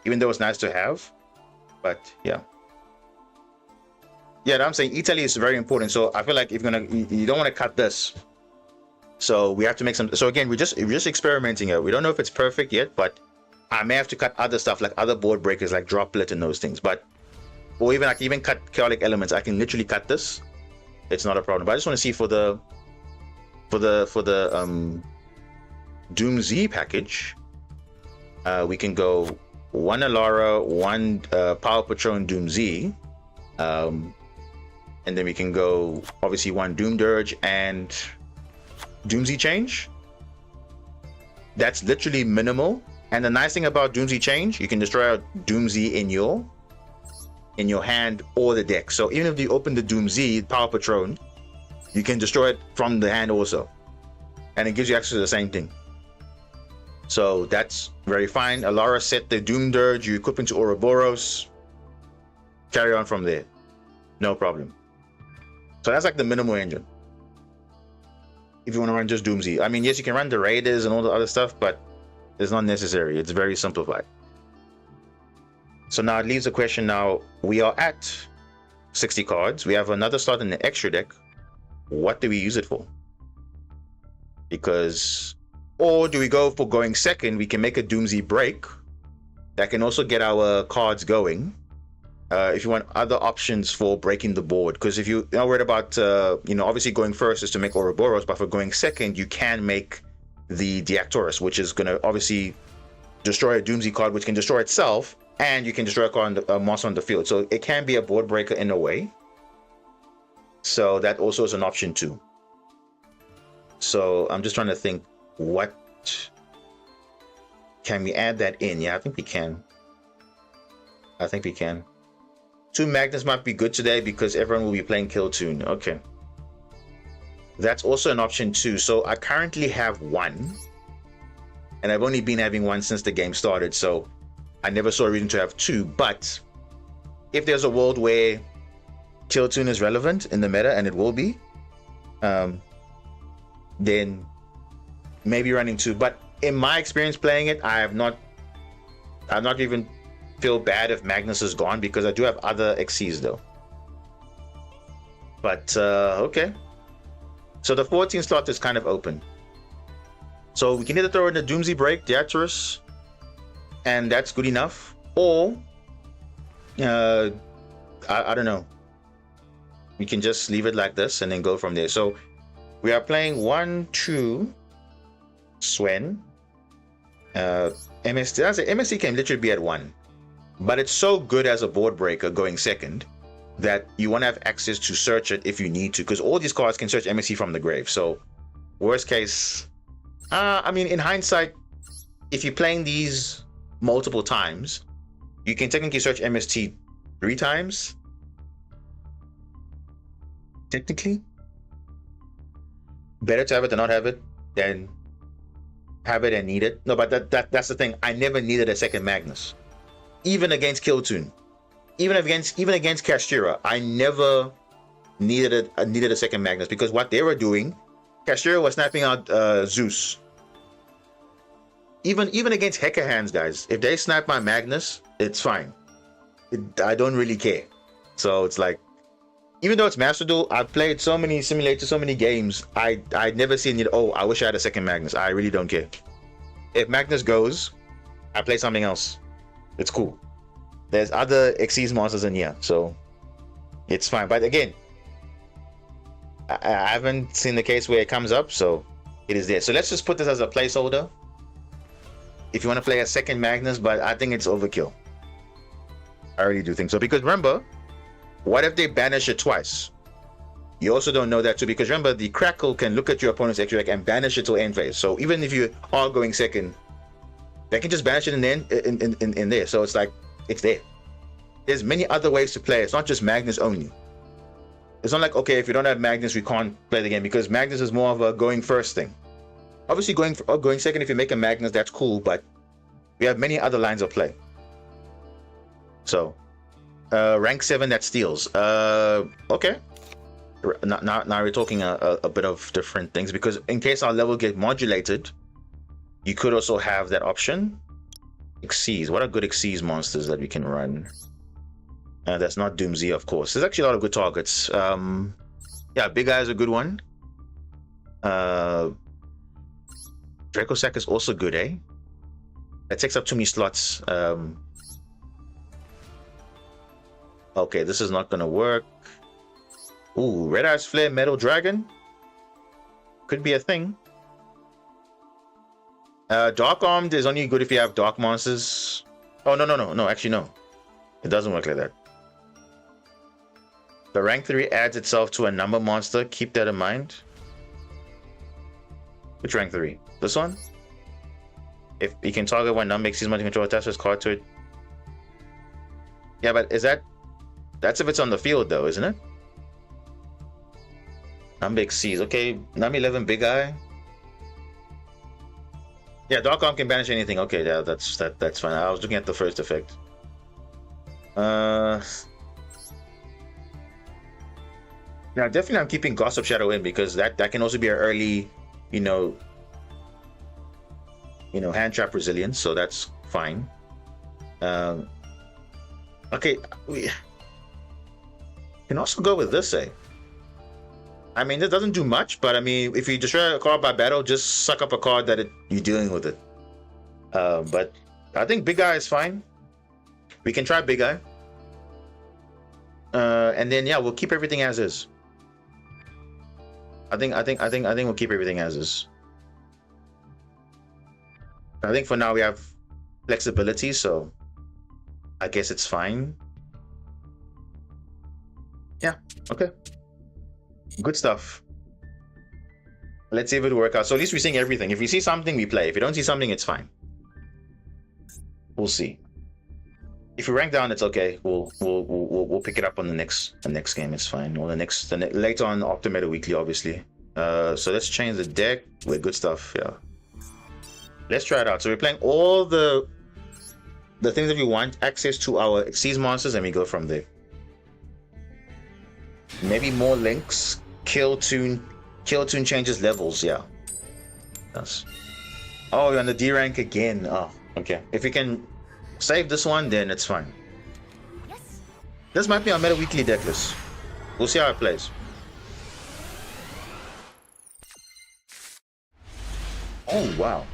Even though it's nice to have, but yeah. Yeah, I'm saying Italy is very important. So I feel like if you don't want to cut this. So we have to make some. So again, we're just experimenting here. We don't know if it's perfect yet, but I may have to cut other stuff like other board breakers like Droplet and those things. But or even I can even cut chaotic elements. I can literally cut this. It's not a problem. But I just want to see for the Doomsday package, we can go 1 Alara, 1 Power Patron Doomsday. And then we can go obviously 1 Doom Dirge and Doomsday Change. That's literally minimal. And the nice thing about Doomsday Change, you can destroy a Doomsday in your hand or the deck. So even if you open the Doomsday Power Patron, you can destroy it from the hand also. And it gives you access to the same thing. So that's very fine. Alara set the Doom Dirge, you equip into Ouroboros. Carry on from there. No problem. So that's like the minimal engine. If you want to run just Doomsday. I mean, yes, you can run the Raiders and all the other stuff, but it's not necessary. It's very simplified. So now it leaves the question now, we are at 60 cards. We have another slot in the extra deck. What do we use it for? Because, or do we go for going second? We can make a Doomsday break that can also get our cards going. If you want other options for breaking the board, because if you're not worried about, obviously going first is to make Ouroboros, but for going second, you can make the Deactorus, which is going to obviously destroy a Doomsday card, which can destroy itself, and you can destroy a monster on the field. So it can be a board breaker in a way. So that also is an option too. So I'm just trying to think, what can we add that in? Yeah, I think we can. 2 Magnus might be good today because everyone will be playing Kill Tune. Okay. That's also an option too. So I currently have 1. And I've only been having 1 since the game started. So I never saw a reason to have 2. But if there's a world where Kill Tune is relevant in the meta, and it will be, then maybe running 2. But in my experience playing it, I'm not even feel bad if Magnus is gone because I do have other XCs though. But okay. So the 14 slot is kind of open. So we can either throw in the Doomsday Break, Deactorus, and that's good enough. Or I don't know. We can just leave it like this and then go from there. So we are playing 1, 2, Swen. MST can literally be at 1. But it's so good as a board breaker going second that you want to have access to search it if you need to, because all these cards can search MSC from the grave. So worst case, I mean, in hindsight, if you're playing these multiple times, you can technically search MST 3 times. Technically. Better to have it than not have it than have it and need it. No, but that's the thing. I never needed a second Magnus. Even against Kill Tune, even against Castira, I never needed a second Magnus, because what they were doing, Castira was snapping out Zeus. Even against Hecker hands, guys, if they snap my Magnus, it's fine. I don't really care. So it's like, even though it's Master Duel, I've played so many simulators, so many games. I'd never seen it. Oh, I wish I had a second Magnus. I really don't care. If Magnus goes, I play something else. It's cool. There's other Xyz monsters in here, so it's fine. But again, I haven't seen the case where it comes up, so it is there. So let's just put this as a placeholder. If you want to play a second Magnus, but I think it's overkill. I really do think so. Because remember, what if they banish it twice? You also don't know that too, because remember, the Crackle can look at your opponent's extra deck and banish it till end phase. So even if you are going second, they can just banish it in there. So it's like, it's there. There's many other ways to play. It's not just Magnus only. It's not like, okay, if you don't have Magnus, we can't play the game, because Magnus is more of a going first thing. Obviously, going second, if you make a Magnus, that's cool, but we have many other lines of play. So, rank 7 that steals. Okay. Now we're talking a bit of different things, because in case our level get modulated, you could also have that option. Xyz. What are good Xyz monsters that we can run? That's not Doomsday, of course. There's actually a lot of good targets. Yeah, Big Eye is a good one. Dracosack is also good, eh? That takes up too many slots. Okay, this is not gonna work. Ooh, Red Eyes Flare Metal Dragon could be a thing. Dark Armed is only good if you have dark monsters. Oh, no, actually no, it doesn't work like that. The rank 3 adds itself to a number monster. Keep that in mind. Which rank 3? This one? If you can target one number exceeds multi control, attach this card to it. Yeah, but is that's if it's on the field though, isn't it? Number exceeds. Okay, number 11 Big Eye. Yeah, Dark Arm can banish anything. Okay, yeah, that's fine. I was looking at the first effect. Yeah, definitely I'm keeping Gossip Shadow in, because that can also be an early, you know, hand trap resilience, so that's fine. Okay, we can also go with this, eh? I mean, this doesn't do much, but I mean, if you destroy a card by battle, just suck up a card that you're dealing with it. But I think Big Eye is fine. We can try Big Eye. And then yeah, we'll keep everything as is. I think we'll keep everything as is. I think for now we have flexibility, so I guess it's fine. Yeah, okay. Good stuff. Let's see if it'll work out. So at least we're seeing everything. If we see something, we play. If you don't see something, it's fine. We'll see. If we rank down, it's okay. We'll pick it up on the next game. It's fine. Or later on Optimeta Weekly, obviously. So let's change the deck with good stuff. Yeah. Let's try it out. So we're playing all the things that we want access to our Xyz monsters, and we go from there. Maybe more links. Kewl Toon changes levels. Yeah. That's. Oh, you're on the D rank again. Oh, okay. If we can save this one, then it's fine. Yes. This might be our Meta Weekly deck list. We'll see how it plays. Oh wow.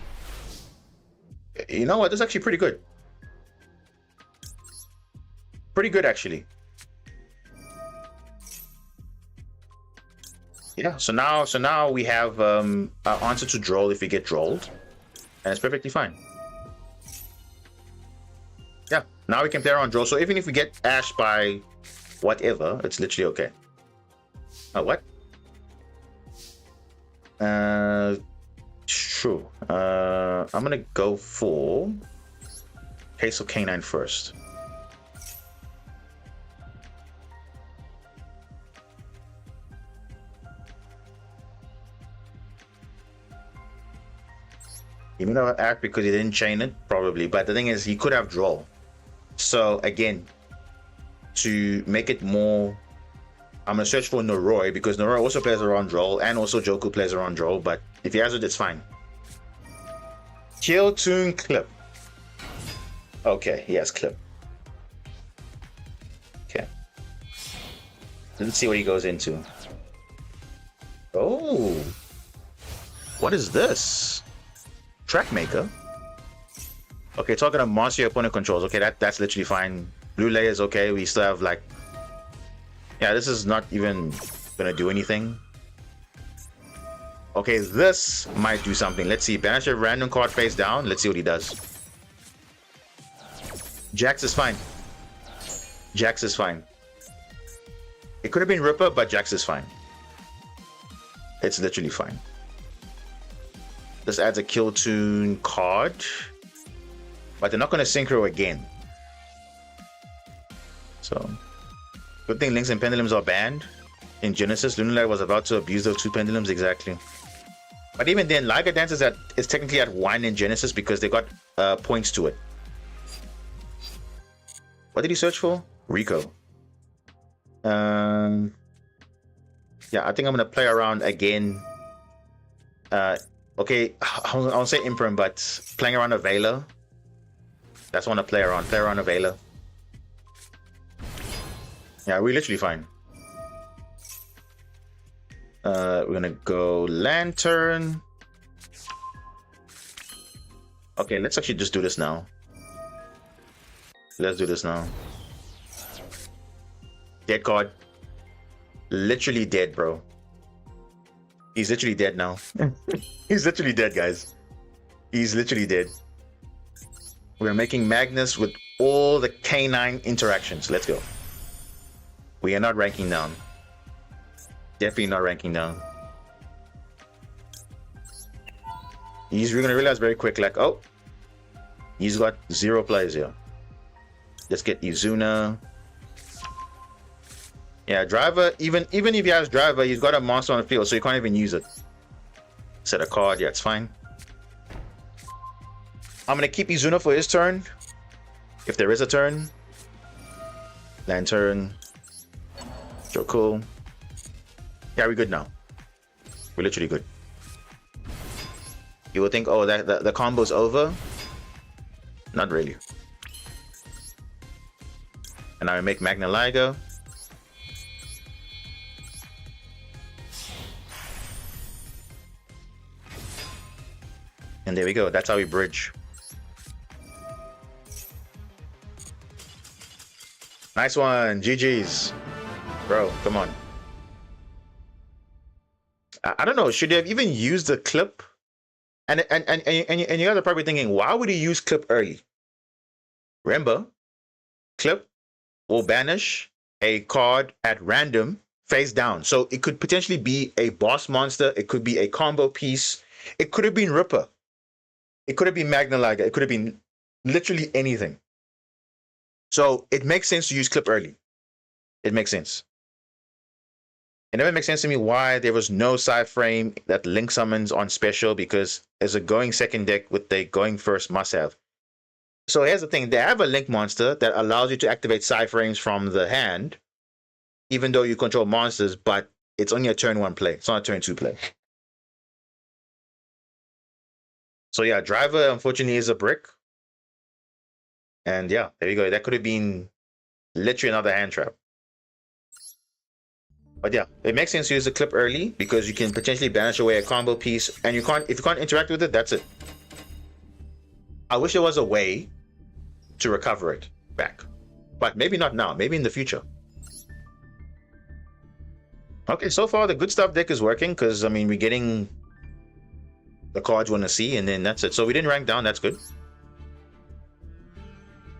You know what? This is actually pretty good. Pretty good, actually. Yeah. So now we have our answer to Droll if we get Drolled, and it's perfectly fine. Yeah. Now we can play around Droll. So even if we get Ash by whatever, it's literally okay. What? Sure. I'm gonna go for Case of Canine first. He may not act because he didn't chain it, probably. But the thing is, he could have Droll. So again, to make it more, I'm gonna search for Noroi, because Noroi also plays around Droll, and also Joku plays around Droll. But if he has it, it's fine. Kewl Toon Clip. Okay, he has Clip. Okay. Let's see what he goes into. Oh, what is this? Trackmaker. Okay, talking about monster your opponent controls. Okay, that's literally fine. Blue layer is okay. We still have like, yeah, this is not even gonna do anything. Okay, this might do something. Let's see. Banish a random card face down. Let's see what he does. Jax is fine. Jax is fine. It could have been Ripper, but Jax is fine. It's literally fine. This adds a Kill Tune card, but they're not going to synchro again. So, good thing Links and Pendulums are banned. In Genesis, Lunalight was about to abuse those 2 pendulums exactly. But even then, Liger Dance is technically at 1 in Genesis because they got points to it. What did he search for? Rico. Yeah, I think I'm gonna play around again. Okay, I won't say Imperm, but playing around a Veiler. That's what I want to play around. Play around a Veiler. Yeah, we're literally fine. We're gonna go Lantern. Okay, let's actually just do this now. Let's do this now. Dead card. Literally dead, bro. He's literally dead now. He's literally dead, guys. He's literally dead. We're making Magnus with all the canine interactions. Let's go. We are not ranking down. Definitely not ranking down. We're gonna realize very quick, like, oh, he's got 0 players here. Let's get Izuna. Yeah, Driver, even if he has Driver, he's got a monster on the field, so you can't even use it. Set a card, yeah, it's fine. I'm gonna keep Izuna for his turn. If there is a turn. Lantern. Kewl. Yeah, we're good now. We're literally good. You will think, oh, that the combo's over. Not really. And I make Magna Liger. And there we go. That's how we bridge. Nice one. GG's. Bro, come on. I don't know. Should they have even used the clip? And you guys are probably thinking, why would he use clip early? Remember, clip will banish a card at random face down. So it could potentially be a boss monster. It could be a combo piece. It could have been Ripper. It could have been Magna Liger. It could have been literally anything. So it makes sense to use clip early. It makes sense. It never makes sense to me why there was no side frame that Link summons on special, because as a going second deck with the going first must have. So here's the thing. They have a Link monster that allows you to activate side frames from the hand, even though you control monsters, but it's only a turn 1 play. It's not a turn 2 play. So yeah, Driver unfortunately is a brick. And yeah, there you go. That could have been literally another hand trap. But yeah, it makes sense to use the clip early because you can potentially banish away a combo piece, and if you can't interact with it, that's it. I wish there was a way to recover it back, but maybe not now, maybe in the future. Okay, so far the good stuff deck is working because I mean we're getting the cards we want to see, and then that's it. So we didn't rank down, that's good.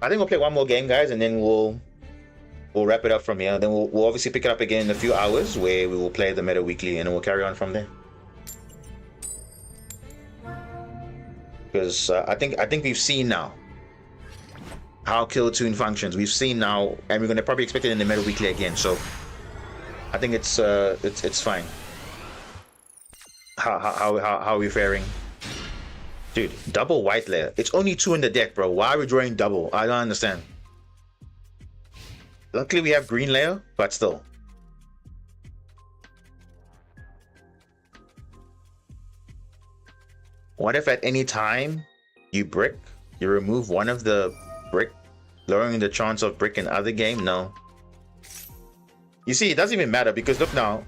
I think we'll play one more game, guys, and then we'll wrap it up from here. Then we'll obviously pick it up again in a few hours where we will play the meta weekly, and then we'll carry on from there. Because I think we've seen now how Kill Tune functions. We've seen now, and we're gonna probably expect it in the meta weekly again. So I think it's fine. How are we faring? Dude, double white layer. It's only 2 in the deck, bro. Why are we drawing double? I don't understand. Luckily we have green layer, but still. What if at any time you brick, you remove one of the brick, lowering the chance of brick in other game? No. You see, it doesn't even matter because look now.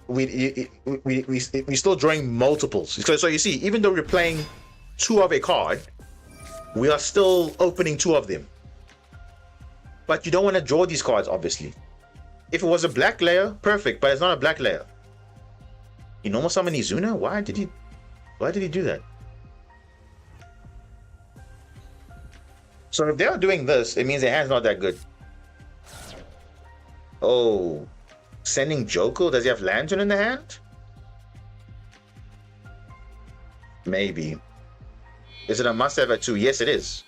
We're still drawing multiples. So you see, even though we're playing 2 of a card, we are still opening 2 of them. But you don't want to draw these cards, obviously. If it was a black layer, perfect, but it's not a black layer. You normal summon Izuna? Why did he do that? So if they are doing this, it means their hand's not that good. Oh. Sending Joko? Does he have Lantern in the hand? Maybe. Is it a must-have at 2? Yes, it is.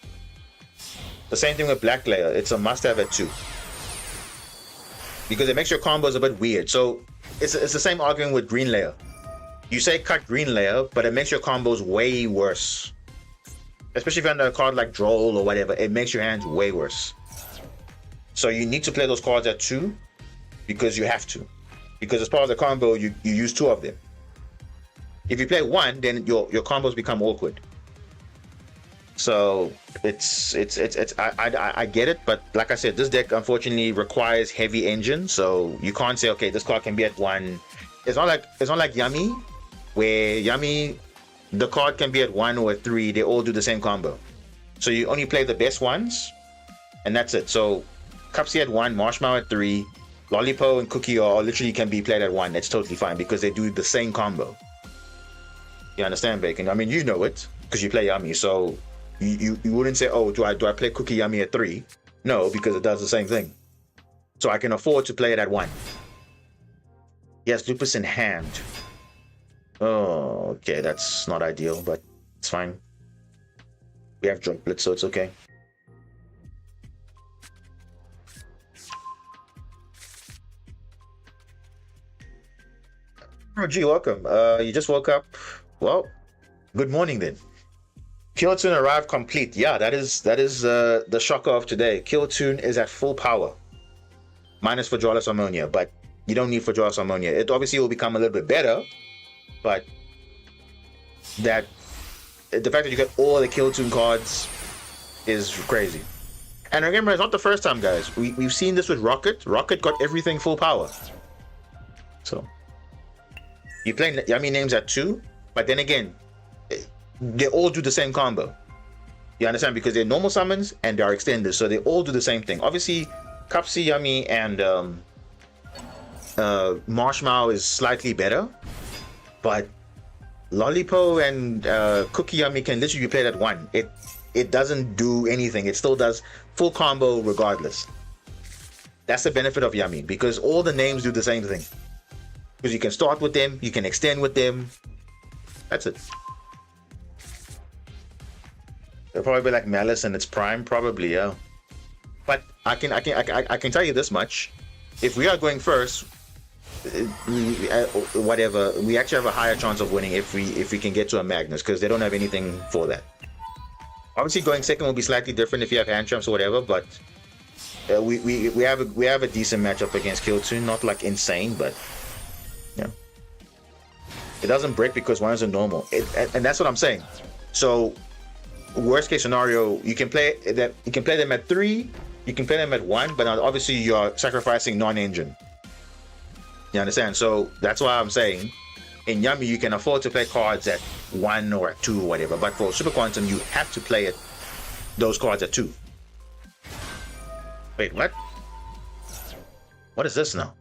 The same thing with Black Layer. It's a must-have at 2. Because it makes your combos a bit weird. So it's the same argument with Green Layer. You say cut Green Layer, but it makes your combos way worse. Especially if you're under a card like Duel or whatever, it makes your hands way worse. So you need to play those cards at 2 because you have to. Because as part of the combo, you use 2 of them. If you play 1, then your combos become awkward. So I get it, but like I said, this deck unfortunately requires heavy engine, so you can't say okay, this card can be at 1. It's not like Yummy, where Yummy, the card can be at 1 or at 3. They all do the same combo. So you only play the best ones, and that's it. So Cupsy at 1, Marshmallow at 3, Lollipop and Cookie are literally can be played at 1. It's totally fine because they do the same combo. You understand, Bacon? I mean, you know it because you play Yummy, so you wouldn't say, oh, do I play Cookie Yummy at 3? No, because it does the same thing. So I can afford to play it at 1. Yes, Lupus in hand. Oh, okay, that's not ideal, but it's fine. We have Droplets, so it's okay. Oh, gee, welcome. You just woke up. Well, good morning then. Kewl arrived complete. Yeah, that is the shocker of today. Kewl is at full power, minus for Jawless Ammonia, but you don't need for Jawless Ammonia. It obviously will become a little bit better, but the fact that you get all the Kewl cards is crazy. And remember, it's not the first time, guys. We've seen this with Rocket. Rocket got everything full power. So you play Yummy names at 2, but then again, they all do the same combo. You understand? Because they're normal summons and they're extended, so they all do the same thing. Obviously, Cupsy, Yummy, and Marshmallow is slightly better, but Lollipop and Cookie Yummy can literally be played at 1. It doesn't do anything. It still does full combo regardless. That's the benefit of Yummy, because all the names do the same thing. Because you can start with them, you can extend with them. That's it. It'll probably be like Malice in its prime, probably, yeah. But I can tell you this much: if we are going first, whatever, we actually have a higher chance of winning if we can get to a Magnus, because they don't have anything for that. Obviously, going second will be slightly different if you have hand trumps or whatever, but we have a decent matchup against Kewl, not like insane, but yeah, it doesn't break because one is a normal, and that's what I'm saying. So worst case scenario, you can play them at 3, you can play them at 1, but now obviously you're sacrificing non-engine. You understand? So that's why I'm saying in Yummy you can afford to play cards at 1 or at 2 or whatever, but for Super Quantum you have to play those cards at 2. Wait, what? What is this now?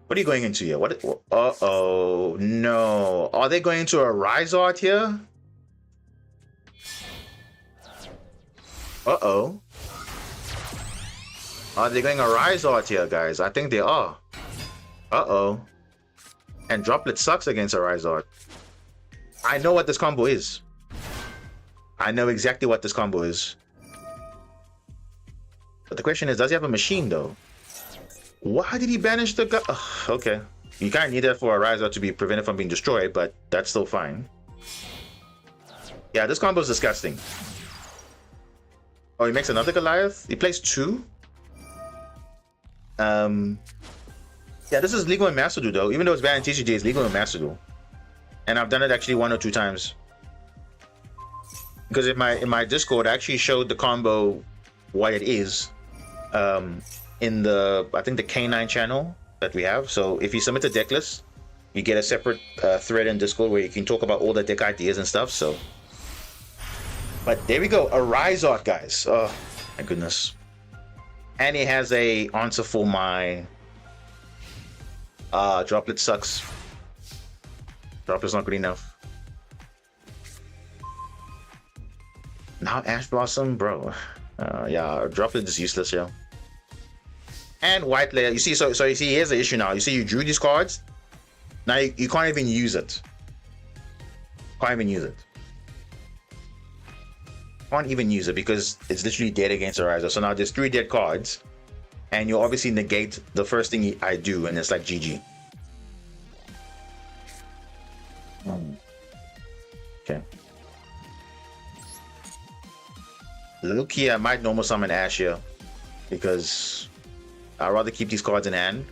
What are you going into here? What? Uh-oh, no. Are they going into a Rise Art here? Uh-oh. Are they going a Rise Art here, guys? I think they are. Uh-oh. And Droplet sucks against a Rise Art. I know what this combo is. I know exactly what this combo is. But the question is, does he have a machine, though? Why did he banish the guy? Okay. You kind of need that for a Rise Art to be prevented from being destroyed, but that's still fine. Yeah, this combo is disgusting. Oh, he makes another Goliath? He plays 2? Yeah, this is legal in Master Duel, though. Even though it's banned in TCG, it's legal in Master Duel. And I've done it actually 1 or 2 times. Because in my Discord, I actually showed the combo what it is. In the, I think the K9 channel that we have. So if you submit a deck list, you get a separate thread in Discord where you can talk about all the deck ideas and stuff. So, but there we go, a Rise Art, guys. Oh my goodness. And it has a answer for my Droplet sucks. Droplet's not good enough. Now Ash Blossom, bro. Yeah, Droplet is useless, yo. And White Layer, you see, so you see, here's the issue now. You see, you drew these cards. Now you can't even use it. Can't even use it. Can't even use it because it's literally dead against Ariza. So now there's 3 dead cards, and you obviously negate the first thing I do, and it's like GG. Okay. Look here, I might normal summon Ash here because I'd rather keep these cards in hand.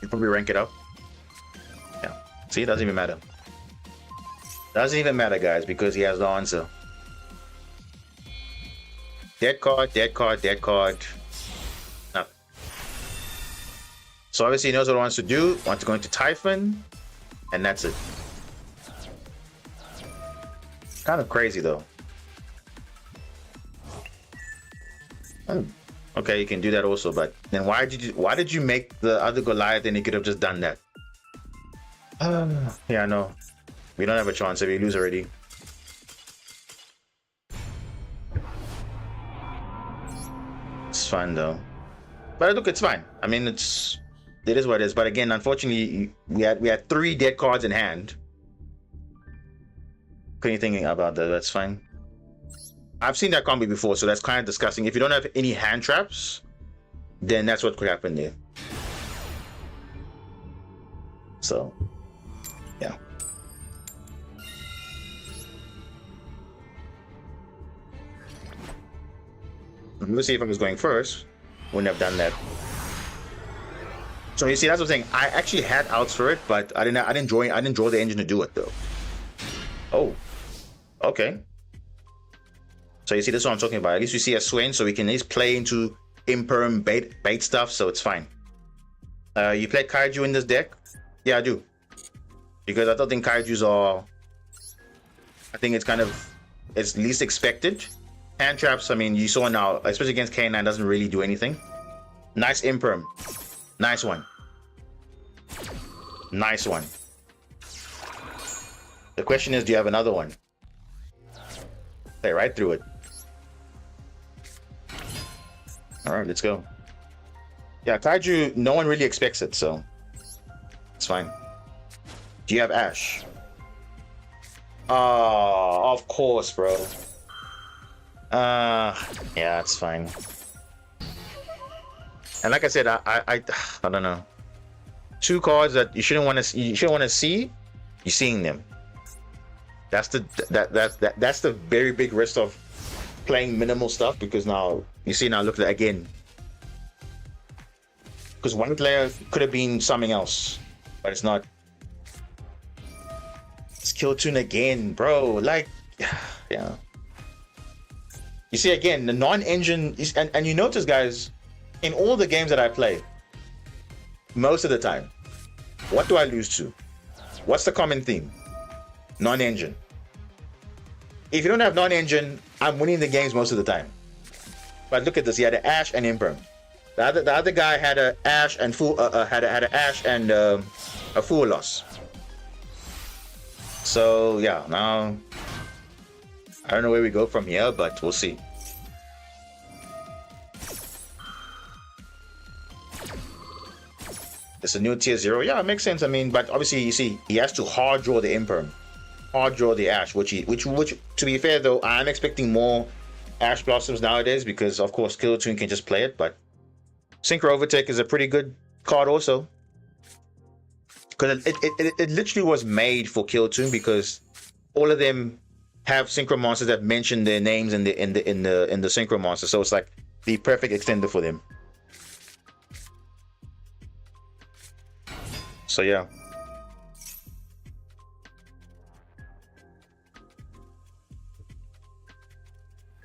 You probably rank it up. Yeah. See, it doesn't even matter. Doesn't even matter, guys, because he has the answer. Dead card, dead card, dead card. No. So obviously he knows what he wants to do. Wants to go into Typhon, and that's it. Kind of crazy though. Oh. Okay, you can do that also, but then why did you make the other Goliath? Then he could have just done that. Yeah, no, we don't have a chance if we lose already. It's fine though, but look, it's fine. I mean, it is what it is. But again, unfortunately, we had 3 dead cards in hand. Couldn't think about that. That's fine. I've seen that combo before, so that's kind of disgusting. If you don't have any hand traps, then that's what could happen there. So, yeah. Let's see if I was going first. Wouldn't have done that. So you see, that's what I'm saying. I actually had outs for it, but I didn't draw the engine to do it though. Oh, okay. So you see, this is what I'm talking about. At least we see a Swain, so we can at least play into Imperm bait stuff, so it's fine. You play Kaiju in this deck? Yeah, I do. Because I don't think Kaijus are... I think it's least expected. Hand traps, I mean, you saw now, especially against K9, doesn't really do anything. Nice Imperm. Nice one. Nice one. The question is, do you have another one? Play right through it. Alright, let's go. Yeah, Kaiju, no one really expects it, so it's fine. Do you have Ash? Oh, of course, bro. Yeah, it's fine. And like I said, I don't know. 2 cards that you shouldn't want to see. You're seeing them. That's the very big risk of playing minimal stuff, because now you see, now look at that again. Because one player could have been something else, but it's not. It's Kewl Toon again, bro. Like, yeah. You see again, the non-engine is, and you notice, guys, in all the games that I play, most of the time, what do I lose to? What's the common theme? Non-engine. If you don't have non-engine, I'm winning the games most of the time. But look at this. He had an Ash and Imperm. The other guy had an Ash and had an Ash and a Fool loss. So yeah, now I don't know where we go from here, but we'll see. It's a new tier 0. Yeah, it makes sense. I mean, but obviously you see, he has to hard draw the Imperm. Hard draw the Ash, which to be fair though, I'm expecting more Ash Blossoms nowadays, because of course Kewl Toon can just play it, but Synchro Overtake is a pretty good card also, because it literally was made for Kewl Toon, because all of them have Synchro Monsters that mention their names in the Synchro Monster, so it's like the perfect extender for them. So yeah.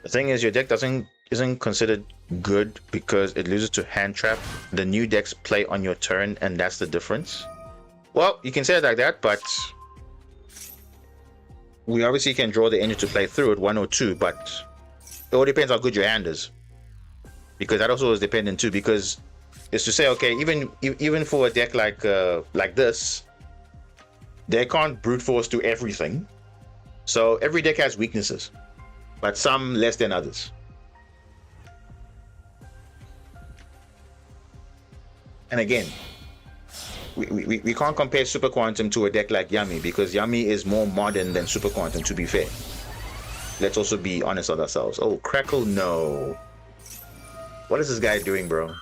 The thing is, your deck isn't considered good because it loses to hand trap. The new decks play on your turn, and that's the difference. Well, you can say it like that, but we obviously can draw the engine to play through it 1 or 2, but it all depends how good your hand is, because that also is dependent too. Because it's to say, okay, even for a deck like this, they can't brute force do everything. So every deck has weaknesses, but some less than others. And again, we can't compare Super Quantum to a deck like Yummy because Yummy is more modern than Super Quantum, to be fair. Let's also be honest with ourselves. Oh, Crackle, no. What is this guy doing, bro?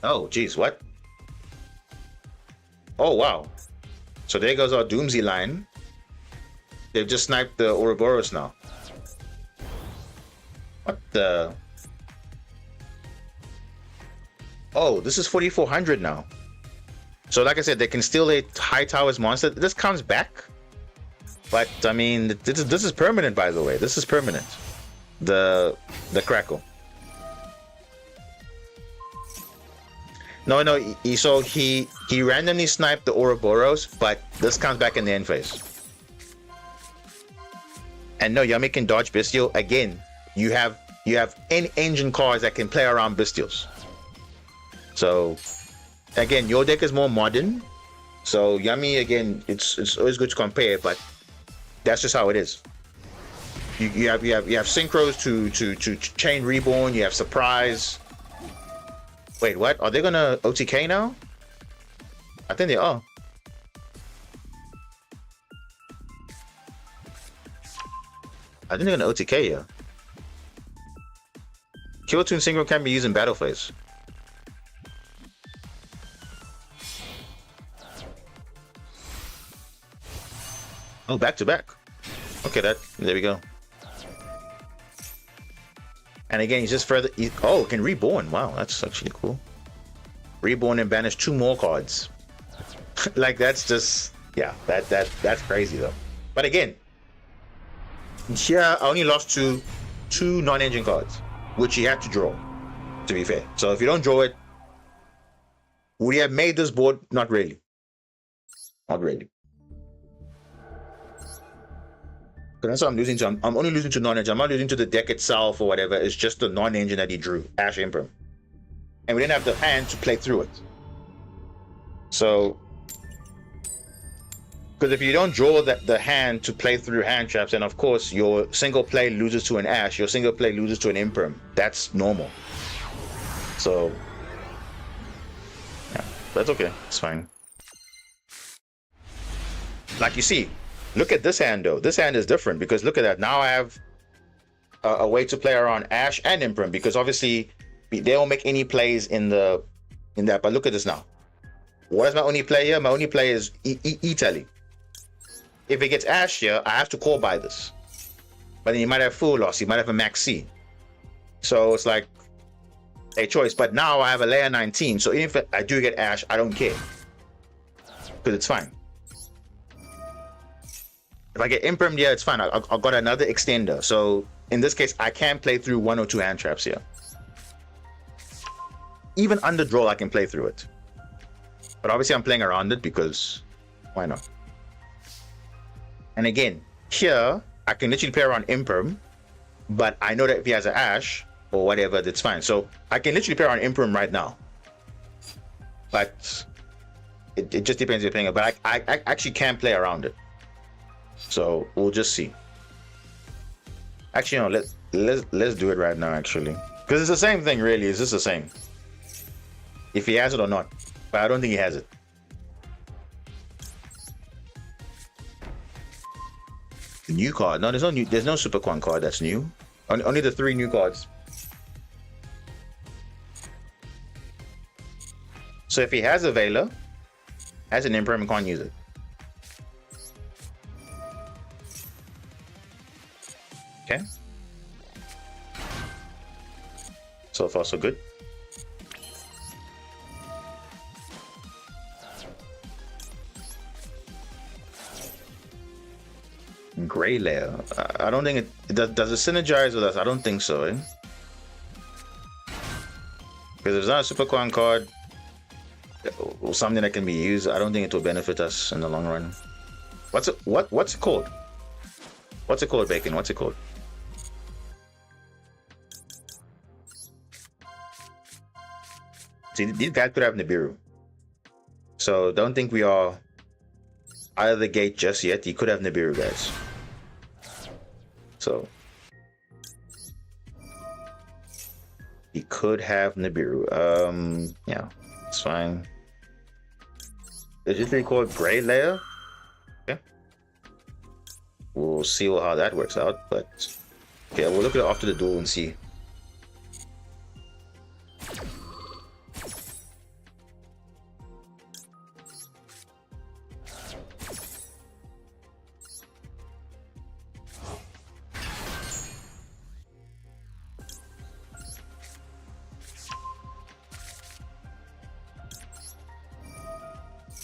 Oh, jeez, what? Oh, wow. So there goes our Doomsday line. They've just sniped the Ouroboros now. What the? Oh, this is 4,400 now. So like I said, they can steal a High Towers monster. This comes back. But, I mean, this is permanent, by the way. This is permanent. The Crackle. No, so he randomly sniped the Ouroboros, but this comes back in the end phase. And no, Yummy can dodge Bestial. Again, you have any engine cards that can play around Bestials. So, again, your deck is more modern. So Yummy, again, it's always good to compare, but that's just how it is. You have synchros to chain reborn. You have surprise. Wait, what? Are they gonna OTK now? I think they are. I think they're gonna OTK here. Kewl Toon Synchro can be used in battle phase. Oh, back to back. Okay, there we go. And again, he's just further. Oh, can reborn. Wow, that's actually cool. Reborn and banish 2 more cards. Like that's just that's crazy though. But again, here I only lost to 2 non-engine cards, which you have to draw. To be fair, so if you don't draw it, we have made this board. Not really. Not really. That's what I'm losing to. I'm only losing to non-engine. I'm not losing to the deck itself or whatever. It's just the non-engine that he drew, Ash Emperor. And we didn't have the hand to play through it. So, because if you don't draw the hand to play through hand traps, then of course your single play loses to an Ash, your single play loses to an Imperm. That's normal. So, yeah, that's okay. It's fine. Like you see, look at this hand though. This hand is different because look at that. Now I have a way to play around Ash and Imperm because obviously they don't make any plays in that. But look at this now. What is my only play here? My only play is E-Tally. If it gets Ash here, I have to call by this. But then you might have full loss. You might have a max C. So it's like a choice. But now I have a layer 19. So even if I do get Ash, I don't care. Because it's fine. If I get Imperm, yeah, it's fine. I've got another extender. So in this case, I can play through 1 or 2 hand traps here. Even under draw, I can play through it. But obviously, I'm playing around it because why not? And again, here, I can literally play around Imperm. But I know that if he has an Ash or whatever, that's fine. So I can literally play around Imperm right now. But it just depends if you're playing it. But I actually can play around it. So we'll just see. Actually, no, let's do it right now. Actually, because it's the same thing, really. It's just the same. If he has it or not, but I don't think he has it. The new card? No, there's no Super Quan card that's new. Only the 3 new cards. So if he has a Veiler, has an Imperm, and can't use it. Okay. So far, so good. Gray layer. I don't think it does it synergize with us? I don't think so, eh? Because if it's not a Super Quan card or something that can be used, I don't think it will benefit us in the long run. What's it called? What's it called, Bacon? What's it called? See, these guys could have Nibiru. So don't think we are out of the gate just yet. He could have Nibiru, guys. So He could have Nibiru. Yeah, it's fine. Is it called Gray Layer? Okay. We'll see how that works out, but okay, we'll look at it after the duel and see.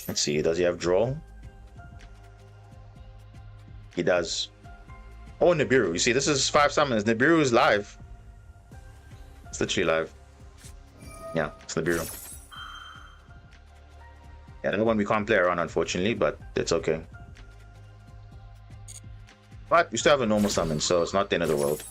Let's see, does he have draw? He does. Oh, Nibiru. You see, this is 5 summons. Nibiru is live. It's literally live. Yeah, it's Nibiru. Yeah, another one we can't play around, unfortunately, but it's okay. But we still have a normal summon, so it's not the end of the world.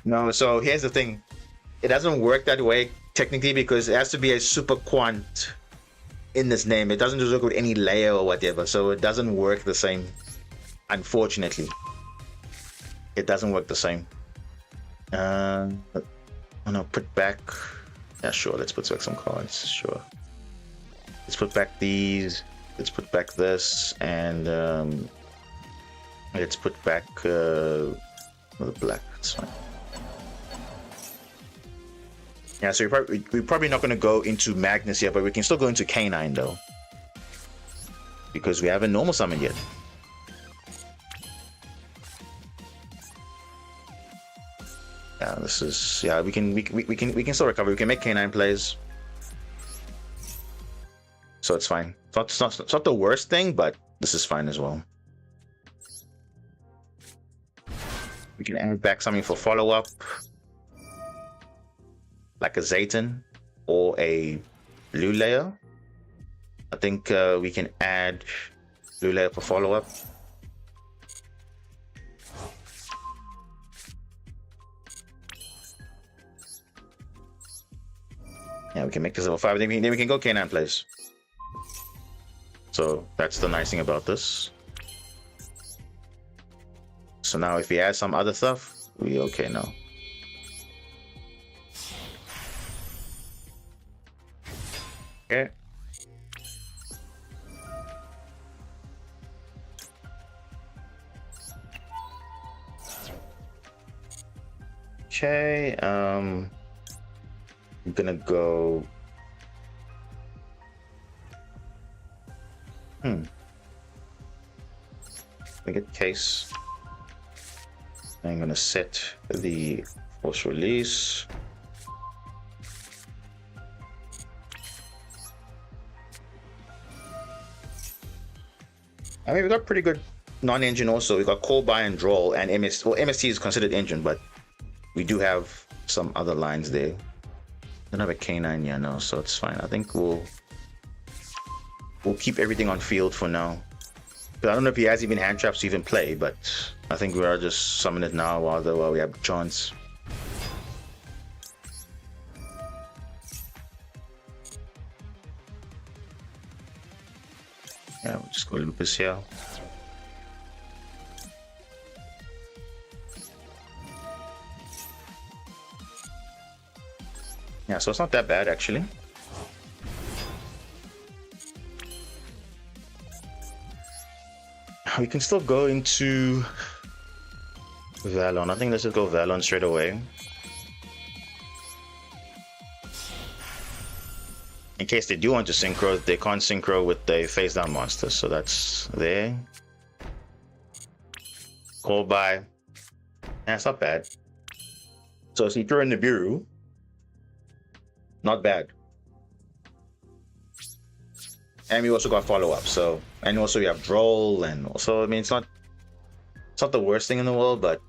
No, so here's the thing. It doesn't work that way technically because it has to be a super quant in this name. It doesn't just work with any layer or whatever, so it doesn't work the same. Unfortunately, it doesn't work the same. Oh no, put back. Yeah, sure. Let's put back some cards. Sure. Let's put back these. Let's put back this, and let's put back the black. That's fine. Yeah, so we're probably not going to go into Magnus yet, but we can still go into Canine though, because we haven't normal summoned yet. Yeah, this is we can still recover. We can make Canine plays, so it's fine. It's not the worst thing, but this is fine as well. We can add back something for follow up, like a Zayton or a blue layer. I think we can add blue layer for follow up. Yeah, we can make this level 5. Then we can go Canine plays. So that's the nice thing about this. So now if we add some other stuff, we okay now. Okay. Okay, I'm gonna go. I get case. I'm gonna set the force release. I mean, we got pretty good non-engine also. We got call, buy, and draw, and MS. Well, MST is considered engine, but we do have some other lines there. Don't have a Canine yet, no, so it's fine. I think we'll keep everything on field for now. But I don't know if he has even hand traps to even play, but I think we are just summoning it now while we have a chance. Yeah, we'll just go Lupus here. Yeah, so it's not that bad actually. We can still go into Valon. I think let's just go Valon straight away. In case they do want to synchro, they can't synchro with the face down monster, so that's there. Call by. Yeah, it's not bad. So if you throw in Nibiru, not bad. And we also got follow up, so, and also we have Droll, and also I mean it's not the worst thing in the world, but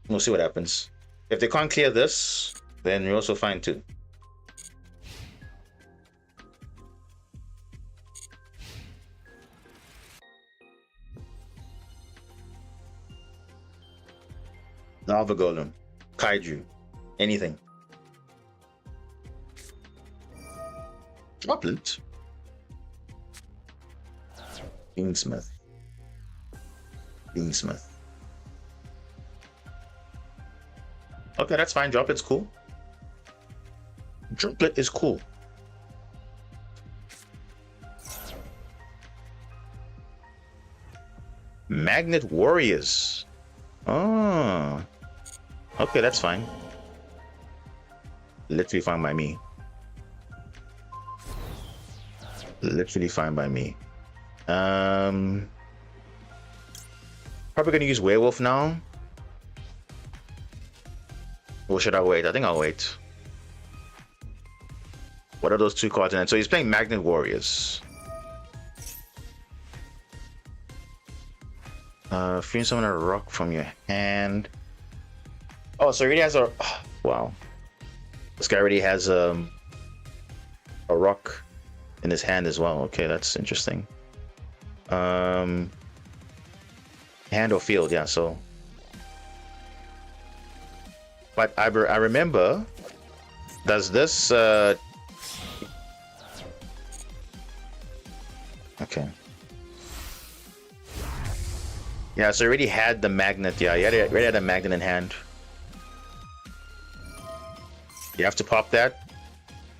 we'll see what happens. If they can't clear this, then we're also fine too. Lava Golem, Kaiju, anything. Droplet. Beansmith. Beansmith. Okay, that's fine. Droplet's cool. Droplet is cool. Magnet Warriors. Oh. Okay, that's fine. Literally fine by me. Literally fine by me. Probably gonna use Werewolf now. Or should I wait? I think I'll wait. What are those two cards in it? So he's playing Magnet Warriors. Free summon a rock from your hand. Oh, so he already has a... Oh, wow. This guy already has a rock in his hand as well. Okay, that's interesting. Hand or field, yeah, so... But I remember... Does this... Okay. Yeah, so he already had the magnet. Yeah, he already had a magnet in hand. You have to pop that.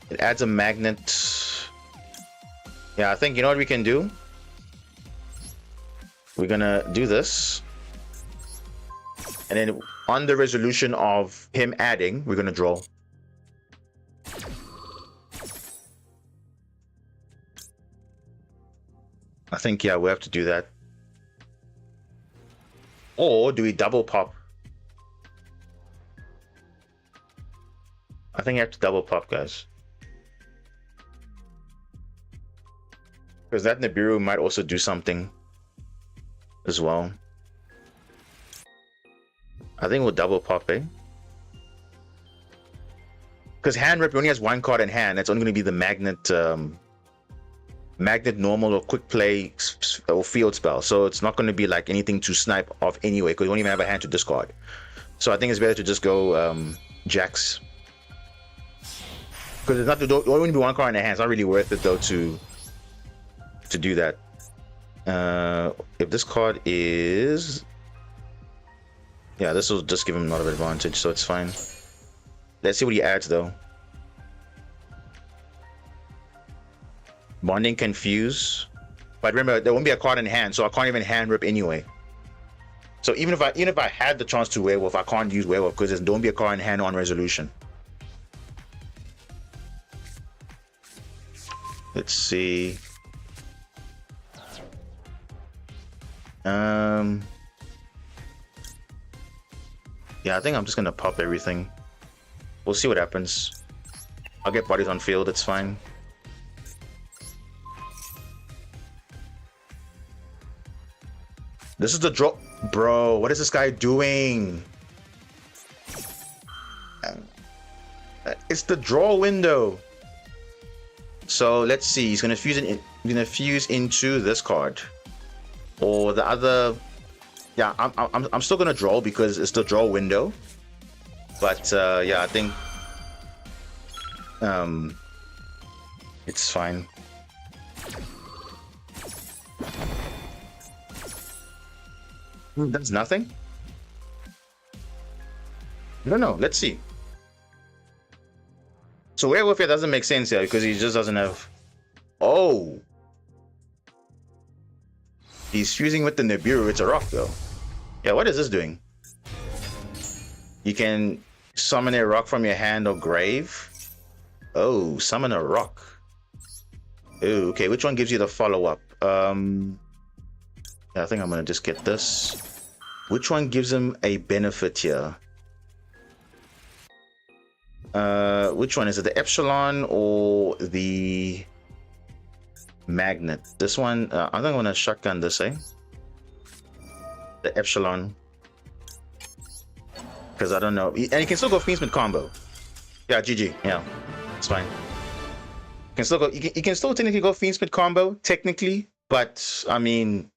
It adds a magnet. Yeah, I think you know what we can do? We're gonna do this. And then on the resolution of him adding, we're gonna draw. I think, yeah, we have to do that. Or do we double pop? I think you have to double pop, guys. Because that Nibiru might also do something as well. I think we'll double pop, eh? Because hand rip only has one card in hand. That's only going to be the magnet, magnet normal or quick play or field spell. So it's not going to be like anything to snipe off anyway, because you won't even have a hand to discard. So I think it's better to just go Jax. Because it's not the only be one card in the hand. It's not really worth it though to do that. If this card is, yeah, this will just give him a lot of advantage, so it's fine. Let's see what he adds though. Bonding Confuse, but remember there won't be a card in hand, so I can't even hand rip anyway. So even if I had the chance to Werewolf, I can't use Werewolf because there won't be a card in hand on resolution. Let's see. Yeah, I think I'm just gonna pop everything. We'll see what happens. I'll get bodies on field, it's fine. This is the draw. Bro, what is this guy doing? It's the draw window. So let's see. He's gonna fuse into this card, or the other. Yeah, I'm still gonna draw because it's the draw window. But yeah, I think it's fine. That's nothing. I don't know. Let's see. So Werewolf here doesn't make sense here because he just doesn't have. Oh, he's fusing with the Nibiru. It's a rock though. Yeah, what is this doing? You can summon a rock from your hand or grave. Oh, summon a rock. Oh, okay. Which one gives you the follow-up? Yeah, I think I'm gonna just get this. Which one gives him a benefit here? Which one is it? The Epsilon or the Magnet? This one, I think I'm gonna shotgun this, eh? The Epsilon. Because I don't know. And you can still go Fiendsmith combo. Yeah, GG. Yeah, it's fine. You can still go. You can still technically go Fiendsmith combo, technically, but I mean,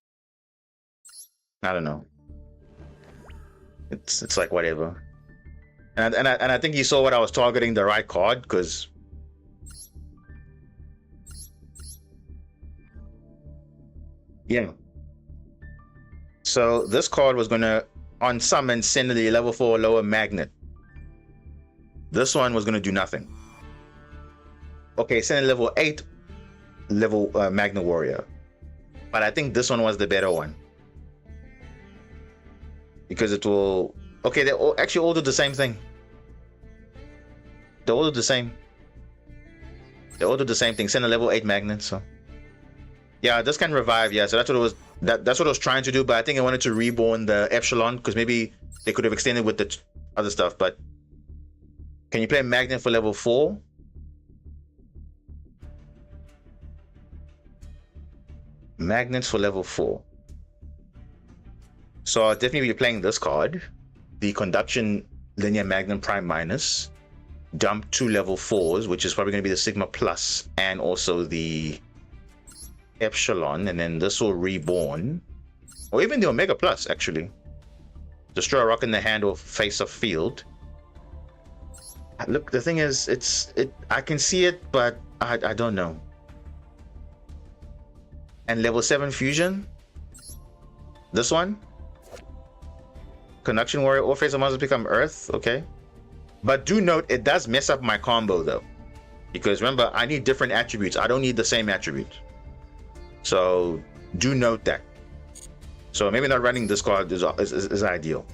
I don't know. It's like whatever. And I think you saw what I was targeting the right card, because Yeah. So this card was gonna on summon send the level 4 lower magnet. This one was gonna do nothing. Okay, send a level 8 level magnet warrior. But I think this one was the better one. Because it will... Okay, they all actually all do the same thing. They all do the same. They all do the same thing. Send a level 8 magnet, so... Yeah, this can revive, yeah, so that's what it was... That's what I was trying to do, but I think I wanted to reborn the echelon, because maybe they could have extended with the other stuff, but... Can you play a magnet for level 4? Magnets for level 4. So I'll definitely be playing this card. The Conduction Linear Magnet Prime Minus. Dump 2 level 4s, which is probably going to be the Sigma Plus and also the Epsilon. And then this will reborn. Or even the Omega Plus, actually. Destroy a rock in the hand or face of field. Look, the thing is, I can see it, but I don't know. And level 7 fusion. This one. Conduction warrior or face of monsters become earth. Okay. But do note, it does mess up my combo though. Because remember, I need different attributes. I don't need the same attribute. So do note that. So maybe not running this card is ideal.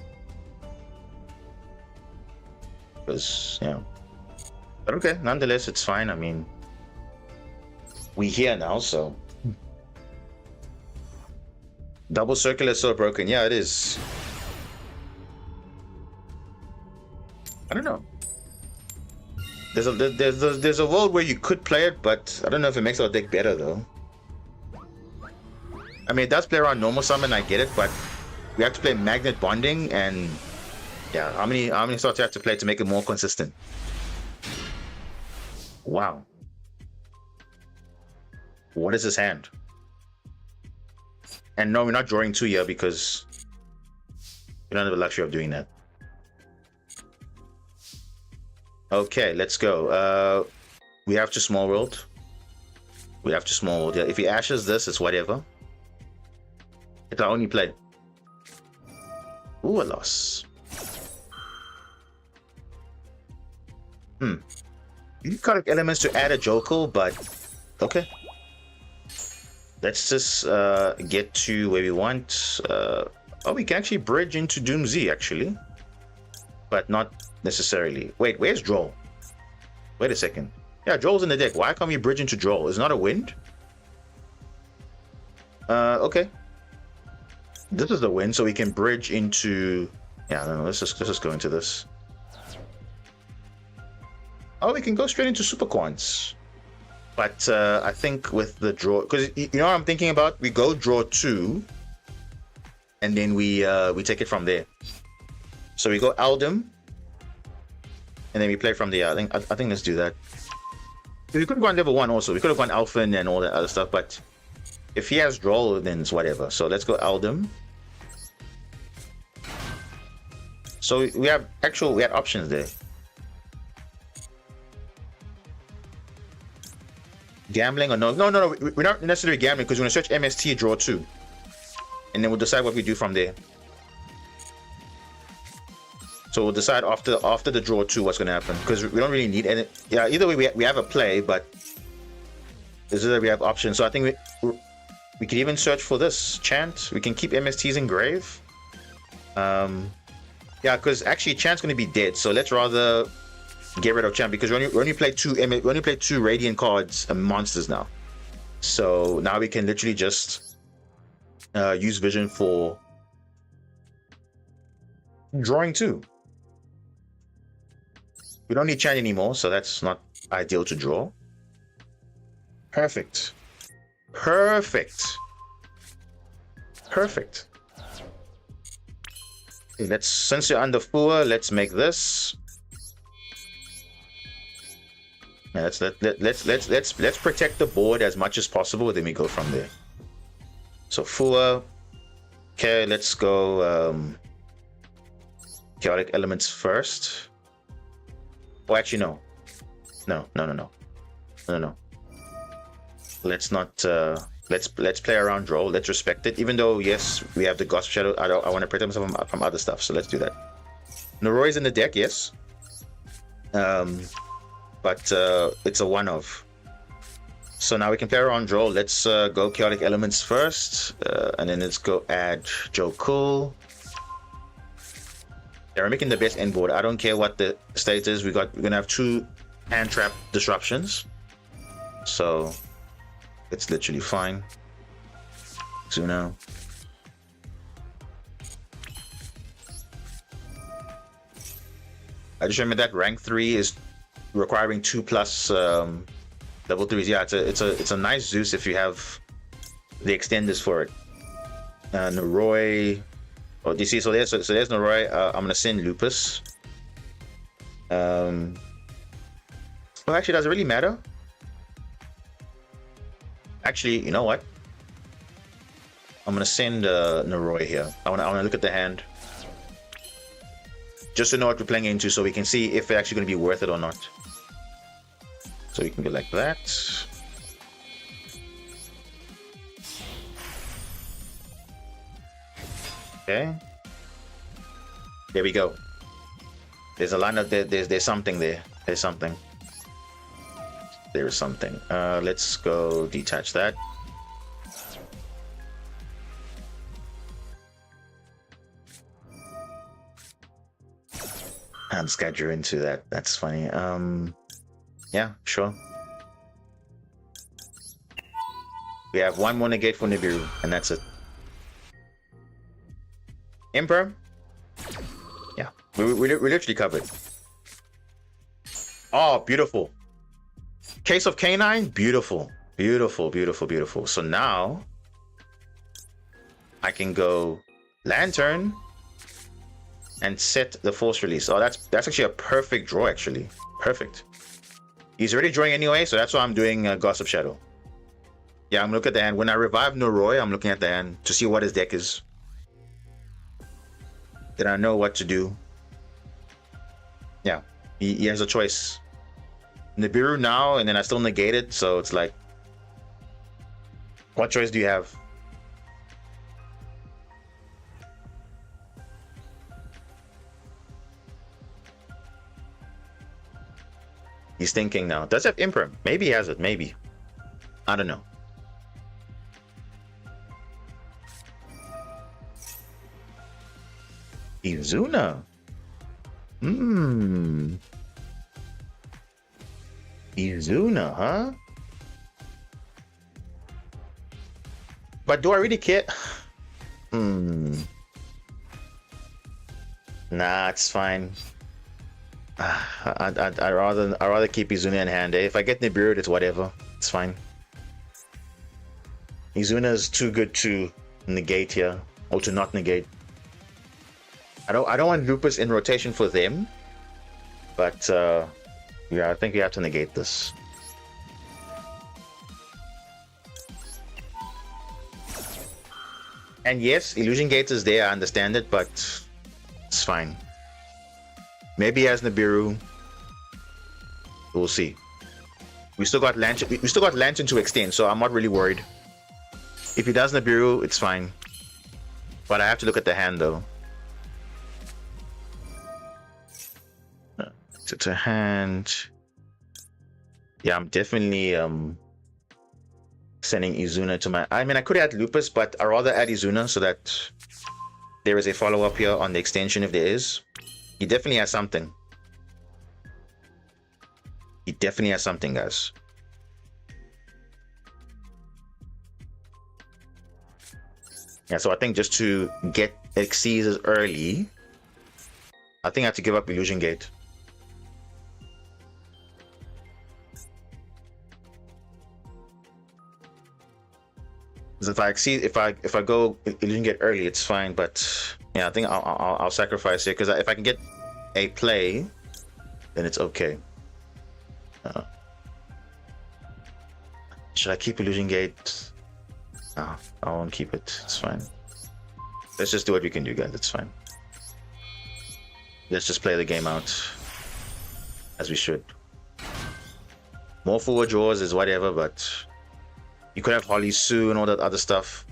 Because, yeah. But okay, nonetheless, it's fine. I mean, we here now, so. Double circular is so broken. Yeah, it is. I don't know. There's a world where you could play it, but I don't know if it makes our deck better though. I mean, it does play around normal summon, I get it, but we have to play magnet bonding, and yeah, how many slots you have to play to make it more consistent? Wow. What is his hand? And no, we're not drawing 2 here because we don't have the luxury of doing that. Okay, let's go. We have to small world. We have to small world. Yeah, if he ashes this, it's whatever. It's our only play. Ooh, a loss. You got elements to add a joker, but okay. Let's just get to where we want. Oh, we can actually bridge into Doom Z actually, but not necessarily. Wait, where's Droll? Wait a second. Yeah, Droll's in the deck. Why can't we bridge into Droll? Is not a wind? Okay. This is the wind, so we can bridge into. Yeah, no, let's just go into this. Oh, we can go straight into Super Quants. But I think with the draw, because you know what I'm thinking about, we go draw 2, and then we take it from there. So we go Aldum, and then we play from there. I think let's do that. We could have gone level 1 also. We could have gone Alpha and all that other stuff, but if he has draw, then it's whatever. So let's go Aldum. So we had options there. Gambling or no, we're not necessarily gambling because we're gonna search MST draw 2, and then we'll decide what we do from there. So we'll decide after the draw 2 what's gonna happen, because we don't really need any. Yeah, either way we have a play, but is that we have options. So I think we could even search for this chant. We can keep MSTs in grave. Yeah, because actually chant's gonna be dead, so let's rather get rid of champ, because we only play 2 radiant cards and monsters now. So now we can literally just use vision for drawing 2. We don't need chant anymore, so that's not ideal to draw. Perfect. Okay, since you're under Fua, let's make this. Yeah, let's protect the board as much as possible, then we go from there. So Fua. Okay, let's go chaotic elements first. Oh, actually no. No. Let's not let's play around draw. Let's respect it. Even though yes, we have the Gossip Shadow. I want to protect myself from other stuff. So let's do that. Noroi is in the deck, yes. But it's a one of. So now we can play around draw. Let's go Chaotic Elements first, and then let's go add Kewl. Yeah, we're making the best end board. I don't care what the state is. We're gonna have 2 hand trap disruptions, so it's literally fine. Zuno. I just remember that rank 3 is requiring 2+ level 3s. Yeah, it's a nice Zeus if you have the extenders for it. Noroi. Oh, do you see? So there's Noroi. I'm gonna send Lupus. Well, actually, does it really matter? Actually, you know what? I'm gonna send Noroi here. I wanna look at the hand, just to know what we're playing into, so we can see if it's actually gonna be worth it or not. So we can go like that. Okay. There we go. There's a lineup there. There's something there. There's something. There is something. Let's go detach that. And schedule into that. That's funny. Yeah, sure. We have 1 more negate for Nibiru, and that's it. Emperor? Yeah, we're literally covered. Oh, beautiful. Case of Canine? Beautiful. Beautiful, beautiful, beautiful. So now, I can go Lantern and set the Force Release. Oh, that's actually a perfect draw, actually. Perfect. He's already drawing anyway, so that's why I'm doing Gossip Shadow. Yeah, I'm looking at the hand. When I revive Noroi, I'm looking at the hand to see what his deck is. Then I know what to do. Yeah, he has a choice. Nibiru now, and then I still negate it, so it's like, what choice do you have? He's thinking now. Does he have Imperm? Maybe he has it. Maybe. I don't know. Izuna. Izuna, huh? But do I really care? Nah, it's fine. I'd rather keep Izuna in hand. If I get Nibiru, it's whatever. It's fine. Izuna is too good to negate here, or to not negate. I don't want Lupus in rotation for them, but yeah, I think we have to negate this. And yes, Illusion Gate is there. I understand it, but it's fine. Maybe he has Nibiru. We'll see. We still got Lantern. We still got Lantern to extend, so I'm not really worried. If he does Nibiru, it's fine. But I have to look at the hand though. To hand. Yeah, I'm definitely sending Izuna to my. I mean, I could add Lupus, but I'd rather add Izuna so that there is a follow-up here on the extension if there is. He definitely has something. He definitely has something, guys. Yeah, so I think just to get Xyzs early, I think I have to give up Illusion Gate. If I go Illusion Gate early, it's fine. But yeah, I think I'll sacrifice it, because if I can get a play, then it's okay. Should I keep Illusion Gate? No, I won't keep it. It's fine. Let's just do what we can do, guys. It's fine. Let's just play the game out as we should. More forward draws is whatever, but You could have Holly Sue and all that other stuff.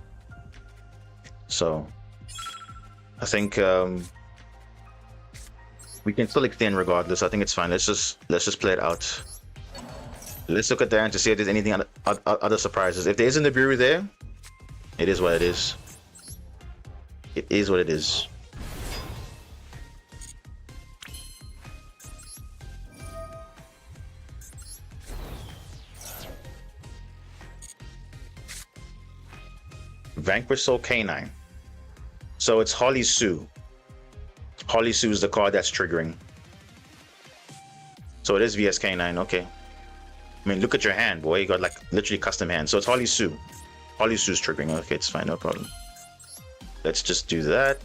So I think we can still extend regardless. I think it's fine. Let's just play it out. Let's look at the hand to see if there's anything other surprises. If there isn't the Bureau there, it is what it is. It is what it is. Vanquish Soul Canine. So it's Holly Sue. Holly Sue is the card that's triggering. So it is VS Canine, okay. I mean, look at your hand, boy. You got like literally custom hand. So it's Holly Sue. Holly Sue's triggering. Okay, it's fine, no problem. Let's just do that.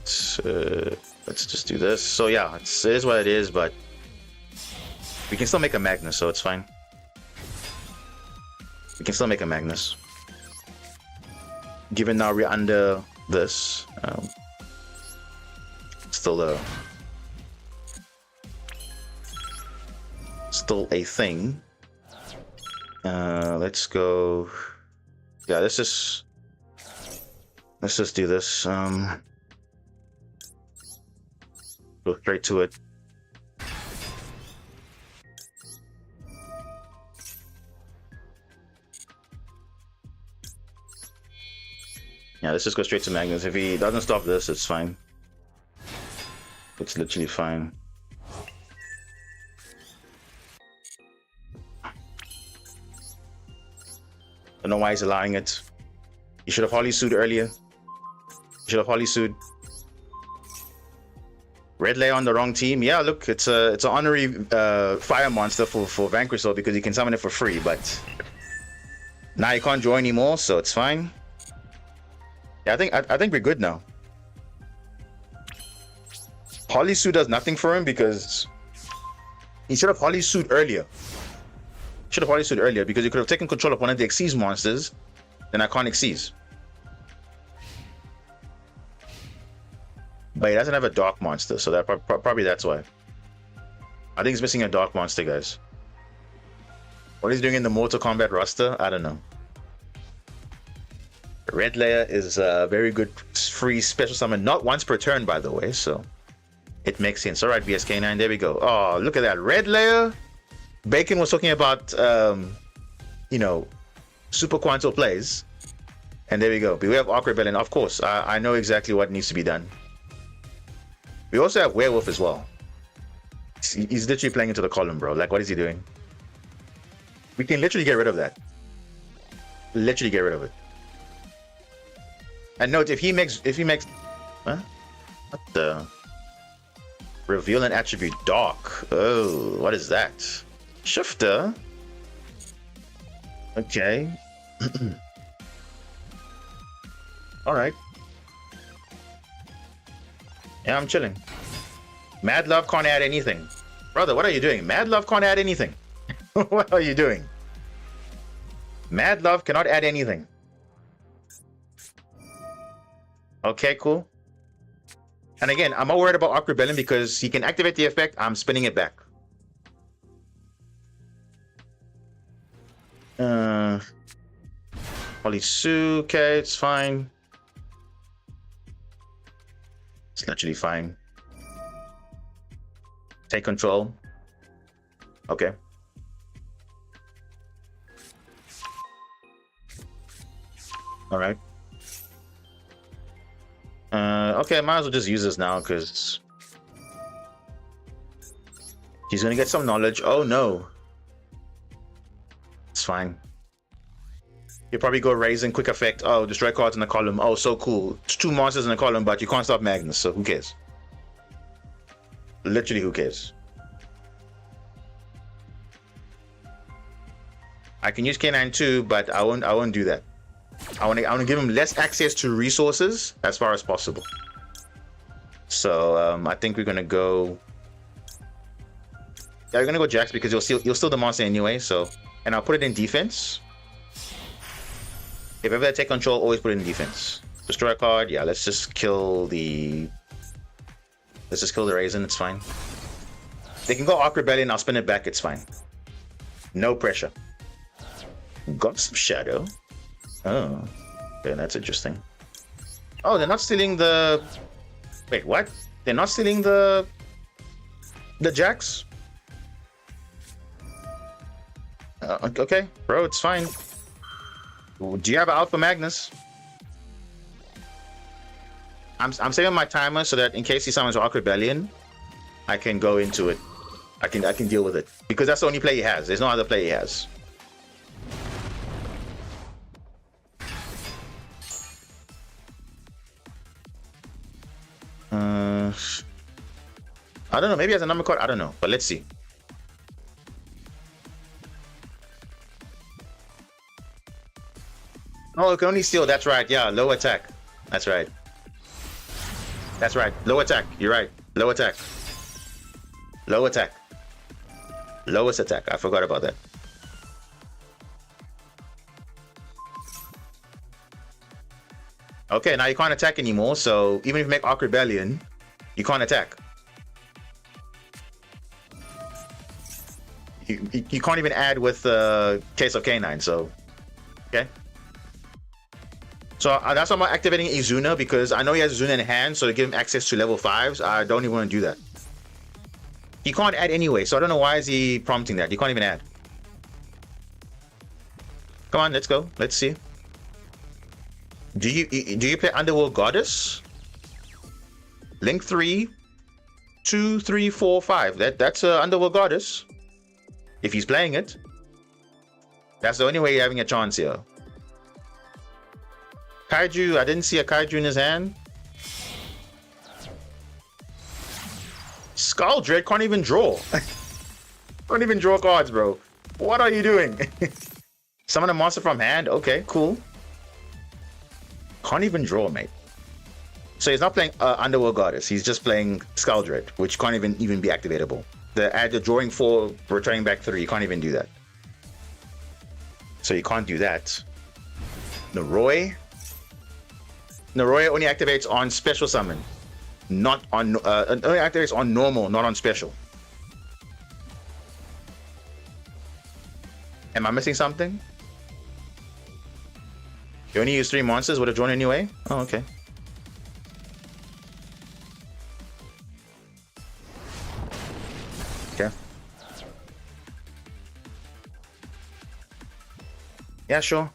Let's just do this. So yeah, it is what it is, but we can still make a Magnus, so it's fine. We can still make a Magnus. Given now we're under this, still a thing. Let's go. Yeah, let's just do this. Go straight to it. Yeah, let's just go straight to Magnus. If he doesn't stop this, it's fine. It's literally fine. I don't know why he's allowing it. You should have Holly Sued earlier. You should have Holly Sued. Red Layer on the wrong team. Yeah, look, it's an honorary fire monster for Vanquish Soul because you can summon it for free, but now you can't draw anymore, so it's fine. Yeah, I think we're good now. Holly Sue does nothing for him because he should have Holly Sued earlier. Should have Holly Sued earlier because he could have taken control of one of the Xyz monsters, then I can't Xyz. But he doesn't have a dark monster, so that probably that's why. I think he's missing a dark monster, guys. What he's doing in the Mortal Kombat roster, I don't know. Red Layer is a very good free special summon, not once per turn, by the way, so it makes sense. All right, VSK9, there we go. Oh, look at that. Red Layer. Bacon was talking about, you know, Super Quanto plays. And there we go. Beware of Arc Rebellion. Of course, I know exactly what needs to be done. We also have Werewolf as well. He's literally playing into the column, bro. Like, what is he doing? We can literally get rid of that. Literally get rid of it. And note, if he makes, huh? What the? Reveal an attribute dark. Oh, what is that? Shifter. Okay. All right. Yeah, I'm chilling. Mad Love can't add anything. Brother, what are you doing? Mad Love can't add anything. What are you doing? Mad Love cannot add anything. Okay, cool. And again, I'm not worried about Arc Rebellion because he can activate the effect. I'm spinning it back. Holly Sue, okay, it's fine. It's literally fine. Take control. Okay. All right. Okay, I might as well just use this now because he's gonna get some knowledge. Oh no. It's fine. You probably go raise and quick effect. Oh, destroy cards in the column. Oh, so cool. It's 2 monsters in the column, but you can't stop Magnus, so who cares? Literally, who cares? I can use K9 too, but I won't do that. I want to give him less access to resources as far as possible. So I think we're gonna go. Yeah, we're gonna go Jax because you'll steal the monster anyway. So, and I'll put it in defense. If ever I take control, always put it in defense. Destroy a card. Yeah, let's just kill the. Let's just kill the Raisin. It's fine. They can go Arc Rebellion. I'll spin it back. It's fine. No pressure. Got some Shadow. Oh, okay, that's interesting. Oh, they're not stealing the... Wait, what? They're not stealing the jacks? Okay, bro, it's fine. Do you have an Alpha Magnus? I'm saving my timer so that in case he summons Arc Rebellion, I can go into it. I can deal with it. Because that's the only play he has. There's no other play he has. I don't know, maybe he has a number card, I don't know, but let's see. Oh, it can only steal, that's right, yeah, low attack. That's right. That's right, low attack, you're right. Low attack. Low attack. Lowest attack, I forgot about that. Okay, now you can't attack anymore, so even if you make Arc Rebellion, you can't attack. You can't even add with Case of Canine, so... Okay. So that's why I'm activating Izuna, because I know he has Izuna in hand, so to give him access to level 5s, I don't even want to do that. He can't add anyway, so I don't know why is he prompting that. He can't even add. Come on, let's go. Let's see. Do you play Underworld Goddess? Link 3, 2, 3, 4, 5. That's Underworld Goddess. If he's playing it, that's the only way you're having a chance here. Kaiju, I didn't see a Kaiju in his hand. Skull Dread can't even draw. Can't even draw cards, bro. What are you doing? Summon a monster from hand. Okay, cool. Can't even draw, mate. So he's not playing Underworld Goddess. He's just playing Skull Dread, which can't even be activatable. Add the drawing 4, returning back 3. You can't even do that. So you can't do that. Noroi. Noroi only activates on special summon, not on only activates on normal, not on special. Am I missing something? You only use 3 monsters. Would have drawn anyway. Oh, okay. Okay. Yeah, sure.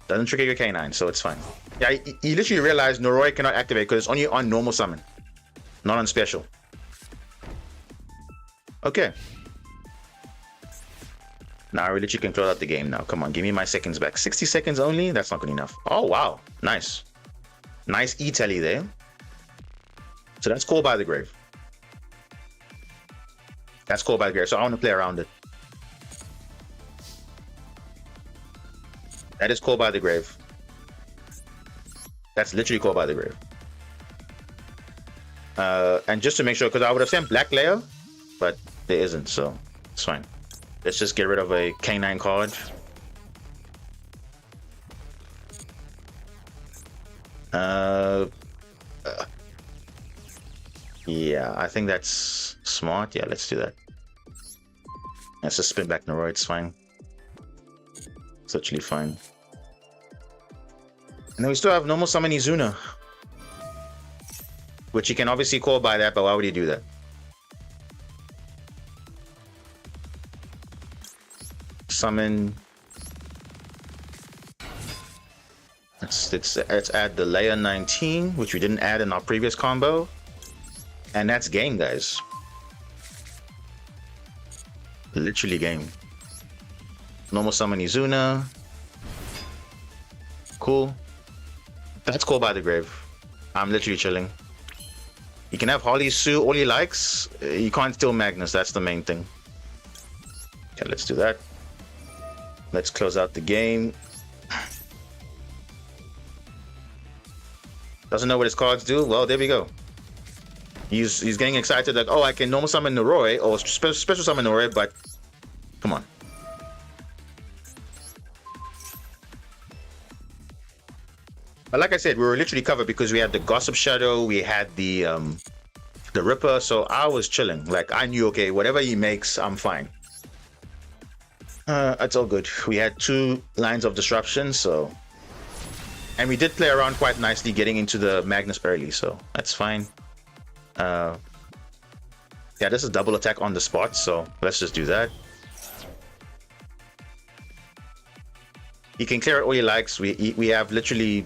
Doesn't trigger your K9, so it's fine. Yeah, you literally realized Noroi cannot activate because it's only on normal summon, not on special. Okay. Now I literally can close out the game now. Come on, give me my seconds back. 60 seconds only? That's not good enough. Oh, wow. Nice. Nice E-tally there. So that's Call by the Grave. That's Call by the Grave, so I want to play around it. That is Call by the Grave. That's literally Call by the Grave. And just to make sure, because I would have sent Black Layer, but there isn't, so it's fine. Let's just get rid of a K9 card. Yeah, I think that's smart. Yeah, let's do that. Let's just spin back Noroi, it's fine. It's actually fine. And then we still have normal summon Izuna, which you can obviously call by that, but why would you do that? Summon. Let's add the layer 19, which we didn't add in our previous combo. And that's game, guys. Literally game. Normal summon Izuna. Cool. That's Call by the Grave. I'm literally chilling. You can have Holly Sue all he likes. You can't steal Magnus. That's the main thing. Okay, let's do that. Let's close out the game. Doesn't know what his cards do. Well, there we go. He's getting excited that, oh, I can normal summon Noroi or special summon Noroi, but come on. But like I said, we were literally covered because we had the Gossip Shadow, we had the Ripper, so I was chilling. Like, I knew, okay, whatever he makes, I'm fine. It's all good. We had 2 lines of disruption, so... And we did play around quite nicely getting into the Magnus early, so that's fine. Yeah, this is double attack on the spot, so let's just do that. He can clear it all he likes. We have literally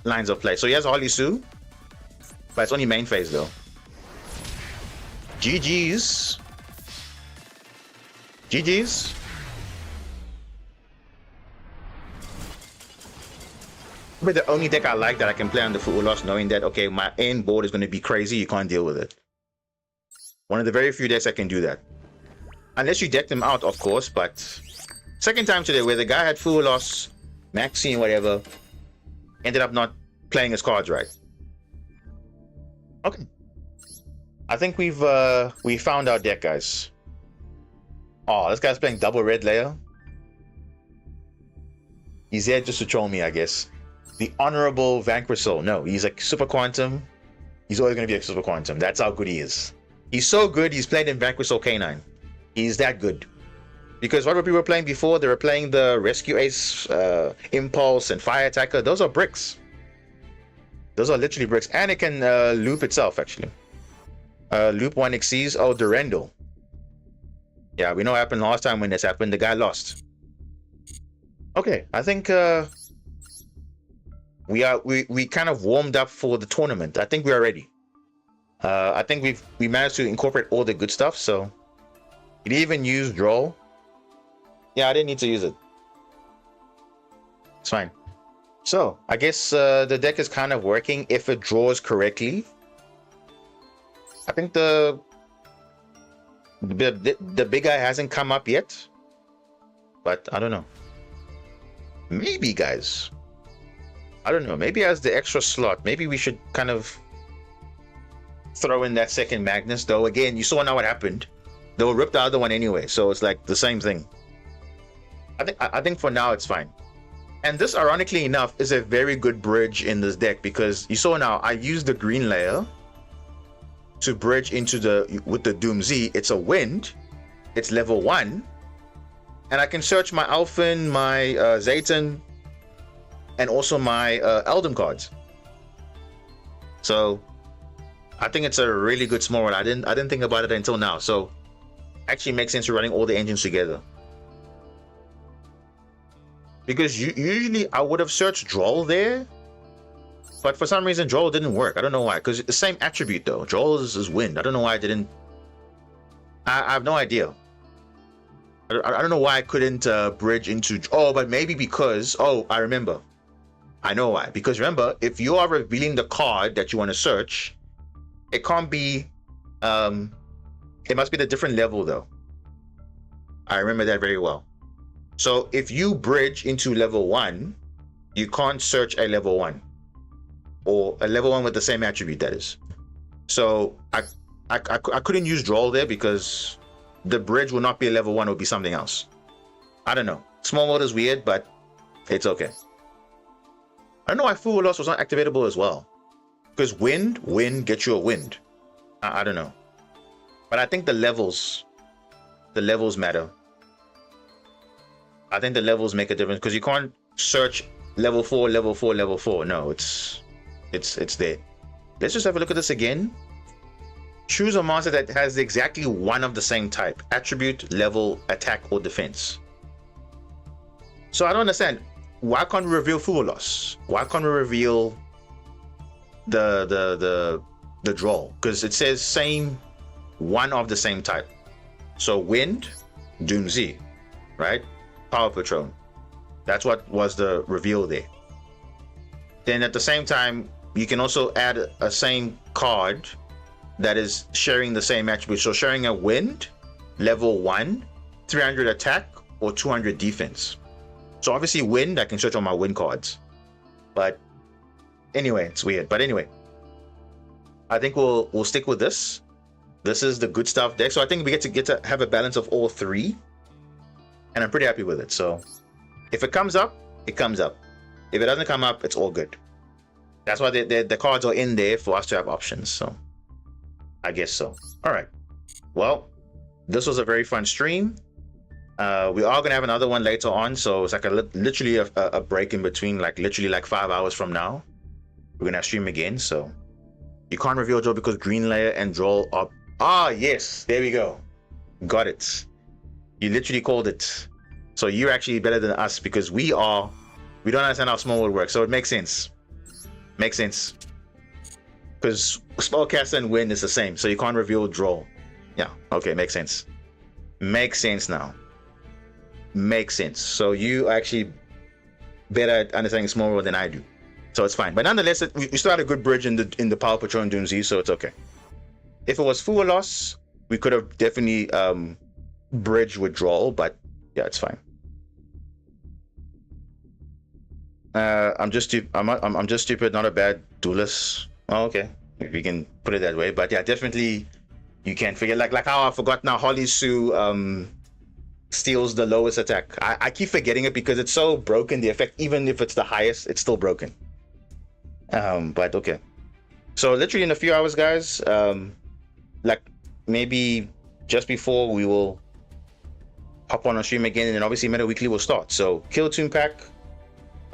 lines of play. So he has Holly Sue, but it's only main phase though. GG's. GG's. But the only deck I like that I can play on the Fool Loss, knowing that, okay, my end board is going to be crazy, you can't deal with it. One of the very few decks I can do that. Unless you deck them out, of course, but... Second time today where the guy had Fool Loss, Maxine, whatever, ended up not playing his cards right. Okay. I think we found our deck, guys. Oh, this guy's playing double red layer. He's there just to troll me, I guess. The Honorable Vanquisher. No, he's like Super Quantum. He's always going to be a Super Quantum. That's how good he is. He's so good, he's played in Vanquisher K9. He's that good. Because what were people playing before? They were playing the Rescue Ace, Impulse, and Fire Attacker. Those are bricks. Those are literally bricks. And it can loop itself, actually. Loop 1 exceeds. Oh, Durendal. Yeah, we know what happened last time when this happened. The guy lost. Okay, I think we kind of warmed up for the tournament. I think we are ready. I think we managed to incorporate all the good stuff. So it even used draw. Yeah, I didn't need to use it. It's fine. So I guess the deck is kind of working if it draws correctly. I think the big guy hasn't come up yet, but I don't know. Maybe, guys. I don't know. Maybe as the extra slot, maybe we should kind of throw in that second Magnus. Though again, you saw now what happened. They will rip the other one anyway, so it's like the same thing. I think for now it's fine. And this, ironically enough, is a very good bridge in this deck because you saw now I used the green layer to bridge into with the Doom Z. It's a wind. It's level 1. And I can search my Alphen, my Zayton, and also my Eldom cards. So I think it's a really good small one. I didn't think about it until now. So actually makes sense for running all the engines together. Because usually I would have searched Droll there, but for some reason Droll didn't work. I don't know why. Because it's the same attribute though. Droll is wind. I don't know why I didn't. I have no idea. I don't know why I couldn't bridge into... Oh, but maybe because... Oh, I remember. I know why. Because remember, if you are revealing the card that you want to search, it can't be... it must be the different level, though. I remember that very well. So if you bridge into level 1, you can't search a level 1. Or a level 1 with the same attribute, that is. So I couldn't use Droll there because... the bridge will not be a level 1, it will be something else. I don't know. Small mode is weird, but it's okay. I don't know why Fool Loss was not activatable as well. Because wind gets you a wind. I don't know. But I think the levels matter. I think the levels make a difference because you can't search level 4, level 4, level 4. No, it's there. Let's just have a look at this again. Choose a monster that has exactly one of the same type: attribute, level, attack, or defense. So I don't understand. Why can't we reveal Fool Loss? Why can't we reveal the draw? Because it says same, one of the same type. So wind, Doom Z, right? Power Patron. That's what was the reveal there. Then at the same time, you can also add a same card that is sharing the same attribute. So sharing a wind, level 1, 300 attack, or 200 defense. So obviously wind, I can search on my wind cards. But anyway, it's weird. But anyway, I think we'll stick with this. This is the good stuff deck. So I think we get to have a balance of all 3. And I'm pretty happy with it. So if it comes up, it comes up. If it doesn't come up, it's all good. That's why the cards are in there for us to have options. So I guess so. All right. Well, this was a very fun stream. We are gonna have another one later on, so it's like literally a break in between, like literally like 5 hours from now. We're gonna stream again, so you can't reveal Joe because Green Layer and Droll are. Ah, yes, there we go. Got it. You literally called it. So you're actually better than us because we don't understand how small world works. So it makes sense. Makes sense. Because Spellcaster and Wind is the same, so you can't reveal Droll. Yeah, okay, makes sense. Makes sense now. Makes sense. So you actually better at understanding small world than I do. So it's fine. But nonetheless, we still had a good bridge in the Power Patrol and Doomsday, so it's okay. If it was full loss, we could have definitely bridged withdrawal, but yeah, it's fine. I'm just stupid, not a bad duelist. Oh, okay, if you can put it that way. But yeah, definitely you can figure like how I forgot now. Holly Sue steals the lowest attack. I keep forgetting it because it's so broken. The effect, even if it's the highest, it's still broken. But okay. So literally in a few hours, guys. Like maybe just before we will hop on stream again, and then obviously Meta Weekly will start. So Kill Tune Pack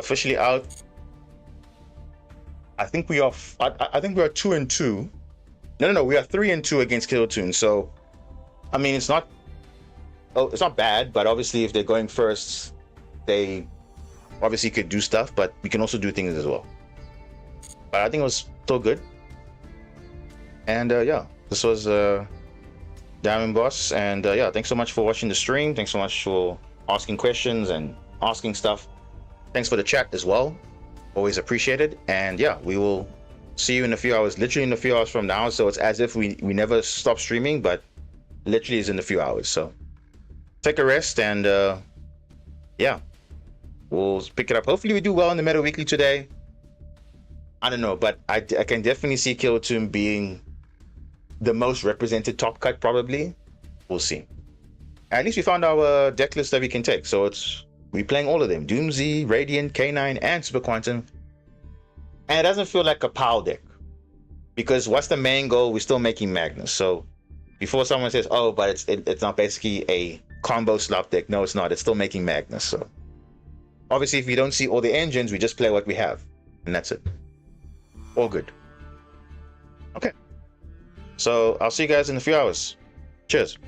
officially out. I think we are 2-2. No, we are 3-2 against Kill Tune. So I mean, it's not bad, but obviously if they're going first, they obviously could do stuff, but we can also do things as well. But I think it was still good. And yeah, this was Diamond Boss, and yeah, thanks so much for watching the stream. Thanks so much for asking questions and asking stuff. Thanks for the chat as well. Always appreciated. And yeah, we will see you in a few hours, literally in a few hours from now. So it's as if we never stop streaming, but literally is in a few hours. So take a rest, and yeah, we'll pick it up. Hopefully we do well in the Meta Weekly today. I don't know, but I can definitely see Kill Tune being the most represented top cut, probably. We'll see. At least we found our deck list that we can take. So we're playing all of them: Doomsday, Radiant, K9, and Super Quantum. And it doesn't feel like a POW deck, because what's the main goal? We're still making Magnus. So before someone says, oh, but it's not basically a combo slop deck. No, it's not. It's still making Magnus. So obviously if we don't see all the engines, we just play what we have, and that's it. All good. Okay. So I'll see you guys in a few hours. Cheers.